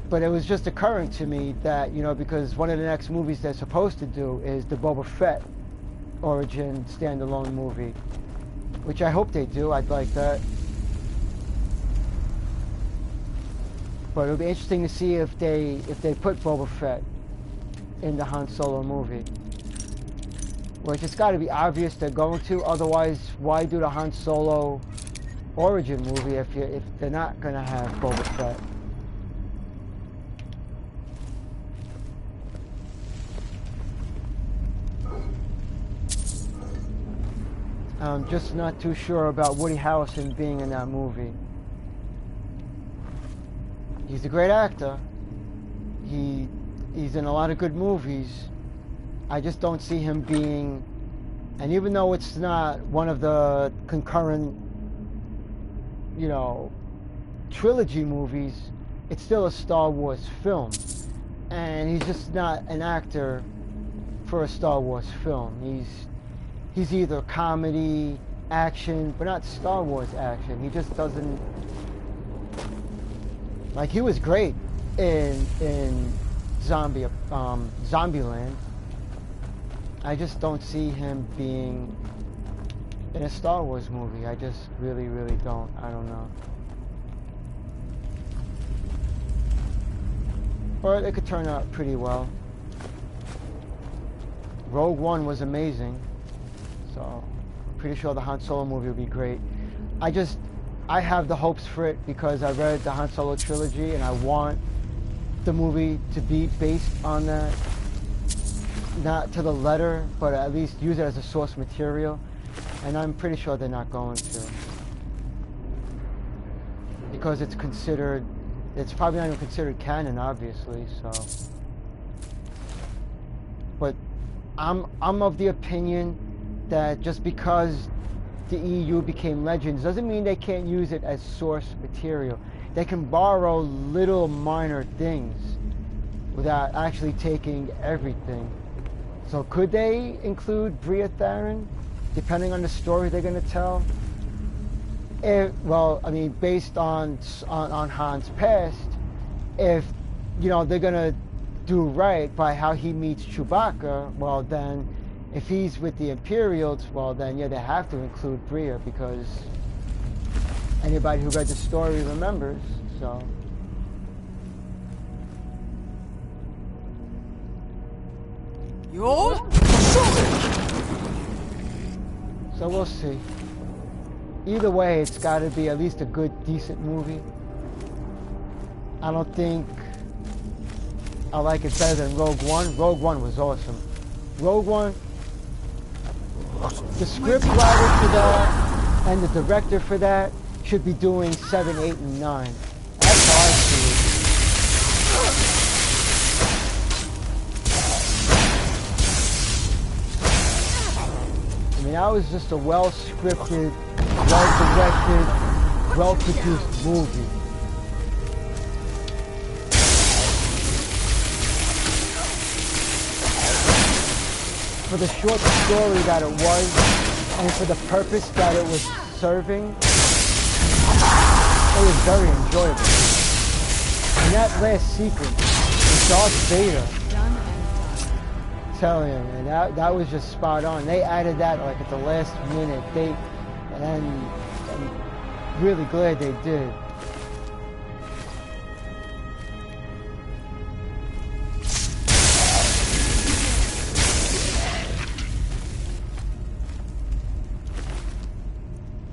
But it was just occurring to me that, you know, because one of the next movies they're supposed to do is the Boba Fett origin standalone movie, which I hope they do. I'd like that. But it'll be interesting to see if they put Boba Fett in the Han Solo movie. Which it's got to be obvious they're going to. Otherwise, why do the Han Solo origin movie if they're not going to have Boba Fett? I'm just not too sure about Woody Harrelson being in that movie. He's a great actor. He's in a lot of good movies. I just don't see him being, and even though it's not one of the concurrent, you know, trilogy movies, it's still a Star Wars film. And he's just not an actor for a Star Wars film. He's either comedy, action, but not Star Wars action. He just doesn't, like, he was great in Zombieland. I just don't see him being in a Star Wars movie. I just really, really don't. I don't know. But it could turn out pretty well. Rogue One was amazing. So, I'm pretty sure the Han Solo movie will be great. I have the hopes for it because I read the Han Solo trilogy and I want the movie to be based on that. Not to the letter, but at least use it as a source material. And I'm pretty sure they're not going to. Because it's probably not even considered canon, obviously, so. But I'm of the opinion that just because the EU became Legends doesn't mean they can't use it as source material. They can borrow little minor things without actually taking everything. So could they include Bria Theron, depending on the story they're going to tell? Well, I mean, based on Han's past, if, you know, they're going to do right by how he meets Chewbacca, well then, if he's with the Imperials, well then, yeah, they have to include Bria because anybody who read the story remembers, so. So we'll see. Either way, it's got to be at least a good, decent movie. I don't think I like it better than Rogue One. Rogue One was awesome. Rogue One, the script writer for that and the director for that should be doing 7, 8, and 9. That's how I see it. I mean, that was just a well-scripted, well-directed, well-produced movie. For the short story that it was, and for the purpose that it was serving, it was very enjoyable. And that last sequence with Darth Vader, telling him, and that was just spot on. They added that like at the last minute. I'm really glad they did.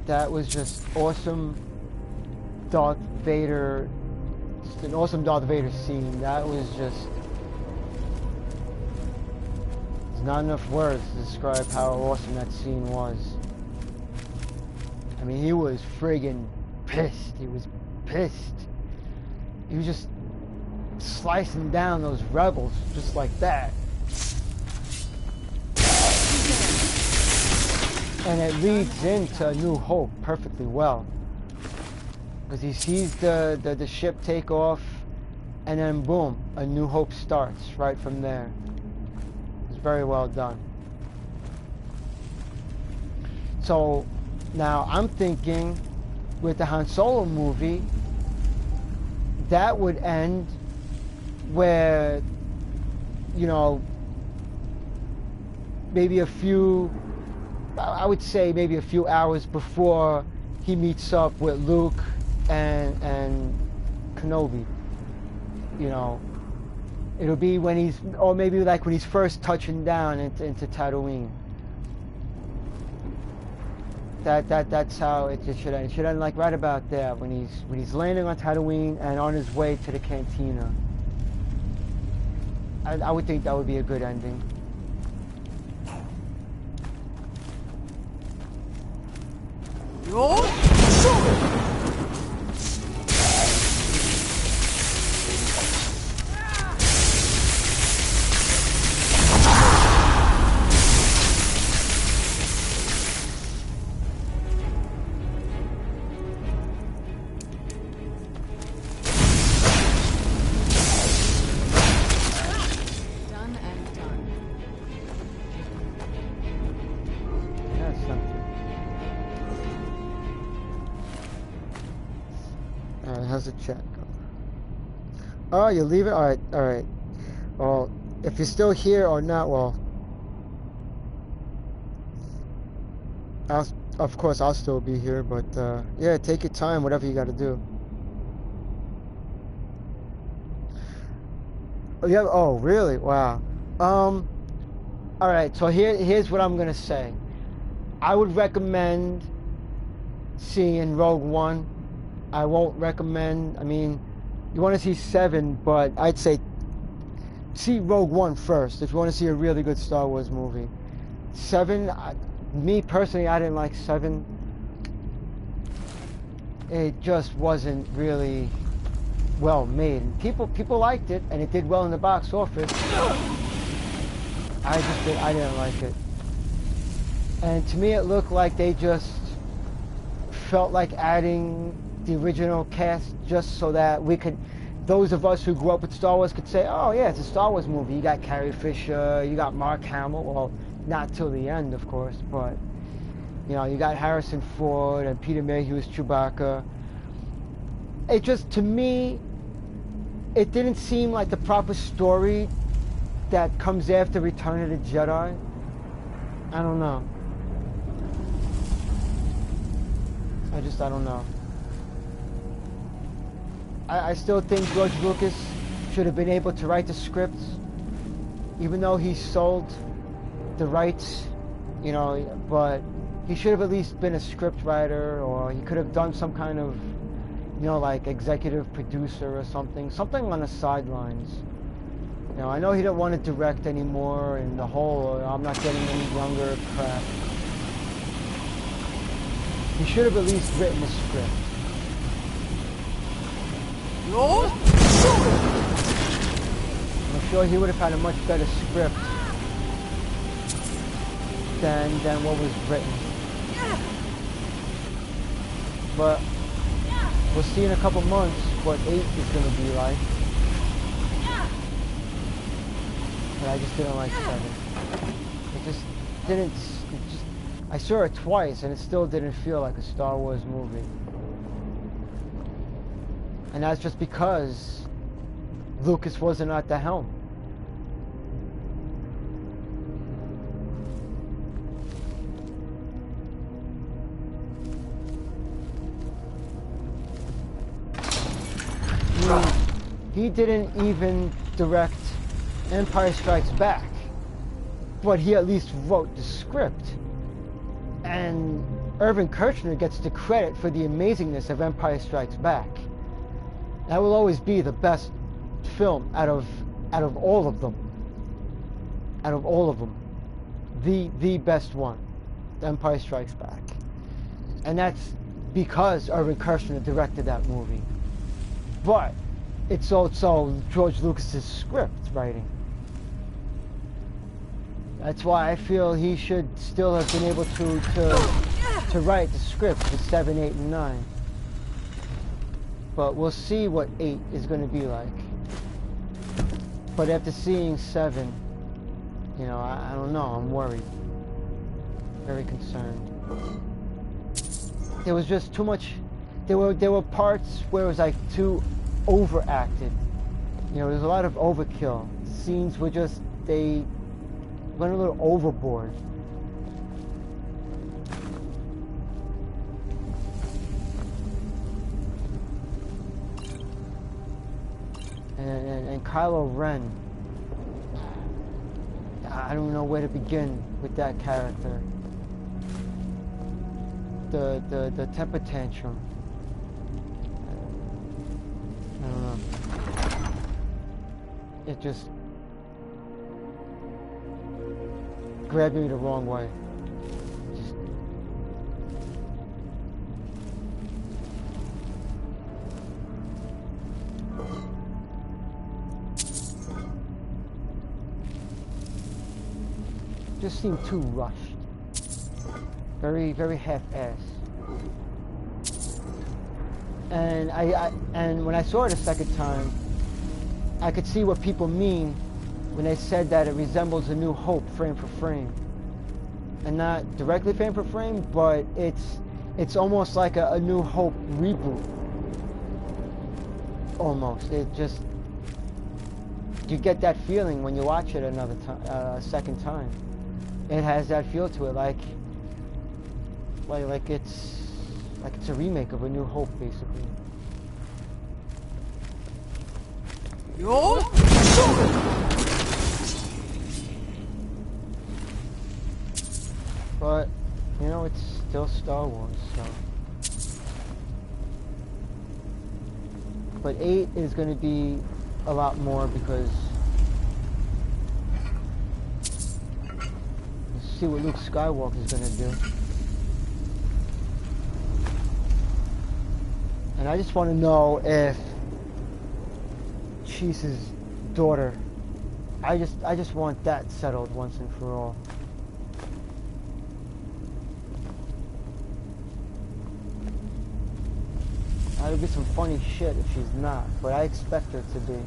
That was just awesome Darth Vader, just an awesome Darth Vader scene. That was just, there's not enough words to describe how awesome that scene was. I mean, he was friggin' pissed. He was pissed. He was just slicing down those rebels just like that. And it leads into A New Hope perfectly well. Because he sees the ship take off, and then boom, A New Hope starts right from there. It's very well done. So now I'm thinking with the Han Solo movie, that would end where, you know, maybe I would say maybe a few hours before he meets up with Luke and Kenobi. You know, it'll be when he's, or maybe like when he's first touching down into Tatooine. That's how it should end. It should end like right about there when he's landing on Tatooine and on his way to the cantina. I would think that would be a good ending. How's the chat go? Oh, you leave it? Alright, alright. Well, if you're still here or not, well, of course I'll still be here, but yeah, take your time, whatever you gotta do. Oh, yeah, oh, really? Wow. Alright, so here's what I'm gonna say. I would recommend seeing Rogue One. I won't recommend, I mean, you want to see 7, but I'd say see Rogue One first if you want to see a really good Star Wars movie. 7, me personally, I didn't like 7. It just wasn't really well made. People liked it, and it did well in the box office. I didn't like it. And to me, it looked like they just felt like adding the original cast just so that we could, those of us who grew up with Star Wars could say, oh yeah, it's a Star Wars movie. You got Carrie Fisher, you got Mark Hamill, well, not till the end, of course, but, you know, you got Harrison Ford and Peter Mayhew as Chewbacca. It just, to me, it didn't seem like the proper story that comes after Return of the Jedi. I don't know. I don't know. I still think George Lucas should have been able to write the script, even though he sold the rights, you know, but he should have at least been a script writer, or he could have done some kind of, you know, like executive producer or something on the sidelines. You know, I know he didn't want to direct anymore, and the whole, I'm not getting any younger crap. He should have at least written the script. I'm sure he would have had a much better script than what was written. But we'll see in a couple months what 8 is going to be like. But I just didn't like 7. It just didn't. I saw it twice, and it still didn't feel like a Star Wars movie. And that's just because Lucas wasn't at the helm. He didn't even direct Empire Strikes Back, but he at least wrote the script. And Irvin Kershner gets the credit for the amazingness of Empire Strikes Back. That will always be the best film out of all of them. Out of all of them, the best one, Empire Strikes Back, and that's because Irvin Kershner directed that movie. But it's also George Lucas's script writing. That's why I feel he should still have been able to write the script for 7, 8, and 9. But we'll see what 8 is going to be like. But after seeing 7, you know, I don't know, I'm worried. Very concerned. There was just too much, there were parts where it was like too overacted. You know, there's a lot of overkill. The scenes were just, they went a little overboard. And Kylo Ren, I don't know where to begin with that character. The temper tantrum. I don't know. It just grabbed me the wrong way. Just seemed too rushed. Very, very half-assed. And and when I saw it a second time, I could see what people mean when they said that it resembles A New Hope frame for frame. And not directly frame for frame, but it's almost like a New Hope reboot. Almost. It just, you get that feeling when you watch it another time, second time. It has that feel to it, like it's a remake of A New Hope, basically. Yo! But you know, it's still Star Wars, so. But 8 is going to be a lot more because see what Luke Skywalker is going to do. And I just want to know if Chisa's daughter, I just want that settled once and for all. That'll be some funny shit if she's not, but I expect her to be.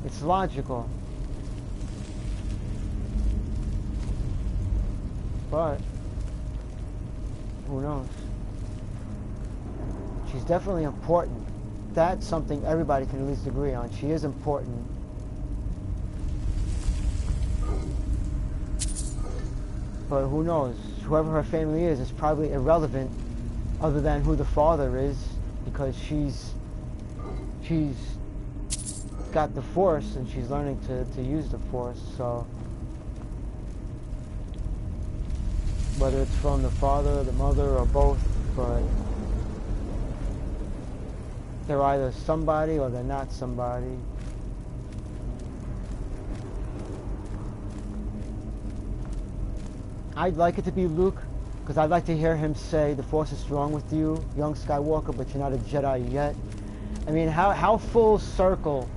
It's logical. But who knows? She's definitely important. That's something everybody can at least agree on. She is important. But who knows? Whoever her family is probably irrelevant other than who the father is, because she's got the Force and she's learning to use the Force, so whether it's from the father, the mother, or both, but they're either somebody or they're not somebody. I'd like it to be Luke, because I'd like to hear him say, the Force is strong with you, young Skywalker, but you're not a Jedi yet. I mean, how full circle,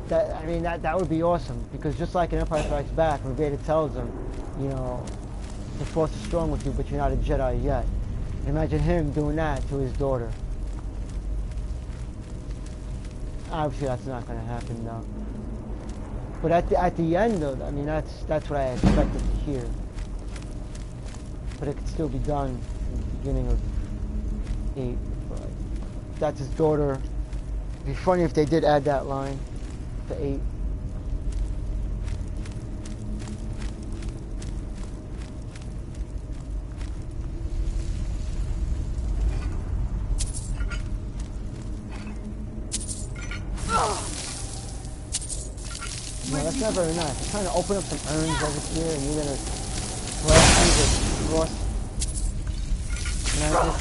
that would be awesome, because just like in Empire Strikes Back, when Vader tells him, you know, the Force is strong with you, but you're not a Jedi yet. Imagine him doing that to his daughter. Obviously, that's not going to happen, though. But at the end, though, I mean, that's what I expected to hear. But it could still be done in the beginning of 8. But that's his daughter. It'd be funny if they did add that line to 8. No, that's not very nice. I'm trying to open up some urns over here, and you're gonna blast me with frost. And I just...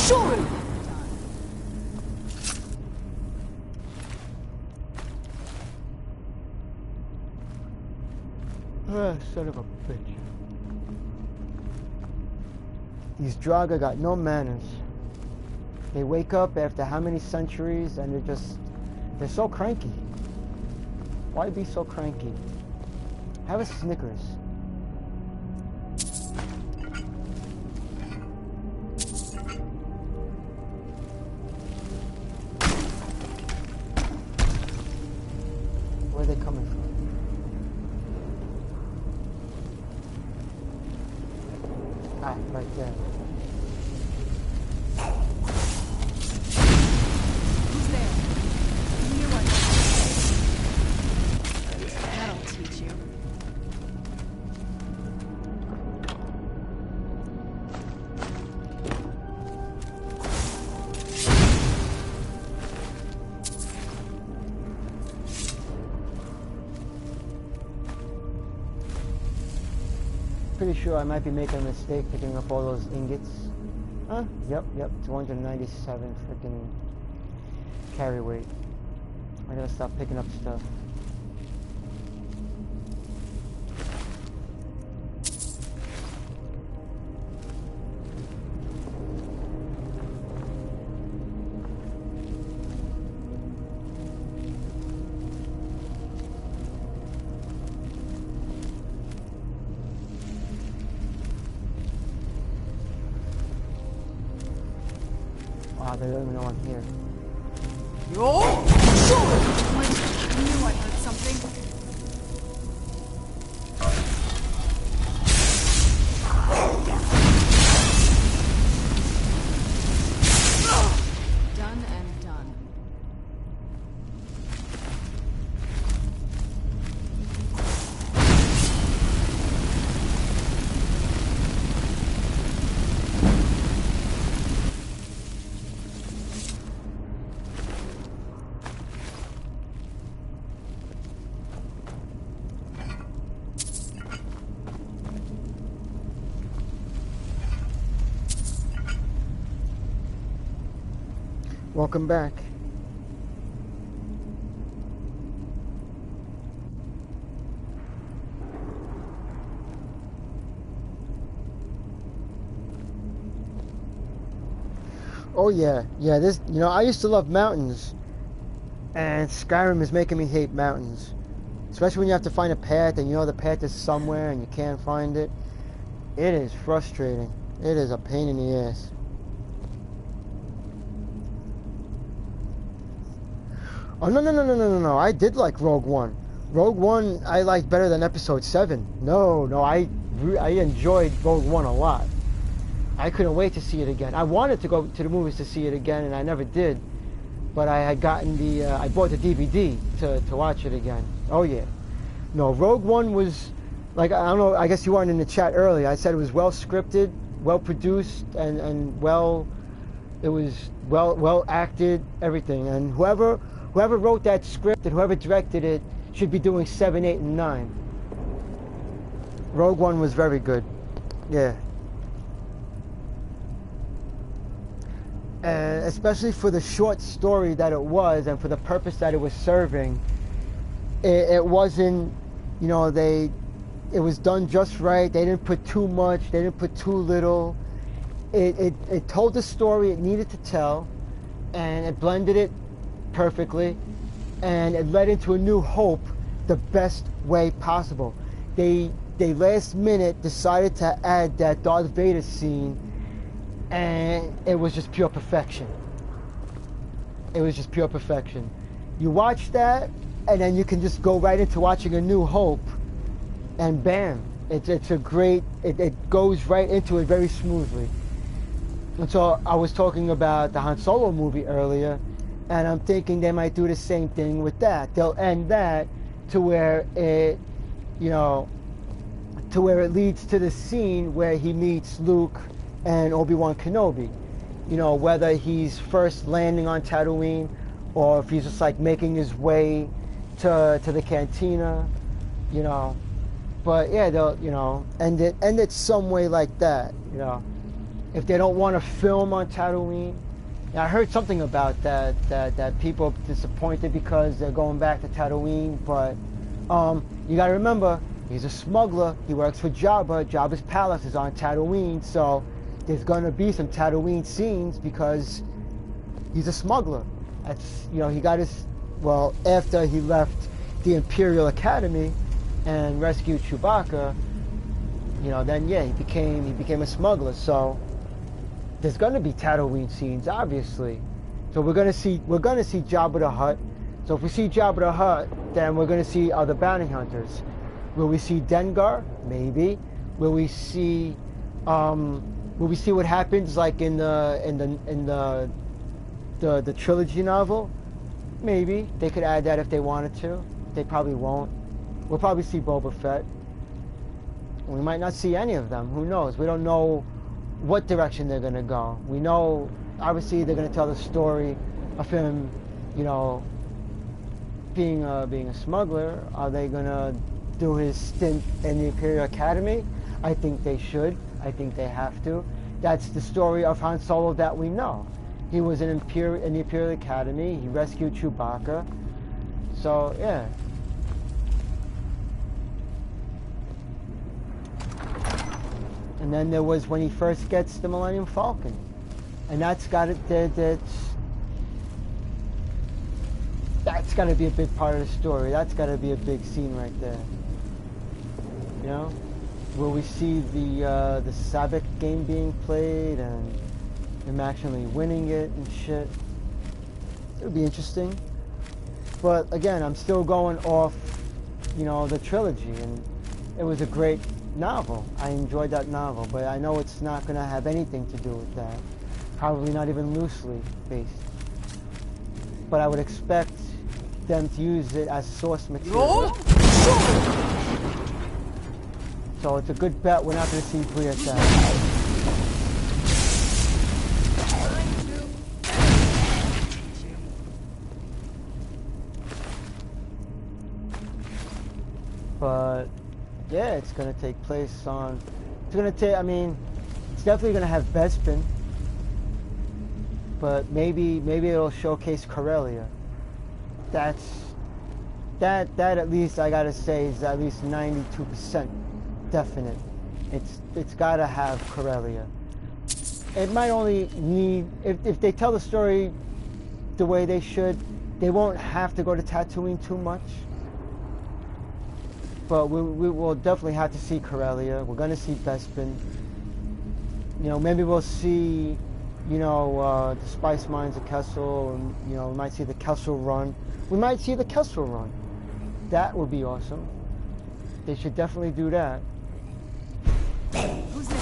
Sure! Ah, son of a bitch. These Draga got no manners. They wake up after how many centuries and they're so cranky. Why be so cranky? Have a Snickers. Where are they coming from? Ah, right there. Who's there? You knew I That'll teach you. Pretty sure I might be making a mistake picking up all those ingots. Huh? Yep, 297 freaking carry weight. I gotta stop picking up stuff. Wow, they don't even know I'm here. Yo! I knew I heard something. Done and done. Welcome back. Oh yeah, this, I used to love mountains, and Skyrim is making me hate mountains. Especially when you have to find a path and the path is somewhere and you can't find it. It is frustrating. It is a pain in the ass. Oh, no. I did like Rogue One. Rogue One I liked better than Episode 7. No, I enjoyed Rogue One a lot. I couldn't wait to see it again. I wanted to go to the movies to see it again, and I never did. But I had gotten I bought the DVD to watch it again. Oh, yeah. No, Rogue One was, like, I don't know, I guess you weren't in the chat earlier. I said it was well scripted, well produced, and it was well acted, everything. And whoever wrote that script and whoever directed it should be doing 7, 8, and 9. Rogue One was very good. Yeah. Especially for the short story that it was and for the purpose that it was serving. It wasn't, it was done just right. They didn't put too much. They didn't put too little. It told the story it needed to tell, and it blended it perfectly, and it led into A New Hope the best way possible. They last minute decided to add that Darth Vader scene, and it was just pure perfection. It was just pure perfection. You watch that, and then you can just go right into watching A New Hope, and bam, it's a great, it goes right into it very smoothly. And so I was talking about the Han Solo movie earlier, and I'm thinking they might do the same thing with that. They'll end that to where it, to where it leads to the scene where he meets Luke and Obi-Wan Kenobi. Whether he's first landing on Tatooine or if he's just like making his way to the cantina, But yeah, they'll, end it some way like that, If they don't want to film on Tatooine. I heard something about that people are disappointed because they're going back to Tatooine, but you gotta remember, he's a smuggler. He works for Jabba. Jabba's palace is on Tatooine, so there's gonna be some Tatooine scenes because he's a smuggler. That's, he got his, after he left the Imperial Academy and rescued Chewbacca, you know, then yeah, he became a smuggler. So there's gonna be Tatooine scenes, obviously. So we're gonna see Jabba the Hutt. So if we see Jabba the Hutt, then we're gonna see other bounty hunters. Will we see Dengar? Maybe. Will we see what happens like in the trilogy novel? Maybe. They could add that if they wanted to. They probably won't. We'll probably see Boba Fett. We might not see any of them. Who knows? We don't know what direction they're gonna go. We know obviously they're gonna tell the story of him, you know, being a smuggler. Are they gonna do his stint in the Imperial Academy? I think they should. I think they have to. That's the story of Han Solo that we know. He was in the Imperial Academy. He rescued Chewbacca. So yeah. And then there was when he first gets the Millennium Falcon, and that's got to be a big part of the story. That's got to be a big scene right there. You know, will we see the Sabbath game being played and him actually winning it and shit? It would be interesting. But again, I'm still going off, you know, the trilogy, and it was a great novel. I enjoyed that novel, but I know it's not going to have anything to do with that. Probably not even loosely based. But I would expect them to use it as source material. So it's a good bet we're not going to see Briatham. But yeah, it's going to take place on... It's going to take... I mean, it's definitely going to have Bespin. But maybe it'll showcase Corellia. That at least, I got to say, is at least 92% definite. It's got to have Corellia. It might only need... If they tell the story the way they should, they won't have to go to Tatooine too much. But we will definitely have to see Corellia. We're going to see Bespin. You know, maybe we'll see, you know, the spice mines of Kessel. And, you know, we might see the Kessel Run. We might see the Kessel Run. That would be awesome. They should definitely do that. Who's there?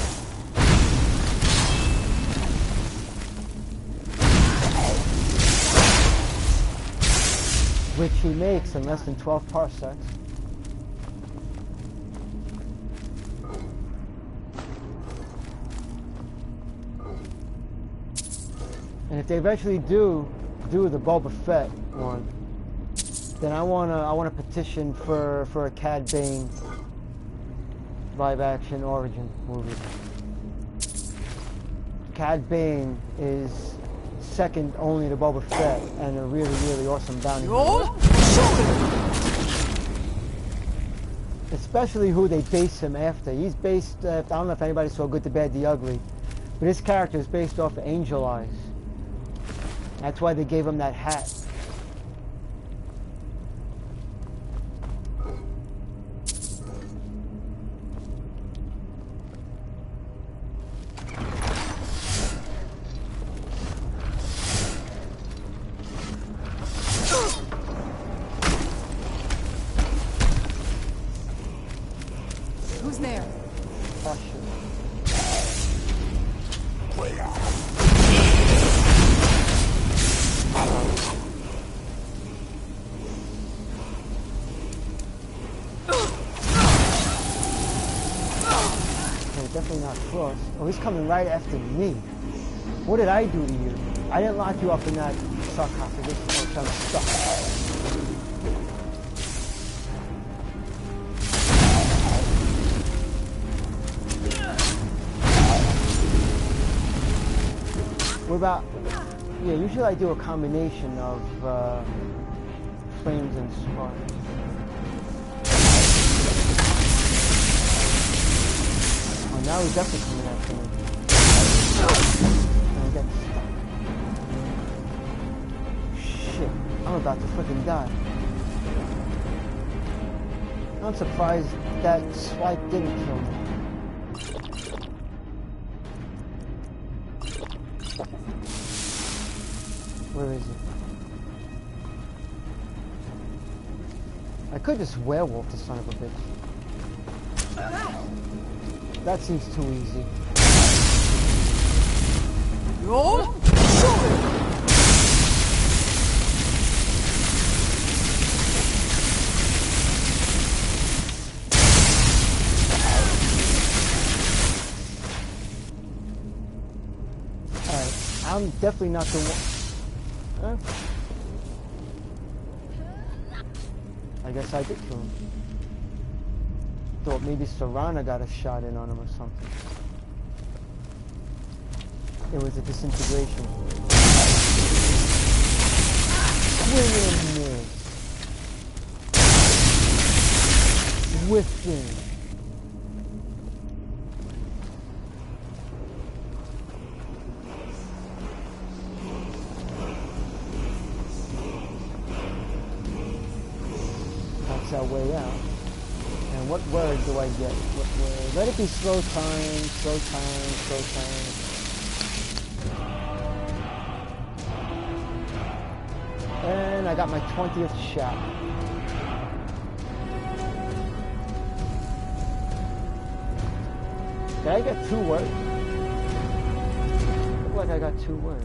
Which he makes in less than 12 parsecs. And if they eventually do the Boba Fett one, then I wanna petition for a Cad Bane live-action origin movie. Cad Bane is second only to Boba Fett and a really, really awesome bounty hunter. Especially who they base him after. He's based, I don't know if anybody saw Good, the Bad, the Ugly, but his character is based off of Angel Eyes. That's why they gave him that hat. Who's there? Oh, shit. Definitely not Frost. Oh, he's coming right after me. What did I do to you? I didn't lock you up in that sarcophagus. Oh, I'm stuck. What about... Yeah, usually I do a combination of flames and sparks. Now he's definitely coming after me. And I get stuck. Shit, I'm about to freaking die. I'm surprised that swipe didn't kill me. Where is it? I could just werewolf the son of a bitch. That seems too easy. Roll. Alright, I'm definitely not the one. Huh? I guess I did kill him. Thought maybe Serana got a shot in on him or something. It was a disintegration. Swing and miss. Whiffing. That's our way out. And what word do I get? What word? Let it be slow time, slow time, slow time. And I got my 20th shot. Did I get 2 words? Look like I got 2 words.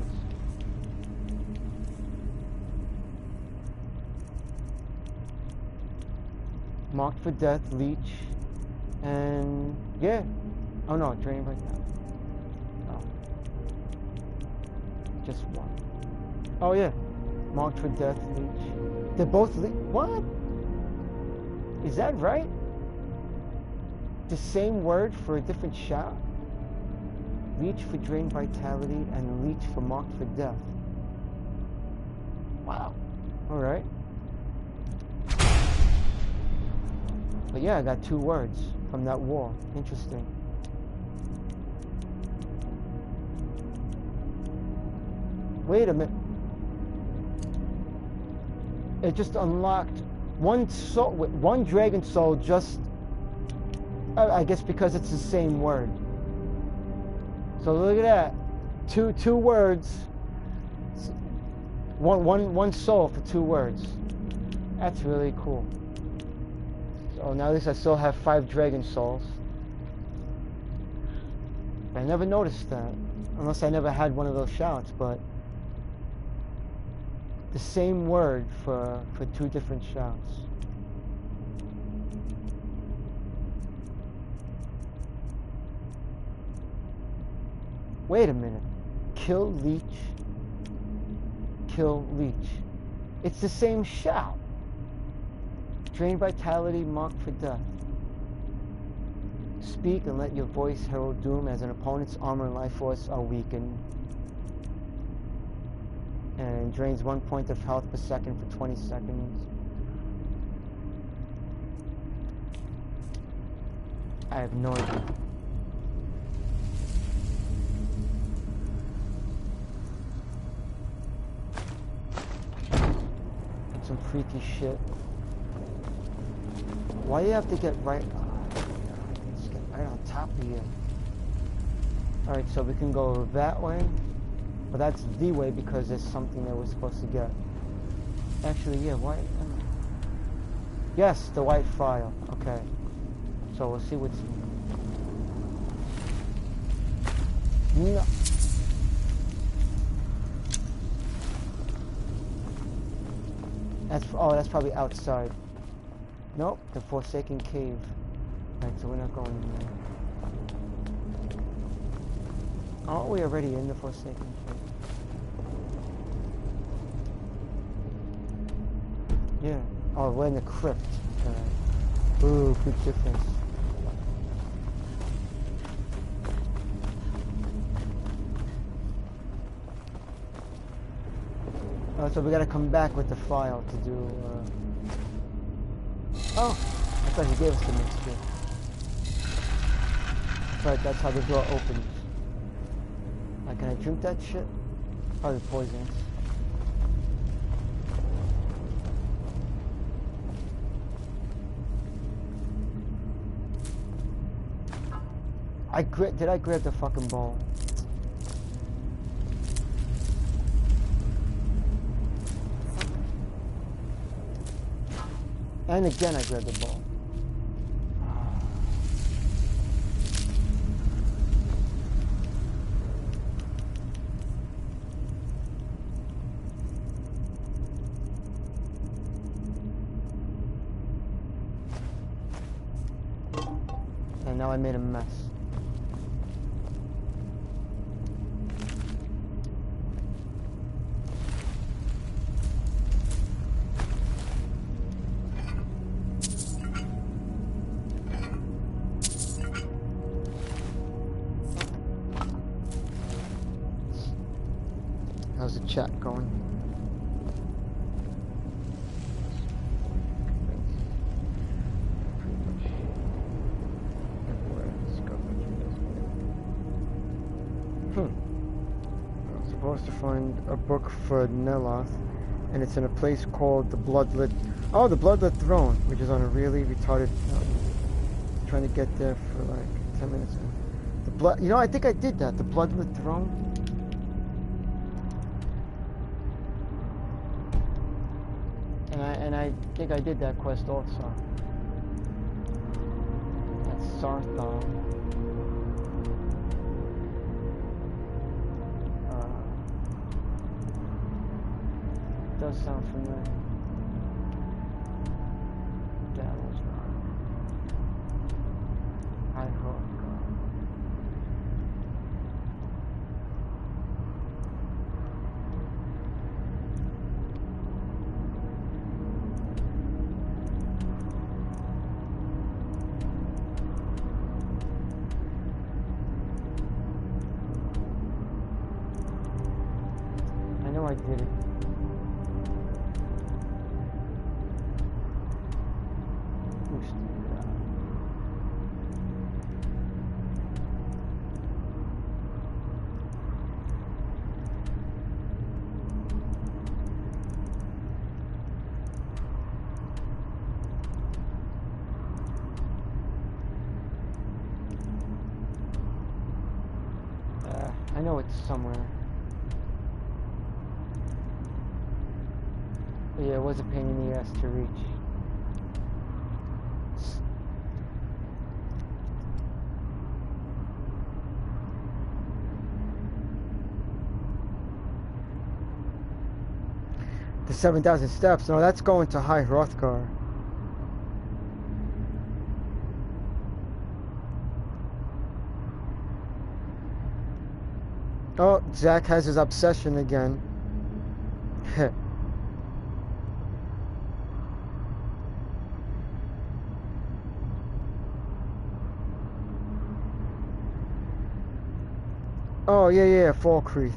Marked for death, leech, and yeah. Oh no, drain right now. Oh. Just 1. Oh yeah. Marked for death, leech. They're both what? Is that right? The same word for a different shot? Leech for drain vitality and leech for marked for death. Wow. Alright. But yeah, I got 2 words from that war. Interesting. Wait a minute. It just unlocked one soul, one dragon soul just, I guess because it's the same word. So look at that. Two words. One soul for 2 words. That's really cool. So now at least I still have 5 dragon souls. I never noticed that. Unless I never had one of those shouts, but the same word for 2 different shouts. Wait a minute. Kill leech. Kill leech. It's the same shout. Drain vitality, marked for death. Speak and let your voice herald doom as an opponent's armor and life force are weakened. And drains 1 point of health per second for 20 seconds. I have no idea. Some freaky shit. Why do you have to get right? Let's get right on top of you. Alright, so we can go that way. But that's the way because there's something that we're supposed to get. Actually, yeah, why? Yes, the white file. Okay. So we'll see what's... No. That's probably outside. Nope, the Forsaken Cave. Right, so we're not going in there. Aren't we already in the Forsaken Cave? Yeah. Oh, we're in the crypt. Okay. Ooh, big difference. So we gotta come back with the file to do, Oh! I thought he gave us the mixture. Right, that's how the door opens. Like, can I drink that shit? Probably poisonous. Did I grab the fucking ball? And again I grabbed the ball. And now I made a mess. How's the chat going? I'm supposed to find a book for Neloth, and it's in a place called the Bloodlit... Oh, the Bloodlit Throne, which is on a really retarded... trying to get there for like 10 minutes. The blood... You know, I think I did that. The Bloodlit Throne. And I think I did that quest also. That's Sarthal. Does sound familiar. Devil's Rock. I hope. I know I did it. I know it's somewhere. But yeah, it was a pain in the ass to reach. The 7,000 steps. No, that's going to High Hrothgar. Oh, Zack has his obsession again. Oh, yeah, Falkreath.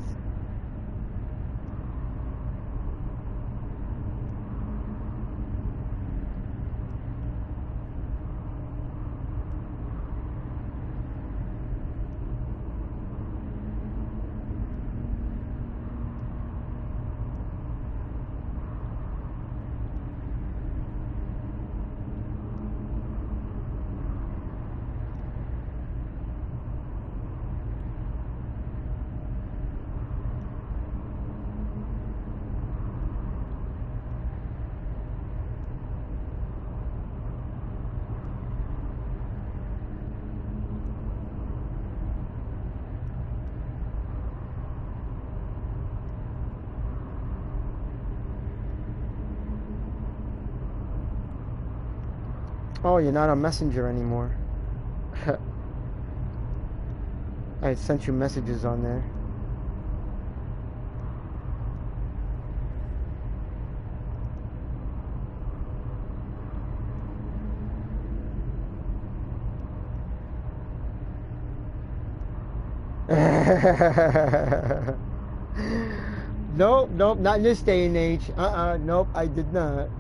Oh, you're not a messenger anymore. I sent you messages on there. Nope, not in this day and age. Nope, I did not.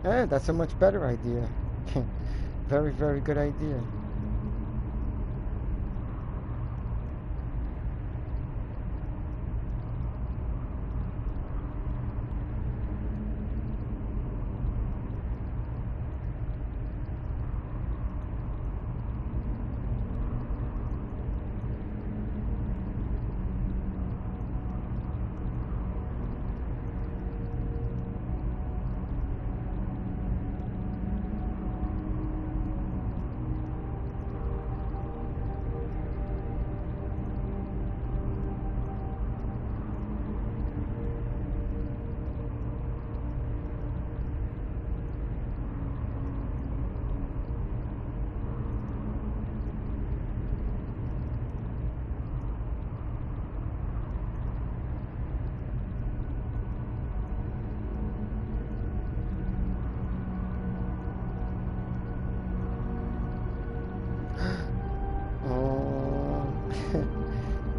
That's a much better idea. Very, very good idea.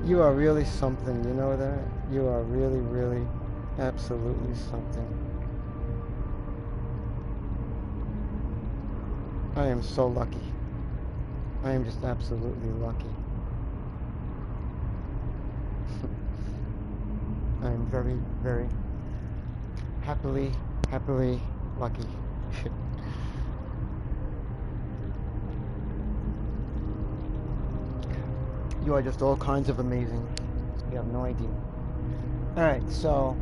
You are really something, you know that? You are really, really, absolutely something. I am so lucky. I am just absolutely lucky. I am very, very happily lucky. You are just all kinds of amazing. You have no idea. Alright, so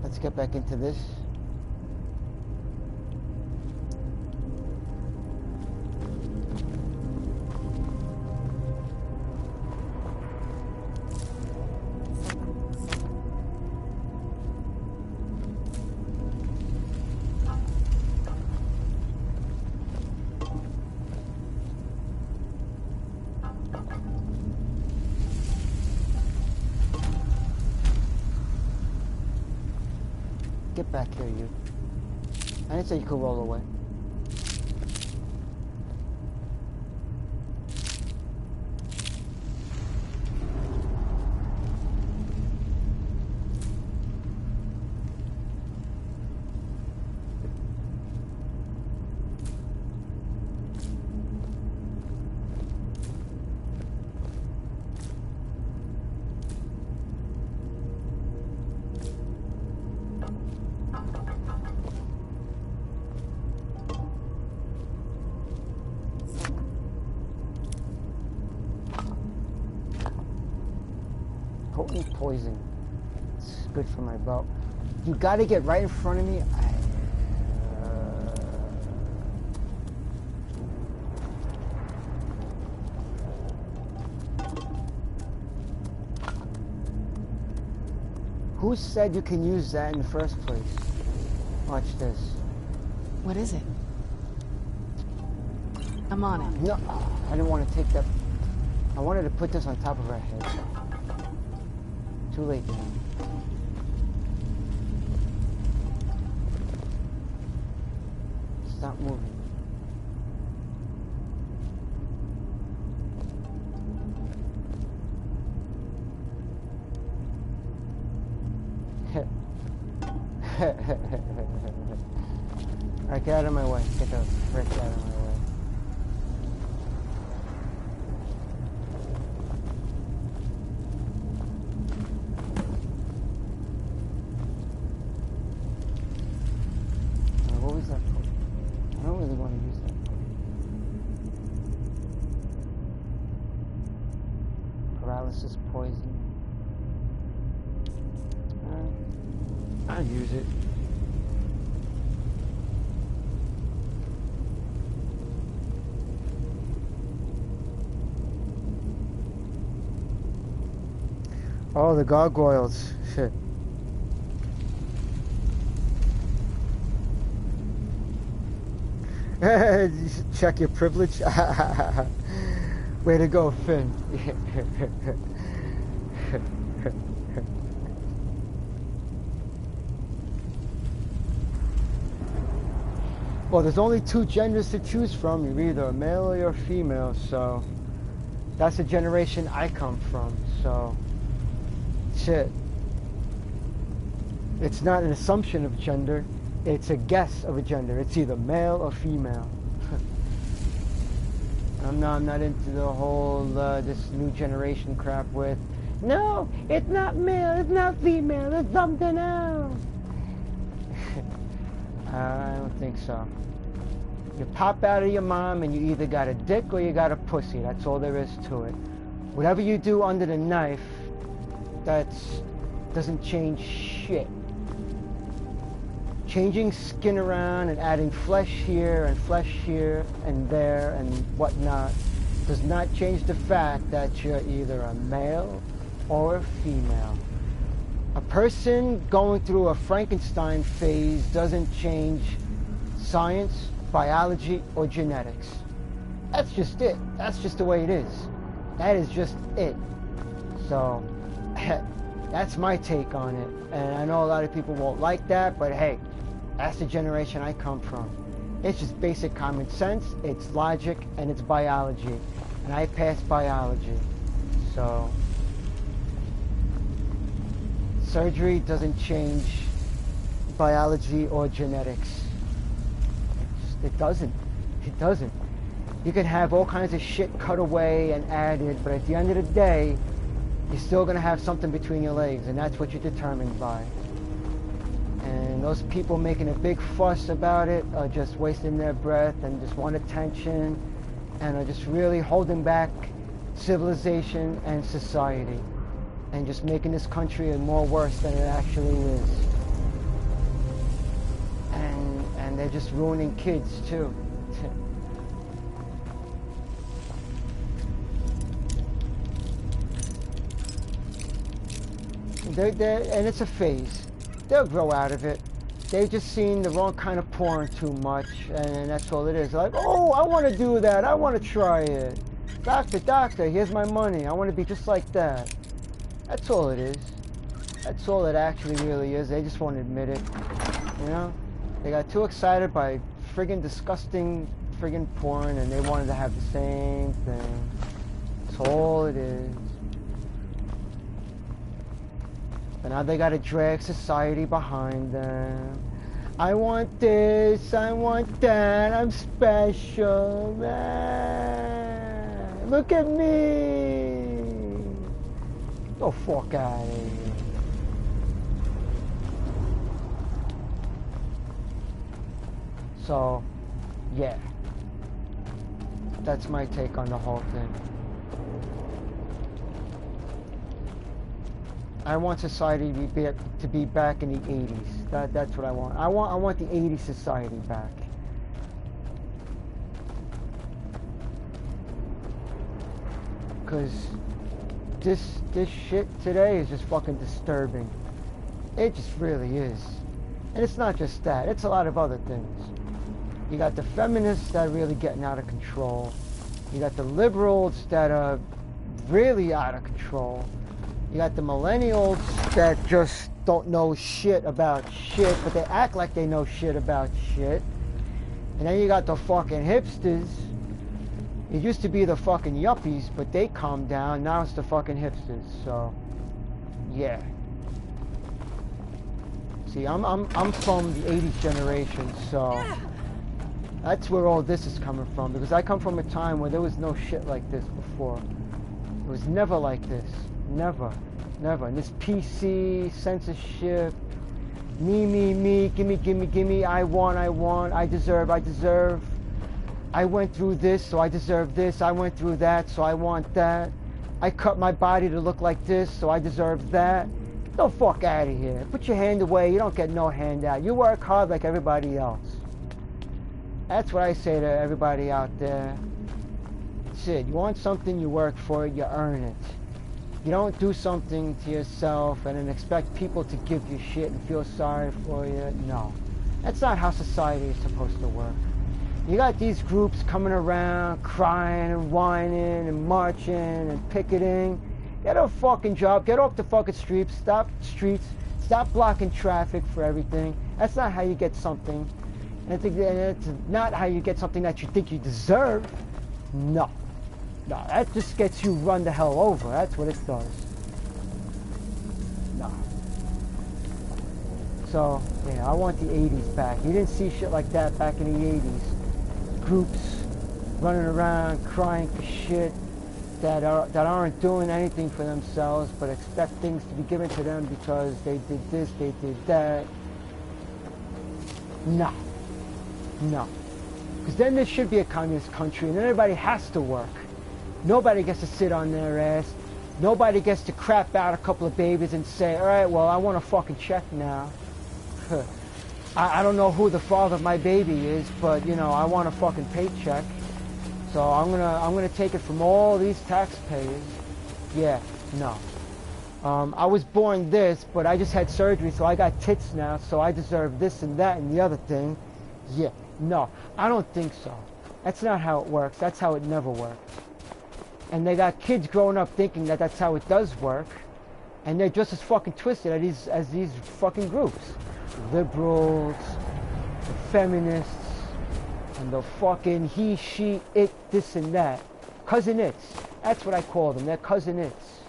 let's get back into this. Get back here, you. I didn't say you could roll away. Potent poison. It's good for my belt. You gotta get right in front of me. Who said you can use that in the first place? Watch this. What is it? I'm on it. No, I didn't want to take that. I wanted to put this on top of her head. Too late now. Stop moving. Alright, get out of my way. Get the frick out of my way. What was that for? I don't really want to use that for. Paralysis, poison. I'll use it. Oh, the gargoyles. Shit. Check your privilege. Way to go, Finn. Well, there's only two genders to choose from. You're either a male or you're a female, so that's the generation I come from, so shit. It's not an assumption of gender. It's a guess of a gender. It's either male or female. I'm not into the whole this new generation crap with, no, it's not male, it's not female, it's something else. I don't think so. You pop out of your mom and you either got a dick or you got a pussy. That's all there is to it. Whatever you do under the knife, doesn't change shit. Changing skin around and adding flesh here and there and whatnot does not change the fact that you're either a male or a female. A person going through a Frankenstein phase doesn't change science, biology, or genetics. That's just it. That's just the way it is. That is just it. So, that's my take on it. And I know a lot of people won't like that, but hey, that's the generation I come from. It's just basic common sense, it's logic, and it's biology. And I passed biology. So, surgery doesn't change biology or genetics. It doesn't. It doesn't. You can have all kinds of shit cut away and added, but at the end of the day, you're still going to have something between your legs, and that's what you're determined by. And those people making a big fuss about it are just wasting their breath and just want attention and are just really holding back civilization and society and just making this country more worse than it actually is. And they're just ruining kids too. And it's a phase. They'll grow out of it. They've just seen the wrong kind of porn too much, and that's all it is. Like, oh, I want to do that. I want to try it. Doctor, here's my money. I want to be just like that. That's all it is. That's all it actually really is. They just won't admit it. You know? They got too excited by friggin' disgusting friggin' porn, and they wanted to have the same thing. That's all it is. But now they gotta drag society behind them. I want this, I want that, I'm special, man. Look at me. Go fuck out of here. So, yeah. That's my take on the whole thing. I want society to be back in the 80s. That's what I want. I want the 80s society back. Because this shit today is just fucking disturbing. It just really is. And it's not just that. It's a lot of other things. You got the feminists that are really getting out of control. You got the liberals that are really out of control. You got the millennials that just don't know shit about shit, but they act like they know shit about shit. And then you got the fucking hipsters. It used to be the fucking yuppies, but they calmed down. Now it's the fucking hipsters. So, yeah. See, I'm from the 80s generation, so that's where all this is coming from. Because I come from a time where there was no shit like this before. It was never like this. Never. And this PC, censorship, me, gimme, I want, I deserve. I went through this, so I deserve this. I went through that, so I want that. I cut my body to look like this, so I deserve that. Get the fuck out of here. Put your hand away. You don't get no handout. You work hard like everybody else. That's what I say to everybody out there. That's it. You want something, you work for it, you earn it. You don't do something to yourself and then expect people to give you shit and feel sorry for you. No. That's not how society is supposed to work. You got these groups coming around crying and whining and marching and picketing. Get a fucking job. Get off the fucking streets. Stop blocking traffic for everything. That's not how you get something. And it's not how you get something that you think you deserve. No. No, that just gets you run the hell over. That's what it does. No. So, yeah, I want the 80s back. You didn't see shit like that back in the 80s. Groups running around crying for shit that aren't doing anything for themselves but expect things to be given to them because they did this, they did that. No. No. Because then there should be a communist country and everybody has to work. Nobody gets to sit on their ass. Nobody gets to crap out a couple of babies and say, all right, well, I want a fucking check now. I don't know who the father of my baby is, but, you know, I want a fucking paycheck. So I'm gonna take it from all these taxpayers. Yeah, no. I was born this, but I just had surgery, so I got tits now, so I deserve this and that and the other thing. Yeah, no, I don't think so. That's not how it works. That's how it never worked. And they got kids growing up thinking that that's how it does work, and they're just as fucking twisted as these fucking groups. Liberals, the feminists, and the fucking he, she, it, this and that. Cousin its. That's what I call them. They're cousin its.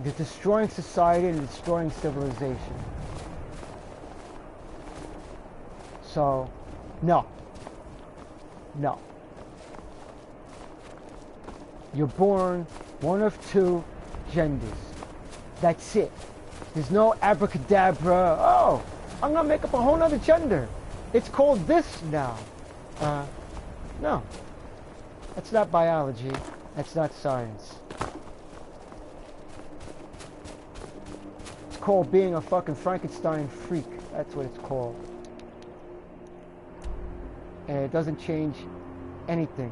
They're destroying society and destroying civilization. So, no. No. You're born one of two genders. That's it. There's no abracadabra. Oh, I'm gonna make up a whole other gender. It's called this now. No. That's not biology. That's not science. It's called being a fucking Frankenstein freak. That's what it's called. And it doesn't change anything.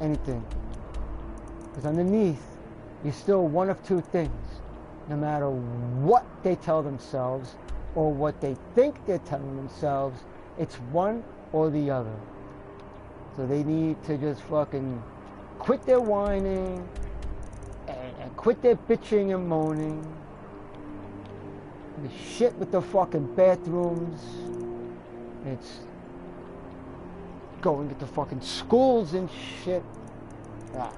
Anything. Because underneath, you're still one of two things. No matter what they tell themselves or what they think they're telling themselves, it's one or the other. So they need to just fucking quit their whining and quit their bitching and moaning. The shit with the fucking bathrooms. It's going to fucking schools and shit. Ah.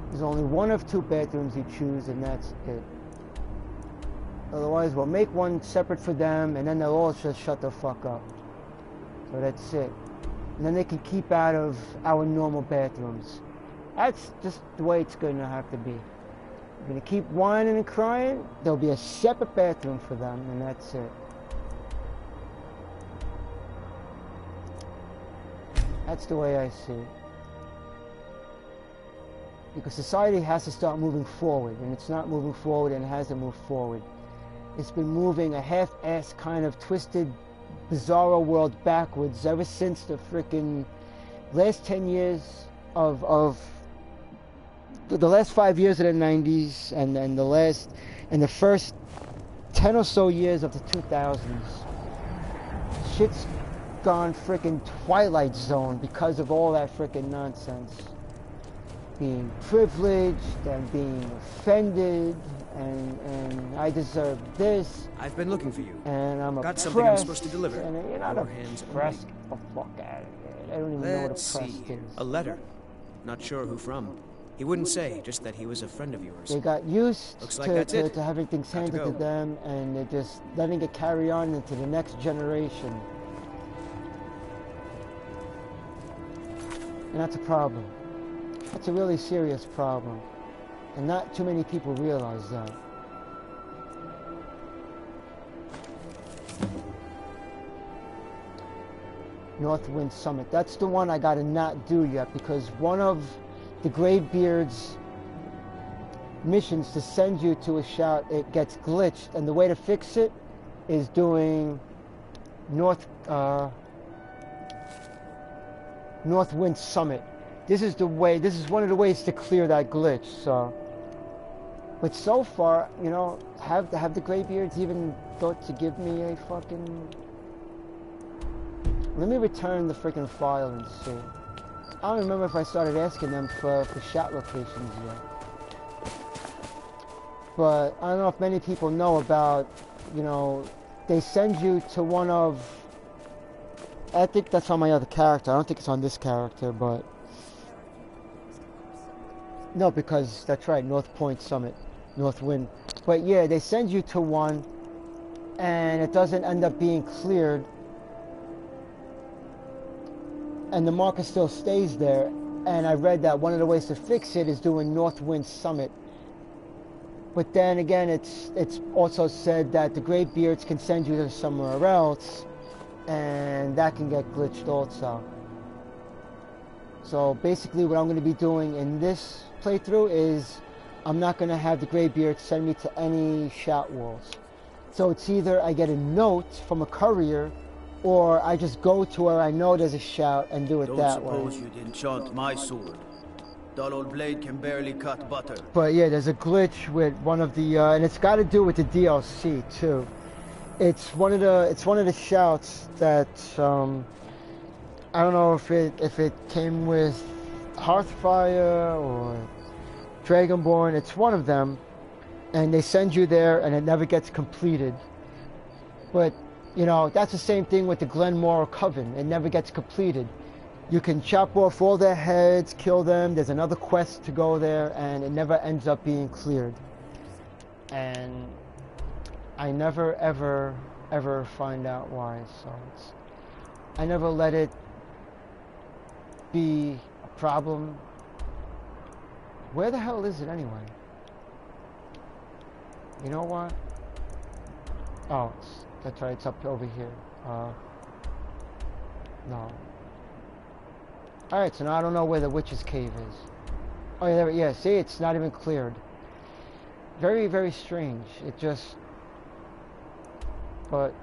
There's only one of two bathrooms you choose, and that's it. Otherwise, we'll make one separate for them, and then they'll all just shut the fuck up. So that's it. And then they can keep out of our normal bathrooms. That's just the way it's going to have to be. You're going to keep whining and crying, there'll be a separate bathroom for them, and that's it. That's the way I see it. Because society has to start moving forward, and it's not moving forward and it hasn't moved forward. It's been moving a half-assed kind of twisted, bizarro world backwards ever since the frickin' last 10 years of the last 5 years of the 90s and the first 10 or so years of the 2000s. Shit's gone frickin' Twilight Zone because of all that frickin' nonsense. Being privileged and being offended and I deserve this. I've been looking for you. And I'm got oppressed. Something I'm supposed to deliver. And you're not Your hands oppressed. Get the fuck out of here. I don't even know what Let's oppressed see. is. A letter. Not sure who from. He wouldn't say, just that he was a friend of yours. They got used Looks like that's it. to having things handed to them, and they're just letting it carry on into the next generation. And that's a problem. That's a really serious problem. And not too many people realize that. Northwind Summit. That's the one I gotta not do yet, because one of the Greybeard's missions to send you to a shout, it gets glitched, and the way to fix it is doing Northwind Summit. This is one of the ways to clear that glitch, so. But so far, you know, have the Greybeards even thought to give me a fucking... Let me return the freaking file and see. I don't remember if I started asking them for shot locations yet. But I don't know if many people know about, you know, they send you to one of... I think that's on my other character. I don't think it's on this character, but... No, because that's right, North Point Summit. Northwind. But yeah, they send you to one, and it doesn't end up being cleared, and the marker still stays there. And I read that one of the ways to fix it is doing Northwind Summit. But then again, it's also said that the Greybeards can send you to somewhere else, and that can get glitched also. So basically what I'm going to be doing in this playthrough is I'm not going to have the Greybeards send me to any shout walls. So it's either I get a note from a courier, or I just go to where I know there's a shout and do it that way. Don't suppose you'd enchant my sword. Dull old blade can barely cut butter. But yeah, there's a glitch with one of the, and it's got to do with the DLC too. It's one of the shouts that I don't know if it came with Hearthfire or Dragonborn. It's one of them, and they send you there, and it never gets completed. But you know, that's the same thing with the Glenmore Coven. It never gets completed. You can chop off all their heads, kill them. There's another quest to go there, and it never ends up being cleared. And I never, ever find out why. So I never let it be a problem. Where the hell is it anyway? You know what? Oh, that's right. It's up over here. No. Alright, so now I don't know where the witch's cave is. Oh yeah, yeah, see, it's not even cleared. Very, very strange. It just... But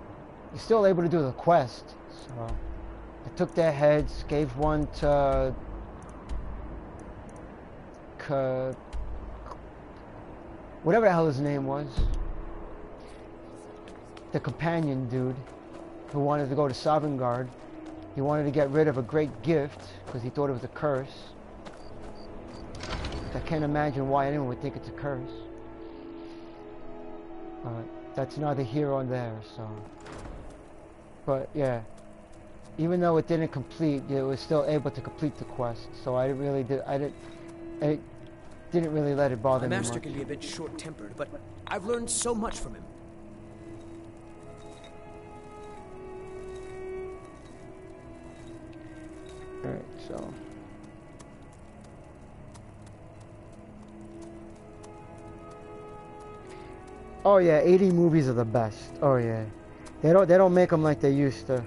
you're still able to do the quest. So I took their heads, gave one to... whatever the hell his name was. The companion dude who wanted to go to Sovngarde. He wanted to get rid of a great gift because he thought it was a curse. I can't imagine why anyone would think it's a curse. That's neither here or there, so. But yeah, even though it didn't complete, it was still able to complete the quest. So I didn't really let it bother me much. My master can be a bit short-tempered, but I've learned so much from him. Alright, so. Oh yeah, 80 movies are the best. Oh yeah. They don't make them like they used to.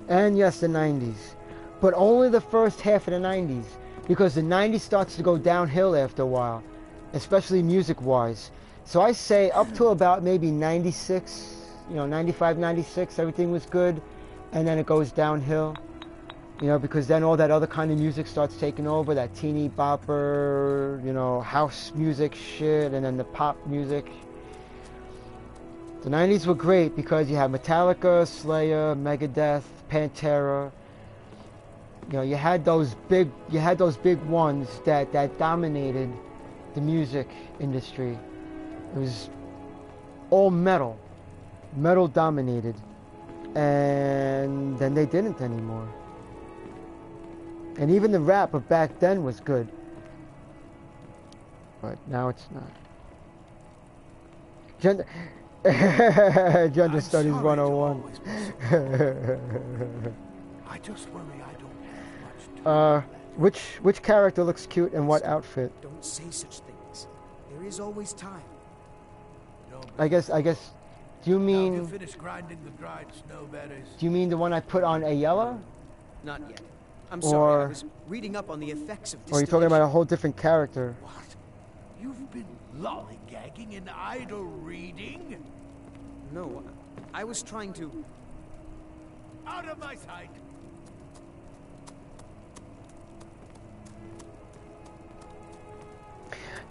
And yes, the 90s. But only the first half of the 90s. Because the 90s starts to go downhill after a while. Especially music-wise. So I say up to about maybe 96, you know, 95, 96, everything was good. And then it goes downhill, you know, because then all that other kind of music starts taking over, that teeny bopper, you know, house music shit, and then the pop music. The 90s were great because you had Metallica, Slayer, Megadeth, Pantera. You know, you had those big ones that dominated the music industry. It was all metal dominated. And then they didn't anymore. And even the rap of back then was good. But now it's not. Gender Studies 101. I just worry I don't have much time. Which character looks cute in what outfit? Don't say such things. There is always time. I guess do you mean... You finish grinding the dried snow berries? Do you mean the one I put on Ayala? Not yet. I'm sorry, I was reading up on the effects of distillation. Or are you talking about a whole different character? What? You've been lollygagging in idle reading? No, I was trying to... Out of my sight!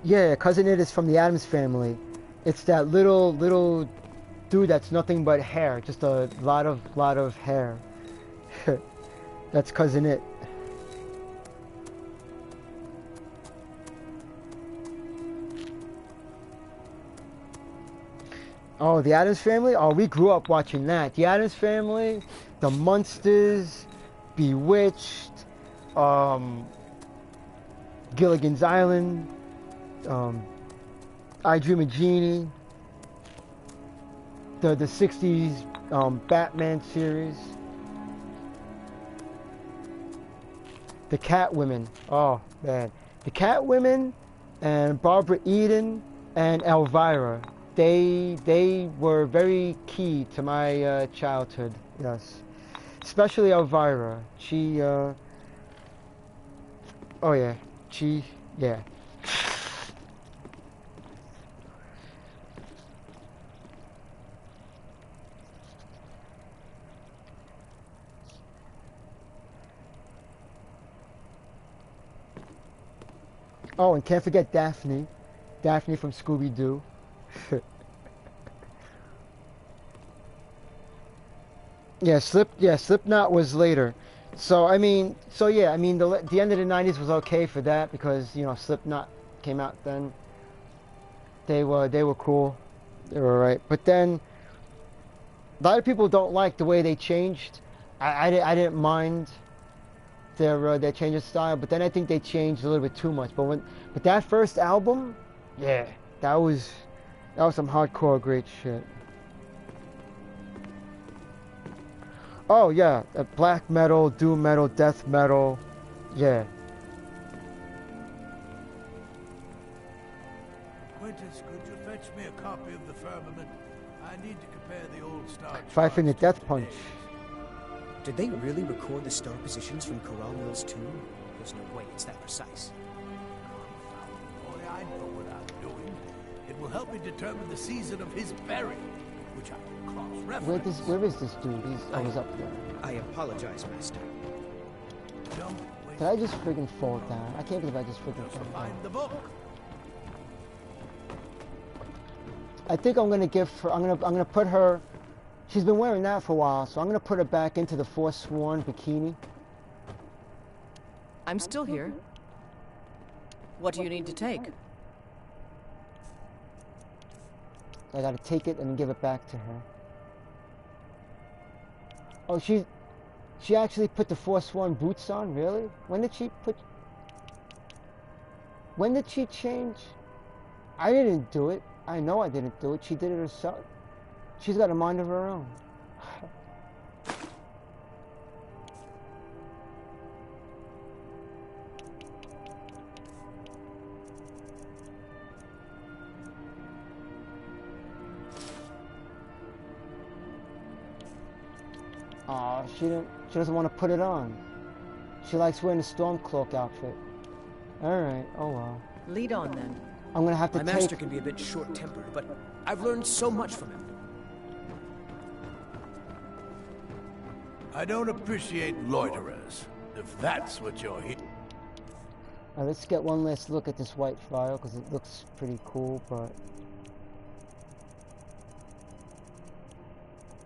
Yeah, Cousin It is from the Addams Family. It's that little dude that's nothing but hair, just a lot of hair. That's Cousin It. Oh, the Addams Family? Oh, we grew up watching that. The Addams Family, The Munsters, Bewitched, Gilligan's Island. I Dream of Jeannie, the 60s Batman series, the Catwomen. Oh man, the Catwomen and Barbara Eden and Elvira. They were very key to my childhood. Yes, especially Elvira. She. Oh yeah, yeah. Oh, and can't forget Daphne. Daphne from Scooby-Doo. Yeah, Slipknot was later. So I mean, the end of the '90s was okay for that because you know Slipknot came out then. They were cool, they were alright. But then a lot of people don't like the way they changed. I didn't mind their change of style, but then I think they changed a little bit too much. But that first album, yeah, that was some hardcore great shit. Oh yeah, black metal, doom metal, death metal, yeah. Quintus, could you fetch me a copy of the Firmament? I need to compare the old star. Five Finger Death Punch. Did they really record the star positions from Corral Mill's tomb? There's no way it's that precise. Boy, I know what I'm doing. It will help me determine the season of his burial, which I can cross-reference. Where is this dude? I was up there. I apologize, Master. Did I just friggin' fall down? I can't believe I just friggin' fell down. Find the book. I think I'm gonna give her. I'm gonna put her. She's been wearing that for a while, so I'm gonna put her back into the Forsworn bikini. I'm still here. What do you need to take? I gotta take it and give it back to her. Oh, she actually put the Forsworn boots on? Really? When did she change? I didn't do it. I know I didn't do it. She did it herself. She's got a mind of her own. Aw, she doesn't want to put it on. She likes wearing the Stormcloak outfit. Alright, oh well. Lead on then. I'm gonna have to My master can be a bit short-tempered, but I've learned so much from him. I don't appreciate loiterers, if that's what you're here. Alright, let's get one last look at this white file, because it looks pretty cool, but...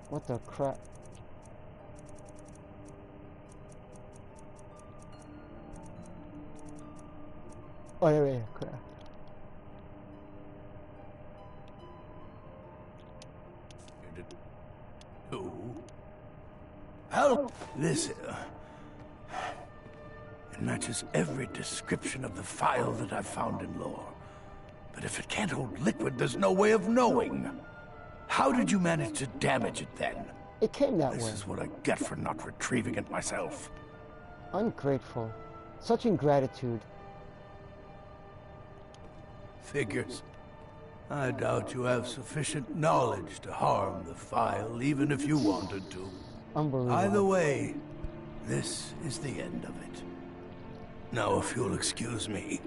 What the crap? Oh, yeah, crap. Who? Help! This, it matches every description of the file that I've found in lore. But if it can't hold liquid, there's no way of knowing. How did you manage to damage it then? It came that way. This is what I get for not retrieving it myself. Ungrateful. Such ingratitude. Figures. I doubt you have sufficient knowledge to harm the file, even if you wanted to. Unbelievable. Either way, this is the end of it. Now, if you'll excuse me,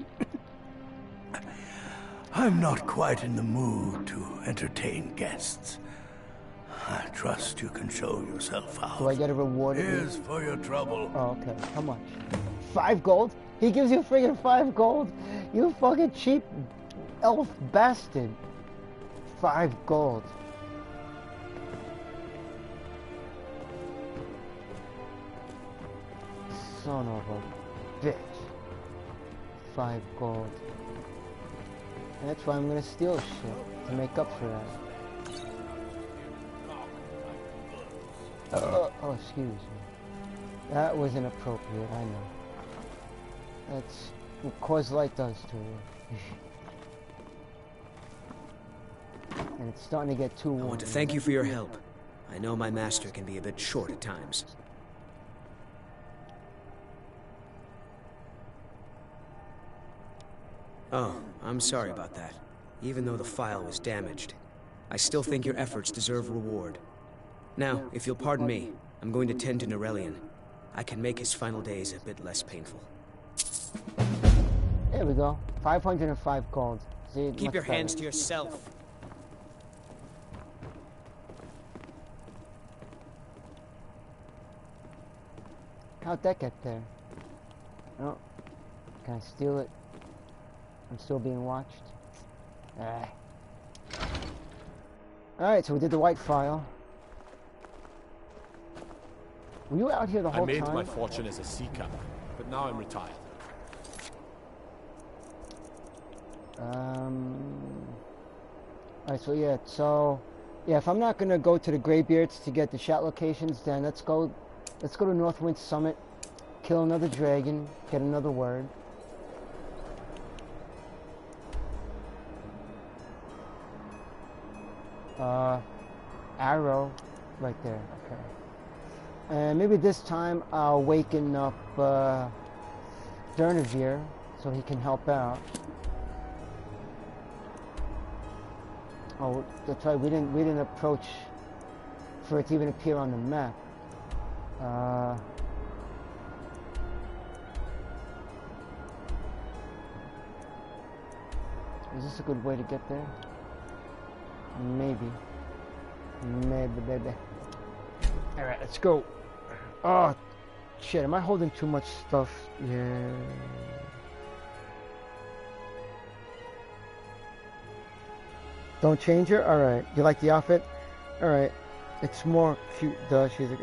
I'm not quite in the mood to entertain guests. I trust you can show yourself out. Do I get a reward? Here's for your trouble. Oh, okay. How much? 5 gold? He gives you friggin' 5 gold? You fucking cheap elf bastard. 5 gold. Son of a bitch. 5 gold. And that's why I'm gonna steal shit to make up for that. Oh, excuse me. That was inappropriate, I know. That's what Coors Light does to you. and it's starting to get too warm. I want to thank you for your help. I know my master can be a bit short at times. Oh, I'm sorry about that. Even though the file was damaged, I still think your efforts deserve reward. Now, if you'll pardon me, I'm going to tend to Norellian. I can make his final days a bit less painful. There we go. 505 gold. See, Keep your hands to yourself. How'd that get there? Oh, can I steal it? I'm still being watched. Alright, so we did the white file. Were you out here the whole time? I made my fortune as a seeker, but now I'm retired. Alright, so yeah, if I'm not gonna go to the Greybeards to get the shot locations, then let's go to Northwind Summit, kill another dragon, get another word. Arrow, right there, okay. And maybe this time I'll waken up Durnevere so he can help out. Oh, that's right. We didn't approach for it to even appear on the map. Is this a good way to get there? Maybe. Maybe, baby. All right, let's go. Oh, shit! Am I holding too much stuff? Yeah. Don't change her? Alright. You like the outfit? Alright. It's more cute though. She's like...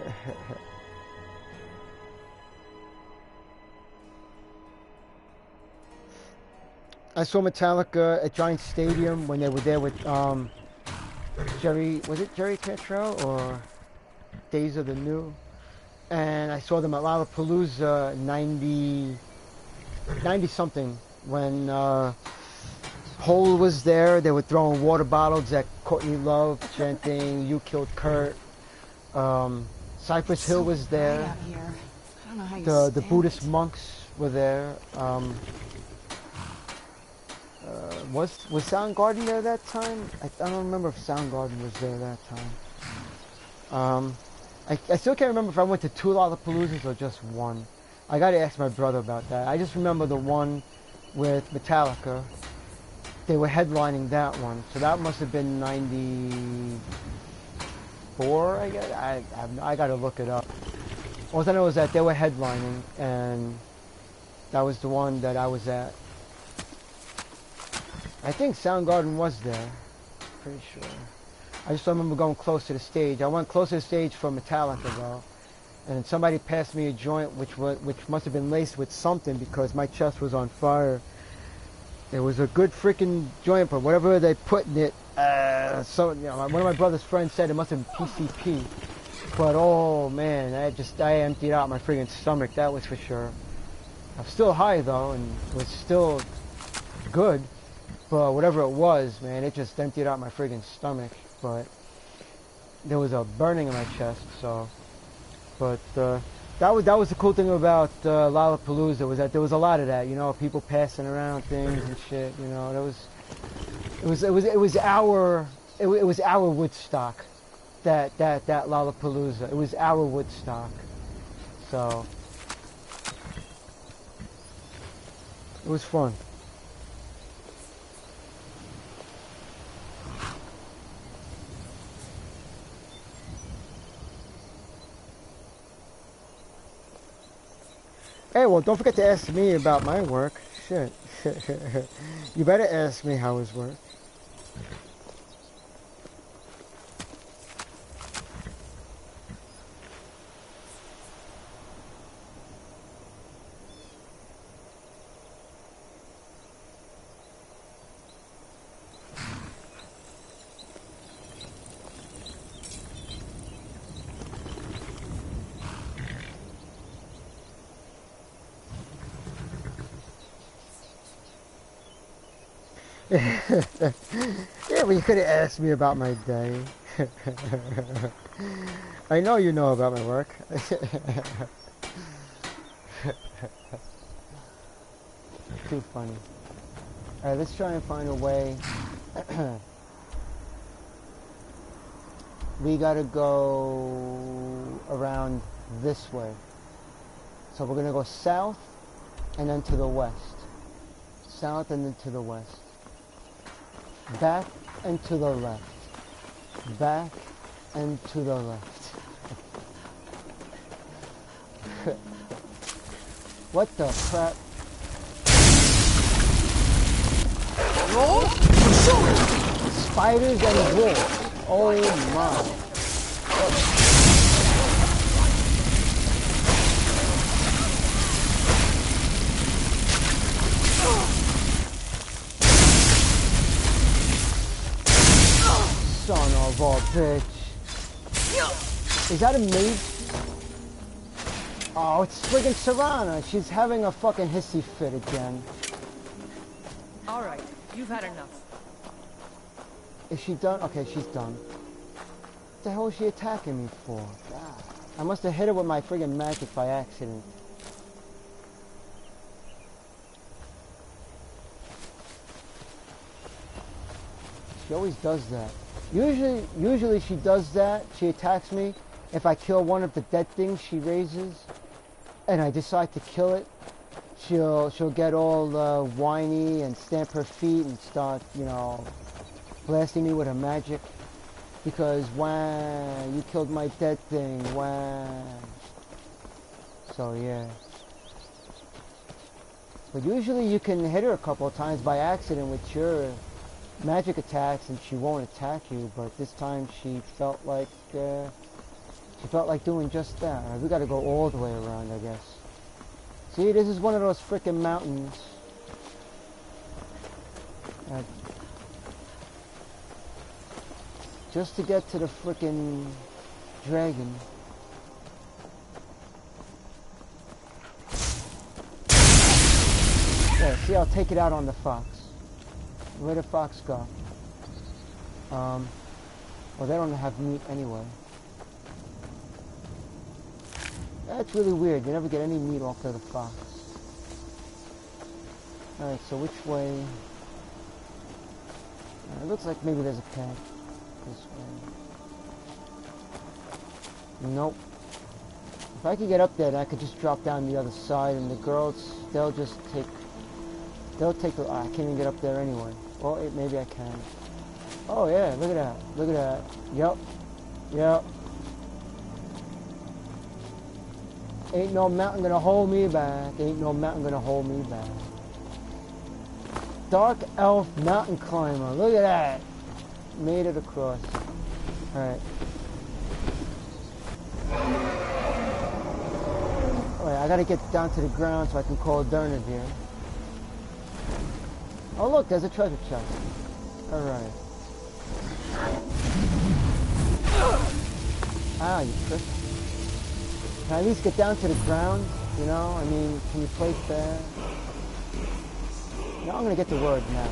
I saw Metallica at Giant Stadium when they were there with Jerry... Was it Jerry Cantrell or Days of the New? And I saw them at Lollapalooza 90-something when... Hole was there. They were throwing water bottles at Courtney Love, chanting "You killed Kurt." Cypress Hill was there. The Buddhist monks were there. Was Soundgarden there that time? I don't remember if Soundgarden was there that time. I still can't remember if I went to 2 Lollapaloozas or just 1. I gotta ask my brother about that. I just remember the one with Metallica. They were headlining that one, so that must have been 94, I guess. I gotta look it up. All I know is that they were headlining, and that was the one that I was at. I think Soundgarden was there, pretty sure. I just remember going close to the stage. I went close to the stage for Metallica though, and somebody passed me a joint which must have been laced with something because my chest was on fire. It was a good freaking joint, but whatever they put in it, one of my brother's friends said it must have been PCP. But oh man, I emptied out my freaking stomach, that was for sure. I was still high though, and it was still good. But whatever it was, man, it just emptied out my freaking stomach. But there was a burning in my chest, so. But that was the cool thing about Lollapalooza, was that there was a lot of that, people passing around things and shit, it was our Woodstock, that Lollapalooza. It was our Woodstock. So it was fun. Hey, well, don't forget to ask me about my work. Shit. You better ask me how his work. Yeah, but you could have asked me about my day. I know you know about my work. Too funny. Alright, let's try and find a way. We gotta go around this way. So we're gonna go south and then to the west. South and then to the west. Back and to the left. Back and to the left. What the crap? Spiders and wolves. Oh my. Son of a bitch. Is that a mage? Oh, it's friggin' Serana. She's having a fucking hissy fit again. Alright, you've had enough. Is she done? Okay, she's done. What the hell is she attacking me for? God. I must have hit her with my friggin' magic by accident. She always does that. Usually she does that. She attacks me if I kill one of the dead things she raises, and I decide to kill it. She'll get all whiny and stamp her feet and start, you know, blasting me with her magic. Because, wah, you killed my dead thing, wah. So, yeah. But usually you can hit her a couple of times by accident with your magic attacks and she won't attack you, but this time she felt like doing just that. Alright, we gotta go all the way around, I guess. See, this is one of those frickin' mountains. Just to get to the frickin' dragon. Yeah, see, I'll take it out on the fox. Where'd the fox go? Well, they don't have meat anyway. That's really weird. You never get any meat off of the fox. Alright, so which way? It looks like maybe there's a path. This way. Nope. If I could get up there, then I could just drop down the other side, and the girls, they'll take the... I can't even get up there anyway. Well, maybe I can. Oh yeah, look at that. Look at that. Yep. Yep. Ain't no mountain gonna hold me back. Ain't no mountain gonna hold me back. Dark elf mountain climber. Look at that. Made it across. Alright. Alright, I gotta get down to the ground so I can call Durnavir. Oh look, there's a treasure chest. Alright. Ah, you prick. Can I at least get down to the ground? You know, I mean, can you place there? No, I'm gonna get the word now.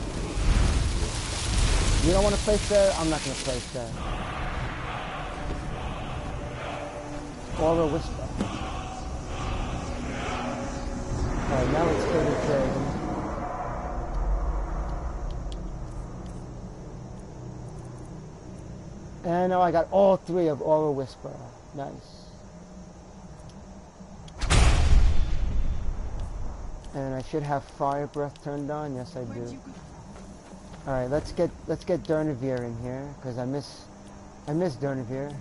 You don't want to place there? I'm not gonna place there. Aura Whisper. Alright, now let's go to Dragon. And now I got all three of Aura Whisper. Nice. And I should have Fire Breath turned on. Yes, I do. All right, let's get Durnavir in here because I miss Durnavir.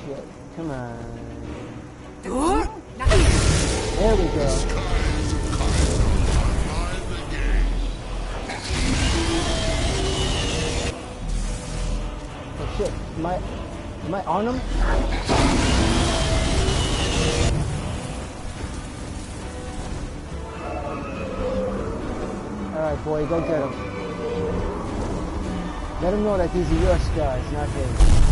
Shit, come on. There we go. Shit, am I on him? Alright, boy, go get him. Let him know that these are your skies, not his.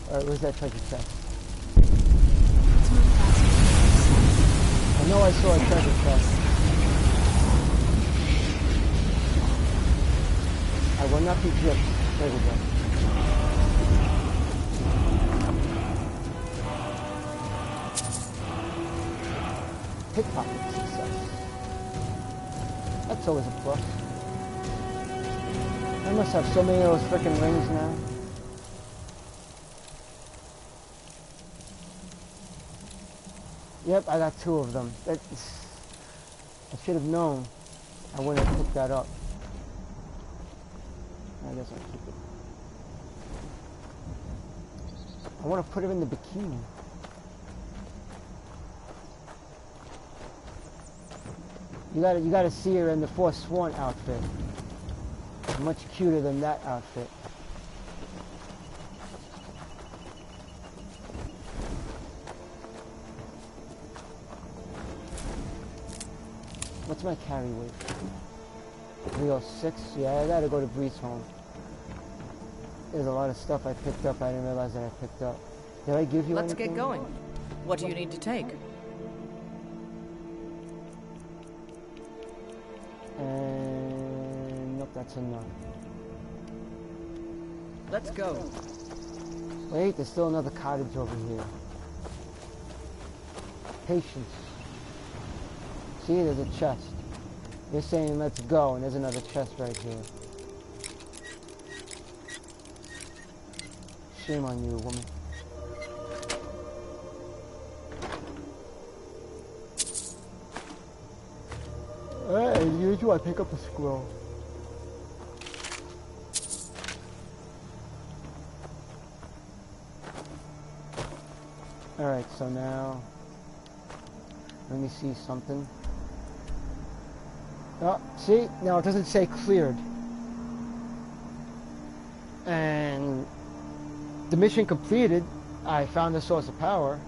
Alright, where's that treasure chest? I know I saw a treasure chest. I will not be gypped. There we go. Pickpocket success. That's always a plus. I must have so many of those frickin' rings now. Yep, I got 2 of them. I should have known. I wouldn't have picked that up. I guess I'll keep it. I want to put it in the bikini. You gotta see her in the Forsworn outfit. Much cuter than that outfit. What's my carry weight? 306? Yeah, I gotta go to Breeze home. There's a lot of stuff I picked up I didn't realize that I picked up. Did I give you Let's anything? get going. What do you need to take? And nope, that's enough. Let's go. Wait, there's still another cottage over here. Patience. See, there's a chest. You're saying let's go, and there's another chest right here. Shame on you, woman. Alright, as usual, I pick up the scroll. Alright, so now, let me see something. Oh, see? Now it doesn't say cleared. And the mission completed. I found the source of power.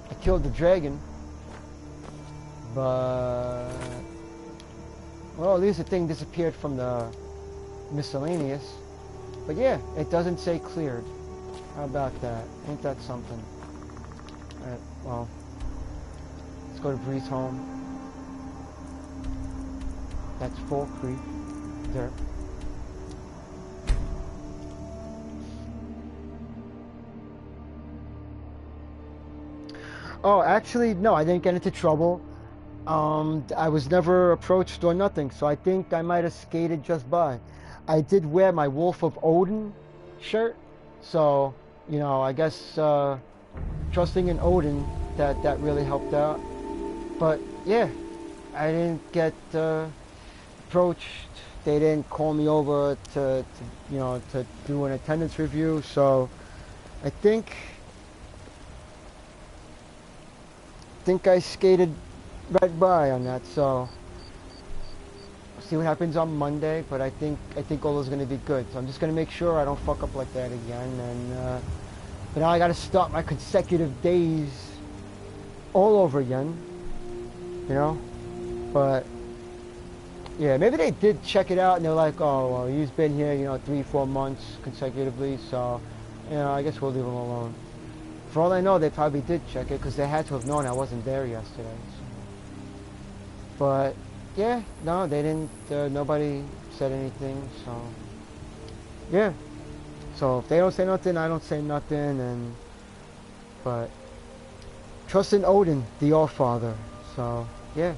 I killed the dragon. But, well, at least the thing disappeared from the miscellaneous. But yeah, it doesn't say cleared. How about that? Ain't that something? Alright, well, let's go to Breeze home. That's Fall Creek. There. Oh, actually, no, I didn't get into trouble. I was never approached or nothing, so I think I might have skated just by. I did wear my Wolf of Odin shirt, so, you know, I guess trusting in Odin, that really helped out. But, yeah, I didn't get approached. They didn't call me over to you know, to do an attendance review, so I think I skated right by on that, so we'll see what happens on Monday, but I think all is going to be good. So I'm just going to make sure I don't fuck up like that again, and but now I got to start my consecutive days all over again, you know. But yeah, maybe they did check it out and they're like, oh, well, he's been here, you know, 3-4 months consecutively, so, you know, I guess we'll leave him alone. For all I know, they probably did check it because they had to have known I wasn't there yesterday. So. But yeah, no, they didn't. Nobody said anything. So yeah. So if they don't say nothing, I don't say nothing. And but trust in Odin, the All-Father. So yeah.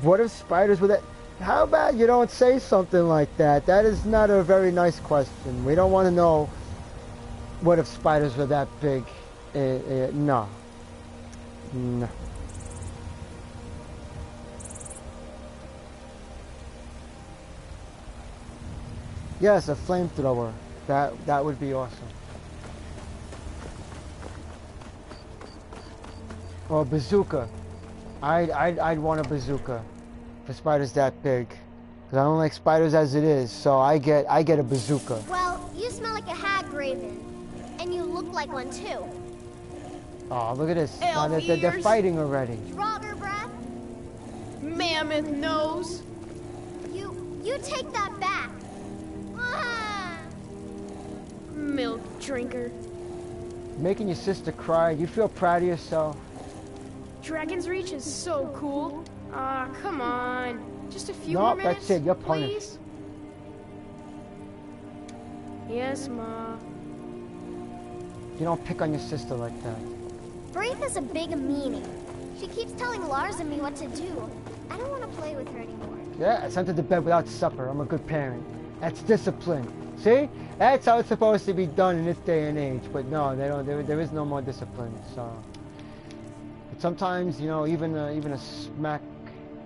What if spiders were that? How about you don't say something like that? That is not a very nice question. We don't want to know what if spiders were that big. No. No. Yes, a flamethrower. That would be awesome. Or a bazooka. I'd want a bazooka for spiders that big. Cause I don't like spiders as it is, so I get a bazooka. Well, you smell like a hag, Raven. And you look like one too. Oh, look at this. Now Elf they're ears. fighting already. Frogger breath. Mammoth nose. You take that back. Ah! Milk drinker. Making your sister cry. You feel proud of yourself? Dragon's Reach is so cool. Ah, come on. Just a few No, more minutes. that's it. You're punished. Please? Yes, Ma. You don't pick on your sister like that. Brave has a big meaning. She keeps telling Lars and me what to do. I don't want to play with her anymore. Yeah, I sent her to bed without supper. I'm a good parent. That's discipline. See? That's how it's supposed to be done in this day and age. But no, they don't. There is no more discipline. So, but sometimes, you know, even a smack,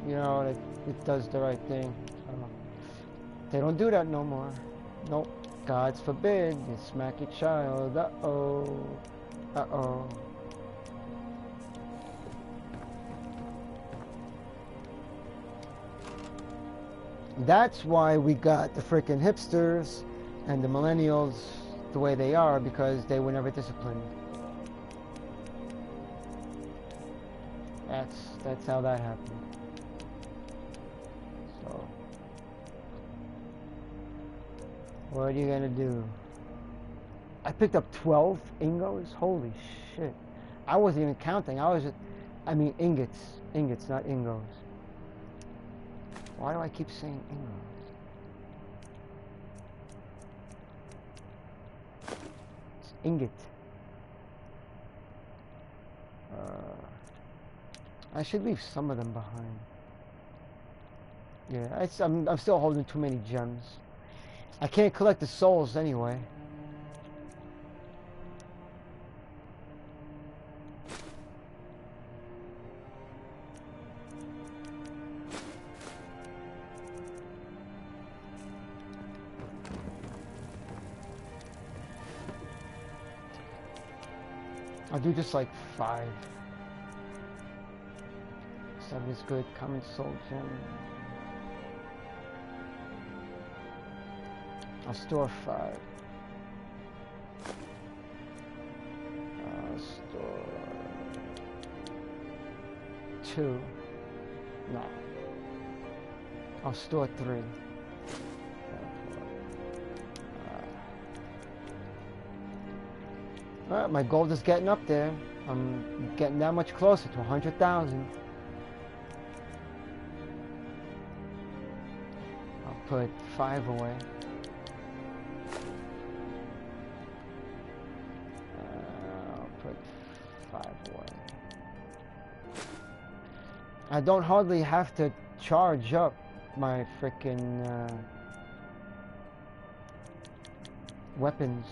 you know, it does the right thing. So, they don't do that no more. Nope. God's forbid you smack your child. Uh-oh. Uh-oh. That's why we got the freaking hipsters and the millennials the way they are, because they were never disciplined. That's how that happened. So, what are you gonna do? I picked up 12 ingos? Holy shit. I wasn't even counting. I mean ingots. Ingots, not ingos. Why do I keep saying ingos? It's ingot. I should leave some of them behind. Yeah, I'm still holding too many gems. I can't collect the souls anyway. I'll do just like 5. 7 is good. Common soul gem. I'll store 5. I'll store 2. No. I'll store 3. Alright, my gold is getting up there. I'm getting that much closer to 100,000. I'll put 5 away. I'll put 5 away. I don't hardly have to charge up my frickin' weapons.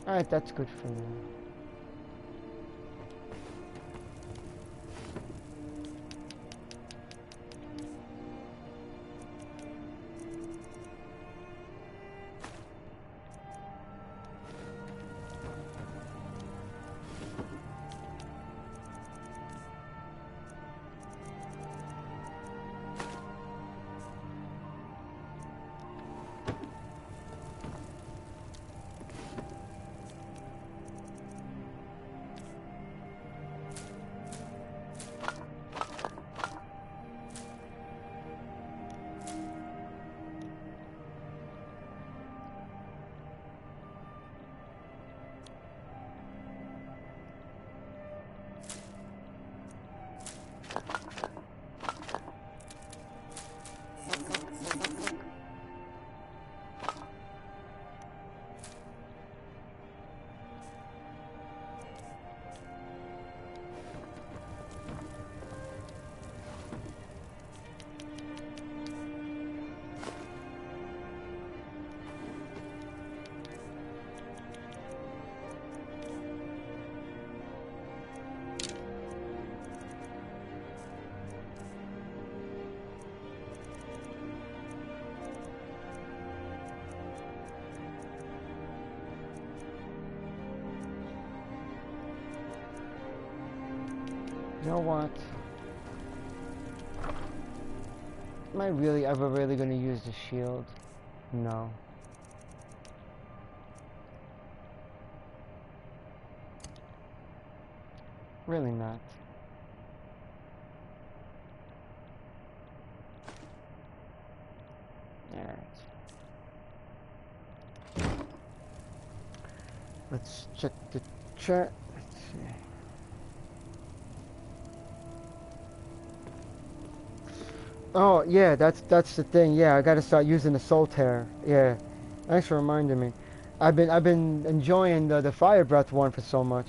Alright, that's good for now. You know what? Am I really ever really going to use the shield? No. Really not. Alright. Let's check the chat. Let's see. Oh yeah, that's the thing. Yeah, I gotta start using the soul tear. Yeah, thanks for reminding me. I've been enjoying the fire breath one for so much.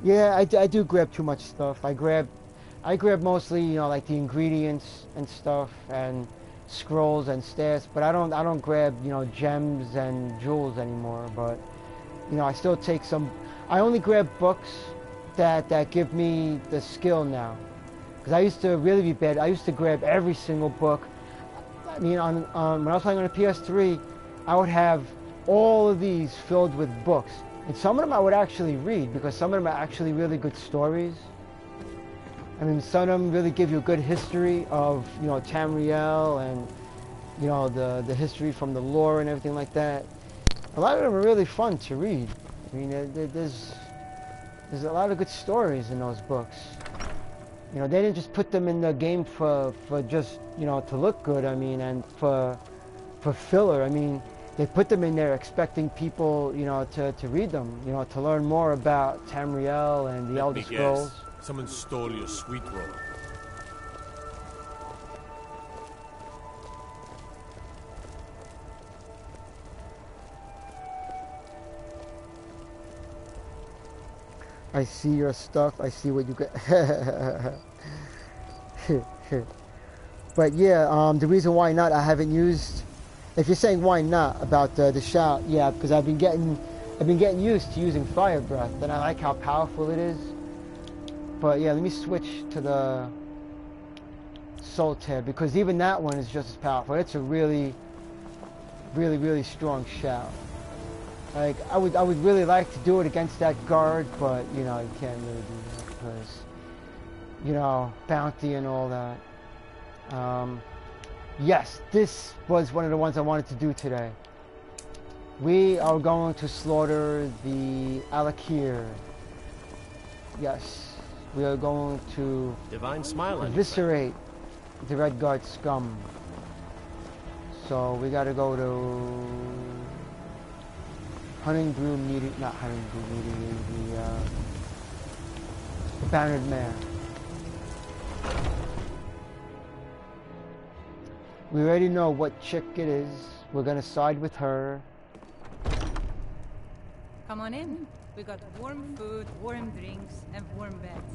Yeah, I do grab too much stuff. I grab mostly, you know, like the ingredients and stuff and scrolls and stats, but I don't grab, you know, gems and jewels anymore. But you know, I still take some. I only grab books that give me the skill now, because I used to really be bad. I used to grab every single book. I mean, when I was playing on a PS3, I would have all of these filled with books. And some of them I would actually read, because some of them are actually really good stories. I mean, some of them really give you a good history of, you know, Tamriel and, you know, the history from the lore and everything like that. A lot of them are really fun to read. I mean, there's a lot of good stories in those books. You know, they didn't just put them in the game for just, you know, to look good, I mean, and for filler. I mean, they put them in there expecting people, you know, to read them, you know, to learn more about Tamriel and the Elder Scrolls. Someone stole your sweet roll. I see your stuff. I see what you got. But yeah, the reason why not, I haven't used. If you're saying why not about the shout, yeah, because I've been getting used to using fire breath, and I like how powerful it is. But yeah, let me switch to the soul tear, because even that one is just as powerful. It's a really, really, really strong shout. Like I would really like to do it against that guard, but you know, you can't really do that because, you know, bounty and all that. Yes, this was one of the ones I wanted to do today. We are going to slaughter the Alakir. Yes, we are going to Divine smile eviscerate the Red Guard scum. So we got to go to Hunting Brew Meeting, not Hunting Brew Meeting, the Bannered Mare. We already know what chick it is. We're gonna side with her. Come on in. We got warm food, warm drinks, and warm beds.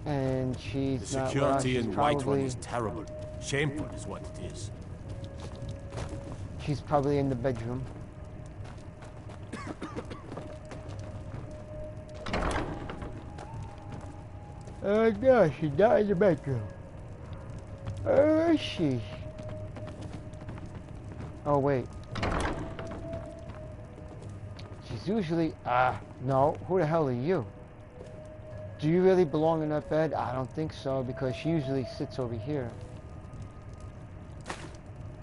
And she's the not security in probably, Whiterun is terrible. Shameful is what it is. She's probably in the bedroom. No, she's not in the bedroom. Where is she? Oh, wait. She's usually... no. Who the hell are you? Do you really belong in that bed? I don't think so, because she usually sits over here.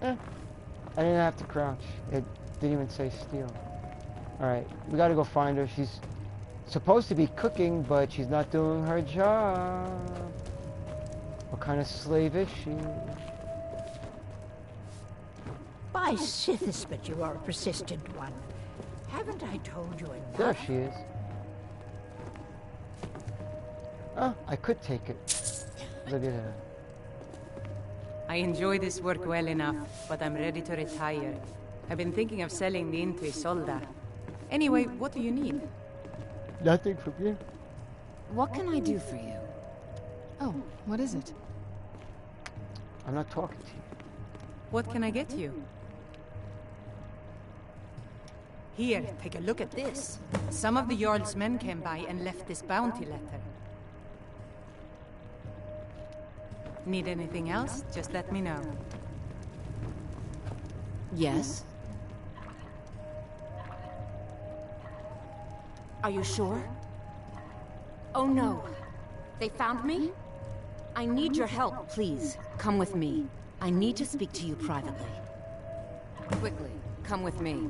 I didn't have to crouch. It didn't even say steal. Alright, we gotta go find her. She's supposed to be cooking, but she's not doing her job. What kind of slave is she? By Sithis, but you are a persistent one. Haven't I told you enough? There she is. Oh, I could take it. Look at her. I enjoy this work well enough, but I'm ready to retire. I've been thinking of selling the inn to Isolda. Anyway, what do you need? Nothing from you. What can I do for you? Oh, what is it? I'm not talking to you. What can I get you? Here, take a look at this. Some of the Jarl's men came by and left this bounty letter. Need anything else? Just let me know. Yes? Are you sure? Oh no. They found me? I need your help, please. Come with me. I need to speak to you privately. Quickly, come with me.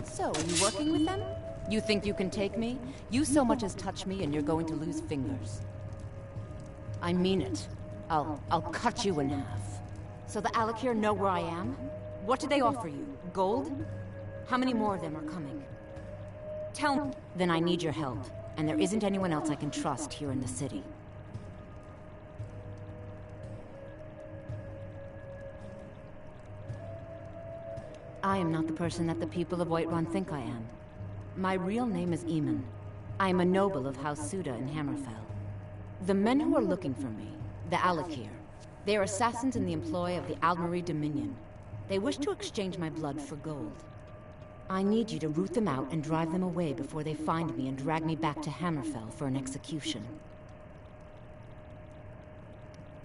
So, are you working with them? You think you can take me? You so much as touch me and you're going to lose fingers. I mean it. I'll cut you in half. So the Alakir know where I am? What do they offer you? Gold? How many more of them are coming? Tell me. Then I need your help, and there isn't anyone else I can trust here in the city. I am not the person that the people of Whiterun think I am. My real name is Eamon. I am a noble of House Suda in Hammerfell. The men who are looking for me, the Alakir, they are assassins in the employ of the Aldmeri Dominion. They wish to exchange my blood for gold. I need you to root them out and drive them away before they find me and drag me back to Hammerfell for an execution.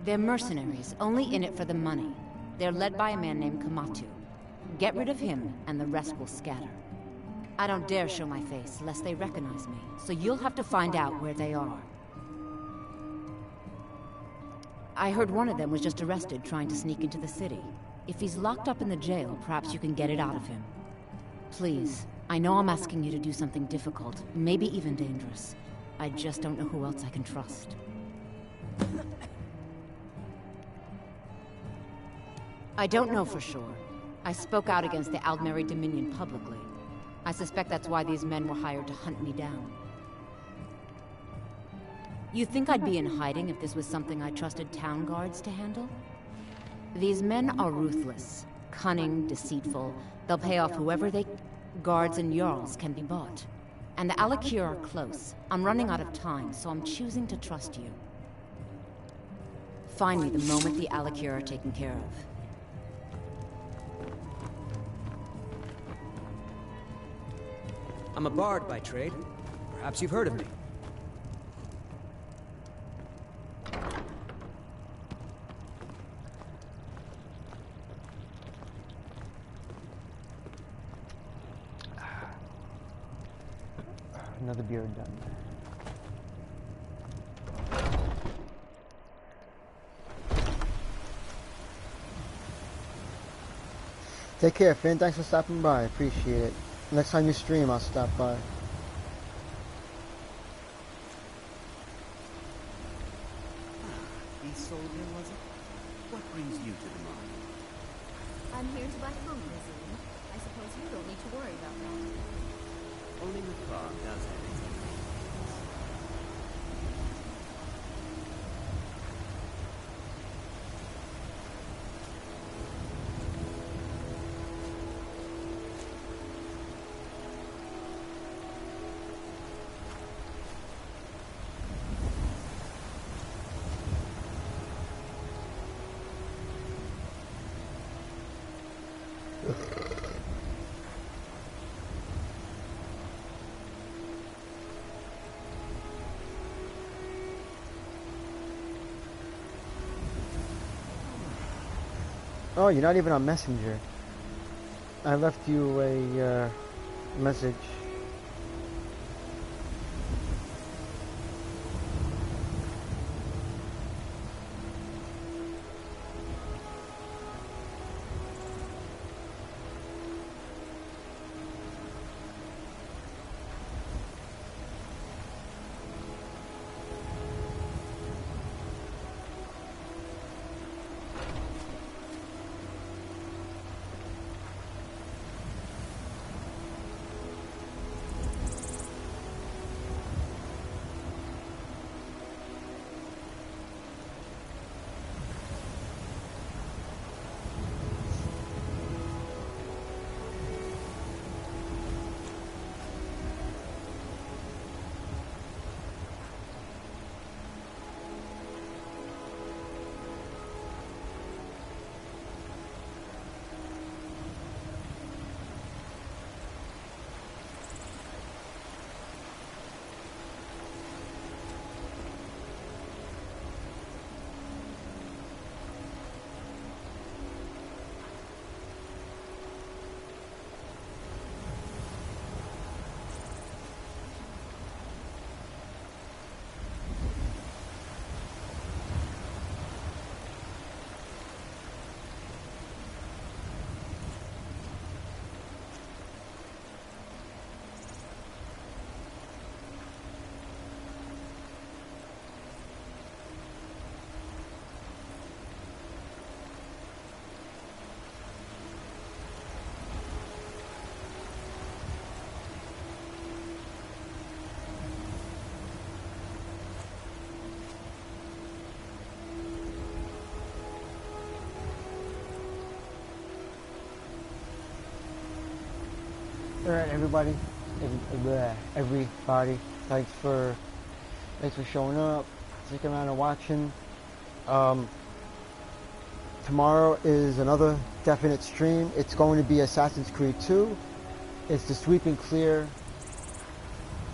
They're mercenaries, only in it for the money. They're led by a man named Kamatu. Get rid of him, and the rest will scatter. I don't dare show my face, lest they recognize me, so you'll have to find out where they are. I heard one of them was just arrested trying to sneak into the city. If he's locked up in the jail, perhaps you can get it out of him. Please, I know I'm asking you to do something difficult, maybe even dangerous. I just don't know who else I can trust. I don't know for sure. I spoke out against the Aldmeri Dominion publicly. I suspect that's why these men were hired to hunt me down. You think I'd be in hiding if this was something I trusted town guards to handle? These men are ruthless, cunning, deceitful. They'll pay off whoever they... Guards and Jarls can be bought. And the Alakir are close. I'm running out of time, so I'm choosing to trust you. Find me the moment the Alakir are taken care of. I'm a bard by trade. Perhaps you've heard of me. Another beard done. Take care, Finn. Thanks for stopping by. I appreciate it. Next time you stream, I'll stop by. The soldier, was it? What brings you to the mine? I'm here to buy home cuisine. I suppose you don't need to worry about that. Only Macaw does have its Oh, you're not even on Messenger. I left you a message. Alright, everybody. Everybody. Thanks for showing up, sticking around and watching. Tomorrow is another definite stream. It's going to be Assassin's Creed 2. It's the sweep and clear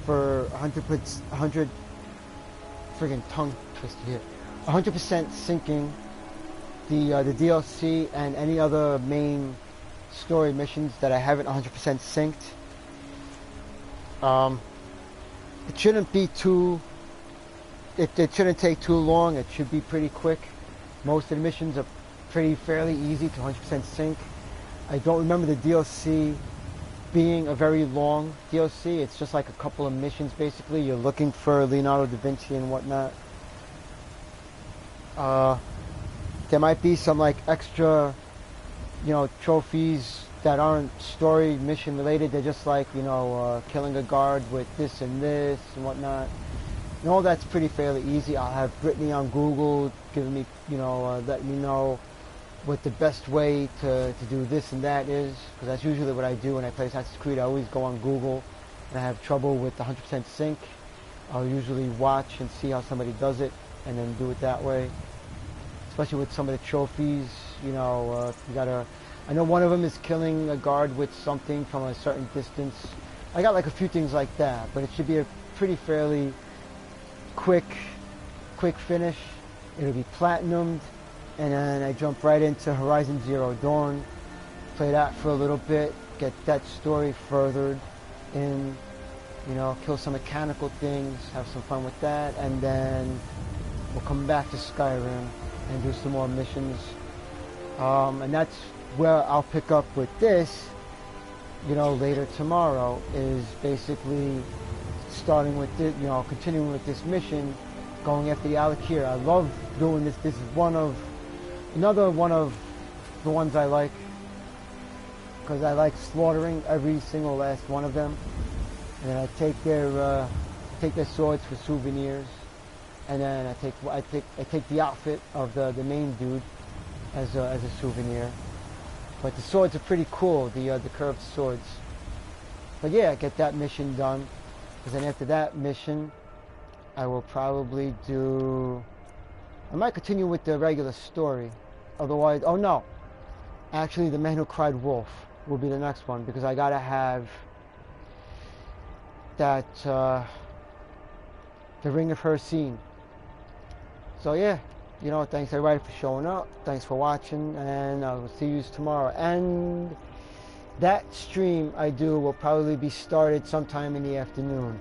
for 100 friggin' tongue twisted here. 100% syncing the DLC and any other main story missions that I haven't 100% synced. It shouldn't be too. It shouldn't take too long. It should be pretty quick. Most of the missions are fairly easy to 100% sync. I don't remember the DLC being a very long DLC. It's just like a couple of missions basically. You're looking for Leonardo da Vinci and whatnot. There might be some like extra, trophies that aren't story mission related. They're just like, killing a guard with this and whatnot. And all that's fairly easy. I'll have Brittany on Google giving me, letting me know what the best way to do this and that is, because that's usually what I do when I play Assassin's Creed. I always go on Google, and I have trouble with the 100% sync. I'll usually watch and see how somebody does it, and then do it that way. Especially with some of the trophies, you gotta. I know one of them is killing a guard with something from a certain distance. I got like a few things like that, but it should be a fairly quick finish. It'll be platinumed. And then I jump right into Horizon Zero Dawn, play that for a little bit, get that story furthered in, kill some mechanical things, have some fun with that, and then we'll come back to Skyrim and do some more missions. And that's where I'll pick up with this, later tomorrow, is basically starting with this, continuing with this mission, going after the Alakir. I love doing this. This is another one of the ones I like, because I like slaughtering every single last one of them, and then I take their swords for souvenirs, and then I take the outfit of the main dude as a souvenir. But the swords are pretty cool, the curved swords. But yeah, get that mission done, because then after that mission, I will probably I might continue with the regular story. Otherwise, oh no. Actually, The Man Who Cried Wolf will be the next one, because I gotta have that, the Ring of Her scene. So yeah, thanks everybody for showing up. Thanks for watching, and I will see you tomorrow. And that stream I do will probably be started sometime in the afternoon.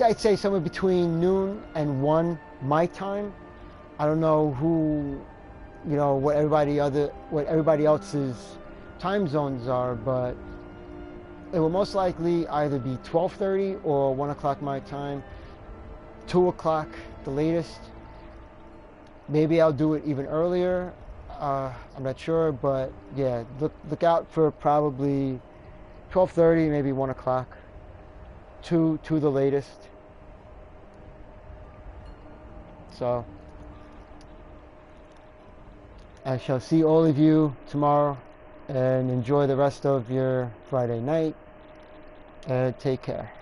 I'd say somewhere between noon and 1 my time. I don't know what everybody else's time zones are, but it will most likely either be 12:30 or 1 o'clock my time, 2 o'clock the latest. Maybe I'll do it even earlier. I'm not sure, but yeah, look out for probably 12:30, maybe 1 o'clock. To the latest. So I shall see all of you tomorrow, and enjoy the rest of your Friday night, and take care.